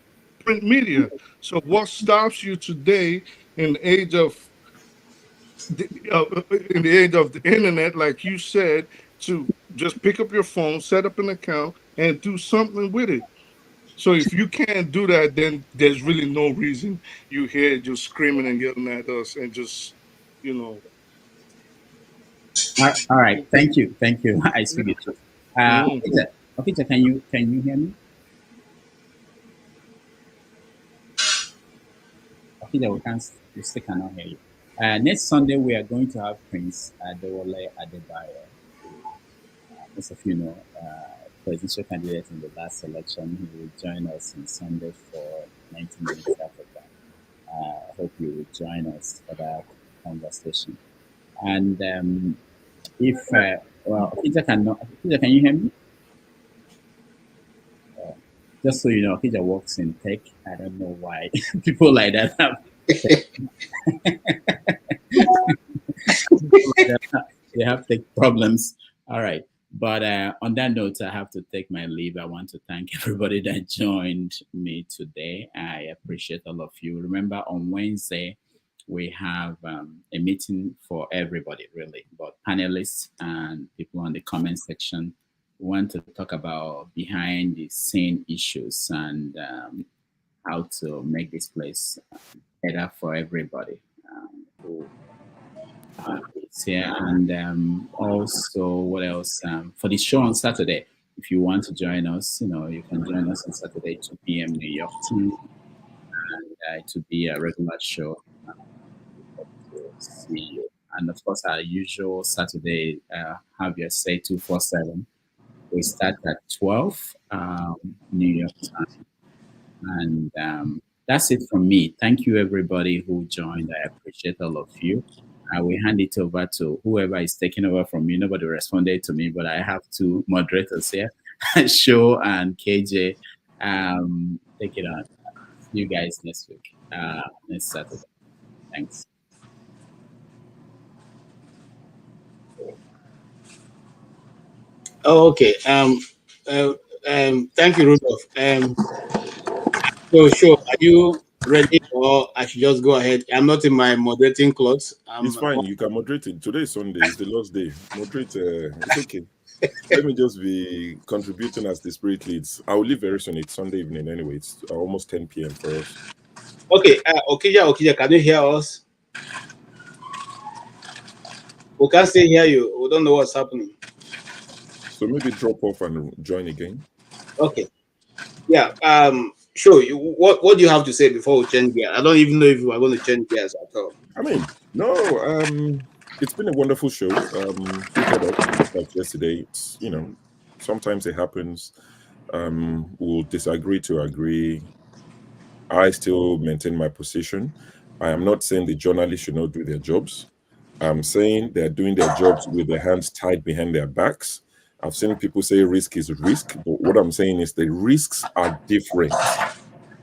media. So what stops you today in the age of the internet, like you said, to just pick up your phone, set up an account, and do something with it? So if you can't do that, then there's really no reason you here just screaming and yelling at us and just, you know. All right. Thank you. Thank you. I speak the truth. Mhm. Okay, can you hear me? Okay, we still cannot hear you. Next Sunday we are going to have Prince Adewale Adebayo. Most of you know, presidential candidate in the last election. He will join us on Sunday for 90 Minutes Africa. I hope you will join us for that conversation. And if Peter can you hear me? Just so you know, Peter works in tech. I don't know why people like that have they have tech problems. All right. But on that note, I have to take my leave. I want to thank everybody that joined me today. I appreciate all of you. Remember, on Wednesday, we have a meeting for everybody, really, but panelists and people on the comment section. We want to talk about behind the scene issues and how to make this place better for everybody who is here. And also, what else? For the show on Saturday, if you want to join us, you can join us on Saturday, 2 p.m. New York time, and to be a regular show. To see you. And of course, our usual Saturday, have your say 247. We start at 12 New York time. And that's it from me. Thank you, everybody who joined. I appreciate all of you. I will hand it over to whoever is taking over from me. Nobody responded to me, but I have two moderators here, Show and KJ. Take it on. See you guys next week, next Saturday. Thanks. Oh, okay. Thank you, Rudolph. So, sure. Are you ready, or I should just go ahead? I'm not in my moderating clothes. It's fine. You can moderate it. Today is Sunday. It's the last day. Moderate. It's okay. Let me just be contributing as the spirit leads. I will leave very soon. It's Sunday evening anyway. It's almost 10 p.m. for us. Okay. Okija, can you hear us? We can't still hear you. We don't know what's happening. So maybe drop off and join again. Okay. Yeah. Sure. What do you have to say before we change gears? I don't even know if we are going to change gears at all. I mean, no, it's been a wonderful show. Heated up, just like yesterday. It's, sometimes it happens. We'll disagree to agree. I still maintain my position. I am not saying the journalists should not do their jobs. I'm saying they're doing their jobs with their hands tied behind their backs. I've seen people say risk is risk, but what I'm saying is the risks are different.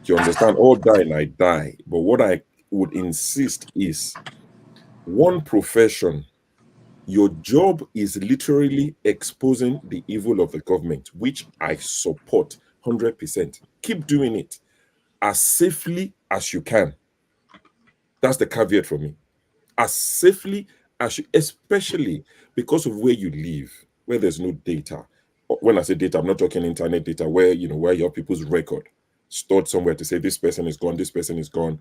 You understand? All die and I die. But what I would insist is one profession, your job is literally exposing the evil of the government, which I support 100%. Keep doing it as safely as you can. That's the caveat for me. As safely as you, especially because of where you live, where there's no data. When I say data, I'm not talking internet data, where where you have people's record stored somewhere to say this person is gone, this person is gone.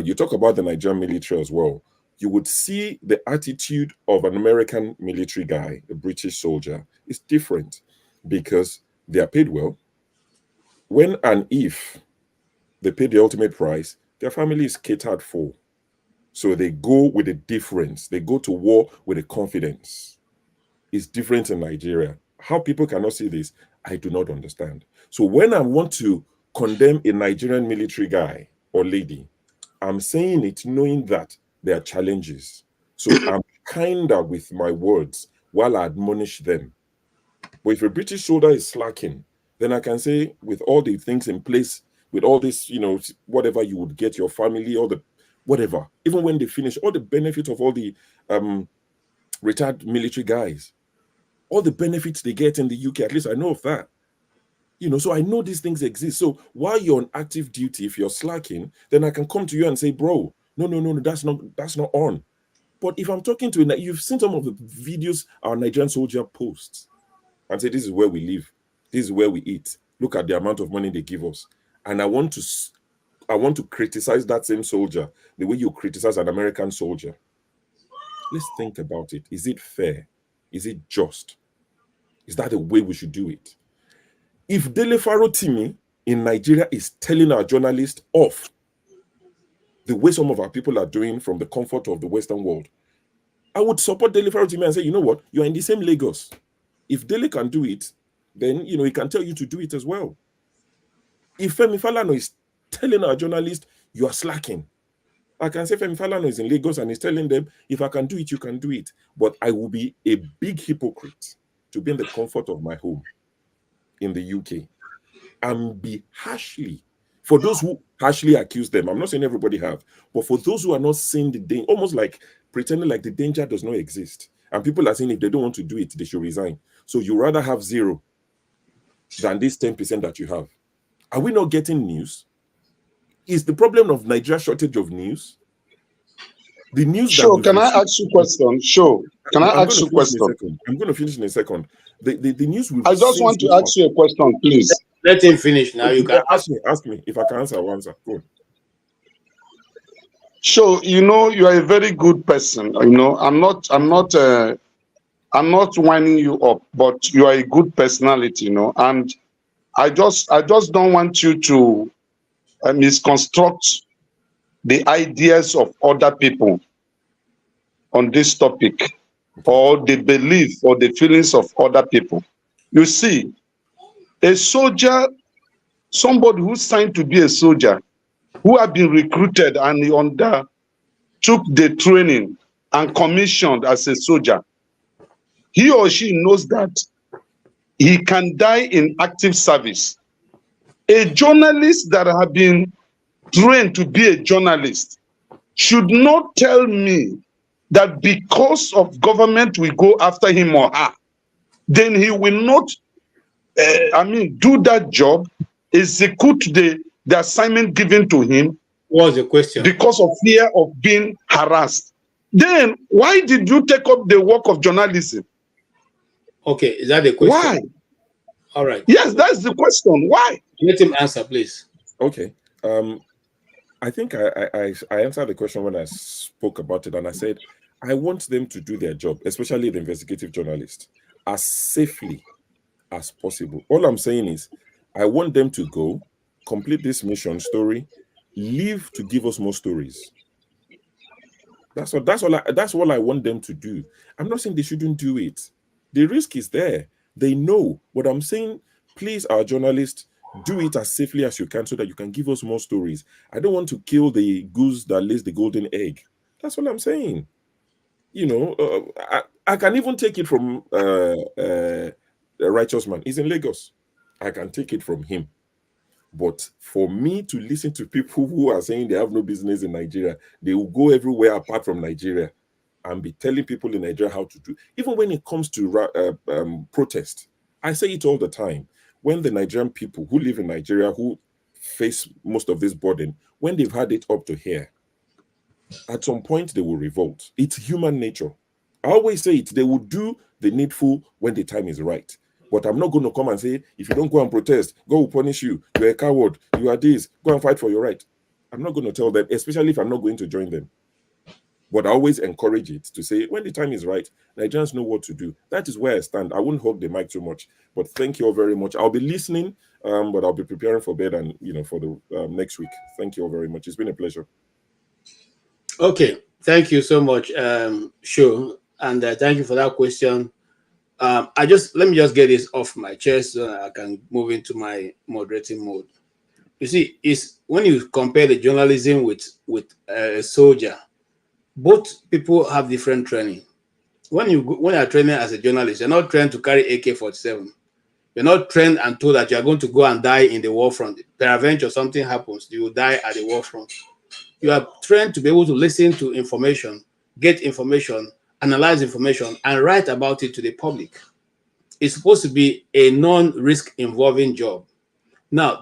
You talk about the Nigerian military as well. You would see the attitude of an American military guy, a British soldier, is different because they are paid well. When and if they pay the ultimate price, their family is catered for. So they go with a difference. They go to war with a confidence. It's different in Nigeria. How people cannot see this, I do not understand. So when I want to condemn a Nigerian military guy or lady, I'm saying it knowing that there are challenges. So I'm kinder with my words while I admonish them. But if a British soldier is slacking, then I can say with all the things in place, with all this, whatever you would get, your family, all the whatever, even when they finish, all the benefits of all the retired military guys, all the benefits they get in the UK, at least I know of that. So I know these things exist. So while you're on active duty, if you're slacking, then I can come to you and say, bro, no, that's not on. But if I'm talking to you've seen some of the videos our Nigerian soldier posts and say, this is where we live, this is where we eat. Look at the amount of money they give us. And I want to criticize that same soldier the way you criticize an American soldier. Let's think about it. Is it fair? Is it just? Is that the way we should do it? If Dele Farotimi in Nigeria is telling our journalists off the way some of our people are doing from the comfort of the Western world, I would support Dele Farotimi and say, you know what? You're in the same Lagos. If Dele can do it, then he can tell you to do it as well. If Femi Falana is telling our journalists you are slacking, I can say Femi Falana is in Lagos and is telling them, if I can do it, you can do it. But I will be a big hypocrite to be in the comfort of my home in the UK and be harshly, for those who harshly accuse them, I'm not saying everybody have, but for those who are not seeing the danger, almost like pretending like the danger does not exist. And people are saying if they don't want to do it, they should resign. So you rather have 0 than this 10% that you have. Are we not getting news? Is the problem of Nigeria shortage of news? The news Sure, can I ask you a question? Sure. Can I ask you a question? I'm going to finish in a second. The news we've I just want to ask you a question, please. Let him finish now. You can ask me. If I can answer, I'll answer. Go on. Sure, you are a very good person. I'm not winding you up, but you are a good personality, and I just don't want you to misconstruct the ideas of other people on this topic, or the belief or the feelings of other people. You see, a soldier, somebody who signed to be a soldier, who have been recruited and he undertook the training and commissioned as a soldier, he or she knows that he can die in active service. A journalist that have been trained to be a journalist should not tell me that because of government will go after him or her, then he will not do that job, execute the assignment given to him. What's the question? Because of fear of being harassed. Then why did you take up the work of journalism? Okay, is that the question? Why? All right. Yes, that's the question. Why? Let him answer, please. Okay. I think I answered the question when I spoke about it, and I said I want them to do their job, especially the investigative journalists, as safely as possible. All I'm saying is I want them to go complete this mission story, leave to give us more stories. That's what I want them to do. I'm not saying they shouldn't do it. The risk is there. They know. But I'm saying, please, our journalists, do it as safely as you can so that you can give us more stories. I don't want to kill the goose that lays the golden egg. That's what I'm saying. You know, I can even take it from a righteous man. He's in Lagos. I can take it from him. But for me to listen to people who are saying they have no business in Nigeria, they will go everywhere apart from Nigeria and be telling people in Nigeria how to do. Even when it comes to protest, I say it all the time. When the Nigerian people who live in Nigeria, who face most of this burden, when they've had it up to here, at some point they will revolt. It's human nature. I always say it, they will do the needful when the time is right. But I'm not going to come and say, if you don't go and protest, God will punish you. You're a coward. You are this. Go and fight for your right. I'm not going to tell them, especially if I'm not going to join them. But I always encourage it to say, when the time is right, Nigerians know what to do. That is where I stand. I won't hog the mic too much. But thank you all very much. I'll be listening, but I'll be preparing for bed and, for the next week. Thank you all very much. It's been a pleasure. Okay. Thank you so much, Shu. And thank you for that question. Let me just get this off my chest so I can move into my moderating mode. You see, it's when you compare the journalism with a soldier, both people have different training. When you are training as a journalist, you're not trained to carry AK-47. You're not trained and told that you are going to go and die in the war front. Peradventure something happens, you will die at the war front. You are trained to be able to listen to information, get information, analyze information, and write about it to the public. It's supposed to be a non-risk involving job. Now,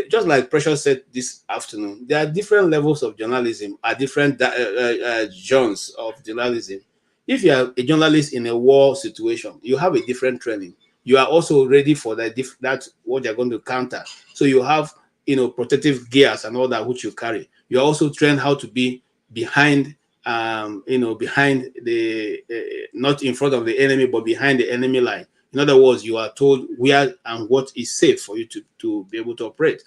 just like Precious said this afternoon, there are different levels of journalism, different genres of journalism. If you are a journalist in a war situation, you have a different training. You are also ready for that's what you're going to counter. So you have, protective gears and all that which you carry. You are also trained how to be behind, behind not in front of the enemy, but behind the enemy line. In other words, you are told where and what is safe for you to be able to operate.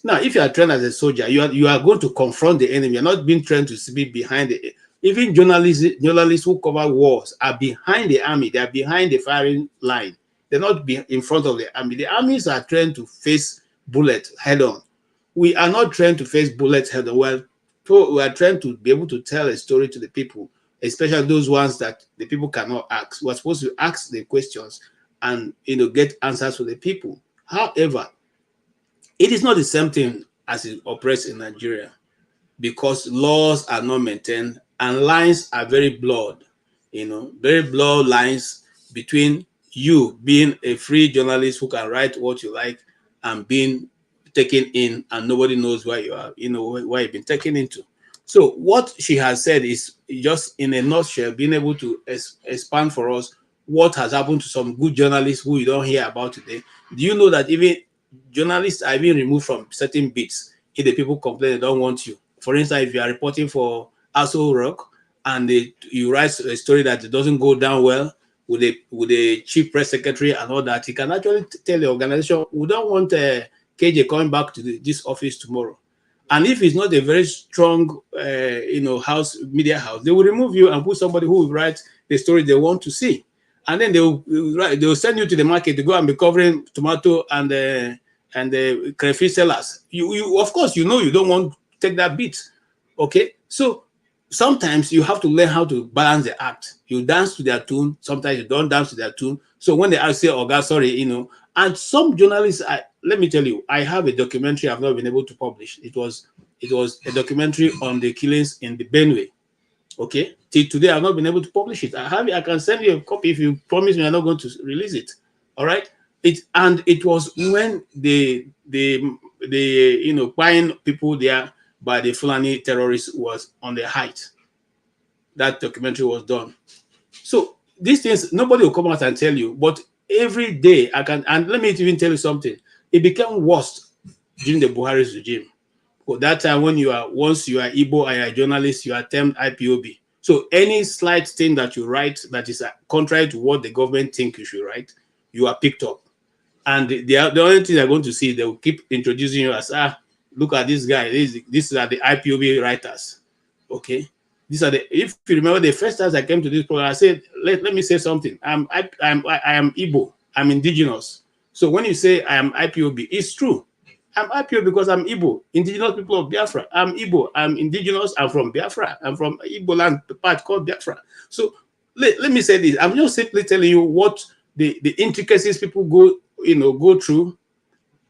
Now, if you are trained as a soldier, you are going to confront the enemy. You're not being trained to be behind the. Even journalists who cover wars are behind the army. They are behind the firing line. They're not in front of the army. The armies are trained to face bullets head on. We are not trained to face bullets head on. We are trained to be able to tell a story to the people, especially those ones that the people cannot ask. We're supposed to ask the questions and get answers for the people. However, it is not the same thing as it operates in Nigeria, because laws are not maintained and lines are very blurred, very blurred lines between you being a free journalist who can write what you like and being taken in and nobody knows where you are, where you've been taken into. So what she has said is just in a nutshell, being able to expand for us what has happened to some good journalists who you don't hear about today. Do you know that even journalists are being removed from certain bits if the people complain they don't want you? For instance, if you are reporting for Aso Rock and you write a story that doesn't go down well with the chief press secretary and all that, you can actually tell the organization, we don't want KJ coming back to this office tomorrow. And if it's not a very strong, media house, they will remove you and put somebody who will write the story they want to see. And then they will send you to the market to go and be covering tomato and the crayfish sellers. You of course, you don't want to take that bit. Okay, so sometimes you have to learn how to balance the act. You dance to their tune. Sometimes you don't dance to their tune. So when they say, "Oh God, sorry," and some journalists, let me tell you, I have a documentary I've not been able to publish. It was a documentary on the killings in the Benue. Okay, till today I've not been able to publish it. I can send you a copy if you promise me I'm not going to release it. All right. It was when the buying people there by the Fulani terrorists was on the height. That documentary was done. So these things nobody will come out and tell you, but every day and let me even tell you something. It became worse during the Buhari's regime. But that time once you are Igbo and you're a journalist, you are termed IPOB. So any slight thing that you write that is contrary to what the government think you should write, you are picked up. And the only thing they're going to see, they will keep introducing you as, look at this guy. These are the IPOB writers. Okay. These are if you remember the first time I came to this program, I said, let me say something. I am Igbo. I'm indigenous. So when you say I am IPOB, it's true. I'm IPOB because I'm Igbo, indigenous people of Biafra. I'm Igbo. I'm indigenous. I'm from Biafra. I'm from Igbo land, the part called Biafra. So let me say this. I'm just simply telling you what the intricacies people go through.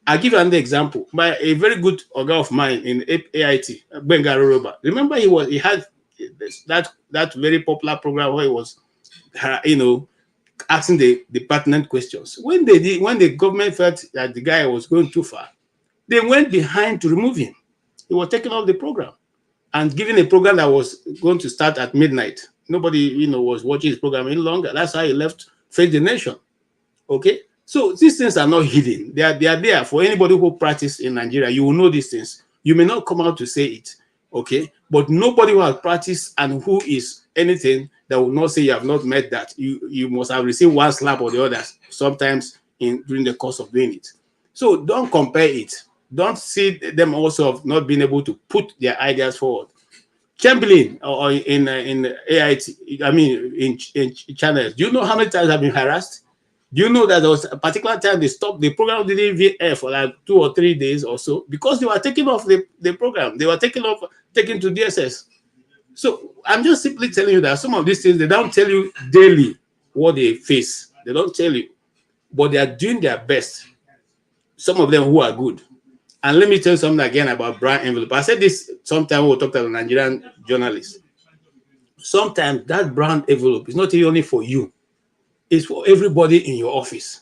I'll give you another example. By a very good oga of mine in AIT, Benga Roroba. Remember, he had that very popular program where he was, asking the pertinent questions. When the government felt that the guy was going too far, they went behind to remove him. He was taking off the program and giving a program that was going to start at midnight. Nobody, was watching his program any longer. That's how he left Face the Nation. Okay, so these things are not hidden. They are there for anybody who practice in Nigeria. You will know these things. You may not come out to say it, okay, but nobody who has practiced and who is anything that will not say you have not met that. You must have received one slap or the other sometimes during the course of doing it. So don't compare it. Don't see them also of not being able to put their ideas forward. Chamberlain or in AIT, I mean in channels. Do you know how many times I've been harassed? Do you know that there was a particular time they stopped the program, didn't even air for like 2 or 3 days or so because they were taking off the program. They were taking to DSS. So I'm just simply telling you that some of these things, they don't tell you daily what they face. They don't tell you, but they are doing their best. Some of them who are good. And let me tell you something again about brown envelope. I said this sometime when we talked to a Nigerian journalist. Sometimes that brown envelope is not only for you. It's for everybody in your office.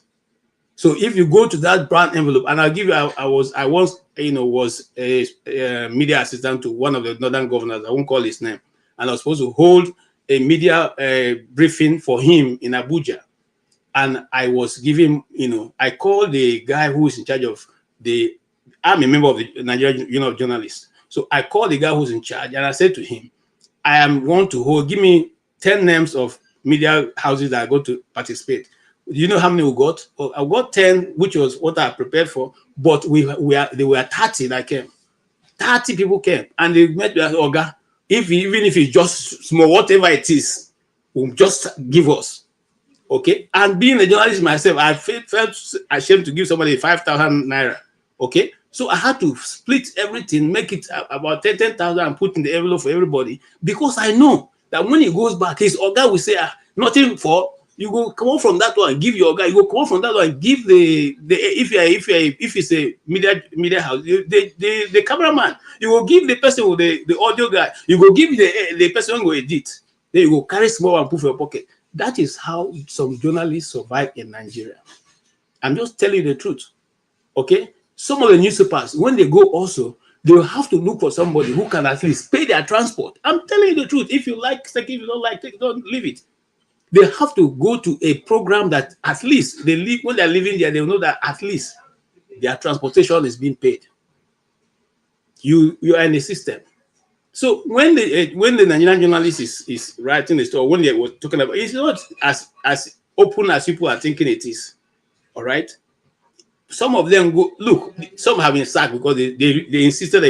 So if you go to that brown envelope, and I'll give you, I once, was a media assistant to one of the northern governors. I won't call his name. And I was supposed to hold a media briefing for him in Abuja. And I was giving, I called the guy who is in charge of I'm a member of the Nigerian Union of Journalists. So I called the guy who's in charge and I said to him, give me 10 names of media houses that are going to participate. Do you know how many we got? Well, I got 10, which was what I prepared for, but there were 30 that came. 30 people came and they met with Oga. Even if it's just small, whatever it is, will just give us. Okay. And being a journalist myself, I felt ashamed to give somebody 5,000 naira. Okay. So I had to split everything, make it about 10,000 and put in the envelope for everybody because I know that when he goes back, his Oga will say, nothing for. You go come on from that one, give your guy. You go come on from that one, give if it's a media house, the cameraman. You will give the person with the audio guy. You go give the person who will edit. Then you go carry small and put for your pocket. That is how some journalists survive in Nigeria. I'm just telling you the truth. Okay, some of the newspapers when they go also, they will have to look for somebody who can at least pay their transport. I'm telling you the truth. If you like, if you don't like it, don't leave it. They have to go to a program that at least when they're living there, they know that at least their transportation is being paid. You are in a system. So when the Nigerian journalist is writing the story, when they were talking about, it's not as open as people are thinking it is. All right. Some of them go look. Some have been sacked because they insisted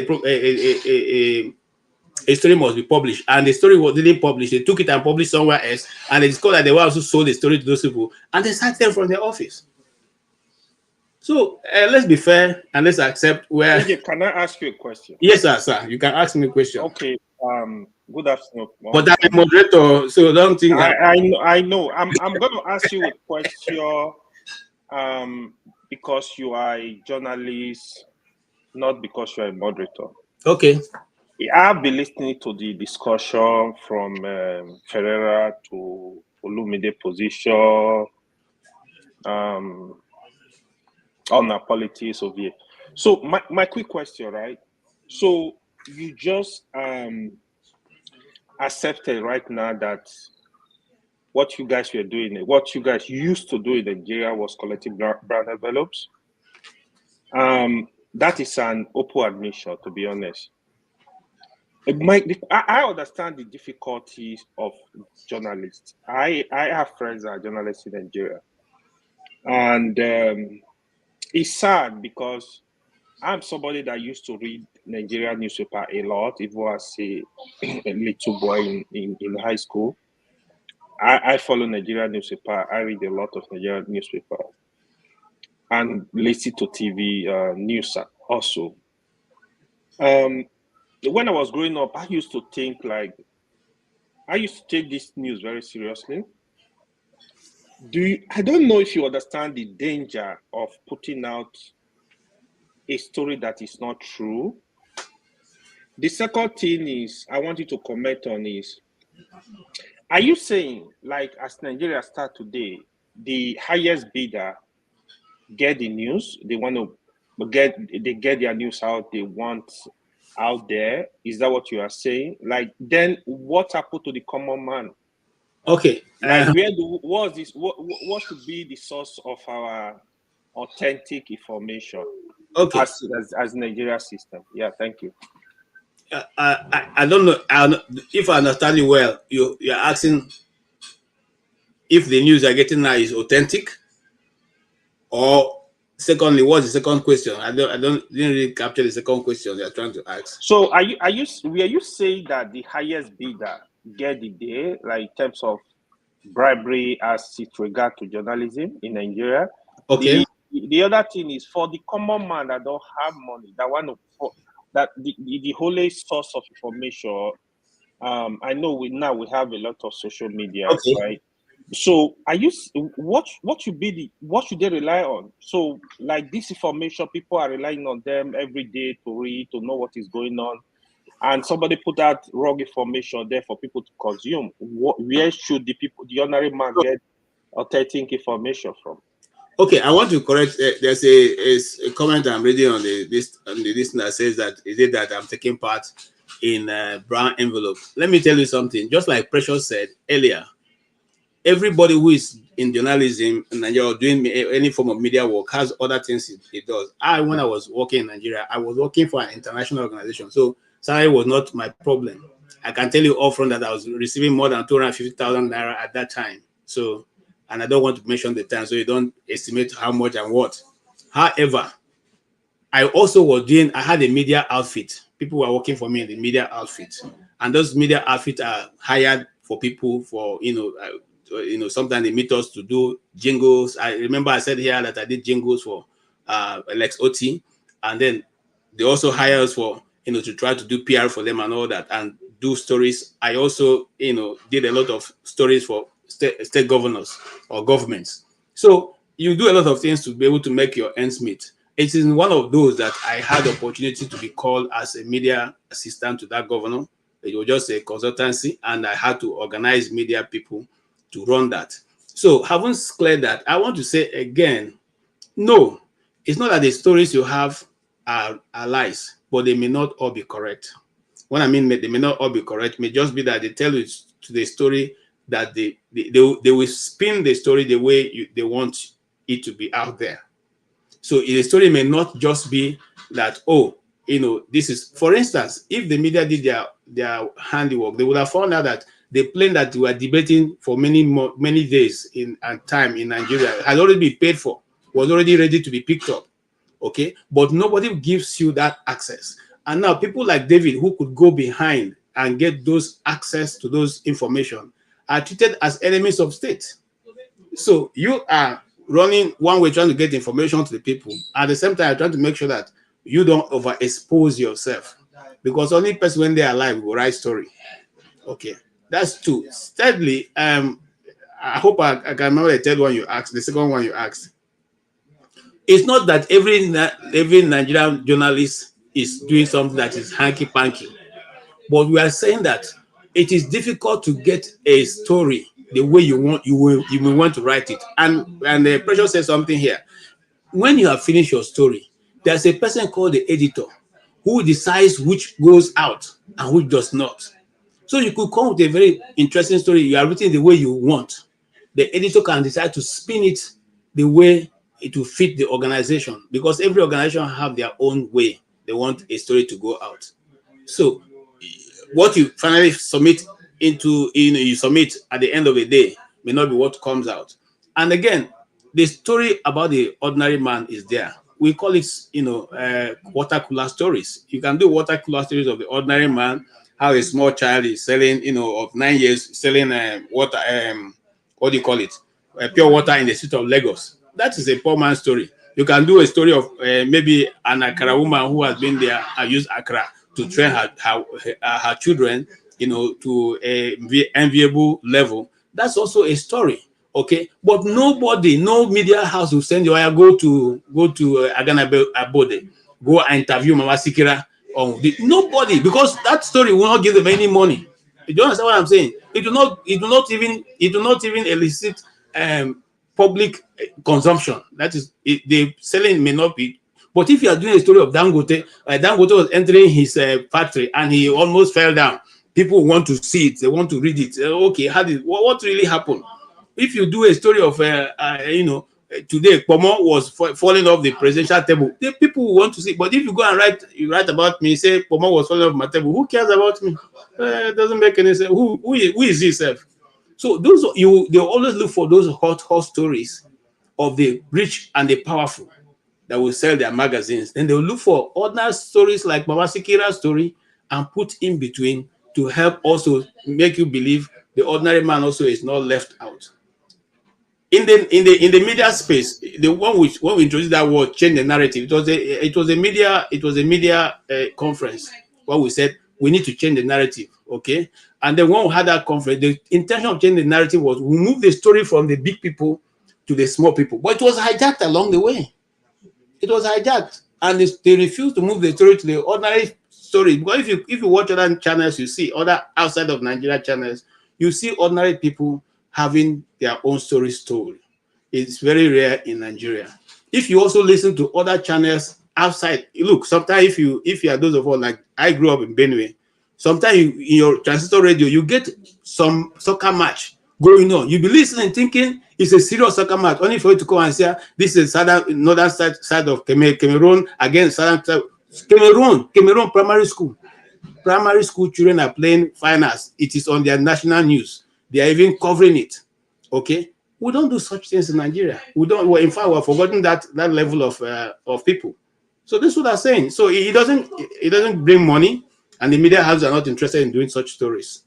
a story must be published, and the story didn't publish. They took it and published somewhere else, and they discovered that they were also sold the story to those people, and they sacked them from their office. So let's be fair and let's accept where. Can I ask you a question? Yes, sir. You can ask me a question. Okay. Good afternoon. But I'm a moderator, so don't think. I know. I'm going to ask you a question. Because you are a journalist, not because you are a moderator. Okay. I've been listening to the discussion from Ferreira to Olumide position on our politics of here. So my quick question, right? So you just accepted right now that what you guys were doing, what you guys used to do in Nigeria was collecting brown envelopes. That is an open admission, to be honest. I understand the difficulties of journalists. I have friends that are journalists in Nigeria. And it's sad because I'm somebody that used to read Nigerian newspaper a lot, even as a little boy in high school. I follow Nigerian newspaper. I read a lot of Nigerian newspaper and listen to TV news also. When I was growing up, I used to think like, I used to take this news very seriously. I don't know if you understand the danger of putting out a story that is not true. The second thing is I want you to comment on is, are you saying like as Nigeria start today, the highest bidder get the news they want to get their news out they want out there? Is that what you are saying? Like then what happened to the common man? Okay. Like what should be the source of our authentic information? Okay. As Nigeria system. Yeah, thank you. I don't know if I understand you well. You're asking if the news you're getting now is authentic, or secondly, what's the second question? I didn't really capture the second question you're trying to ask. So are you saying that the highest bidder get the day, like in terms of bribery as it regard to journalism in Nigeria? Okay. The other thing is for the common man that don't have money, that want to that the whole source of information. I know we have a lot of social media, Okay. right? So what should they rely on? So like this information, people are relying on them every day to read, to know what is going on. And somebody put out wrong information there for people to consume. Where should the ordinary man get authentic information from? Okay, I want to correct. There's a comment I'm reading on the list that says that is it that I'm taking part in brown envelope. Let me tell you something. Just like Precious said earlier, everybody who is in journalism in Nigeria or doing any form of media work has other things it does. When I was working in Nigeria, I was working for an international organization, so salary was not my problem. I can tell you upfront that I was receiving more than 250,000 naira at that time. So, and I don't want to mention the time, so you don't estimate how much and what. However, I also I had a media outfit. People were working for me in the media outfit, and those media outfits are hired for people for sometimes they meet us to do jingles. I remember I said here that I did jingles for Lex OT, and then they also hire us for to try to do PR for them and all that and do stories. I also did a lot of stories for state governors or governments. So you do a lot of things to be able to make your ends meet. It is one of those that I had the opportunity to be called as a media assistant to that governor. It was just a consultancy, and I had to organize media people to run that. So having cleared that, I want to say again, no, it's not that the stories you have are lies, but they may not all be correct. What I mean, they may not all be correct. It may just be that they tell you to the story that they will spin the story the way they want it to be out there. So the story may not just be that, this is, for instance, if the media did their handiwork, they would have found out that the plane that we were debating for many days and time in Nigeria had already been paid for, was already ready to be picked up. Okay, but nobody gives you that access. And now people like David, who could go behind and get those access to those information, are treated as enemies of state. So you are running one way, trying to get information to the people. At the same time, trying to make sure that you don't overexpose yourself, because only person when they're alive will write story. Okay, that's two. Thirdly, I hope I can remember the third one you asked. The second one you asked. It's not that every Nigerian journalist is doing something that is hanky-panky, but we are saying that it is difficult to get a story the way you will want to write it. And the Precious said something here. When you have finished your story, there's a person called the editor who decides which goes out and which does not. So you could come with a very interesting story. You are written the way you want. The editor can decide to spin it the way it will fit the organization, because every organization have their own way they want a story to go out. So what you finally submit you submit at the end of the day may not be what comes out. And again, the story about the ordinary man is there. we call it, water cooler stories. You can do water cooler stories of the ordinary man, how a small child is selling, of 9 years, selling water, what do you call it? Pure water in the city of Lagos. That is a poor man's story. You can do a story of maybe an Accra woman who has been there and used Accra to train her children, to a enviable level. That's also a story. Okay, but nobody, no media house will send you, go to Agana Abode, go and interview Mama Sikira. Nobody, because that story will not give them any money. You don't understand what I'm saying? It do not even elicit public consumption. That is, the selling may not be. But if you are doing a story of Dangote, Dangote was entering his factory and he almost fell down. People want to see it. They want to read it. Okay, what really happened? If you do a story of, today Pomo was falling off the presidential table, the people will want to see. But if you go and write about me, say Pomo was falling off my table, who cares about me? It doesn't make any sense. Who is he, self? So they always look for those hot stories of the rich and the powerful that will sell their magazines. Then they'll look for other stories like Baba Sikira's story and put in between to help also make you believe the ordinary man also is not left out. In the media space, the one when we introduced that word, change the narrative, it was a media conference where we said we need to change the narrative. Okay, and then when we had that conference, the intention of changing the narrative was we move the story from the big people to the small people, but it was hijacked along the way. It was hijacked, and they refused to move the story to the ordinary story. Because if you watch other channels, you see other outside of Nigeria channels, you see ordinary people having their own stories told. It's very rare in Nigeria. If you also listen to other channels outside, look, sometimes if you are those of us, like I grew up in Benue, sometimes in your transistor radio, you get some soccer match going on. You be listening, thinking it's a serious soccer match, only for you to come and say this is northern side of Cameroon against southern side. Cameroon primary school children are playing finals. It is on their national news. They are even covering it. Okay, we don't do such things in Nigeria. We don't. Well, in fact, we're forgotten that level of people. So this is what I'm saying. So it doesn't bring money, and the media houses are not interested in doing such stories.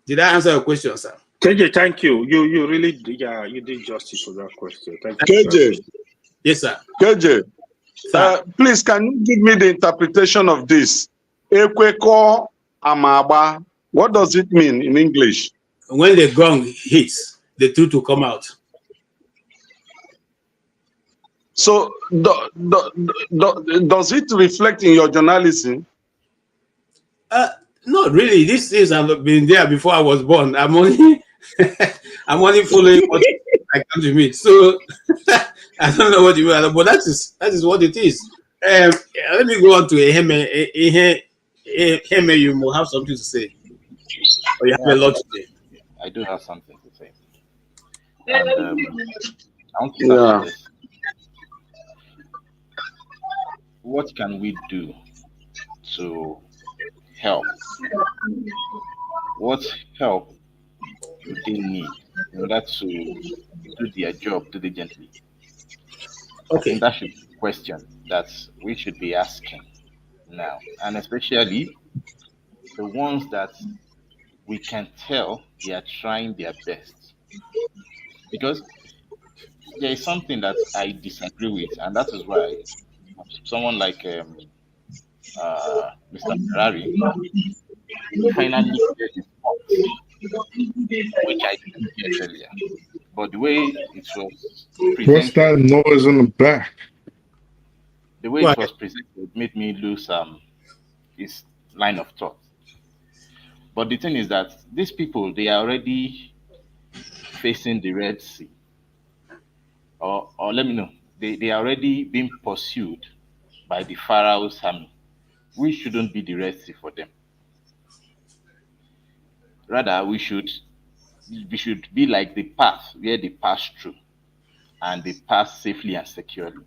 Did I answer your question, sir? KJ, thank you. You really, you did justice to that question. Thank you. KJ. Yes, sir. KJ. Please, can you give me the interpretation of this? Ekweko amaba. What does it mean in English? When the gong hits, the truth will come out. So, does it reflect in your journalism? Not really. These things have been there before I was born. I'm only following what I come to me. So I don't know what you mean, but that is what it is. Let me go on to Eheme. You will have something to say. Or you have a lot to say. I do have something to say. And I want to start with this. What can we do to help? What help do they need in order to do their job diligently? Okay. That should be a question that we should be asking now, and especially the ones that we can tell they are trying their best. Because there is something that I disagree with, and that is why someone like Mr. Ferrari finally get his point, which I didn't get earlier. But the way it was presented, what's that noise in the back? The way it was presented made me lose his line of thought. But the thing is that these people, they are already facing the Red Sea. Or let me know, they are already being pursued by the Pharaoh's army. We shouldn't be the Red Sea for them. Rather, we should be like the path where they pass through, and they pass safely and securely.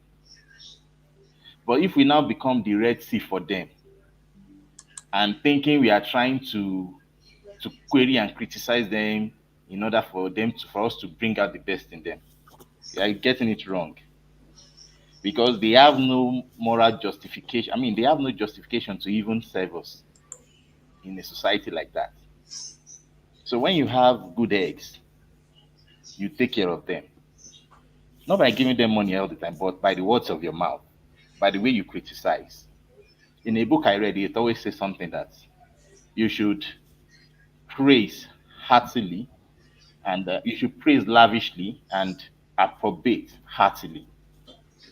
But if we now become the Red Sea for them, and thinking we are trying to query and criticize them in order for us to bring out the best in them, you are getting it wrong. because they have no moral justification. I mean, they have no justification to even serve us in a society like that. So when you have good eggs, you take care of them. Not by giving them money all the time, but by the words of your mouth, by the way you criticize. In a book I read, it always says something that you should praise heartily, and you should praise lavishly and approbate heartily.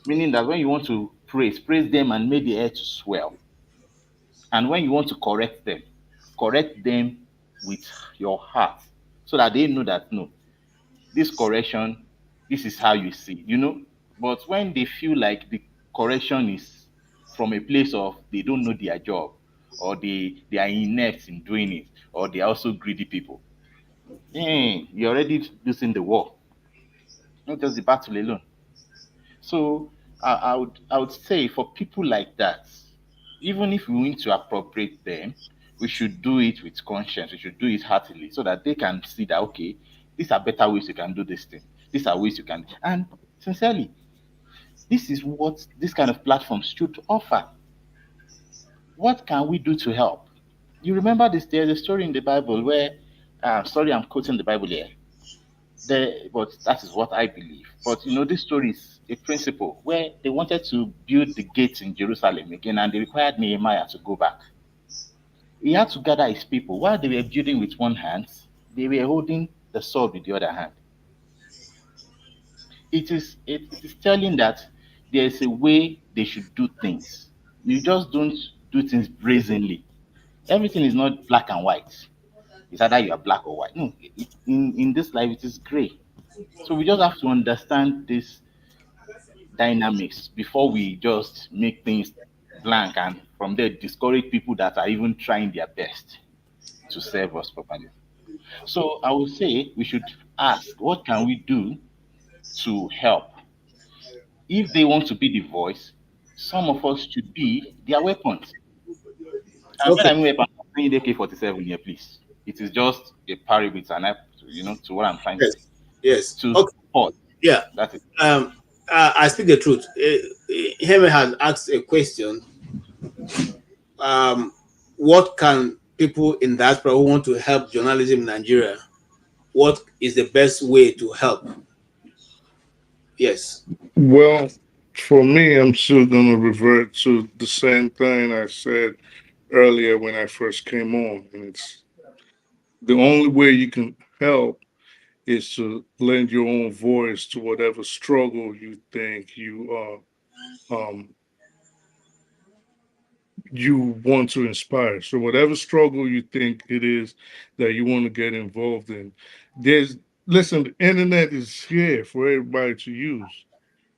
Meaning that when you want to praise, praise them and make the air to swell. And when you want to correct them with your heart, so that they know that no, this correction, this is how you see, you know. But when they feel like the correction is from a place of they don't know their job, or they are inept in doing it, or they are also greedy people, you're already losing the war, not just the battle alone. So I would say for people like that, even if we need to appropriate them, we should do it with conscience. We should do it heartily so that they can see that okay, these are better ways you can do this thing. These are ways you can, and sincerely, this is what this kind of platforms should offer. What can we do to help? You remember this? There's a story in the Bible where, sorry, I'm quoting the Bible here. But that is what I believe. But you know, this story is a principle where they wanted to build the gates in Jerusalem again, and they required Nehemiah to go back. He had to gather his people. While they were building with one hand, they were holding the sword with the other hand. It is telling that there is a way they should do things. You just don't do things brazenly. Everything is not black and white. It's either you are black or white. No, in this life it is gray. So we just have to understand this dynamics before we just make things blank and from there discourage people that are even trying their best to serve us properly. So I would say we should ask, what can we do to help? If they want to be the voice, some of us should be their weapons. And when I mean weapons, I'm saying AK-47 here, please. It is just a parable, it's an app, you know, to what I'm trying to say. Yes. To Okay. support. Yeah. That is. I speak the truth. Heme has asked a question. What can people in diaspora who want to help journalism in Nigeria, what is the best way to help? Yes. Well, for me, I'm still going to revert to the same thing I said earlier when I first came on. And it's the only way you can help is to lend your own voice to whatever struggle you think you want to inspire. So whatever struggle you think it is that you want to get involved in, listen, the internet is here for everybody to use.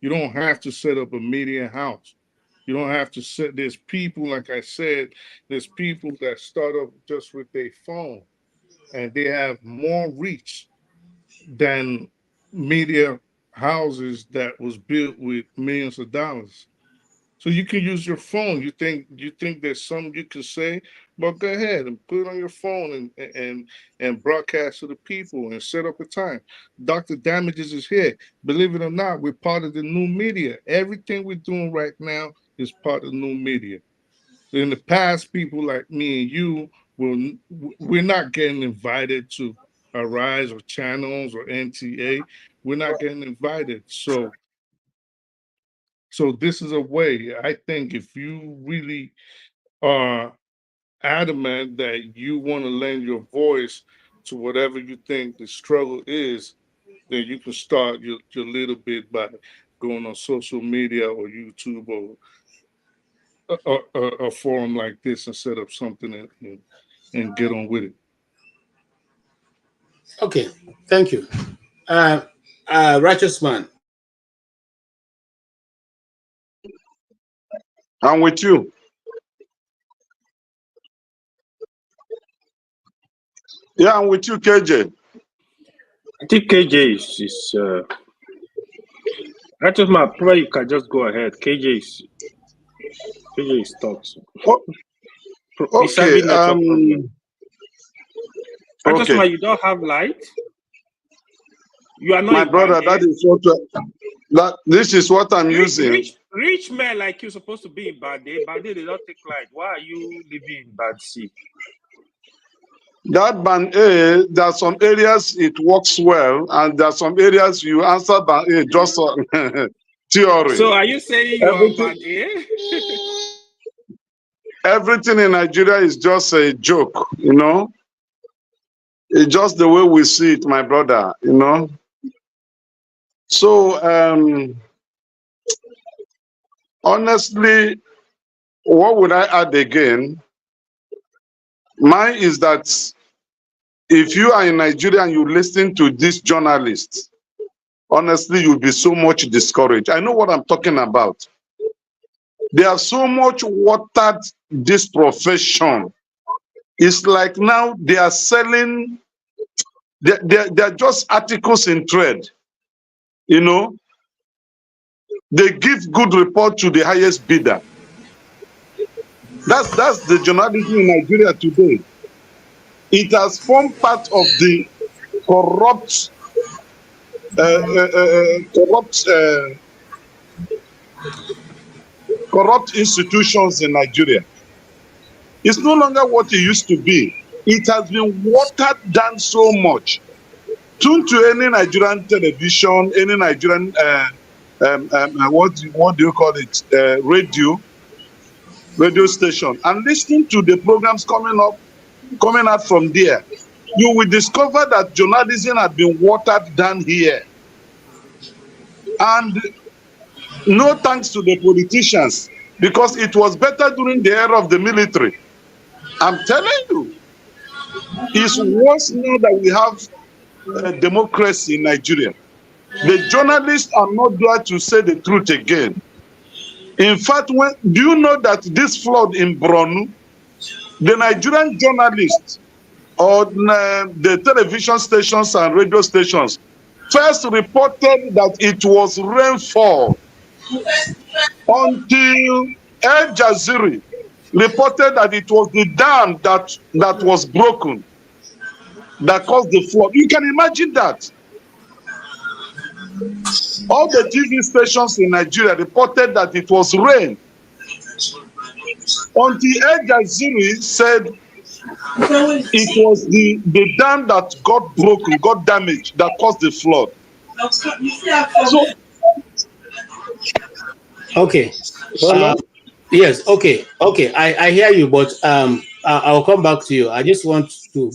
You don't have to set up a media house. You don't have to set, there's people, like I said, there's people that start up just with their phone and they have more reach than media houses that was built with millions of dollars. So you can use your phone. You think there's something you can say, but go ahead and put it on your phone and broadcast to the people and set up a time. Dr. Damages is here. Believe it or not, we're part of the new media. Everything we're doing right now is part of the new media. In the past, people like me and you we're not getting invited to Arise or Channels or NTA. We're not getting invited. So this is a way, I think, if you really are adamant that you want to lend your voice to whatever you think the struggle is, then you can start your little bit by going on social media or YouTube or a forum like this and set up something and get on with it. Okay, thank you. Righteous man. I'm with you. Yeah, I'm with you, KJ. I think KJ is Righteous man, probably you can just go ahead. KJ is talks. Okay. Righteous Okay. man, you don't have light. You are not My brother, that is what this is what I'm using. Rich men like you supposed to be in Bade. Bade, they don't take light. Why are you living in Bad C? That band A, there are some areas it works well, and there are some areas you answer band A just on theory. So are you saying you are Band A? Everything in Nigeria is just a joke, you know. It's just the way we see it, my brother, you know. So, honestly, what would I add again? Mine is that if you are in Nigeria and you listen to these journalists, honestly, you'll be so much discouraged. I know what I'm talking about. They have so much watered this profession. It's like now they are selling, they're just articles in trade. You know, they give good report to the highest bidder. That's the journalism in Nigeria today. It has formed part of the corrupt, corrupt institutions in Nigeria. It's no longer what it used to be. It has been watered down so much. Tune to any Nigerian television, any Nigerian what do you call it? Radio station, and listen to the programs coming out from there. You will discover that journalism has been watered down here. And no thanks to the politicians, because it was better during the era of the military. I'm telling you, it's worse now that we have democracy in Nigeria. The journalists are not there to say the truth again. In fact, do you know that this flood in Borno, the Nigerian journalists or the television stations and radio stations first reported that it was rainfall until Al Jazeera reported that it was the dam that was broken that caused the flood. You can imagine that. All the TV stations in Nigeria reported that it was rain until Al Jazeera said it was the dam that got broken, got damaged, that caused the flood. So, okay. Yes. Okay. I hear you, but I'll come back to you. I just want to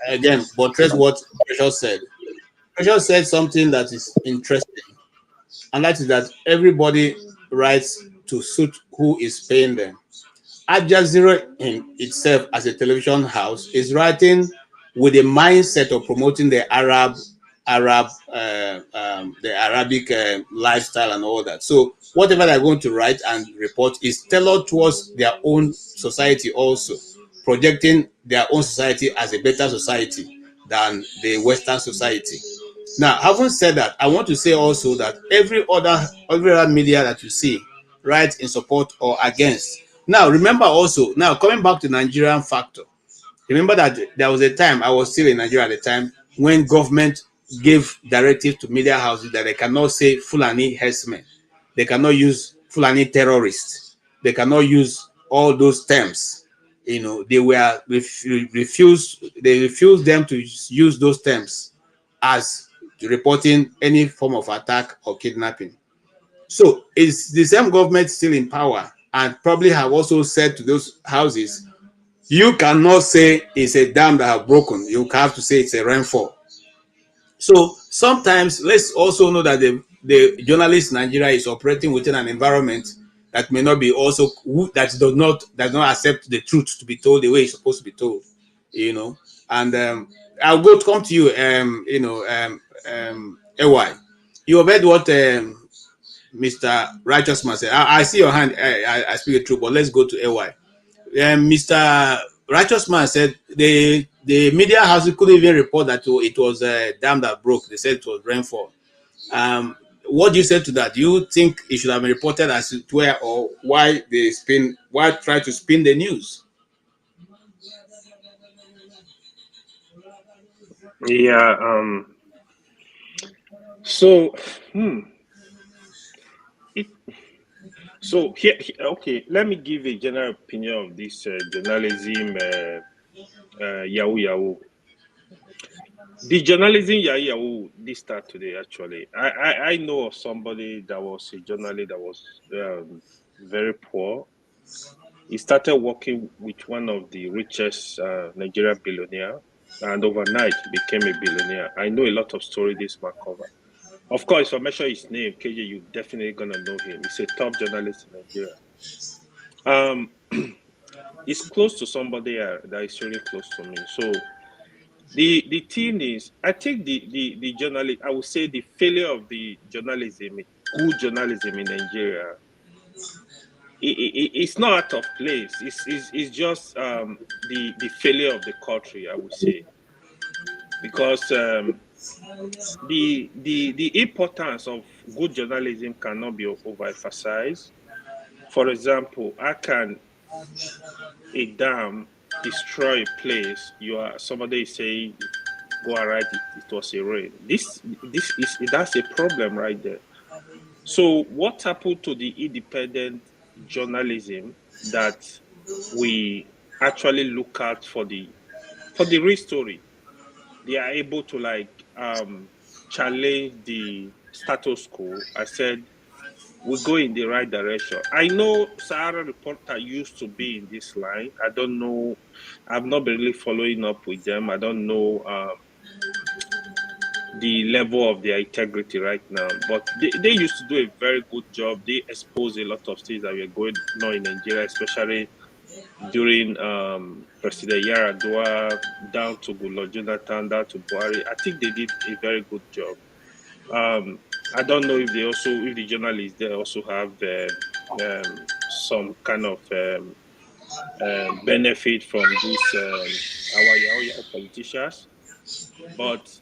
again buttress what Precious said. Precious said something that is interesting, and that is that everybody writes to suit who is paying them. Al Jazeera in itself, as a television house, is writing with the mindset of promoting the the Arabic lifestyle and all that. So whatever they're going to write and report is tailored towards their own society, also projecting their own society as a better society than the Western society. Now, having said that, I want to say also that every other media that you see writes in support or against. Now, remember also, now coming back to Nigerian factor, remember that there was a time, I was still in Nigeria at the time, when government gave directives to media houses that they cannot say Fulani herdsmen, they cannot use Fulani terrorists, they cannot use all those terms. You know, they were refused them to use those terms as reporting any form of attack or kidnapping. So is the same government still in power, and probably have also said to those houses, you cannot say it's a dam that have broken. You have to say it's a rainfall. So sometimes let's also know that the journalist in Nigeria is operating within an environment that may not be also that does not accept the truth to be told the way it's supposed to be told. You know, and I'll come to you. AY, you have heard what Mr. Righteous Man said. I see your hand. I speak it true, but let's go to AY. Mr. Righteous Man said the media house couldn't even report that it was a dam that broke. They said it was rainfall. What do you say to that? Do you think it should have been reported as it were, or why try to spin the news? Yeah. So, So here, okay, let me give a general opinion of this journalism Yahoo Yahoo. The journalism Yahoo Yahoo this start today. Actually, I know of somebody that was a journalist that was very poor. He started working with one of the richest Nigerian billionaire, and overnight became a billionaire. I know a lot of story this man cover. Of course, if I mention his name, KJ, you're definitely gonna know him. He's a top journalist in Nigeria. He's close to somebody that is really close to me. So the thing is, I think the journalist, I would say the failure of the journalism, good journalism in Nigeria, it's not out of place. It's just the failure of the country, I would say, because the importance of good journalism cannot be overemphasized. For example, how can a dam destroy a place? Somebody is saying, go and write it was a rain. That's a problem right there. So what happened to the independent journalism that we actually look at for the real story? They are able to challenge the status quo. I said we go in the right direction. I know Sahara Reporter used to be in this line. I don't know. I've not been really following up with them. I don't know the level of their integrity right now. But they used to do a very good job. They expose a lot of things that were going on in Nigeria, especially during President Yaradua, down to Goodluck Jonathan, down to Buhari. I think they did a very good job. I don't know if the journalists there also have some kind of benefit from these our Yahoo politicians, but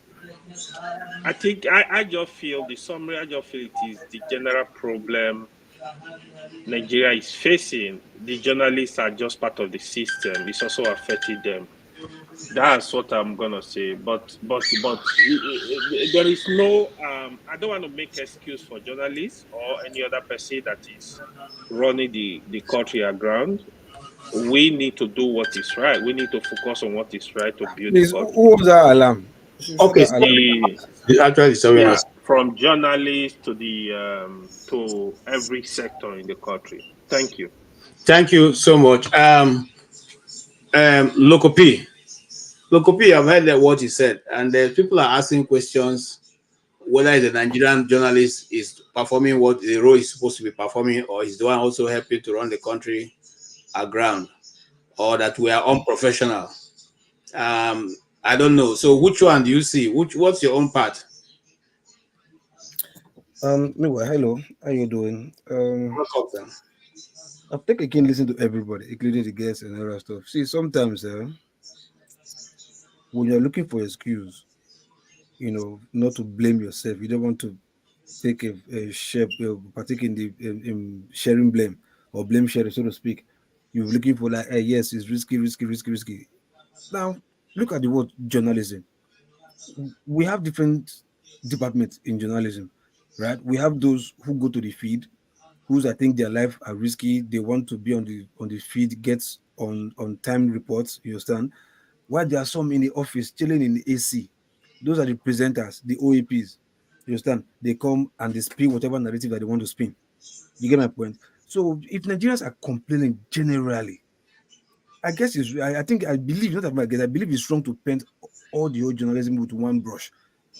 I think I just feel the summary. I just feel it is the general problem Nigeria is facing. The journalists are just part of the system. It's also affecting them. That's what I'm gonna say. But there is no. I don't want to make excuse for journalists or any other person that is running the country aground. We need to do what is right. We need to focus on what is right to build Please, the country. who was that alarm? Okay, Yeah, from journalists to the to every sector in the country. Thank you. Thank you so much. Loco P, I've heard what you said, and people are asking questions whether the Nigerian journalist is performing what the role is supposed to be performing, or is the one also helping to run the country aground, or that we are unprofessional. I don't know. So which one do you see? What's your own part? Meanwhile, hello, how you doing? I've taken a keen listen to everybody, including the guests and other stuff. See, sometimes when you're looking for excuse, not to blame yourself, you don't want to take a share, partake in the in sharing blame or blame sharing, so to speak. You're looking for like, hey, yes, it's risky. Now, look at the word journalism. We have different departments in journalism, right? We have those who go to the feed, whose I think their life are risky. They want to be on the feed, gets on time reports. You understand? While there are some in the office chilling in the AC, those are the presenters, the OAPs. You understand? They come and they spin whatever narrative that they want to spin. You get my point? So if Nigerians are complaining generally, I guess I believe, not that I guess, I believe it's wrong to paint all the old journalism with one brush,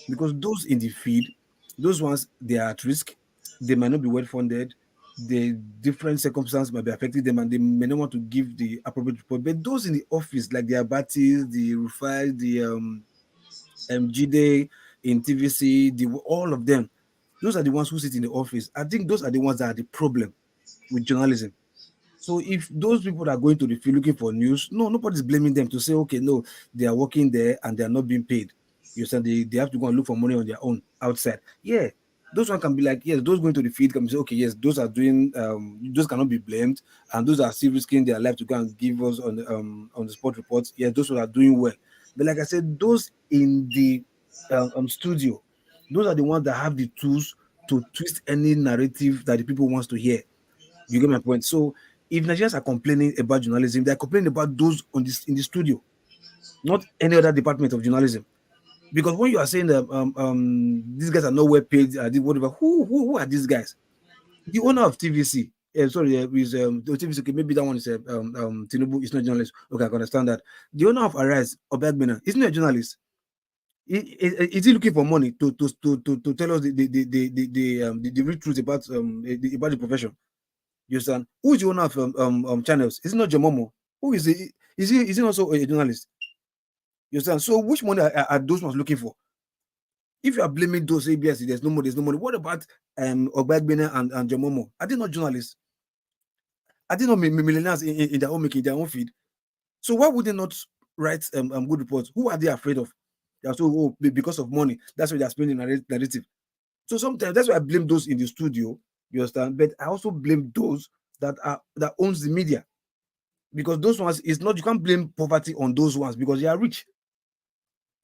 because those in the feed, those ones, they are at risk. They might not be well funded. The different circumstances might be affecting them, and they may not want to give the appropriate report. But those in the office, like the Abatis, the Rufai, the MGD in TVC, all of them, those are the ones who sit in the office. I think those are the ones that are the problem with journalism. So if those people are going to the field looking for news, no, nobody's blaming them to say, okay, no, they are working there and they are not being paid. You said they have to go and look for money on their own outside. Yeah, those one can be like, yes, those going to the field can say, okay, yes, those are doing, those cannot be blamed, and those are still risking their life to go and give us on the spot reports. Yes, those who are doing well. But like I said, those in the studio, those are the ones that have the tools to twist any narrative that the people wants to hear. You get my point? So if Nigerians are complaining about journalism, they're complaining about those on this in the studio, not any other department of journalism. Because when you are saying that these guys are not well paid, whatever, who are these guys? The owner of TVC, is TVC. Okay, maybe that one is Tinubu. It's not a journalist. Okay, I can understand that. The owner of Arise, Obagbena, isn't a journalist. Is he looking for money to tell us the real truth about the profession? You understand? Who is the owner of channels? Is it not Jomomo? Who is he? Is he also a journalist? You understand? So which money are those ones looking for? If you are blaming those ABS, there's no money. What about Obagbena and Jomomo? Are they not journalists? Are they not millionaires in their own making, their own feed? So why would they not write good reports? Who are they afraid of? They are so because of money. That's why they are spending narrative. So sometimes that's why I blame those in the studio. You understand? But I also blame those that owns the media, because those ones is not. You can't blame poverty on those ones because they are rich.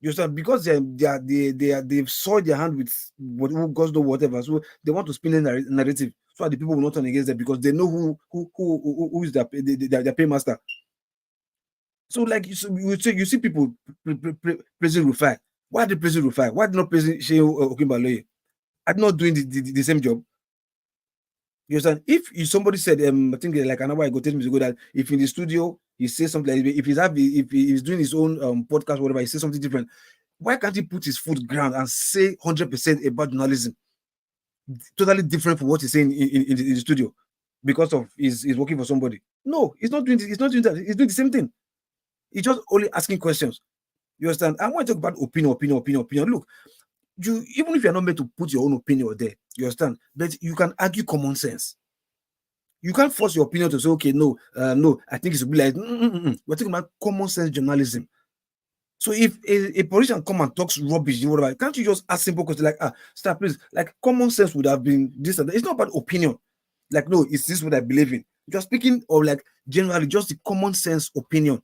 You understand? Because they've soiled their hand with what goes do whatever. So they want to spin a narrative so that the people will not turn against them because they know who is their paymaster. So like you see people praising Rufai. Why are they praising Rufai? Why are they not praising Shehu Okinbaloye? Are they not doing the same job? You understand? If somebody said, I think like an hour ago, 10 minutes ago, that if in the studio he says something, like if he's doing his own podcast, whatever, he says something different, why can't he put his foot ground and say 100% about journalism, totally different from what he's saying in the studio, because of he's working for somebody? No, he's not doing this. He's not doing that. He's doing the same thing. He's just only asking questions. You understand? I want to talk about opinion. Look, even if you're not meant to put your own opinion there, you understand? But you can argue common sense. You can't force your opinion to say, okay, no, I think it should be like, We're talking about common sense journalism. So if a politician come and talks rubbish, whatever, can't you just ask simple questions like, stop, please? Like common sense would have been this and that. It's not about opinion. Like, no, is this what I believe in? You're speaking of like generally just the common sense opinion.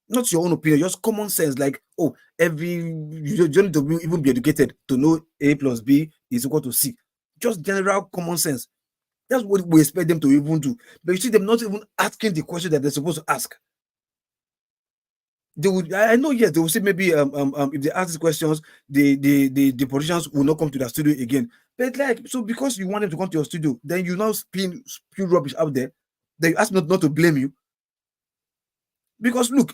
Not your own opinion, just common sense. Like, you don't need to even be educated to know A plus B is equal to C. Just general common sense. That's what we expect them to even do. But you see them not even asking the question that they're supposed to ask. They would, I know, yes, they will say maybe if they ask these questions, the politicians will not come to the studio again. But like, so because you want them to come to your studio, then you now spew rubbish out there. Then you ask me not to blame you. Because look,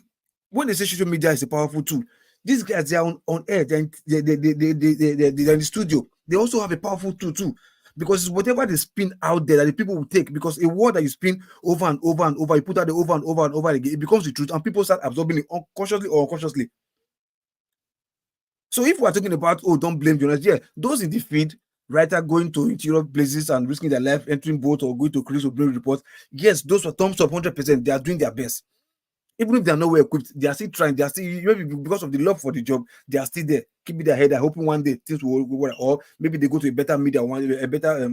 when they say social media is a powerful tool, these guys, they are on air, they're in the studio. They also have a powerful tool too. Because it's whatever they spin out there that the people will take. Because a word that you spin over and over and over, you put out the over and over and over again, it becomes the truth, and people start absorbing it unconsciously or unconsciously. So if we're talking about, don't blame journalists, yeah, those in the feed, writer going to interior places and risking their life, entering boat or going to cruise or bring reports, yes, those are thumbs up 100%. They are doing their best. Even if they are not well equipped, they are still trying. They are still, maybe because of the love for the job, they are still there, keeping their head. I hoping one day things will work, or maybe they go to a better media, a better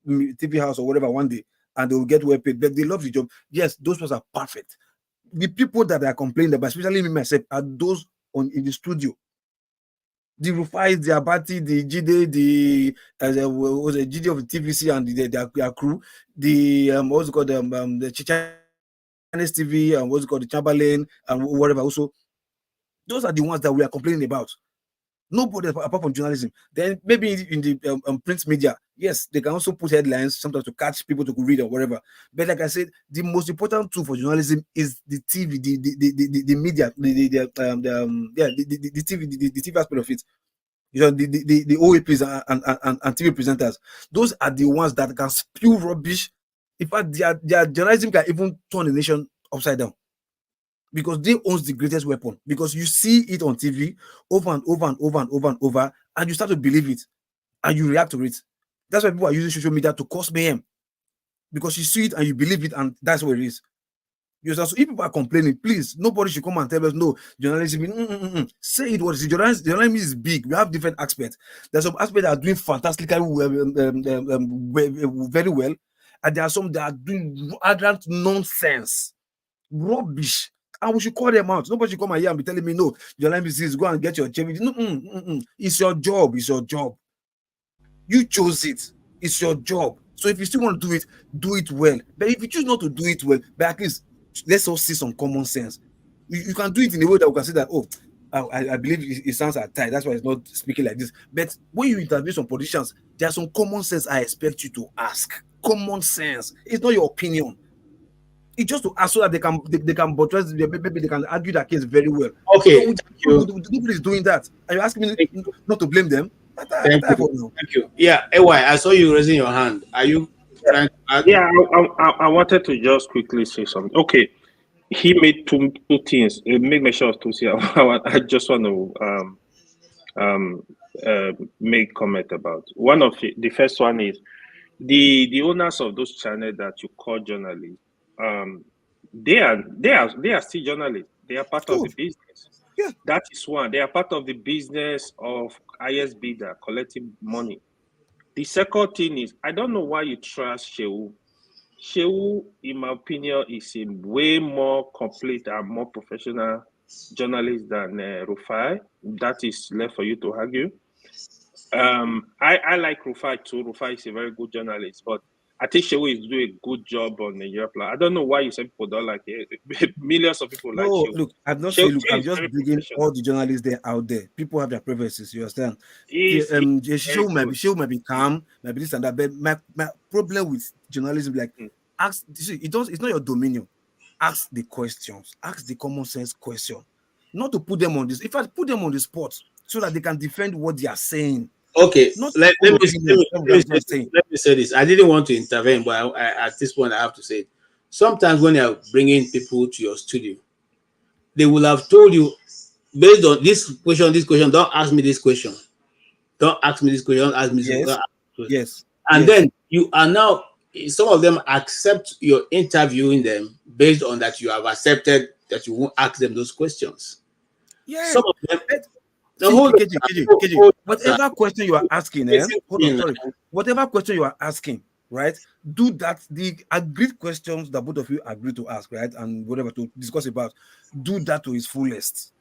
TV house or whatever one day, and they will get well paid. But they love the job. Yes, those ones are perfect. The people that are complaining about, especially me myself, are those in the studio. The Rufai, the Abati, the Jide, the Jide of the TVC and their crew, the what's it called, the Chicha TV and what's it called, the Chamberlain and whatever. Also, those are the ones that we are complaining about. Nobody apart from journalism. Then maybe in the print media, yes, they can also put headlines sometimes to catch people to read or whatever. But like I said, the most important tool for journalism is the TV, the media, the TV, the TV aspect of it. You know, the OAPs and TV presenters. Those are the ones that can spew rubbish. In fact, their journalism can even turn the nation upside down, because they owns the greatest weapon. Because you see it on TV over and over and over and over and over, and you start to believe it, and you react to it. That's why people are using social media to cause mayhem, because you see it and you believe it, and that's what it is. So if people are complaining, please, nobody should come and tell us, no, journalism, say it what it is. Journalism is big. We have different aspects. There's some aspects that are doing fantastically very well, and there are some that are doing arrogant nonsense, rubbish, and we should call them out. Nobody should come here and be telling me, no, journalism is go and get your change. It's your job. It's your job. You chose it. It's your job. So if you still want to do it well. But if you choose not to do it well, but at least let's all see some common sense. You can do it in a way that we can say that, oh, I believe it sounds tight. That's why it's not speaking like this. But when you interview some politicians, there's some common sense I expect you to ask. Common sense. It's not your opinion. It's just to ask so that they can buttress, maybe they can argue that case very well. Okay, so nobody is doing that. Are you asking me not to blame them? Thank you. Yeah, AY, I saw you raising your hand. Are you trying to add? Yeah, I wanted to just quickly say something. Okay, he made two things. Make mention of two things. I just want to make comment about. One of the first one is the owners of those channels that you call journalists. They are still journalists. They are part of the business. Yeah. That is one. They are part of the business of highest bidder collecting money. The second thing is, I don't know why you trust Shehu. Shehu, in my opinion, is a way more complete and more professional journalist than Rufai. That is left for you to argue. I like Rufai too. Rufai is a very good journalist, but I think Shehu is doing a good job on the Europe. I don't know why you say people don't like it. Millions of people like Shehu. Look, I'm not saying. Look, I'm just bringing all the journalists there out there. People have their preferences. You understand? Shehu might be calm, might be this and that. But my problem with journalism, like, ask. It's not your dominion. Ask the questions. Ask the common sense question. Not to put them on this. In fact, put them on the spot so that they can defend what they are saying. Okay, Not let me say this. I didn't want to intervene, but at this point, I have to say it. Sometimes when you're bringing people to your studio, they will have told you, based on this question, don't ask me this question. Don't ask me this question. Don't ask me this question. Yes. And then you are now, some of them accept your interviewing them based on that you have accepted that you won't ask them those questions. Yeah. Some of them. Whatever question you are asking, whatever question you are asking, right? Do that. The agreed questions that both of you agree to ask, right? And whatever to discuss about, do that to its fullest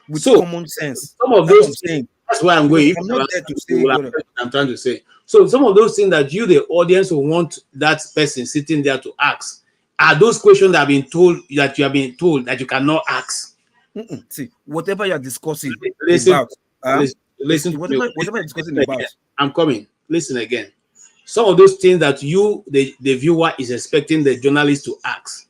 with common sense. Some of those things, that's why I'm going. I'm not there to say what I'm trying to say. So some of those things that you, the audience, will want that person sitting there to ask, are those questions that you have been told that you cannot ask. See, whatever you're discussing about, whatever you're discussing about. I'm coming. Listen again. Some of those things that the viewer is expecting the journalist to ask,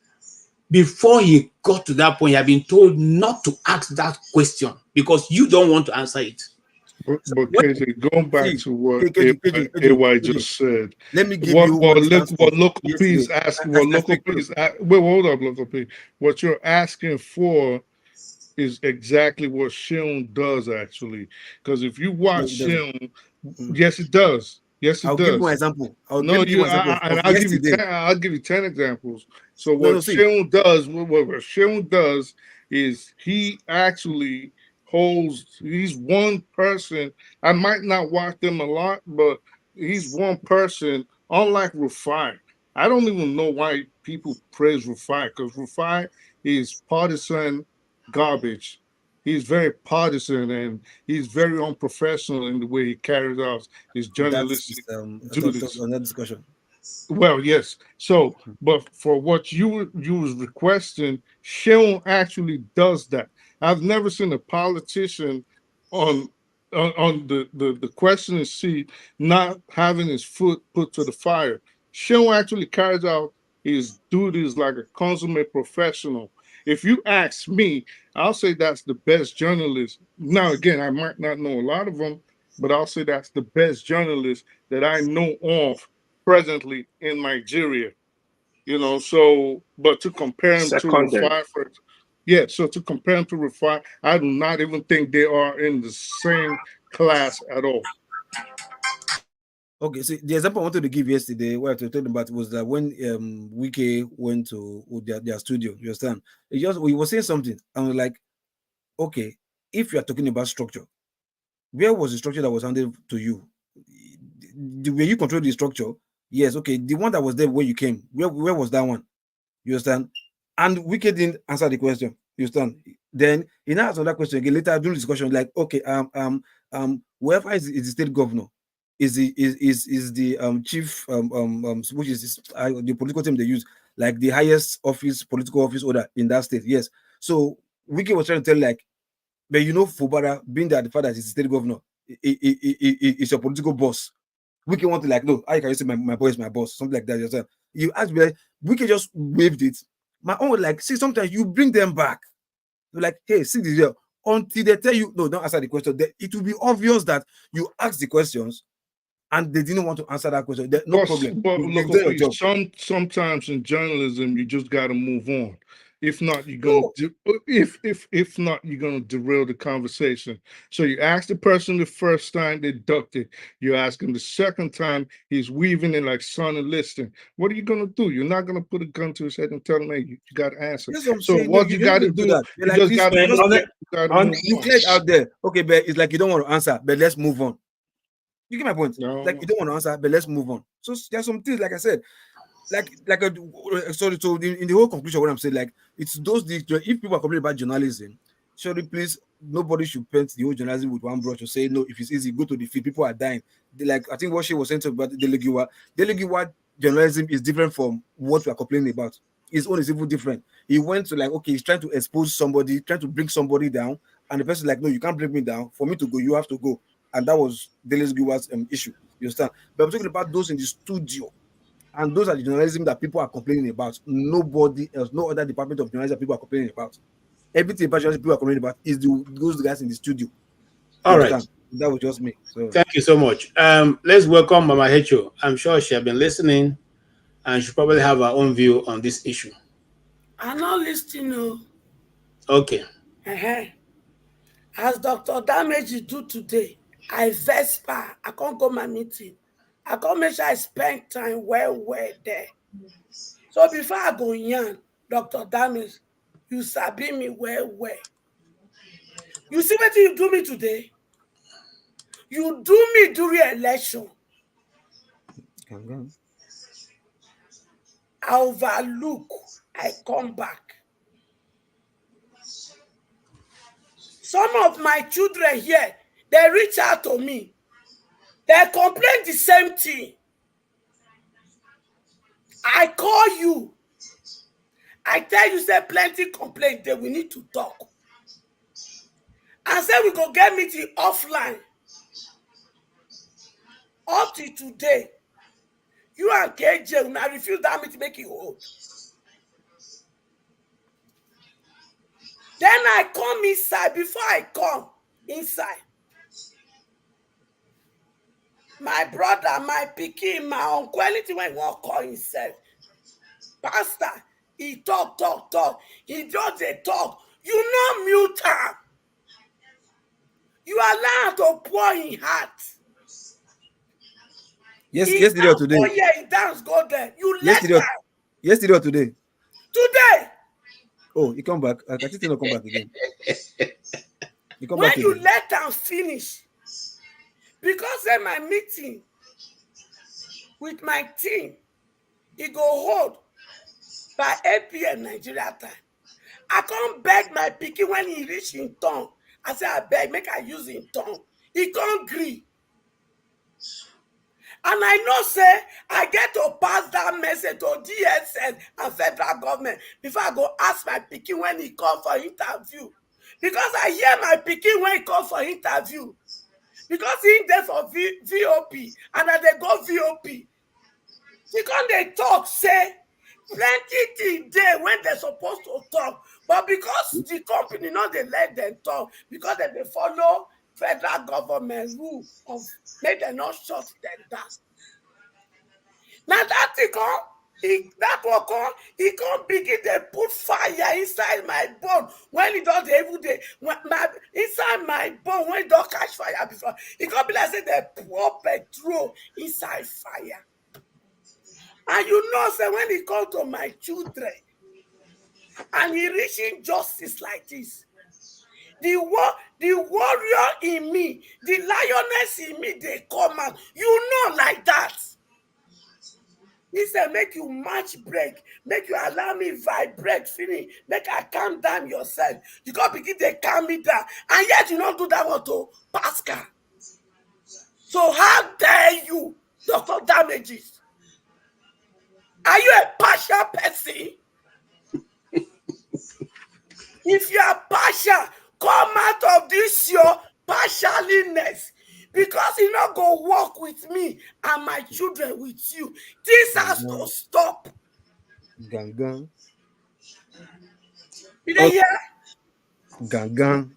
before he got to that point, he had been told not to ask that question because you don't want to answer it. But KJ, going back to what AY just said, let me give you what local P is asking. What local P is wait, hold up, local P. What you're asking for is exactly what Sheung does, actually. Because if you watch Sheung, yes, it does. Yes, it does. I'll give you an example. I'll give you 10 examples. So what Sheung does, what Sheung does is he actually he's one person. I might not watch them a lot, but he's one person, unlike Rufai. I don't even know why people praise Rufai, because Rufai is partisan garbage. He's very partisan and he's very unprofessional in the way he carries out his journalistic duties. On that discussion. Well, yes. So, but for what you was requesting, Sheung actually does that. I've never seen a politician on the questioning seat not having his foot put to the fire. Sheung actually carries out his duties like a consummate professional. If you ask me, I'll say that's the best journalist. Now, again, I might not know a lot of them, but I'll say that's the best journalist that I know of presently in Nigeria. You know, so, but to compare him to Rufai, so to compare him to Rufai, I do not even think they are in the same class at all. Okay, so the example I wanted to give yesterday, what I was talking about was that when Wike went to their studio, you understand? We were saying something, and I was like, okay, if you are talking about structure, where was the structure that was handed to you? Were you control the structure? Yes, okay. The one that was there when you came, where was that one? You understand? And Wike didn't answer the question. You understand? Then he now asked another question again later during the discussion, like, okay, whoever is the state governor, is the chief which is the political team they use, like the highest office, political office order in that state. Yes. So Wiki was trying to tell like, but Fubara, being that the father is the state governor, is your political boss. Wiki want to like, no, I can you say my boy is my boss, something like that. Yourself. You ask me, Wiki just waved it. My own like, see, sometimes you bring them back. You're like, hey, see this here. Until they tell you, no, don't answer the question. It will be obvious that you ask the questions and they didn't want to answer that question. No problem. But You've look, done your job. sometimes in journalism, you just got to move on. If not, you're gonna if not, you're gonna derail the conversation. So you ask the person the first time, they ducked it. You ask him the second time, he's weaving it like son and listing. What are you gonna do? You're not gonna put a gun to his head and tell him, hey, you got to answer. Yes, I'm So saying, what you got to do, you you just got to you cleared out there. Okay, but it's like you don't want to answer, but let's move on. You get my point? No. Like you don't want to answer, but let's move on. So there's some things, like I said, sorry. So in the whole conclusion, what I'm saying, like it's if people are complaining about journalism, surely please, nobody should paint the whole journalism with one brush or say no. If it's easy, go to the field. People are dying. Like I think what she was saying about Delegiwa journalism is different from what we are complaining about. His own is even different. He went to like, okay, he's trying to expose somebody, trying to bring somebody down, and the person like, no, you can't bring me down. For me to go, you have to go. And that was Delegiwa's issue. You understand? But I'm talking about those in the studio. And those are the journalism that people are complaining about. Nobody else, no other department of journalism people are complaining about. Everything about journalism people are complaining about is those guys in the studio. All right. That was just me. So thank you so much. Let's welcome Mama Hecho. I'm sure she has been listening and she probably have her own view on this issue. I'm not listening. Okay. As Dr. Damage do today, I Vespa. I can't go my meeting. I can't make sure I spend time well there. So before I go yarn, Dr. Damage, you sabi me well. You see what you do me today? You do me during election. I overlook. I come back. Some of my children here, they reach out to me. They complain the same thing. I call you. I tell you, say plenty complaint that we need to talk. And say we go get meeting offline. Up to today, you and KJ, when I refuse that meeting, make it hold. Then I come inside. Before I come inside, my brother, my pikin, my uncle, anything when he want to call himself, pastor, he talk. He just a talk. You know mute am. You allow am to pour in heart. Yesterday or today? Oh yeah, he dance go there. You let am. Yesterday or today? Today. Oh, he come back. I think he'll come back again. When you let am finish, because in my meeting with my team, he go hold by 8 PM Nigerian time. I can't beg my pikin when he reach in tongue. I say, I beg, make I use in tongue. He can't agree. And I know, say, I get to pass that message to DSS and federal government before I go ask my pikin when he come for interview. Because I hear my pikin when he come for interview. Because he there for VOP and I they go VOP. Because they talk, say, plenty things there when they're supposed to talk. But because the company not they let them talk, because they follow federal government rule of make them not shut them down. Now that he can't begin to put fire inside my bone when he does every day. Inside my bone when he don't catch fire before, he can't be like say they pour petrol inside fire. And you know, say when he come to my children and he reaching justice like this, the warrior in me, the lioness in me, they come out. You know, like that. He said, make you match break, make you allow me vibrate, finish, make I calm down yourself. You got to begin to calm me down. And yet you don't do that one to Pascal. So how dare you, Dr. Damages? Are you a partial person? If you are partial, come out of this your partialiness, because you not go work with me and my children with you. This has to stop. Gang. You dey hear? Gang.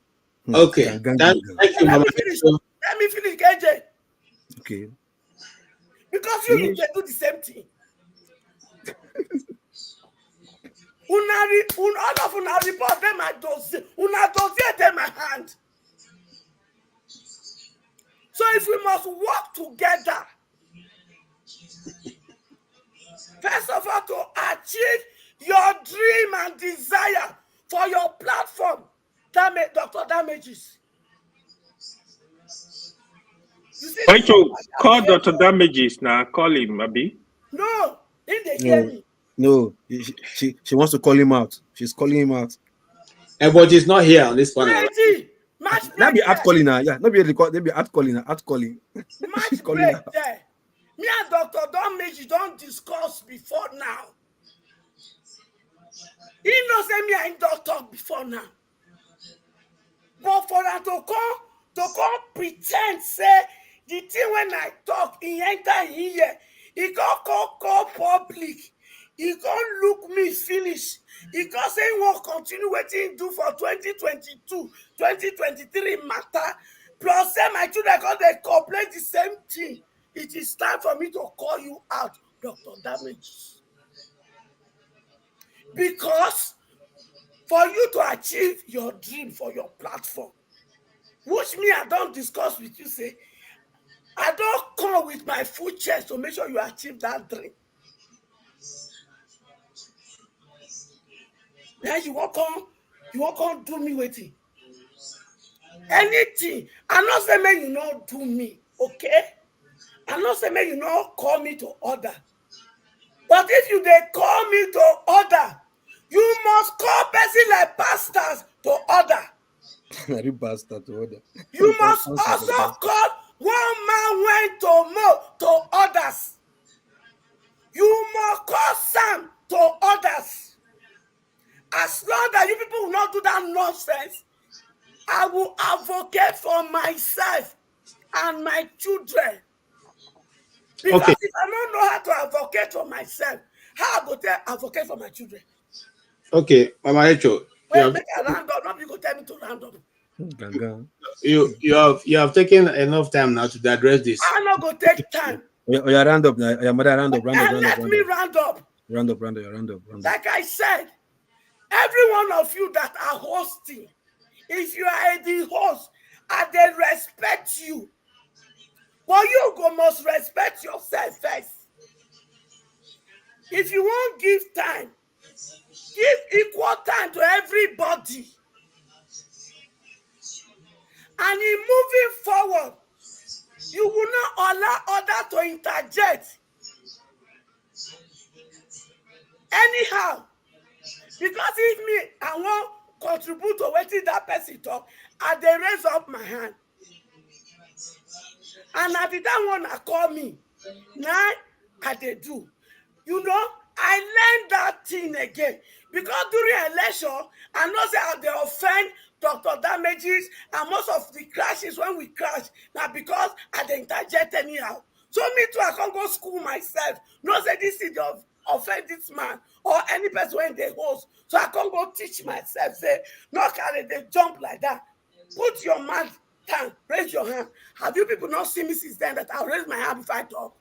Okay. Thank you, Mama. Let me finish, KJ. Okay. Because you they do the same thing. All of una report them at dossier. Una dossier them my hand. So if we must work together, first of all, to achieve your dream and desire for your platform, Dr. Damages. You see, Why you call Dr. Damages now? Call him, Abi. No, in the hearing. No, she wants to call him out. She's calling him out. But he's not here on this panel. Ready. Match break. Not be at calling her. Yeah, not be record. They be at calling her. At calling. Match break there. Me and Dr. Damages don't discuss before now. He knows me and doctor before now. But for her to come pretend say the thing when I talk, he enter here, he call public, he can't look me finish, he can't say he won't continue what he do for 2022, 2023 matter. Plus say my children they complain the same thing. It is time for me to call you out, Dr. Damages. Because for you to achieve your dream for your platform, which me I don't discuss with you, say, I don't come with my full chest to make sure you achieve that dream. Now you won't come do me waiting. Anything. I not say man you not do me, okay? I not say man you not call me to order. But if you they call me to order, you must call person like pastors to order. Pastor to order. You must also call one man went to mow to others. You must call Sam to others. As long as you people will not do that nonsense, I will advocate for myself and my children. Because if I don't know how to advocate for myself, how I go to advocate for my children? Okay, Mama Echo. Well, make a round up, not you go tell me to round up. You have taken enough time now to address this. I'm not going to take time. Yeah, round up now. Yeah, mother, round up. Let me round up. Round up. Like I said, every one of you that are hosting, if you are the host, and they respect you, but you must respect yourself first. If you won't give time, give equal time to everybody. And in moving forward, you will not allow others to interject. Anyhow, because if me, I won't contribute to what that person talk, and they raise up my hand. And at the time when I call me, now I they do. You know, I learned that thing again. Because during election, I know that they offend Dr. Damages, and most of the crashes when we crash, now because I they interject anyhow. So me too, I can't go school myself. No say this is of offend this man or any person when they host. So I can't go teach myself, say, no carry they jump like that. Put your man down, raise your hand. Have you people not seen me since then that I'll raise my hand if I talk?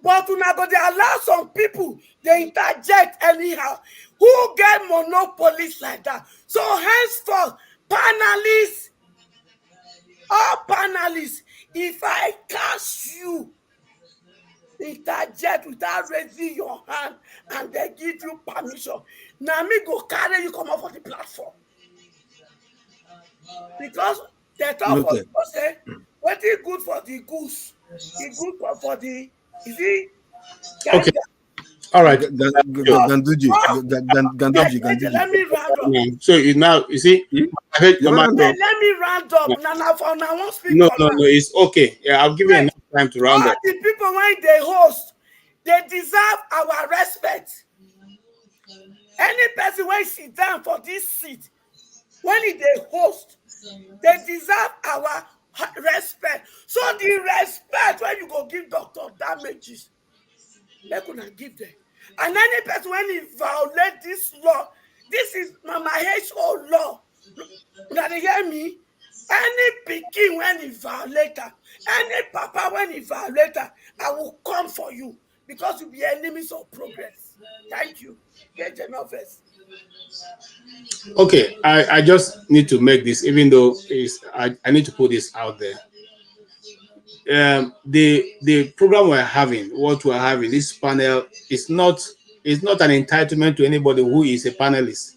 But they allow some people, they interject anyhow. Who get monopolies like that? So henceforth, panelists, all panelists, if I catch you, interject without raising your hand and they give you permission, now me go carry you come up on the platform. Because they talk for say, what is good for the goose? It's good for the, is it? Okay. All right. Ganduji. Let me round No. So you see, Let me round up. Now, for now, I won't speak no, for no, now. no, it's okay. Yeah, I'll give you enough time to round All up. the people when they host, they deserve our respect. Any person when sit down for this seat, when they host, they deserve our respect. So the respect when you go give Dr. Damages, make una give them. And any person when he violate this law, this is Mama HO law. Una dey hear me? Any pikin when he violate am, any papa when he violate am, I will come for you because you be enemies of progress. Thank you. Get enough first. Okay, I just need to make this, even though I need to put this out there. The program we're having, what we're having, this panel is not an entitlement to anybody who is a panelist.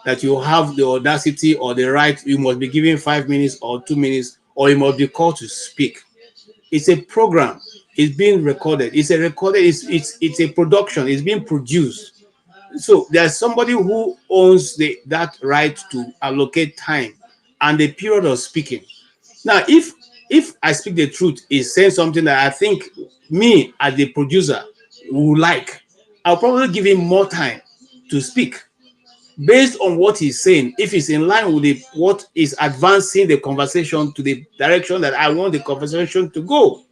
That you have the audacity or the right, you must be given 5 minutes or 2 minutes, or you must be called to speak. It's a program. It's being recorded. It's a production. It's being produced. So there's somebody who owns that right to allocate time and the period of speaking. Now, if I speak the truth, is saying something that I think me as the producer would like, I'll probably give him more time to speak based on what he's saying. If it's in line with what is advancing the conversation to the direction that I want the conversation to go.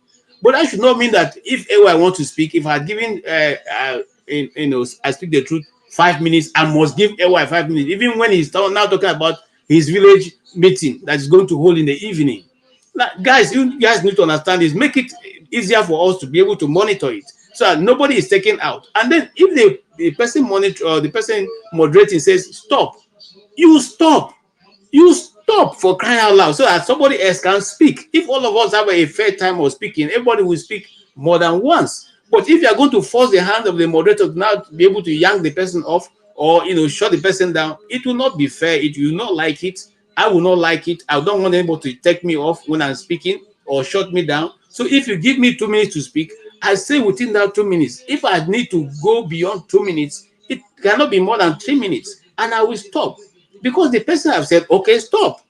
But that should not mean that if I want to speak, if I had given, I speak the truth, 5 minutes, I must give AY 5 minutes, even when he's now talking about his village meeting that is going to hold in the evening. Now, guys, you guys need to understand this. Make it easier for us to be able to monitor it, so that nobody is taken out. And then if the person monitor or the person moderating says stop, you stop. You stop, for crying out loud, so that somebody else can speak. If all of us have a fair time of speaking, everybody will speak more than once. But if you are going to force the hand of the moderator to now be able to yank the person off, or shut the person down, it will not be fair. It will not like it. I will not like it. I don't want anybody to take me off when I'm speaking or shut me down. So if you give me 2 minutes to speak, I say within that 2 minutes. If I need to go beyond 2 minutes, it cannot be more than 3 minutes, and I will stop. Because the person have said, okay, stop,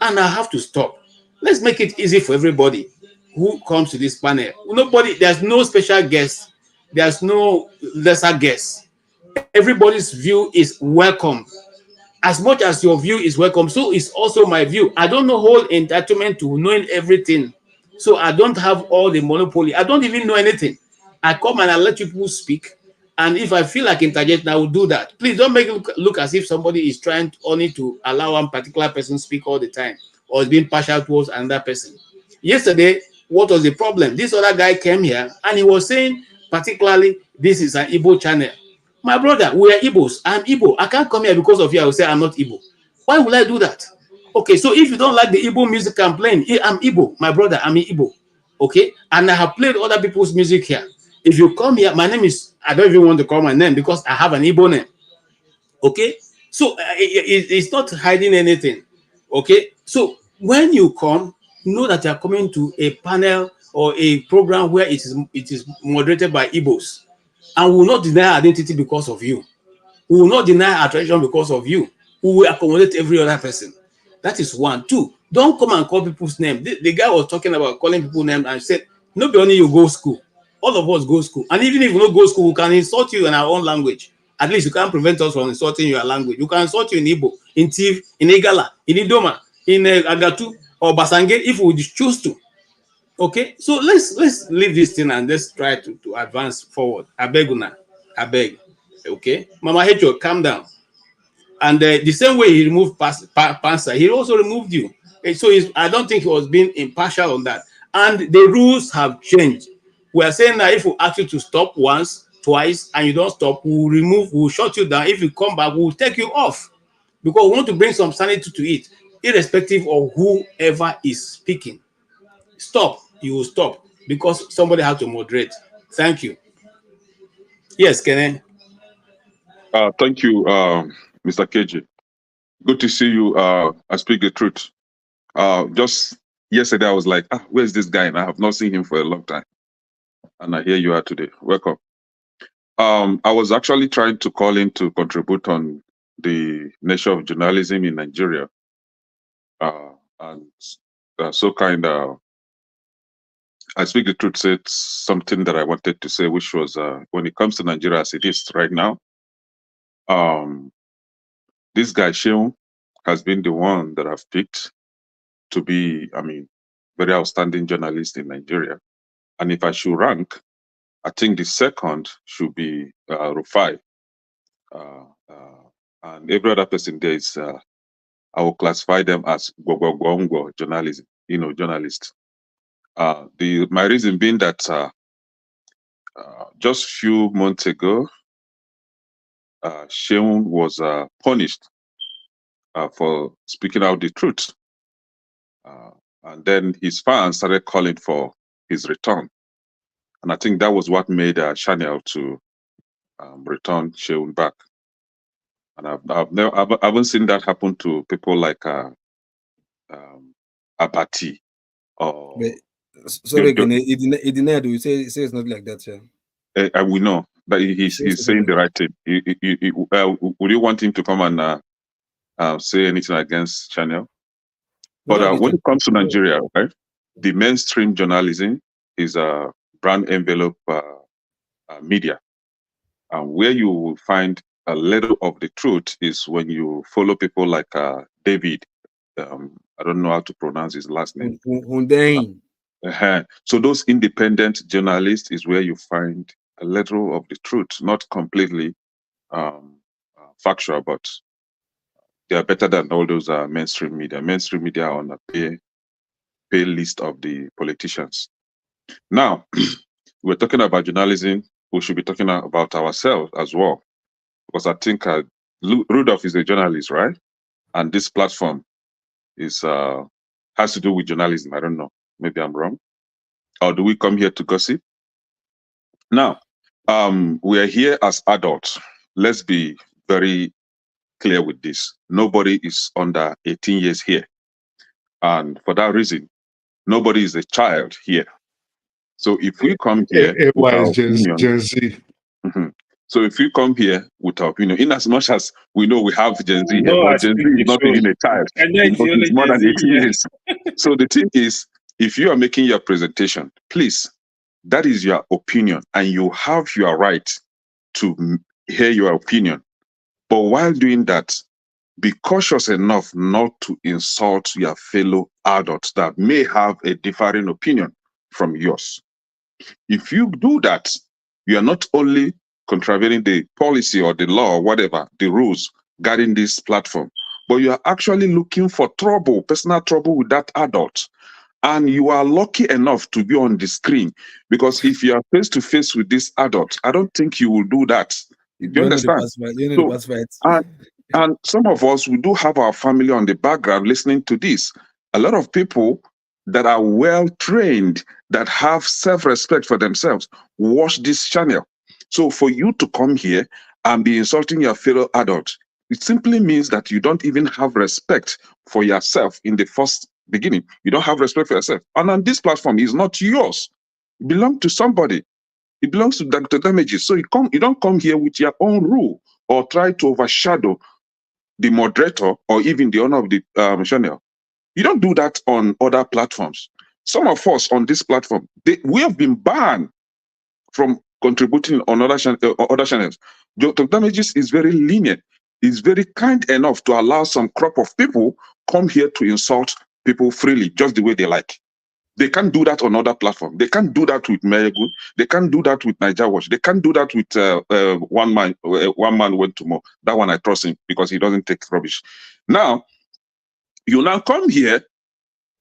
and I have to stop. Let's make it easy for everybody who comes to this panel. There's no special guest. There's no lesser guest. Everybody's view is welcome. As much as your view is welcome, so is also my view. I don't know whole entitlement to knowing everything. So I don't have all the monopoly. I don't even know anything. I come and I let people speak. And if I feel like interjecting, I will do that. Please don't make it look as if somebody is trying only to allow one particular person speak all the time, or is being partial towards another person. Yesterday, what was the problem? This other guy came here and he was saying, particularly, this is an Igbo channel. My brother, we are Igbos. I'm Igbo. I can't come here because of you. I will say I'm not Igbo. Why would I do that? Okay, so if you don't like the Igbo music I'm playing, I'm Igbo. My brother, I'm Igbo. Okay, and I have played other people's music here. If you come here, my name is, I don't even want to call my name because I have an Igbo name. Okay, so it's not hiding anything. Okay, so when you come, know that you are coming to a panel or a program where it is moderated by Igbos, and we will not deny identity because of you. We will not deny our tradition because of you. We will accommodate every other person. That is one. Two, don't come and call people's name. The guy was talking about calling people's name and said, nobody only you go school. All of us go school. And even if you don't go school, we can insult you in our own language. At least you can't prevent us from insulting your language. You can insult you in Igbo, in Tiv, in Igala, in Idoma, in Agatu, or Basange if we choose to. Okay, so let's leave this thing and let's try to advance forward. I beg una, I beg. Okay, Mama Hecho, calm down. And the same way he removed Pansa, he also removed you. So I don't think he was being impartial on that. And the rules have changed. We are saying that if we ask you to stop once, twice, and you don't stop, we'll shut you down. If you come back, we'll take you off. Because we want to bring some sanity to it, irrespective of whoever is speaking. Stop, you will stop, because somebody has to moderate. Thank you. Yes, Kenen. Thank you, Mr. KJ. Good to see you. I speak the truth. Just yesterday, I was like, where's this guy? And I have not seen him for a long time. And here you are today. Welcome. I was actually trying to call in to contribute on the nature of journalism in Nigeria. And so kind of, I speak the truth, said something that I wanted to say, which was when it comes to Nigeria as it is right now, this guy Sheung has been the one that I've picked to be, I mean, very outstanding journalist in Nigeria. And if I should rank, I think the second should be Rufai. And every other person there is, I will classify them as journalism, journalists. My reason being that just few months ago, Sheung was punished for speaking out the truth. And then his fans started calling for his return. And I think that was what made Chanel to return Sheung back. And I haven't seen that happen to people like Abati or. But, sorry again, he denied. You say it's not like that, yeah. We know, but he's saying the right thing. Would you want him to come and say anything against Chanel? But when it comes to Nigeria, right, the mainstream journalism is a brand envelope media, and where you will find a little of the truth is when you follow people like David. I don't know how to pronounce his last name. So those independent journalists is where you find a little of the truth, not completely factual, but they are better than all those mainstream media. Mainstream media are on a pay list of the politicians. Now, we're talking about journalism. We should be talking about ourselves as well, because I think Rudolph is a journalist, right? And this platform is has to do with journalism. I don't know. Maybe I'm wrong. Or do we come here to gossip? Now, we are here as adults. Let's be very clear with this. Nobody is under 18 years here. And for that reason, nobody is a child here. So if we come here with our opinion, Gen Z. So if we come here with our opinion, in as much as we know we have Gen Z here, but Gen Z is not even a child. It's more than 18 years. So the thing is, if you are making your presentation, please, that is your opinion, and you have your right to hear your opinion. But while doing that, be cautious enough not to insult your fellow adults that may have a differing opinion from yours. If you do that, you are not only contravening the policy or the law or whatever, the rules guarding this platform, but you are actually looking for trouble, personal trouble with that adult. And you are lucky enough to be on the screen, because if you are face to face with this adult, I don't think you will do that. Do you understand? And some of us, we do have our family on the background listening to this. A lot of people that are well trained, that have self-respect for themselves, watch this channel. So for you to come here and be insulting your fellow adults, it simply means that you don't even have respect for yourself in the first beginning. You don't have respect for yourself. And on this platform, it's not yours. It belongs to somebody. It belongs to Dr. Damages. So you don't come here with your own rule or try to overshadow the moderator or even the owner of the channel. You don't do that on other platforms. Some of us on this platform, we have been banned from contributing on other channels. Dr. Damages is very lenient. He's very kind enough to allow some crop of people come here to insult people freely, just the way they like. They can't do that on other platforms. They can't do that with Mayegu. They can't do that with Niger Watch. They can't do that with one man went to more. That one I trust him because he doesn't take rubbish. Now, you now come here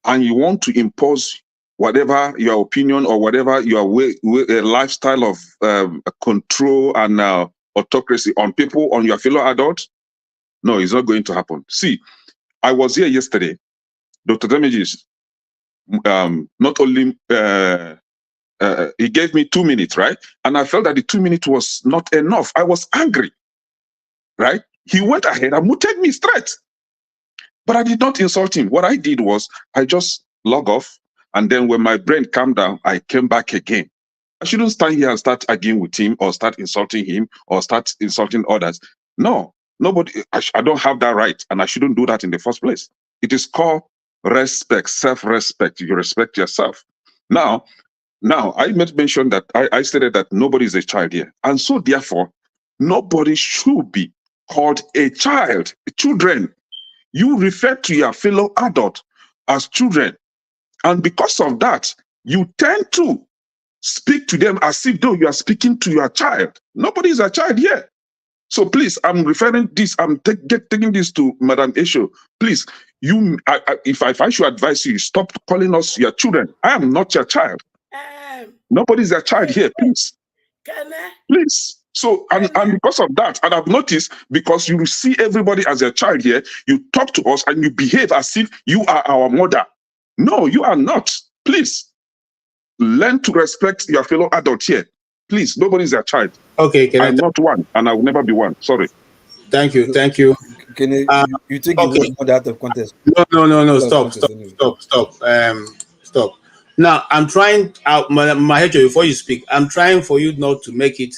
and you want to impose whatever your opinion or whatever your lifestyle of control and autocracy on people, on your fellow adults. No, it's not going to happen. See, I was here yesterday. Dr. Damages, not only he gave me 2 minutes, right? And I felt that the 2 minutes was not enough. I was angry, right? He went ahead and muted me straight. But I did not insult him. What I did was I just log off. And then when my brain calmed down, I came back again. I shouldn't stand here and start arguing with him or start insulting him or start insulting others. No, Nobody, I don't have that right, and I shouldn't do that in the first place. It is called respect, self-respect. You respect yourself. Now, I made mention that I stated that nobody is a child here. And so therefore, nobody should be called a child. Children, you refer to your fellow adult as children. And because of that, you tend to speak to them as if though you are speaking to your child. Nobody is a child here. So please, I'm referring this, I'm taking this to Madam Esho. Please, if I should advise you, stop calling us your children. I am not your child. Nobody's a child here, please. Please. So, and because of that, and I've noticed, because you see everybody as a child here, you talk to us and you behave as if you are our mother. No, you are not. Please, learn to respect your fellow adult here. Please, nobody's a child. Okay, I'm not one, and I will never be one. Sorry. Thank you. Thank you. Can you take the word more out of context? No. Stop. Stop. Now, I'm trying out, Mahecho, before you speak, I'm trying for you not to make it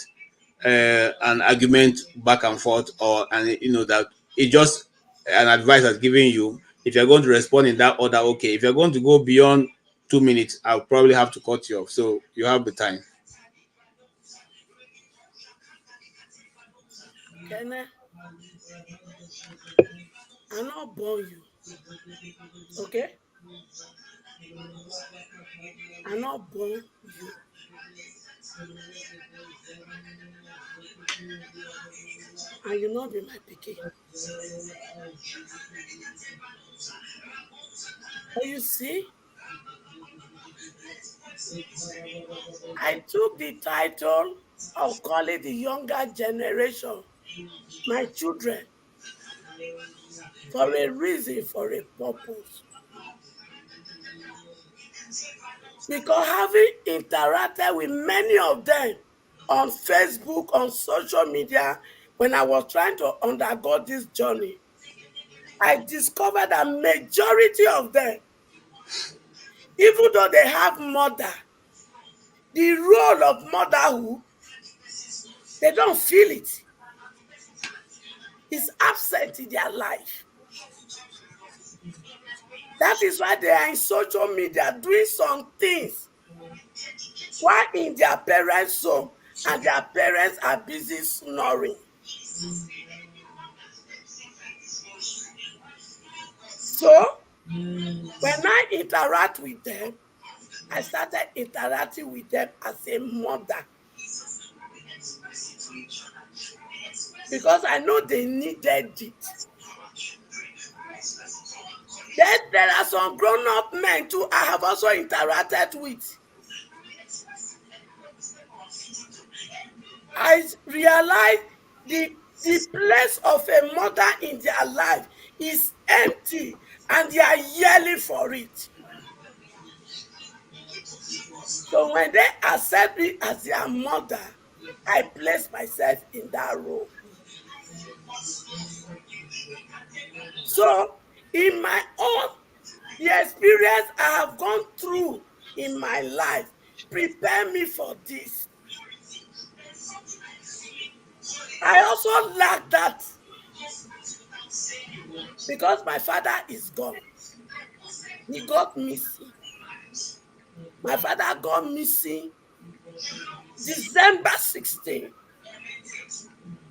an argument back and forth, and you know that it's just an advice I've given you. If you're going to respond in that order, okay. If you're going to go beyond 2 minutes, I'll probably have to cut you off. So you have the time. Kenneth, I'm not born you. Okay? I'm not born you. And you not be my pikin. But you see, I took the title of calling the younger generation my children for a reason, for a purpose. Because having interacted with many of them on Facebook, on social media, when I was trying to undergo this journey, I discovered that majority of them, even though they have mother, the role of motherhood, they don't feel it. It's absent in their life. That is why they are in social media doing some things while in their parents' home and their parents are busy snoring. So, when I interact with them, I started interacting with them as a mother. Because I know they needed it. Then there are some grown-up men too I have also interacted with. I realize the place of a mother in their life is empty and they are yelling for it. So when they accept me as their mother, I place myself in that role. So in my own, the experience I have gone through in my life prepare me for this. I also lack that because my father is gone. He got missing. My father got missing December 16,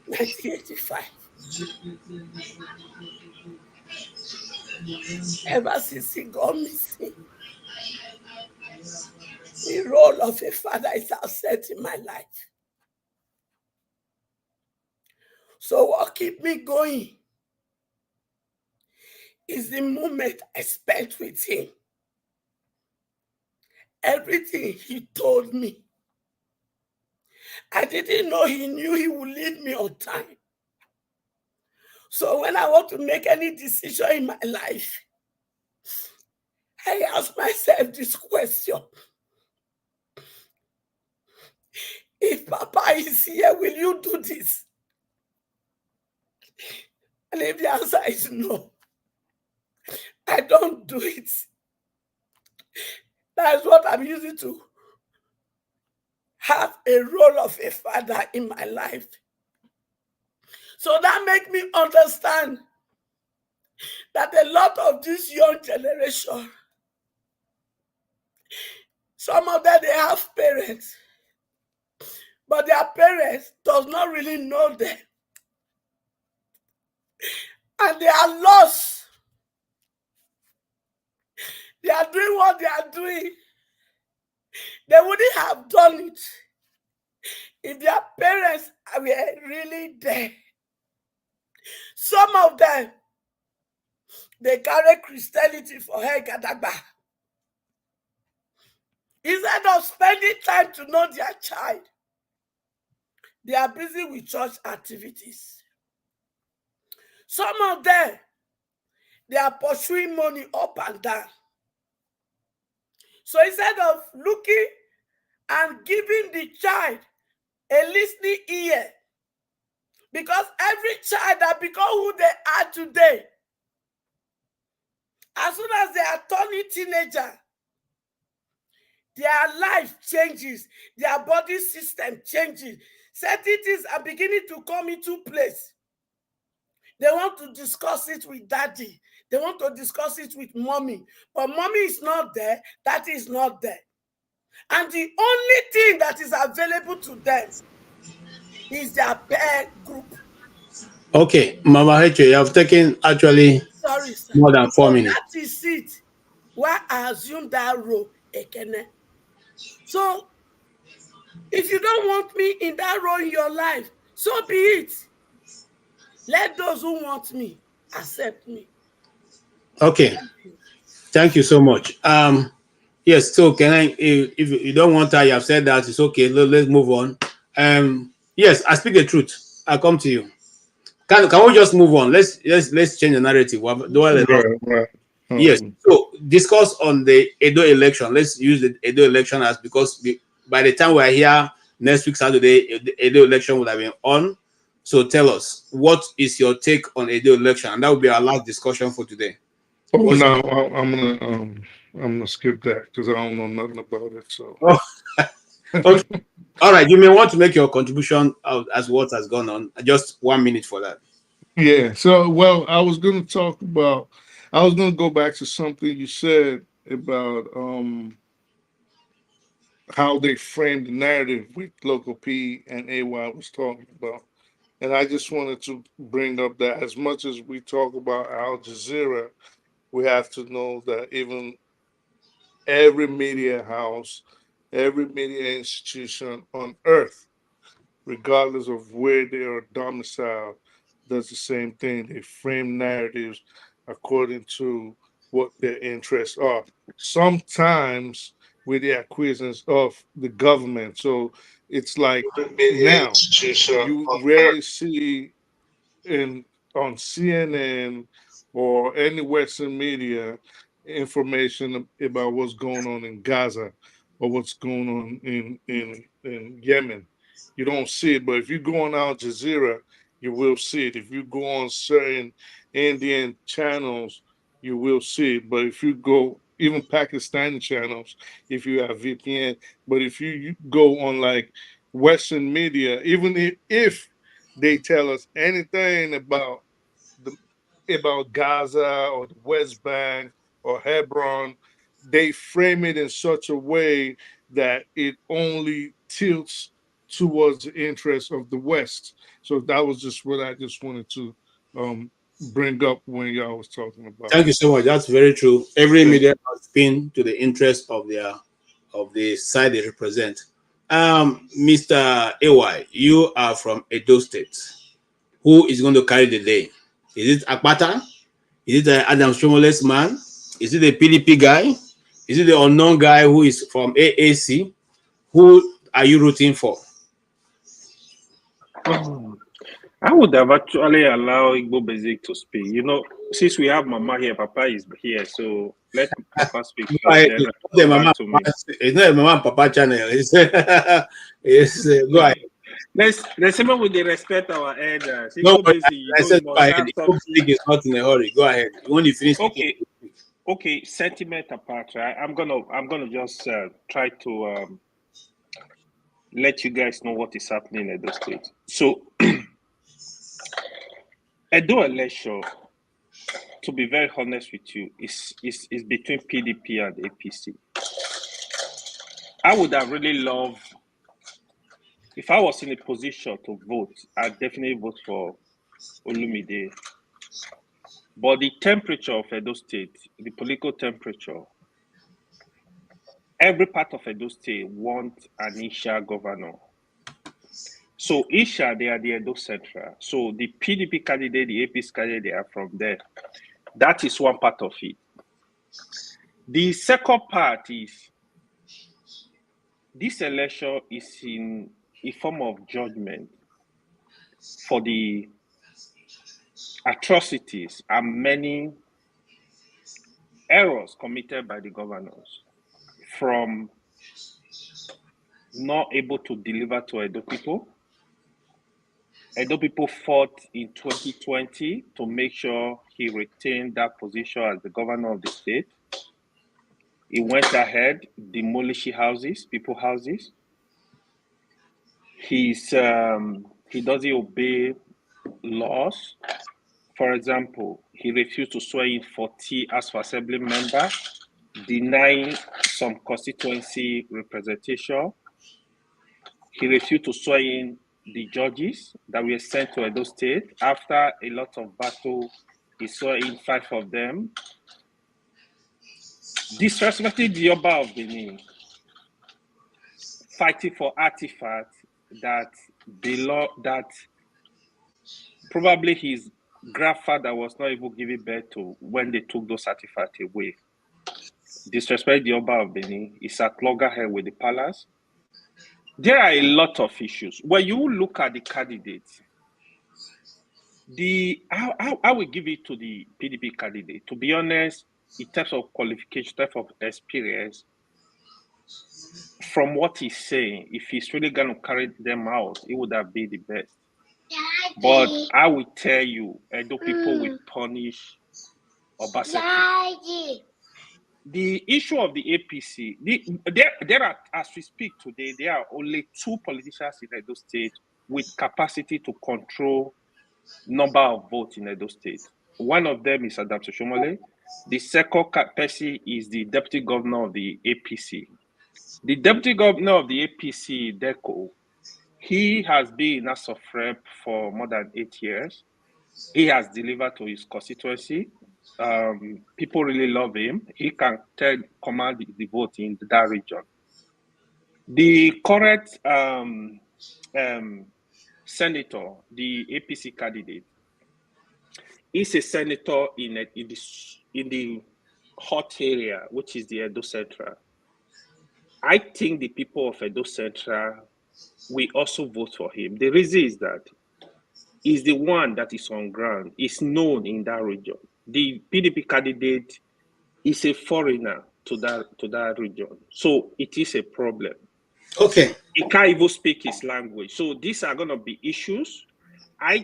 1985. Ever since he got missing, the role of a father is absent in my life. So what keeps me going is the moment I spent with him. Everything he told me, I didn't know he knew he would lead me on time. So when I want to make any decision in my life, I ask myself this question. If Papa is here, will you do this? And if the answer is no, I don't do it. That's what I'm using to have a role of a father in my life. So that make me understand that a lot of this young generation, some of them, they have parents, but their parents does not really know them. And they are lost. They are doing what they are doing. They wouldn't have done it if their parents were really there. Some of them, they carry Christianity for head gadagba. Instead of spending time to know their child, they are busy with church activities. Some of them, they are pursuing money up and down. So instead of looking and giving the child a listening ear, because every child that become who they are today, as soon as they are turning teenager, their life changes, their body system changes. Certain things are beginning to come into place. They want to discuss it with daddy. They want to discuss it with mommy. But mommy is not there. Daddy is not there. And the only thing that is available to them is their peer group. Okay, Mama Heche, you have taken actually Sorry, sir. more than 4 minutes. That is it. Why I assume that role, Ekene. So, if you don't want me in that role in your life, so be it. Let those who want me accept me. Okay, thank you so much. Yes, so can I, if you don't want that, you have said that, it's okay, let's move on. Yes, I speak the truth. I come to you. Can we just move on? Let's change the narrative. Right. Yes. So discuss on the Edo election. Let's use the Edo election as, because by the time we are here next week Saturday, the Edo election would have been on. So tell us, what is your take on Edo election? And that will be our last discussion for today. Oh, no, I'm gonna skip that because I don't know nothing about it. So. Oh. Okay. All right. You may want to make your contribution as what has gone on. Just 1 minute for that. Yeah. So, well, I was going to go back to something you said about how they framed the narrative with Local P and AY was talking about. And I just wanted to bring up that as much as we talk about Al Jazeera, we have to know that even every media house, every media institution on earth, regardless of where they are domiciled, does the same thing. They frame narratives according to what their interests are. Sometimes with the acquiescence of the government. So it's like now you rarely see on CNN or any Western media information about what's going on in Gaza or what's going on in Yemen. You don't see it, but if you go on Al Jazeera, you will see it. If you go on certain Indian channels, you will see it. But if you go even Pakistani channels, if you have VPN, but if you go on like Western media, even if they tell us anything about Gaza or the West Bank or Hebron, they frame it in such a way that it only tilts towards the interests of the West. So that was just what I just wanted to bring up when y'all was talking about. Thank you so much. That's very true. Every media has been to the interest of the side they represent. Mr. AY, you are from Edo State. Who is going to carry the day? Is it Akpata? Is it Adam Shomole's man? Is it the PDP guy? Is it the unknown guy who is from AAC? Who are you rooting for? I would have actually allowed Igbo Basic to speak. You know, since we have Mama here, Papa is here, so let Papa speak first. Then It's not a Mama and Papa channel. It's go ahead. Let's even with the respect our elders. No, I said go ahead. Igbo Basic is not in a hurry. Go ahead. When you finish speaking. Okay, sentiment apart, right? I'm gonna just try to let you guys know what is happening in Edo State. So Edo election, to be very honest with you, is between PDP and APC. I would have really loved, if I was in a position to vote, I'd definitely vote for Olumide. But the temperature of Edo State, the political temperature, every part of Edo State wants an Isha governor. So Isha, they are the Edo Central. So the PDP candidate, the APC candidate, they are from there. That is one part of it. The second part is, this election is in a form of judgment for the atrocities and many errors committed by the governors, from not able to deliver to Edo people. Edo people fought in 2020 to make sure he retained that position as the governor of the state. He went ahead, demolishing houses, people houses. He doesn't obey laws. For example, he refused to swear in 40 as for assembly member, denying some constituency representation. He refused to swear in the judges that were sent to Edo State. After a lot of battle, he swore in 5 of them. Disrespecting the Oba of Benin, fighting for artifacts that belong, that probably his grandfather was not even giving birth to when they took those artifacts away. Disrespect the Oba of Benin. Is at loggerhead with the palace. There are a lot of issues. When you look at the candidates, I will give it to the PDP candidate. To be honest, in terms of qualification, in terms of experience, from what he's saying, if he's really going to carry them out, it would have been the best. But I will tell you, Edo people will punish Obaseki. The issue of the APC, there are, as we speak today, there are only 2 politicians in Edo State with capacity to control number of votes in Edo State. One of them is Adam Soshomole. The second person is the deputy governor of the APC. The deputy governor of the APC, Deco, he has been as of rep for more than 8 years. He has delivered to his constituency. People really love him. He can command the vote in that region. The current senator, the APC candidate, is a senator in the hot area, which is the Edo Central. I think the people of Edo Central will also vote for him. The reason is that he's the one that is on ground, is known in that region. The PDP candidate is a foreigner to that region. So it is a problem. Okay. He can't even speak his language. So these are going to be issues.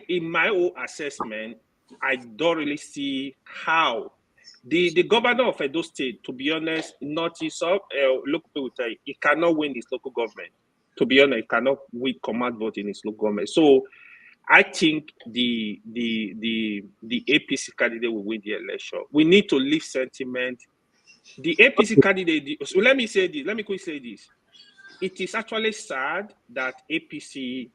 In my own assessment, I don't really see how the governor of Edo State, to be honest, local people will tell you, he cannot win his local government. To be honest, he cannot win command vote in his local government. So I think the APC candidate will win the election. We need to leave sentiment. The APC candidate, so let me quickly say this. It is actually sad that APC,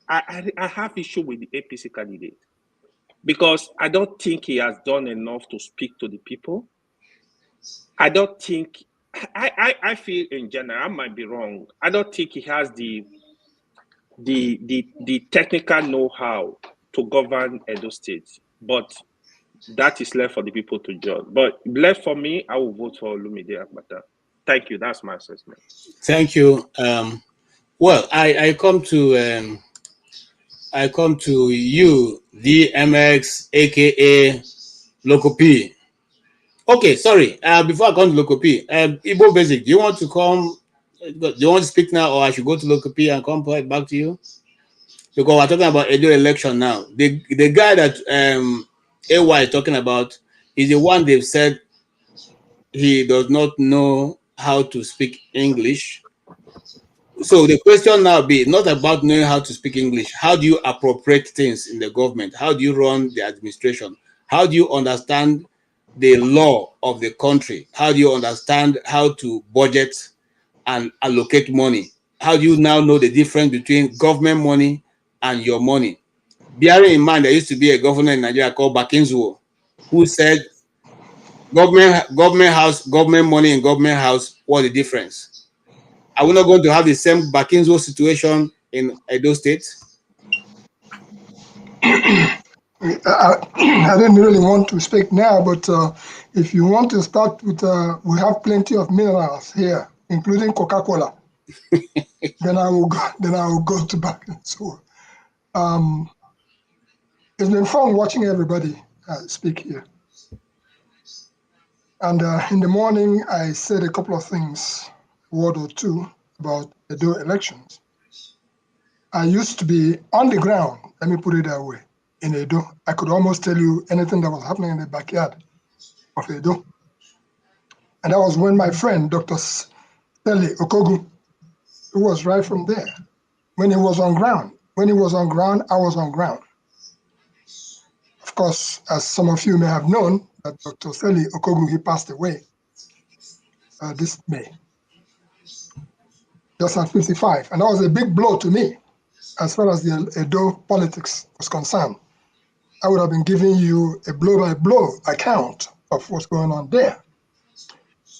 I have issue with the APC candidate because I don't think he has done enough to speak to the people. I don't think, I feel in general, I might be wrong. I don't think he has the technical know-how to govern Edo State, but that is left for the people to judge. But left for me, I will vote for Olumide Agbata. Thank you. That's my assessment. Thank you. Well, I come to you, DMX, aka Loco P. Okay, sorry. Before I come to Loco P, Igbo Basic, do you want to come? Do you want to speak now, or I should go to Loco P and come back to you? Because we're talking about Edo election now. The guy that AY is talking about is the one they've said he does not know how to speak English. So the question now be not about knowing how to speak English. How do you appropriate things in the government? How do you run the administration? How do you understand the law of the country? How do you understand how to budget and allocate money? How do you now know the difference between government money and your money? Bearing in mind, there used to be a governor in Nigeria called Bakinzuo, who said government house, government money in government house, what the difference? Are we not going to have the same Bakinzuo situation in Edo State? I didn't really want to speak now, but if you want to start with, we have plenty of minerals here, including Coca-Cola. then I will go. Then I will go to back. So, it's been fun watching everybody speak here. And in the morning, I said a couple of things, a word or two about the Edo elections. I used to be on the ground. Let me put it that way. In Edo, I could almost tell you anything that was happening in the backyard of Edo. And that was when my friend, Dr. Stanley Okogu, who was right from there, when he was on ground. When he was on ground, I was on ground. Of course, as some of you may have known, that Dr. Stanley Okogu, he passed away this May, just at 55. And that was a big blow to me as far as the Edo politics was concerned. I would have been giving you a blow-by-blow account of what's going on there.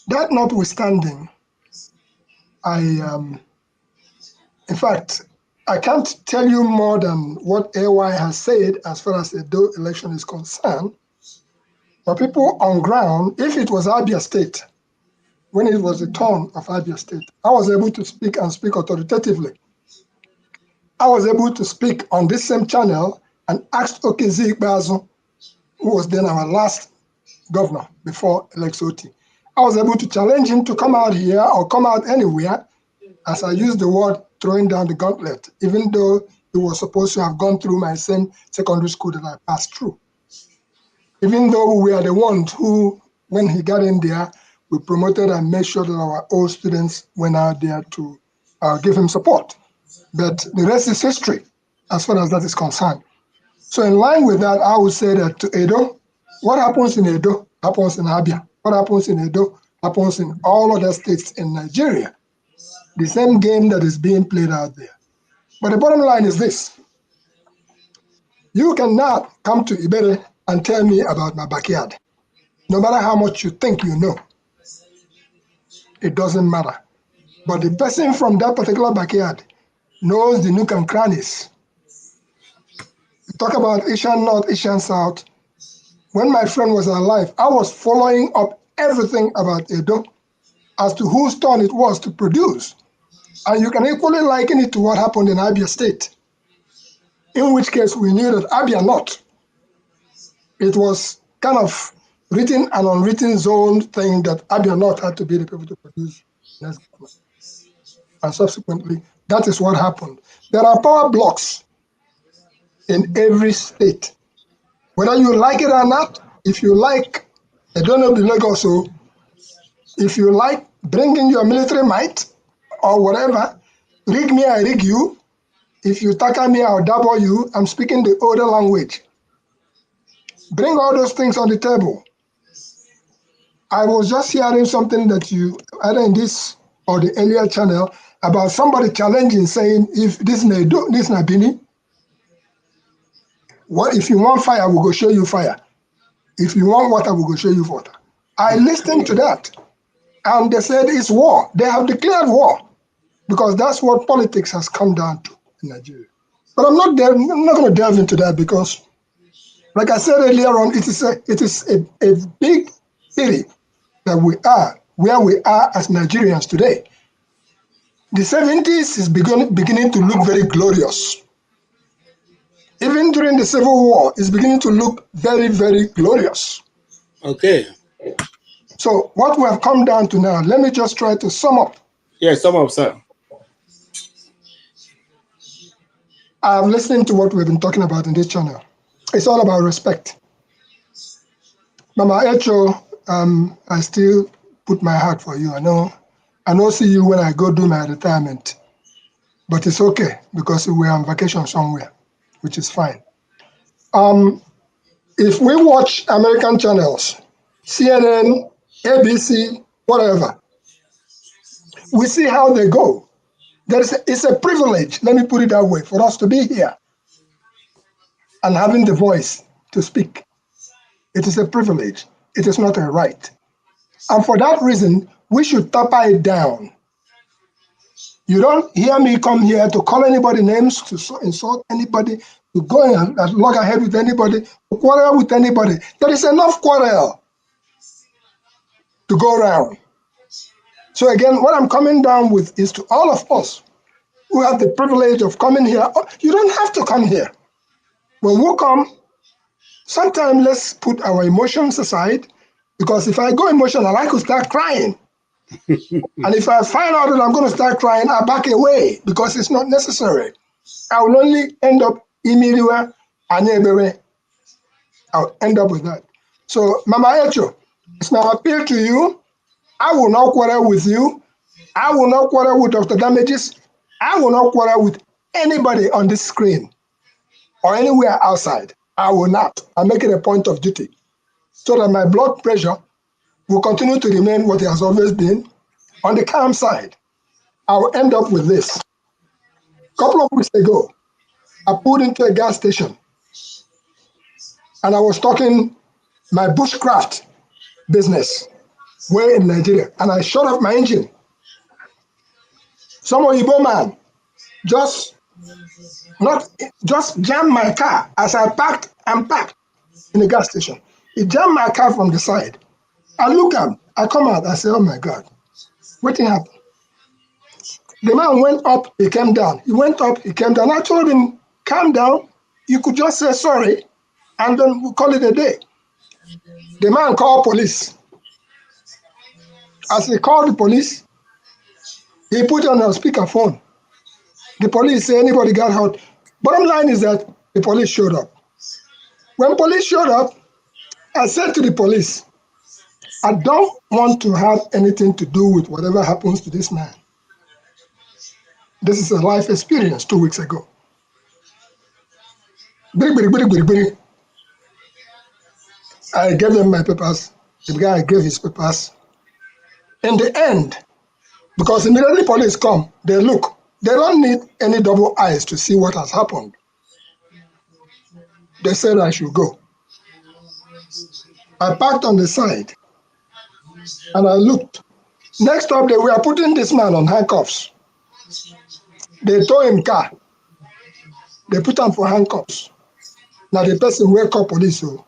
That notwithstanding, in fact, I can't tell you more than what AY has said as far as the Edo election is concerned. But people on ground, if it was Abia State, when it was the turn of Abia State, I was able to speak and speak authoritatively. I was able to speak on this same channel and asked Okezi Ikpeazu, who was then our last governor before Alex Oti. I was able to challenge him to come out here or come out anywhere, as I used the word throwing down the gauntlet, even though he was supposed to have gone through my same secondary school that I passed through. Even though we are the ones who, when he got in there, we promoted and made sure that our old students went out there to give him support. But the rest is history, as far as that is concerned. So in line with that, I would say that to Edo, what happens in Edo happens in Abia. What happens in Edo happens in all other states in Nigeria. The same game that is being played out there. But the bottom line is this. You cannot come to Ibere and tell me about my backyard. No matter how much you think you know, it doesn't matter. But the person from that particular backyard knows the nook and crannies. You talk about Asian North, Asian South. When my friend was alive, I was following up everything about Edo as to whose turn it was to produce. And you can equally liken it to what happened in Abia State, in which case we knew that Abia North, it was kind of written and unwritten zone thing that Abia North had to be the people to produce next government. And subsequently, that is what happened. There are power blocks in every state. Whether you like it or not, if you like, I don't know the Lagos, so if you like bringing your military might or whatever, rig me, I rig you. If you tackle me, I'll double you. I'm speaking the older language. Bring all those things on the table. I was just hearing something that you, either in this or the earlier channel, about somebody challenging, saying, if this is Bini, what if you want fire, we'll go show you fire. If you want water, we'll go show you water. I listened to that, and they said it's war. They have declared war, because that's what politics has come down to in Nigeria. But I'm not going to delve into that, because, like I said earlier on, it is a big pity that we are where we are as Nigerians today. The 70s is beginning to look very glorious. Even during the Civil War, it's beginning to look very, very glorious. Okay. So what we have come down to now, let me just try to sum up. Yes, sum up, sir. I'm listening to what we've been talking about in this channel. It's all about respect. Mama Echo, I still put my heart for you. I know see you when I go do my retirement. but it's okay because we're on vacation somewhere, which is fine. If we watch American channels, CNN, ABC, whatever, we see how they go. It's a privilege, let me put it that way, for us to be here and having the voice to speak. It is a privilege. It is not a right. And for that reason, we should taper it down. You don't hear me come here to call anybody names, to insult anybody, to go and log ahead with anybody, to quarrel with anybody. There is enough quarrel to go around. So again, what I'm coming down with is to all of us who have the privilege of coming here. You don't have to come here. When we come, sometimes let's put our emotions aside, because if I go emotional, I could start crying. And if I find out that I'm going to start crying, I back away because it's not necessary. I will only end up immediately and I'll end up with that. So, Mama Echo, it's my appeal to you. I will not quarrel with you. I will not quarrel with Dr. Damages. I will not quarrel with anybody on this screen or anywhere outside. I will not. I make it a point of duty so that my blood pressure will continue to remain what it has always been on the calm side. I will end up with this. A couple of weeks ago, I pulled into a gas station and I was talking my bushcraft business way in Nigeria, and I shut off my engine. Some Igbo man just jammed my car as I parked in the gas station. He jammed my car from the side. I look at him, I come out, I say, oh my God, what happened? The man went up, he came down. He went up, he came down. I told him, calm down. You could just say sorry, and then we'll call it a day. The man called police. As he called the police, he put on a speakerphone. The police say anybody got hurt. Bottom line is that the police showed up. When police showed up, I said to the police, I don't want to have anything to do with whatever happens to this man. This is a life experience 2 weeks ago. I gave them my papers. The guy gave his papers. In the end, because immediately police come, they look. They don't need any double eyes to see what has happened. They said I should go. I parked on the side and I looked. Next up, they were putting this man on handcuffs. They tow him car. They put him for handcuffs. Now the person wake up police. Now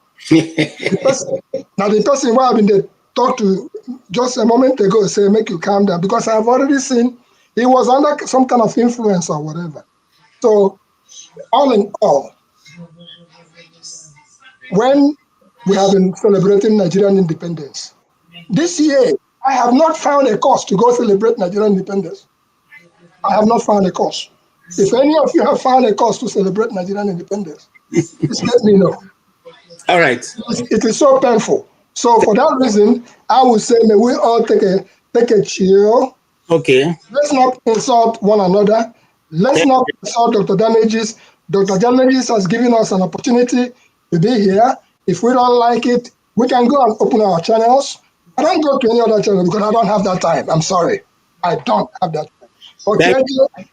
the person who I've been talked to just a moment ago say, make you calm down, because I've already seen he was under some kind of influence or whatever. So all in all, when we have been celebrating Nigerian independence, this year, I have not found a cause to go celebrate Nigerian independence. I have not found a cause. If any of you have found a cause to celebrate Nigerian independence, please let me know. All right. It is so painful. So for that reason, I would say may we all take a chill. Okay. Let's not insult one another. Let's not insult Dr. Damages. Dr. Damages has given us an opportunity to be here. If we don't like it, we can go and open our channels. I don't go to any other channel because I don't have that time. I'm sorry. I don't have that time. Okay,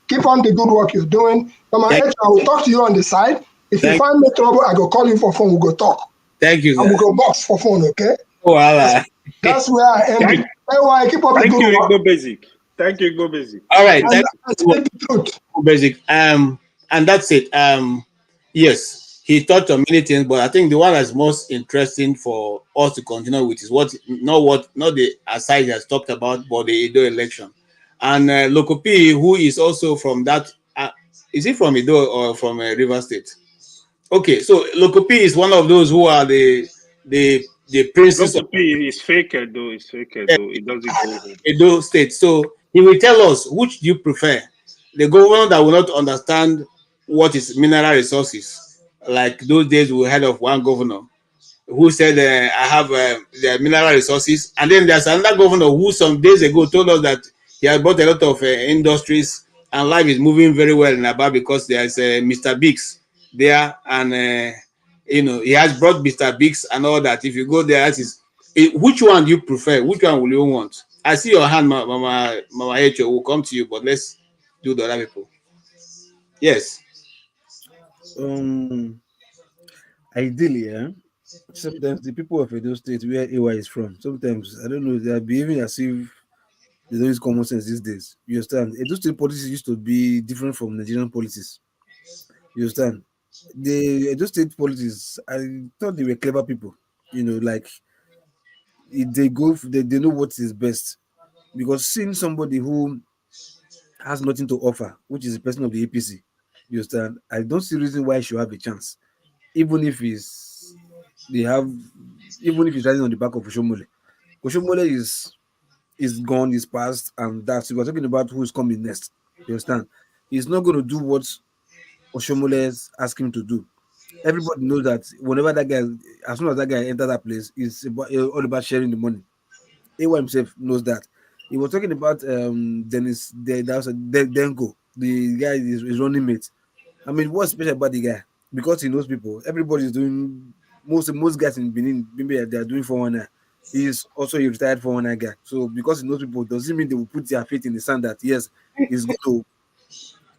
keep on the good work you're doing. I will talk to you on the side. If you find me trouble, I go call you for phone. We'll go talk. Thank you. And we'll go box for phone, okay? Voila. That's where I end it. Anyway, keep up the good work. Igbo Basic. Thank you, Igbo Basic. All right. And I speak the truth. Basic. And that's it. Yes, he touched on many things, but I think the one that's most interesting for us to continue with is not the aside he has talked about, but the Edo election. And Lokopi, who is also from that, is he from Edo or from River State? Okay, so Lokopi is one of those who are the princes. Lokopi is fake Edo. It's fake Edo. It doesn't go home. Edo State. So he will tell us which do you prefer: the governor that will not understand what is mineral resources, like those days we heard of one governor who said, I have the mineral resources. And then there's another governor who some days ago told us that he had bought a lot of industries and life is moving very well in Aba because there's Mr. Biggs there, and he has brought Mr. Biggs and all that. If you go there, which one do you prefer? Which one will you want? I see your hand, Mama Echo will come to you, but let's do the other people. Yes. Ideally, yeah. Sometimes the people of Edo State, where AY is from, sometimes I don't know, they are behaving as if they don't use common sense these days. You understand? Edo State politics used to be different from Nigerian politics. You understand? The Edo State politics, I thought they were clever people. Like they know what is best. Because seeing somebody who has nothing to offer, which is the person of the APC, you understand? I don't see reason why he should have a chance, even if they have, even if he's riding on the back of Oshomole. Oshomole is gone, is past, and that's we're talking about who's coming next. You understand? He's not going to do what Oshomole asked him to do. Everybody knows that whenever that guy, as soon as that guy enters that place, it's all about sharing the money. AY himself knows that. He was talking about Dennis Denko, the guy is running mate. I mean, what's special about the guy? Because he knows people. Everybody's doing most guys in Benin, maybe they are doing 419. He is also a retired 419 guy. So because he knows people, doesn't mean they will put their faith in the sand that yes, he's going to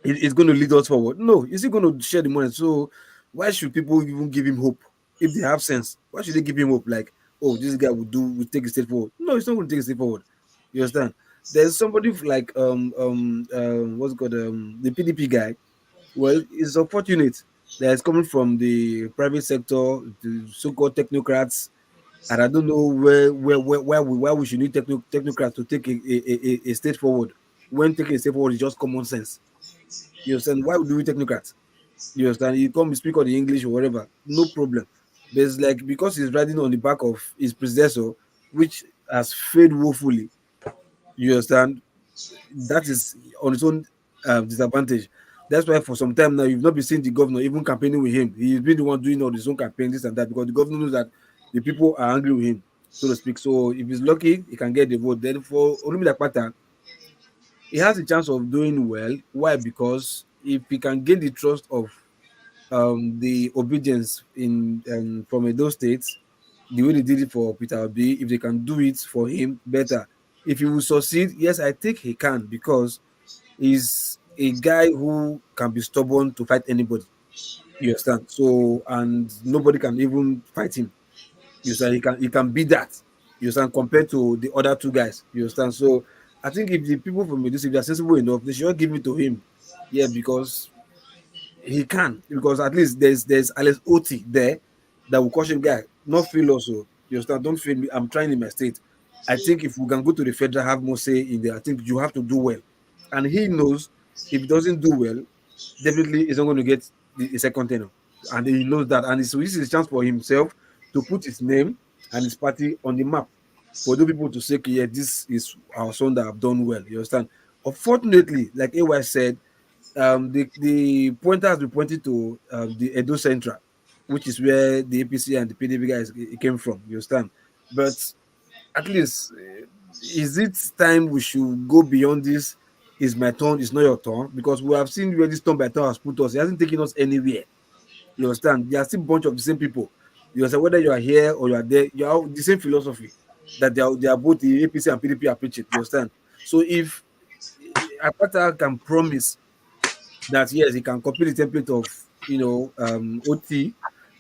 it's going to lead us forward. No, is he going to share the money? So why should people even give him hope if they have sense? Why should they give him hope? Like, oh, this guy will take a step forward. No, it's not going to take a step forward. You understand? There's somebody like what's it called the PDP guy. Well, it's unfortunate that it's coming from the private sector, the so-called technocrats, and I don't know why we should need technocrats to take a step forward when taking a step forward is just common sense. You understand? Why do we technocrats? You understand? You come speak on the English or whatever, no problem. But it's like because he's riding on the back of his predecessor, which has failed woefully. You understand? That is on its own disadvantage. That's why for some time now you've not been seeing the governor even campaigning with him. He's been the one doing all his own campaign, this and that, because the governor knows that the people are angry with him, so to speak. So if he's lucky, he can get the vote. Then for Olumide Akpata, he has a chance of doing well. Why? Because if he can gain the trust of the obedience in from those states, the way they did it for Peter Obi, if they can do it for him better, if he will succeed, yes, I think he can because he's a guy who can be stubborn to fight anybody. You understand? So and nobody can even fight him. You understand? He can be that. You understand? Compared to the other two guys. You understand? So I think if the people from Medus, if they're sensible enough, they should give it to him. Yeah, because he can, because at least there's Alex Oti there that will caution guy, not feel also. You understand? Don't feel me. I'm trying in my state. I think if we can go to the federal, have more say in there, I think you have to do well. And he knows if he doesn't do well, definitely he's not going to get the second tenor. And he knows that. And so this is a chance for himself to put his name and his party on the map for those people to say, okay, yeah, this is our son that have done well. You understand? Unfortunately, like AY said, the pointer has been pointing to the Edo Central, which is where the APC and the PDP guys came from. You understand? But at least, is it time we should go beyond this? Is my turn? It's not your turn because we have seen where this turn by turn has put us. It hasn't taken us anywhere. You understand? There are still a bunch of the same people. You understand? Whether you are here or you are there, you are the same philosophy that they are both the APC and PDP are preaching. You understand? So if Akpata can promise that yes, he can copy the template of OT,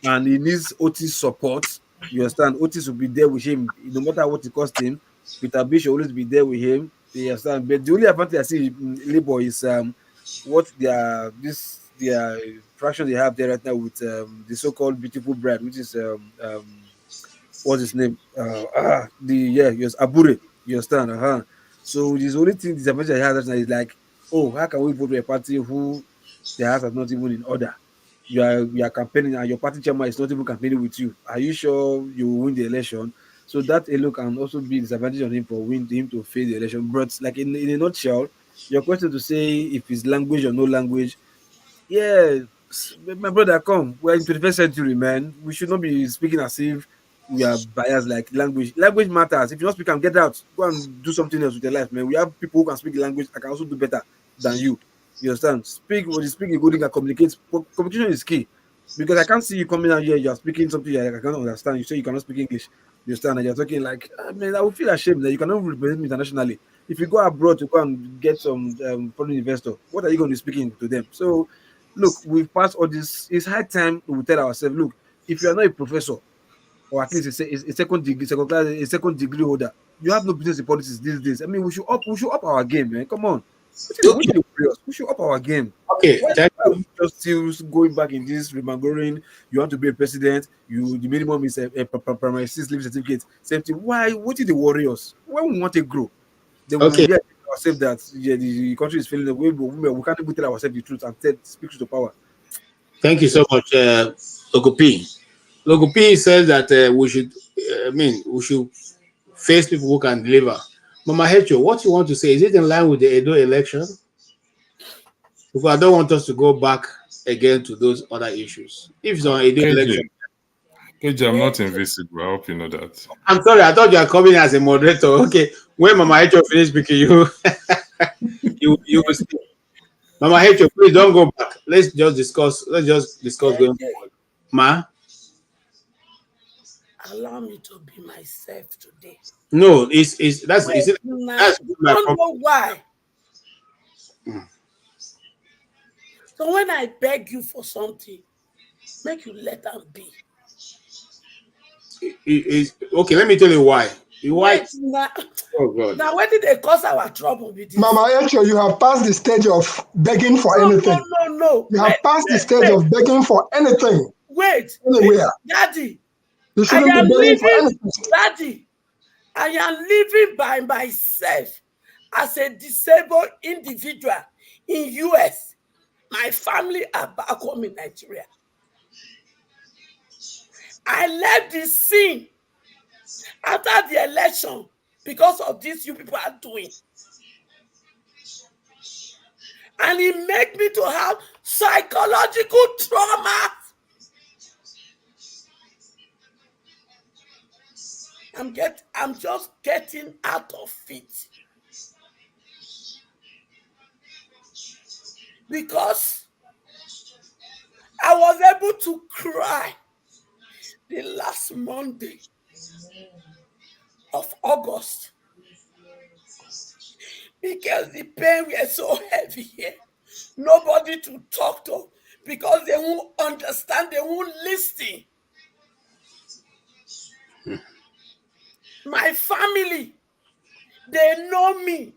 and he needs OT support. You understand? OT will be there with him no matter what it costs him. Peter B should always be there with him. You understand? But the only advantage I see in Labour is what their fraction they have there right now with the so-called beautiful bride, which is what's his name? Yes, Abure. You understand? So the only thing disadvantage I have right now is like, oh, how can we vote for a party who their house is not even in order? You are campaigning and your party chairman is not even campaigning with you. Are you sure you will win the election? So that alone can also be disadvantage on him for him to fail the election. But like in a nutshell, your question to say if it's language or no language, yeah, my brother, come. We're in 21st century, man. We should not be speaking as if we are biased like language. Language matters. If you don't speak, get out. Go and do something else with your life, man. We have people who can speak the language. I can also do better than you. You understand? Speak what you speak, you can communicate. Communication is key. Because I can't see you coming out here, you're speaking something I cannot understand. You say you cannot speak English. You understand? And you're talking like, I mean, I would feel ashamed that you cannot represent me internationally. If you go abroad to go and get some foreign investor, what are you going to be speaking to them? So, look, we've passed all this. It's high time we tell ourselves, look, if you are not a professor, or at least a second degree, second class, a second degree holder, you have no business in politics these days. I mean, we should up our game, man. Come on. We should up our game. Okay, Why are we just still going back in this remembering you want to be a president? The minimum is a primary six living certificate. Same thing. Why? What is the warriors? When we want to grow, then we Okay. realize ourselves that the country is failing the way we can't even tell ourselves the truth and speak to the power. Thank you so much, Logopi. Logopi says that we should, we should face people who can deliver. Mama Hecho, what you want to say? Is it in line with the Edo election? Because I don't want us to go back again to those other issues. If it's on Edo election. KJ, I'm not invisible. I hope you know that. I'm sorry, I thought you are coming as a moderator. Okay, when Mama Hecho finish speaking, you will speak. Mama Hecho, please don't go back. Let's just discuss going forward. Ma? Allow me to be myself today. No, that's my problem. Know why. So when I beg you for something, make you let them be. Okay, let me tell you why. Why? Oh God. Now, where did they cause our trouble with this? Mama Echo, you have passed the stage of begging for anything. No. You have passed the stage of begging for anything. Anywhere. Daddy. You shouldn't be begging for anything. Daddy, I am living by myself as a disabled individual in US. My family are back home in Nigeria. I left the scene after the election because of this you people are doing. And it made me to have psychological trauma. I'm just getting out of it. Because I was able to cry the last Monday of August because the pain was so heavy here. Nobody to talk to because they won't understand, they won't listen. My family, they know me.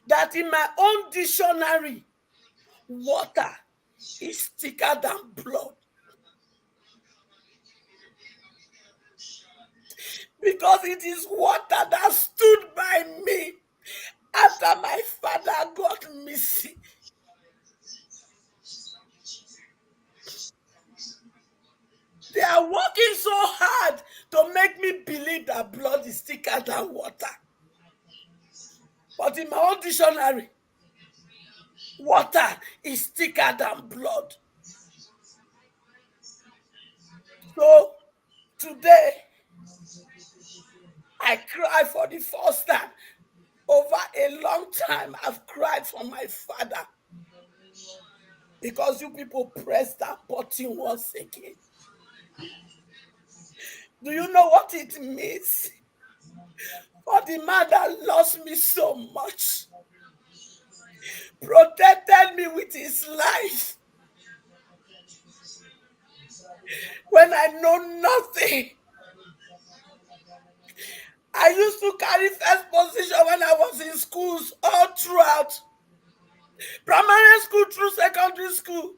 That in my own dictionary, water is thicker than blood. Because it is water that stood by me after my father got missing. They are working so hard to make me believe that blood is thicker than water. But in my own dictionary, water is thicker than blood. So today, I cried for the first time. Over a long time, I've cried for my father. Because you people press that button once again. Do you know what it means? For the man that lost me so much, protected me with his life. When I know nothing. I used to carry first position when I was in schools all throughout. Primary school through secondary school.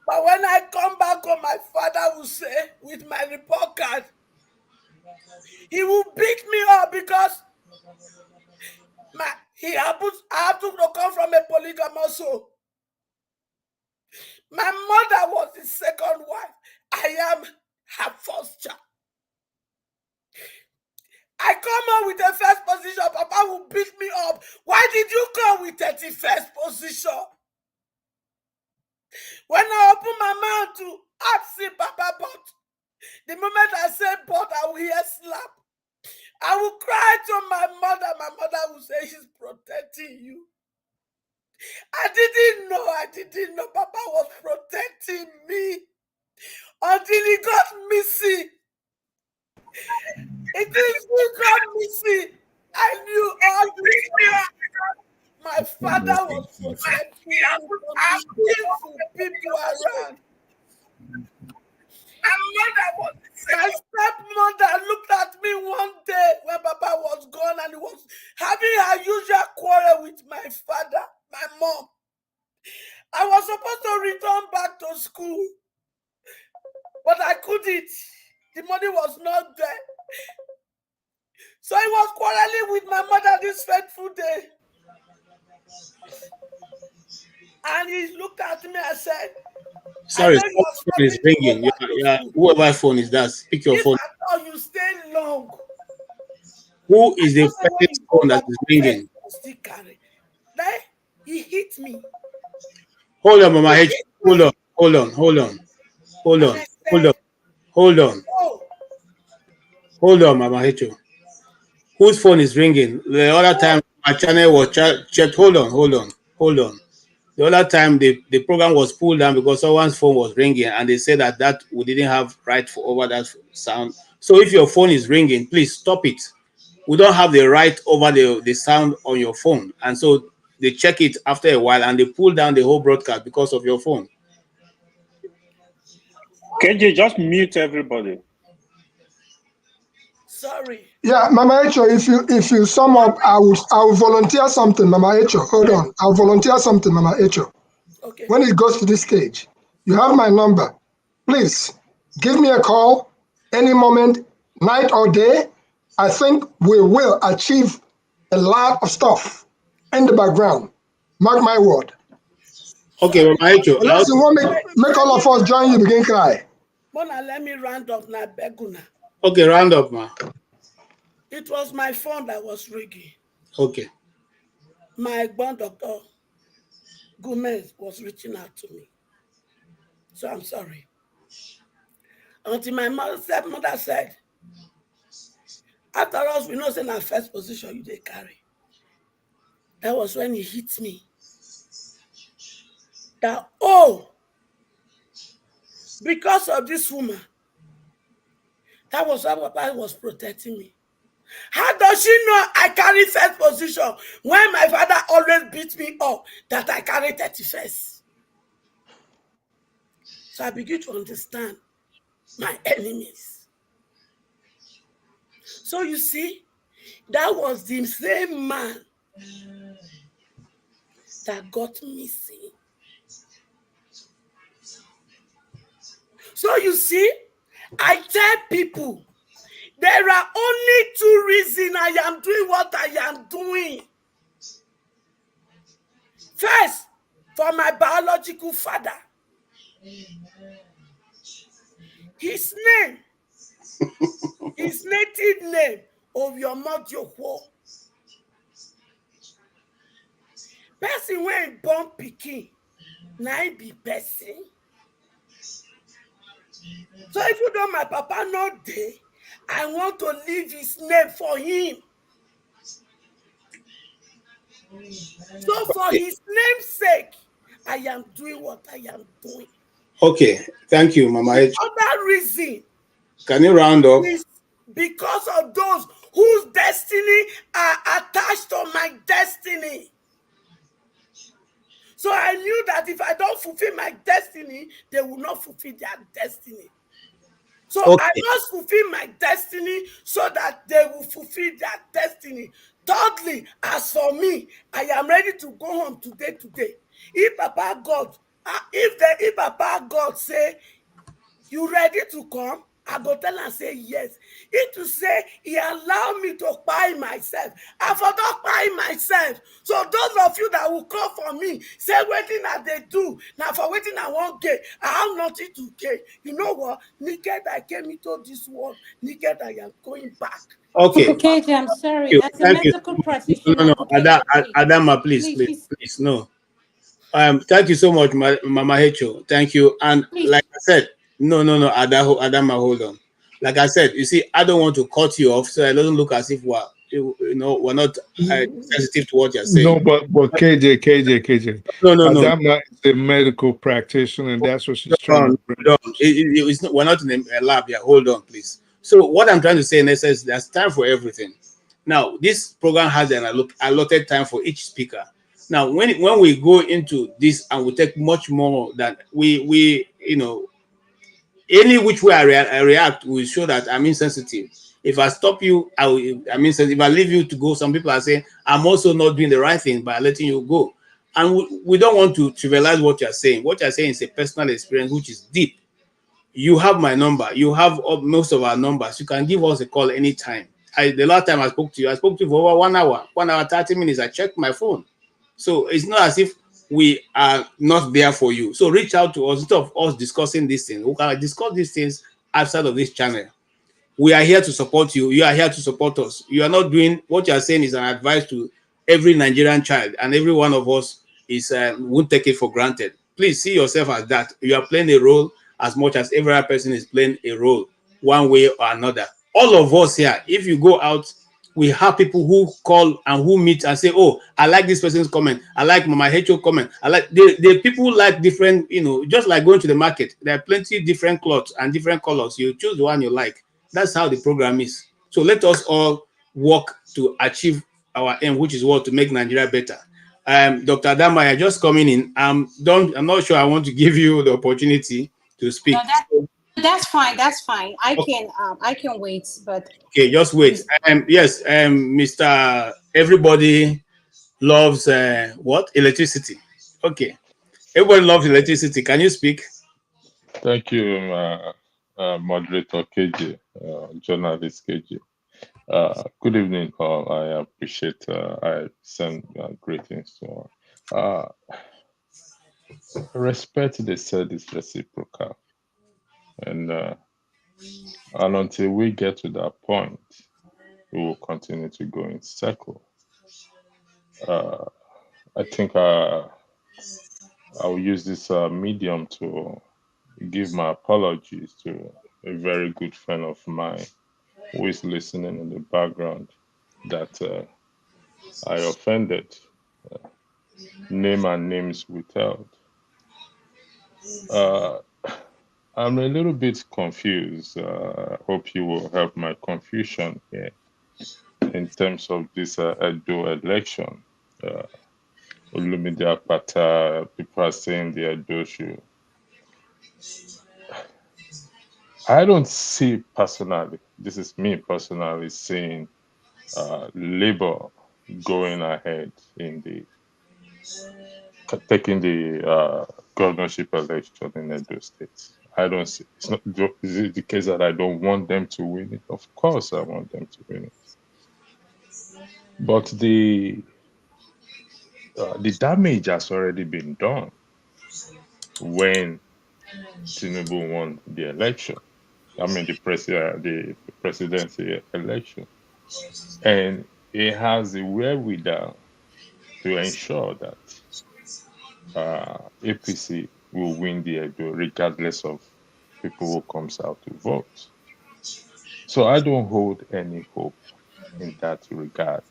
But when I come back home, my father will say, with my report card, he will beat me up because I have to come from a polygamous home. My mother was his second wife. I am her first child. I come out with the first position. Papa will beat me up. Why did you come with 31st position? When I open my mouth to ask him, Papa, but the moment I say but, I will hear slap. I will cry to my mother. My mother will say she's protecting you. I didn't know Papa was protecting me until he got missing. It is he got missing. I knew all this. My father was protecting me from the evil people around. My stepmother looked at me one day when Papa was gone and he was having her usual quarrel with my father, my mom. I was supposed to return back to school, but I couldn't. The money was not there. So I was quarreling with my mother this fateful day. And he looked at me and said, sorry, phone is ringing. Yeah, whoever phone is that, pick your phone. I thought you stay long. Who is the first phone that is ringing? Then he hit me. Hold on, Mama H. Hold on, Mama H. Whose phone is ringing? The other time my channel was checked. Hold on. The other time the program was pulled down because someone's phone was ringing and they said that we didn't have right over that sound. So if your phone is ringing, please stop it. We don't have the right over the sound on your phone. And so they check it after a while and they pull down the whole broadcast because of your phone. KJ, just mute everybody. Sorry. Yeah, Mama Echo, if you sum up, I will volunteer something, Mama Echo. Hold on. I'll volunteer something, Mama Echo. Okay. When it goes to this stage, you have my number. Please give me a call any moment, night or day. I think we will achieve a lot of stuff in the background. Mark my word. Okay, Mama Echo. Unless you want make all of us join you begin cry. Mona, let me round up now, Beguna. Okay, round up, ma. It was my phone that was ringing. Okay. My bond doctor, Gomez, was reaching out to me. So I'm sorry. Until my stepmother said, after us, we know in our first position you they carry. That was when he hit me. That, because of this woman, that was how Papa was protecting me. How does she know I carry first position when my father always beat me up that I carry 31st? So I begin to understand my enemies. So you see, that was the same man that got missing. So you see, I tell people, there are only two reasons I am doing what I am doing. First, for my biological father. His name, his native name, Oviomodiowo. Person when born pikin, na be person. So if you know my papa not there, I want to leave his name for him. So for his name's sake, I am doing what I am doing. Okay, thank you, Mama H. Other reason. Can you round up? Is because of those whose destiny are attached to my destiny. So I knew that if I don't fulfill my destiny, they will not fulfill their destiny. So I must fulfill my destiny so that they will fulfill their destiny. Thirdly, as for me, I am ready to go home today. If Papa God, if Papa God say, you ready to come? I go tell and say yes. It to say he allowed me to buy myself. I forgot buy myself. So those of you that will come for me, say waiting that they do. Now for waiting I won't get. I have nothing to get. You know what? Naked I came into this world. Naked I am going back. Okay. KJ, I'm sorry. As a medical practitioner. No. Adama, please. No. Thank you so much, Mama Hecho. Thank you. And like I said, no, Adama, hold on. like I said, you see, I don't want to cut you off, so it doesn't look as if we're not sensitive to what you're saying. No, but KJ. No. Adama is a medical practitioner, and that's what she's trying to bring. It's not, we're not in a lab here. Hold on, please. So what I'm trying to say in essence, there's time for everything. Now, this program has an allotted time for each speaker. Now, when we go into this and we take much more than we any which way I react will show that I'm insensitive. If I stop you, I'm insensitive. If I leave you to go, some people are saying I'm also not doing the right thing by letting you go. And we don't want to trivialize what you're saying. What you're saying is a personal experience which is deep. You have my number. You have most of our numbers. You can give us a call anytime. The last time I spoke to you for over 1 hour, 1 hour, 30 minutes. I checked my phone. So it's not as if we are not there for you. So reach out to us instead of us discussing these things. We can discuss these things outside of this channel. We are here to support you. You are here to support us. You are not doing what you are saying is an advice to every Nigerian child, and every one of us is won't take it for granted. Please see yourself as that. You are playing a role as much as every other person is playing a role, one way or another. All of us here, if you go out, we have people who call and who meet and say, "Oh, I like this person's comment. I like my HO comment. I like the people like different, just like going to the market. There are plenty different clothes and different colors. You choose the one you like. That's how the program is. So let us all work to achieve our aim, which is what to make Nigeria better." Dr. Adama, you're just coming in. I'm not sure I want to give you the opportunity to speak. No, that's fine. That's fine. I can wait, but okay, just wait. Yes, Mr. Everybody loves what? Electricity. Okay. Everybody loves electricity. Can you speak? Thank you, moderator KJ, journalist KJ. Good evening, all. I appreciate. I send greetings to all. Respect, they said, is reciprocal, and until we get to that point, we will continue to go in circle. I think I will use this medium to give my apologies to a very good friend of mine who is listening in the background that I offended. Name and names withheld. I'm a little bit confused. Hope you will help my confusion here in terms of this Edo election. Olumide Akpata, people are saying the Edo shoe. I don't see personally, this is me personally seeing Labour going ahead in taking the governorship election in Edo State. I don't see. It's not. Is it the case that I don't want them to win it? Of course, I want them to win it. But the damage has already been done when Tinubu won the election. I mean, the presidency election, and it has the wherewithal to ensure that APC will win the Edo regardless of people who comes out to vote. So I don't hold any hope in that regard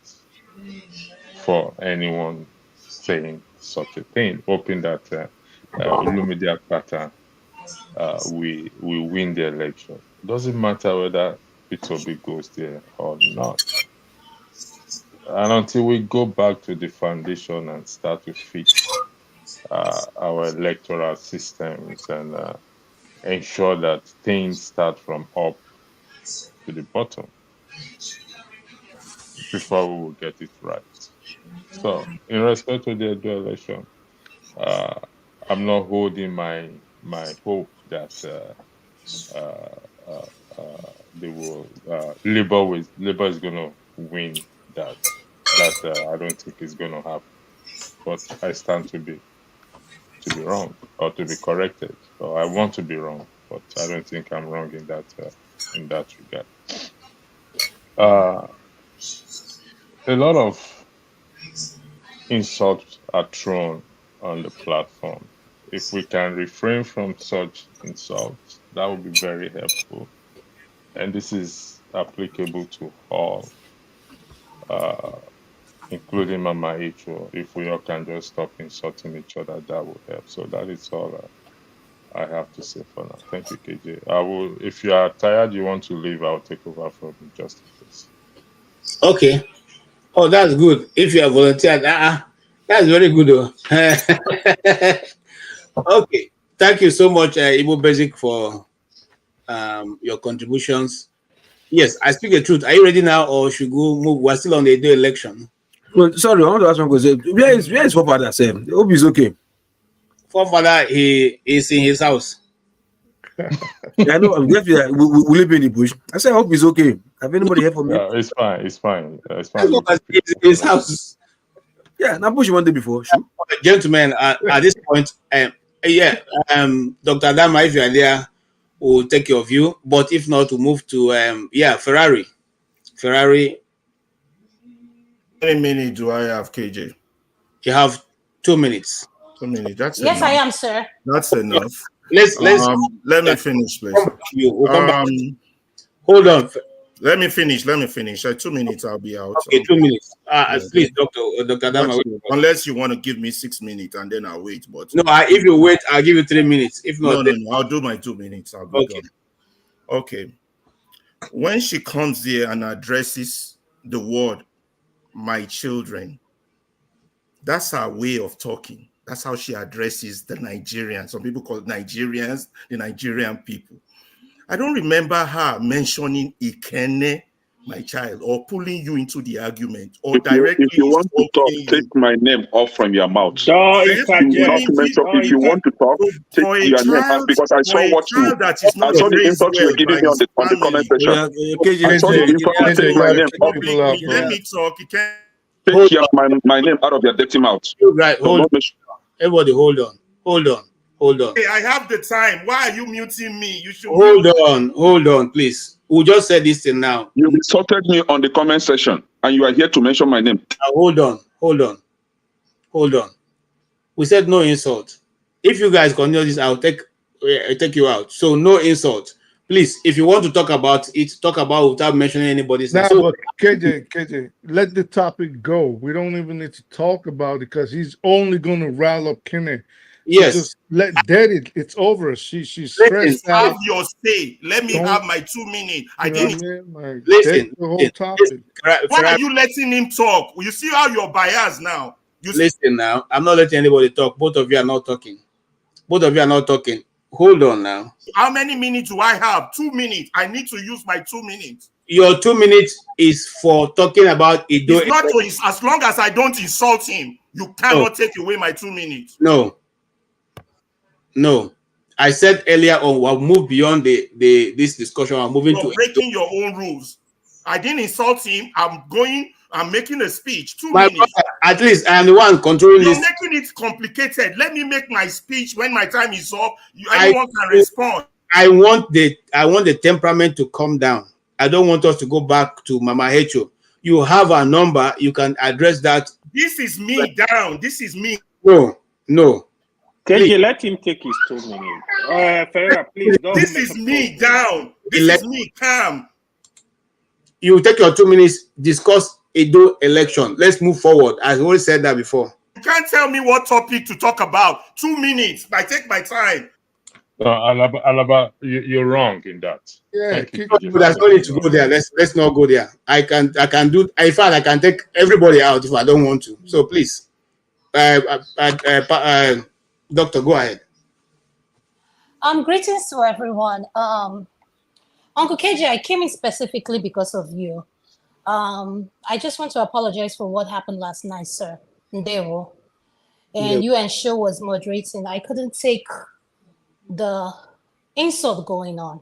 for anyone saying such a thing, hoping that Olumide Akpata will win the election. Doesn't matter whether P2B goes there or not. And until we go back to the foundation and start to fix our electoral systems and ensure that things start from up to the bottom before we will get it right. So, in respect to the Edo election, I'm not holding my hope that they will Labour is going to win that. That I don't think is going to happen. But I stand to be wrong or to be corrected. Or I want to be wrong, but I don't think I'm wrong in that regard. A lot of insults are thrown on the platform. If we can refrain from such insults, that would be very helpful. And this is applicable to all, including Mama Icho. If we all can just stop insulting each other, that would help. So that is all I have to say for now. Thank you, KJ. I will. If you are tired, you want to leave, I'll take over from you just in case. Okay. Oh, that's good. If you are volunteered, that's very good. Okay. Thank you so much, Ibo Basic, for your contributions. Yes, I speak the truth. Are you ready now, or should go move? We're still on the day election. Well, sorry, I want to ask one question. Where is Forefather? Hope he's okay. Forefather, he is in his house. Yeah, I know. I'm definitely will he be in the bush? I said, I hope he's okay. Have anybody here for me? Yeah, it's fine. It's fine. It's fine. It's in his house. Yeah, now bush one day before. Sure. Gentlemen, at this point, Dr. Adama, if you are there, we'll take your view. But if not, we'll move to Ferrari. Ferrari. How many minutes do I have, KJ? You have 2 minutes. 2 minutes. That's Yes, enough. I am, sir. That's enough. Let's let me finish, please. We'll come back. Hold on. Let me finish. 2 minutes, I'll be out. Okay, 2 minutes. Please, Dr. Adama. Unless you want to give me 6 minutes and then I'll wait. But no, if you wait, I'll give you 3 minutes. If not, no, I'll do my 2 minutes. I'll be done. Okay. When she comes here and addresses the word "my children," that's her way of talking. That's how she addresses the Nigerians. Some people call it Nigerians, the Nigerian people. I don't remember her mentioning Ikene, my child, or pulling you into the argument, or directly. If you want to talk, take my name off from your mouth. Do If you want to talk, take your name out, because I saw what you. I saw the insult you were giving me on the comment section. I saw the insult. Take my name off. Let me talk. You can't take my name out of your dirty mouth. Right. Everybody, hold on. Hey, I have the time. Why are you muting me? You should hold on, please. We'll just say this thing now. You insulted me on the comment section, and you are here to mention my name. Hold on. We said no insult. If you guys continue this, I'll take you out. So no insult. Please, if you want to talk about it, talk about it without mentioning anybody's name. Now, but KJ, let the topic go. We don't even need to talk about it because he's only going to rile up Kenny. Yes. So just let it. It's over. She's stressed out. Have your say. Let me have my 2 minutes. I didn't. Listen. The whole topic. Why are you letting him talk? You see how you're biased now. Listen now. I'm not letting anybody talk. Both of you are not talking. Hold on now. How many minutes do I have? 2 minutes. I need to use my 2 minutes. Your 2 minutes is for talking about Ido. It's not to, as long as I don't insult him, you cannot take away my 2 minutes. No. I said earlier on, we'll move beyond this discussion. I'm moving to breaking your own rules. I didn't insult him. I'm making a speech. 2 my minutes. brother, at least I am the one controlling You're this. making it complicated. Let me make my speech when my time is up. Anyone can respond. I want the temperament to come down. I don't want us to go back to Mama Hecho. You have a number. You can address that. This is me down. This is me. No. KJ, let him take his 2 minutes. Ferreira, please don't. This is me down. This is me calm. You take your 2 minutes, discuss Edo election. Let's move forward. I already said that before. You can't tell me what topic to talk about. 2 minutes. I take my time. Alaba, you're wrong in that. Yeah, there's no need to go there. Let's not go there. I can do. In fact, I can take everybody out if I don't want to. So please, Doctor, go ahead. Greetings to everyone. Uncle KJ, I came in specifically because of you. I just want to apologize for what happened last night, sir. Ndero. And you and Sho was moderating. I couldn't take the insult going on.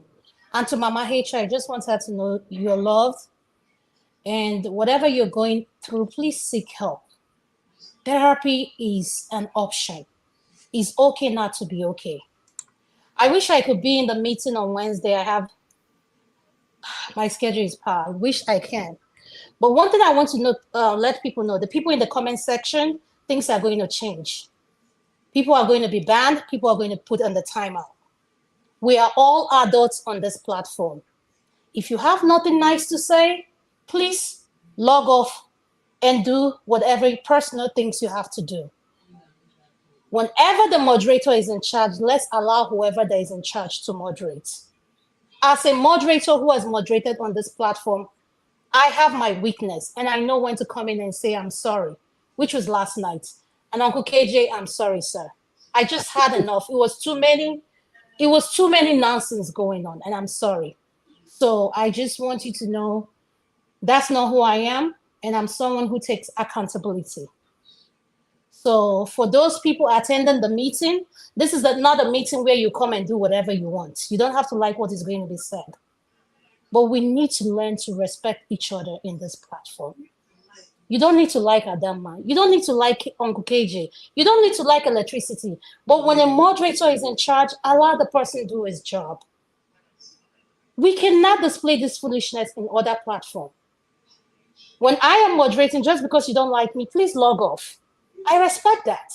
And to Mama H, I just want her to know you're loved. And whatever you're going through, please seek help. Therapy is an option. It's okay not to be okay. I wish I could be in the meeting on Wednesday. My schedule is packed. I wish I can. But one thing I want to know, let people know, the people in the comment section, things are going to change. People are going to be banned. People are going to put on the timeout. We are all adults on this platform. If you have nothing nice to say, please log off and do whatever personal things you have to do. Whenever the moderator is in charge, let's allow whoever that is in charge to moderate. As a moderator who has moderated on this platform, I have my weakness and I know when to come in and say I'm sorry, which was last night. And Uncle KJ, I'm sorry, sir. I just had enough. It was too many nonsense going on, and I'm sorry. So I just want you to know that's not who I am, and I'm someone who takes accountability. So for those people attending the meeting, this is not a meeting where you come and do whatever you want. You don't have to like what is going to be said. But we need to learn to respect each other in this platform. You don't need to like Adama. You don't need to like Uncle KJ. You don't need to like electricity. But when a moderator is in charge, allow the person to do his job. We cannot display this foolishness in other platforms. When I am moderating, just because you don't like me, please log off. I respect that.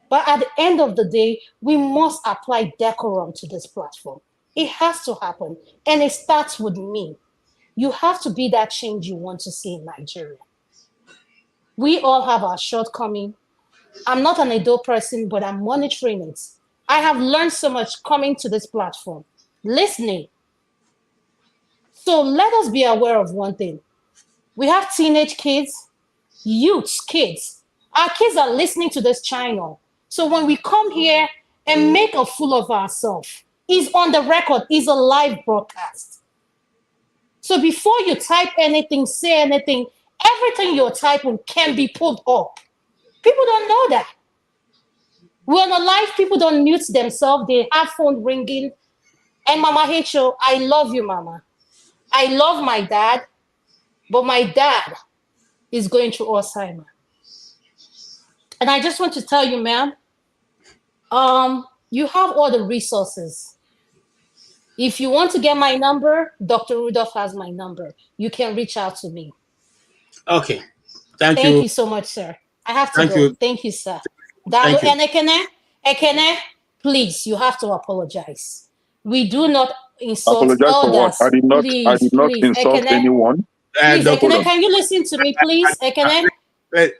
But at the end of the day, we must apply decorum to this platform. It has to happen. And it starts with me. You have to be that change you want to see in Nigeria. We all have our shortcomings. I'm not an adult person, but I'm monitoring it. I have learned so much coming to this platform, listening. So let us be aware of one thing. We have teenage kids, youths, kids. Our kids are listening to this channel. So when we come here and make a fool of ourselves, it's on the record, it's a live broadcast. So before you type anything, say anything, everything you're typing can be pulled up. People don't know that. We're on a live, people don't mute themselves, they have phone ringing. And Mama H.O., I love you, Mama. I love my dad, but my dad is going through Alzheimer's. And I just want to tell you, ma'am, you have all the resources. If you want to get my number, Dr. Rudolph has my number. You can reach out to me. Okay. Thank you. Thank you so much, sir. I have to Thank go. you. Thank you, sir. Thank Dalu you. Ekene, please, you have to apologize. We do not insult Apologize for what? elders. I did not Please, insult Ekene. anyone. Please, Hold Ekene, on. can you listen to me, please? Ekene,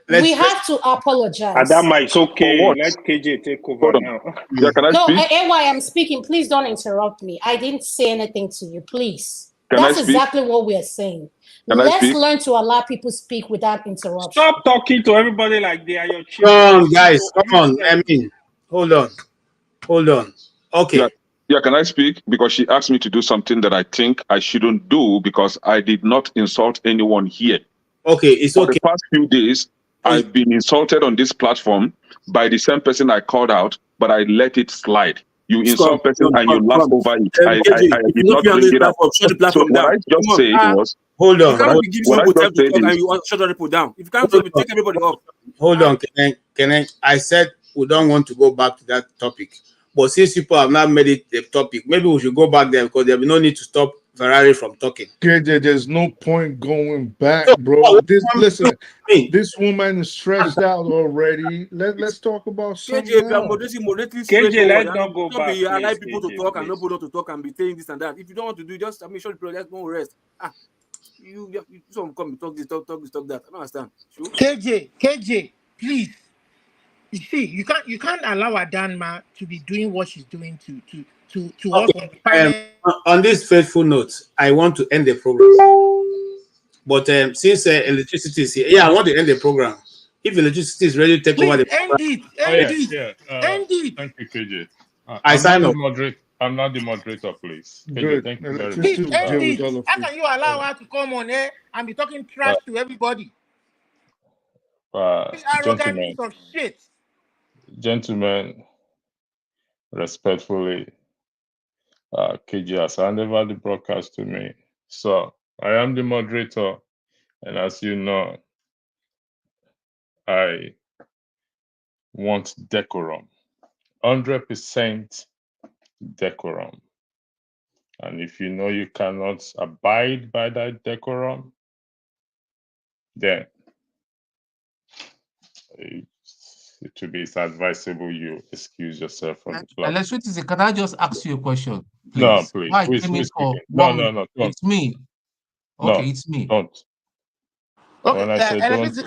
we have to apologize. Adama, it's For okay. what? Let KJ take over Hold on. now. Yeah, can I No, speak? AY, I'm speaking. Please don't interrupt me. I didn't say anything to you, please. Can I That's speak? exactly what we are saying. Can I Let's speak? learn to allow people speak without interruption. Stop talking to everybody like they are your Come children. on, guys. Come on. I mean, hold on. Hold on. Okay. Yeah, can I speak? Because she asked me to do something that I think I shouldn't do because I did not insult anyone here. Okay, it's For okay. the past few days, I've been insulted on this platform by the same person I called out, but I let it slide. You insult person and you laugh over it. I did not bring it up. Shut the platform So what down. I just said was, Hold on. You can't be giving some people time to talk and is, you want to shut other people down. If you can't say, take everybody off. Hold on, Can I said we don't want to go back to that topic. But since people have not made it a topic, maybe we should go back there because there will be no need to stop Ferrari from talking. KJ, there's no point going back, bro. Listen, this woman is stressed out already. Let's talk about something KJ, if you are else. moderating KJ, let's straightforward, not go don't back, be allow please, people to KJ, talk and please. nobody to talk and be saying this and that. If you don't want to do, just shut the place, let's go rest. You someone come and talk this, talk that. I don't understand. Sure? KJ, please. You see, you can't allow Adanma to be doing what she's doing to us on the panel. On this faithful note, I want to end the program. But since electricity is here, I want to end the program. If electricity is ready to take over the program, End it. Thank you, KJ. I sign off. I'm not the moderator, please. KJ, Good. thank you very Please much. end it. How can you allow her to come on air and be talking trash to everybody? This arrogant piece of shit. Gentlemen, respectfully, KJ has handed over the broadcast to me. So I am the moderator, and as you know, I want decorum, 100% decorum. And if you know you cannot abide by that decorum, then it's advisable you excuse yourself from the platform. Electricity, can I just ask you a question, please? No, please. I Who came in is for speaking? No, 1 no, minute. no. Don't. It's me. Okay, No, it's me. don't. Okay, When I said don't, electricity,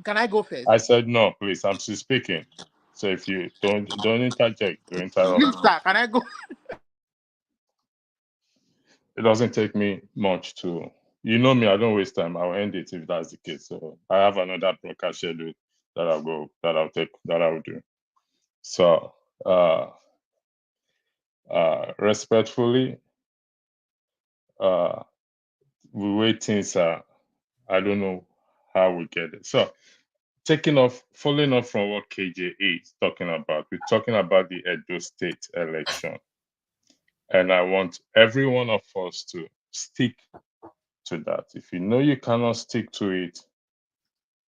can I go first? I said no, please. I'm still speaking. So if you don't interject, don't interrupt. Please, sir, can I go? It doesn't take me much to, you know me, I don't waste time. I'll end it if that's the case. So I have another broadcast schedule that I'll do. So respectfully, the way things are, I don't know how we get it. So following off from what KJ is talking about, we're talking about the Edo State election. And I want every one of us to stick to that. If you know you cannot stick to it,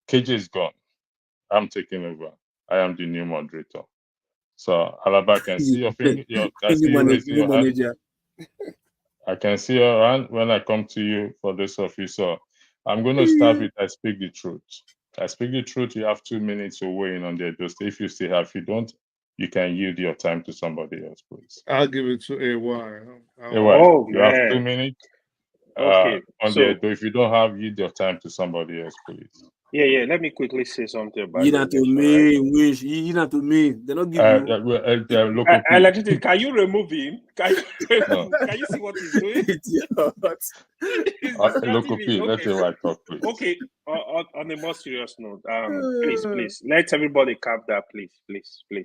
KJ is gone. I'm taking over. I am the new moderator. So Alaba, I can see your finger. I see you raising your hand. I can see your hand when I come to you for this office. So I'm going to start with I speak the truth. I speak the truth. You have 2 minutes to weigh in on the Edo State. If you still have, if you don't, you can yield your time to somebody else, please. I'll give it to AY. Oh, you have 2 man. minutes. Okay, On the Edo. If you don't have, yield your time to somebody else, please. Yeah. Let me quickly say something about You not to me, wish. You not to me. They don't give you. Electricity, can you remove him? Can you No. can you see what he's doing? He's Local P, let's say why talk, please. Okay. On a more serious note, please, let everybody calm down, please. Let's be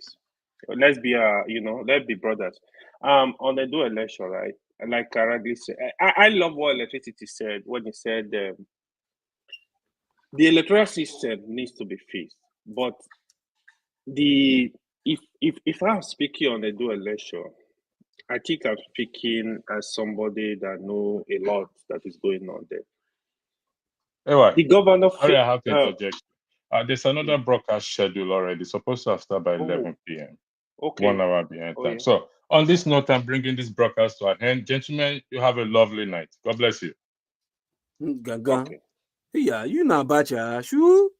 let's be brothers. On the do election, right? Like Karagli said, I love what Electricity said when he said the electoral system needs to be fixed, but if I'm speaking on the do election, I think I'm speaking as somebody that know a lot that is going on there. Anyway, The governor. Sorry, I have to interject. There's another broadcast schedule already. Supposed to have started by 11 p.m. Okay. 1 hour behind time. Yeah. So on this note, I'm bringing this broadcast to an end. Gentlemen, you have a lovely night. God bless you. Gaga. Okay. Yeah, you know about your shoe.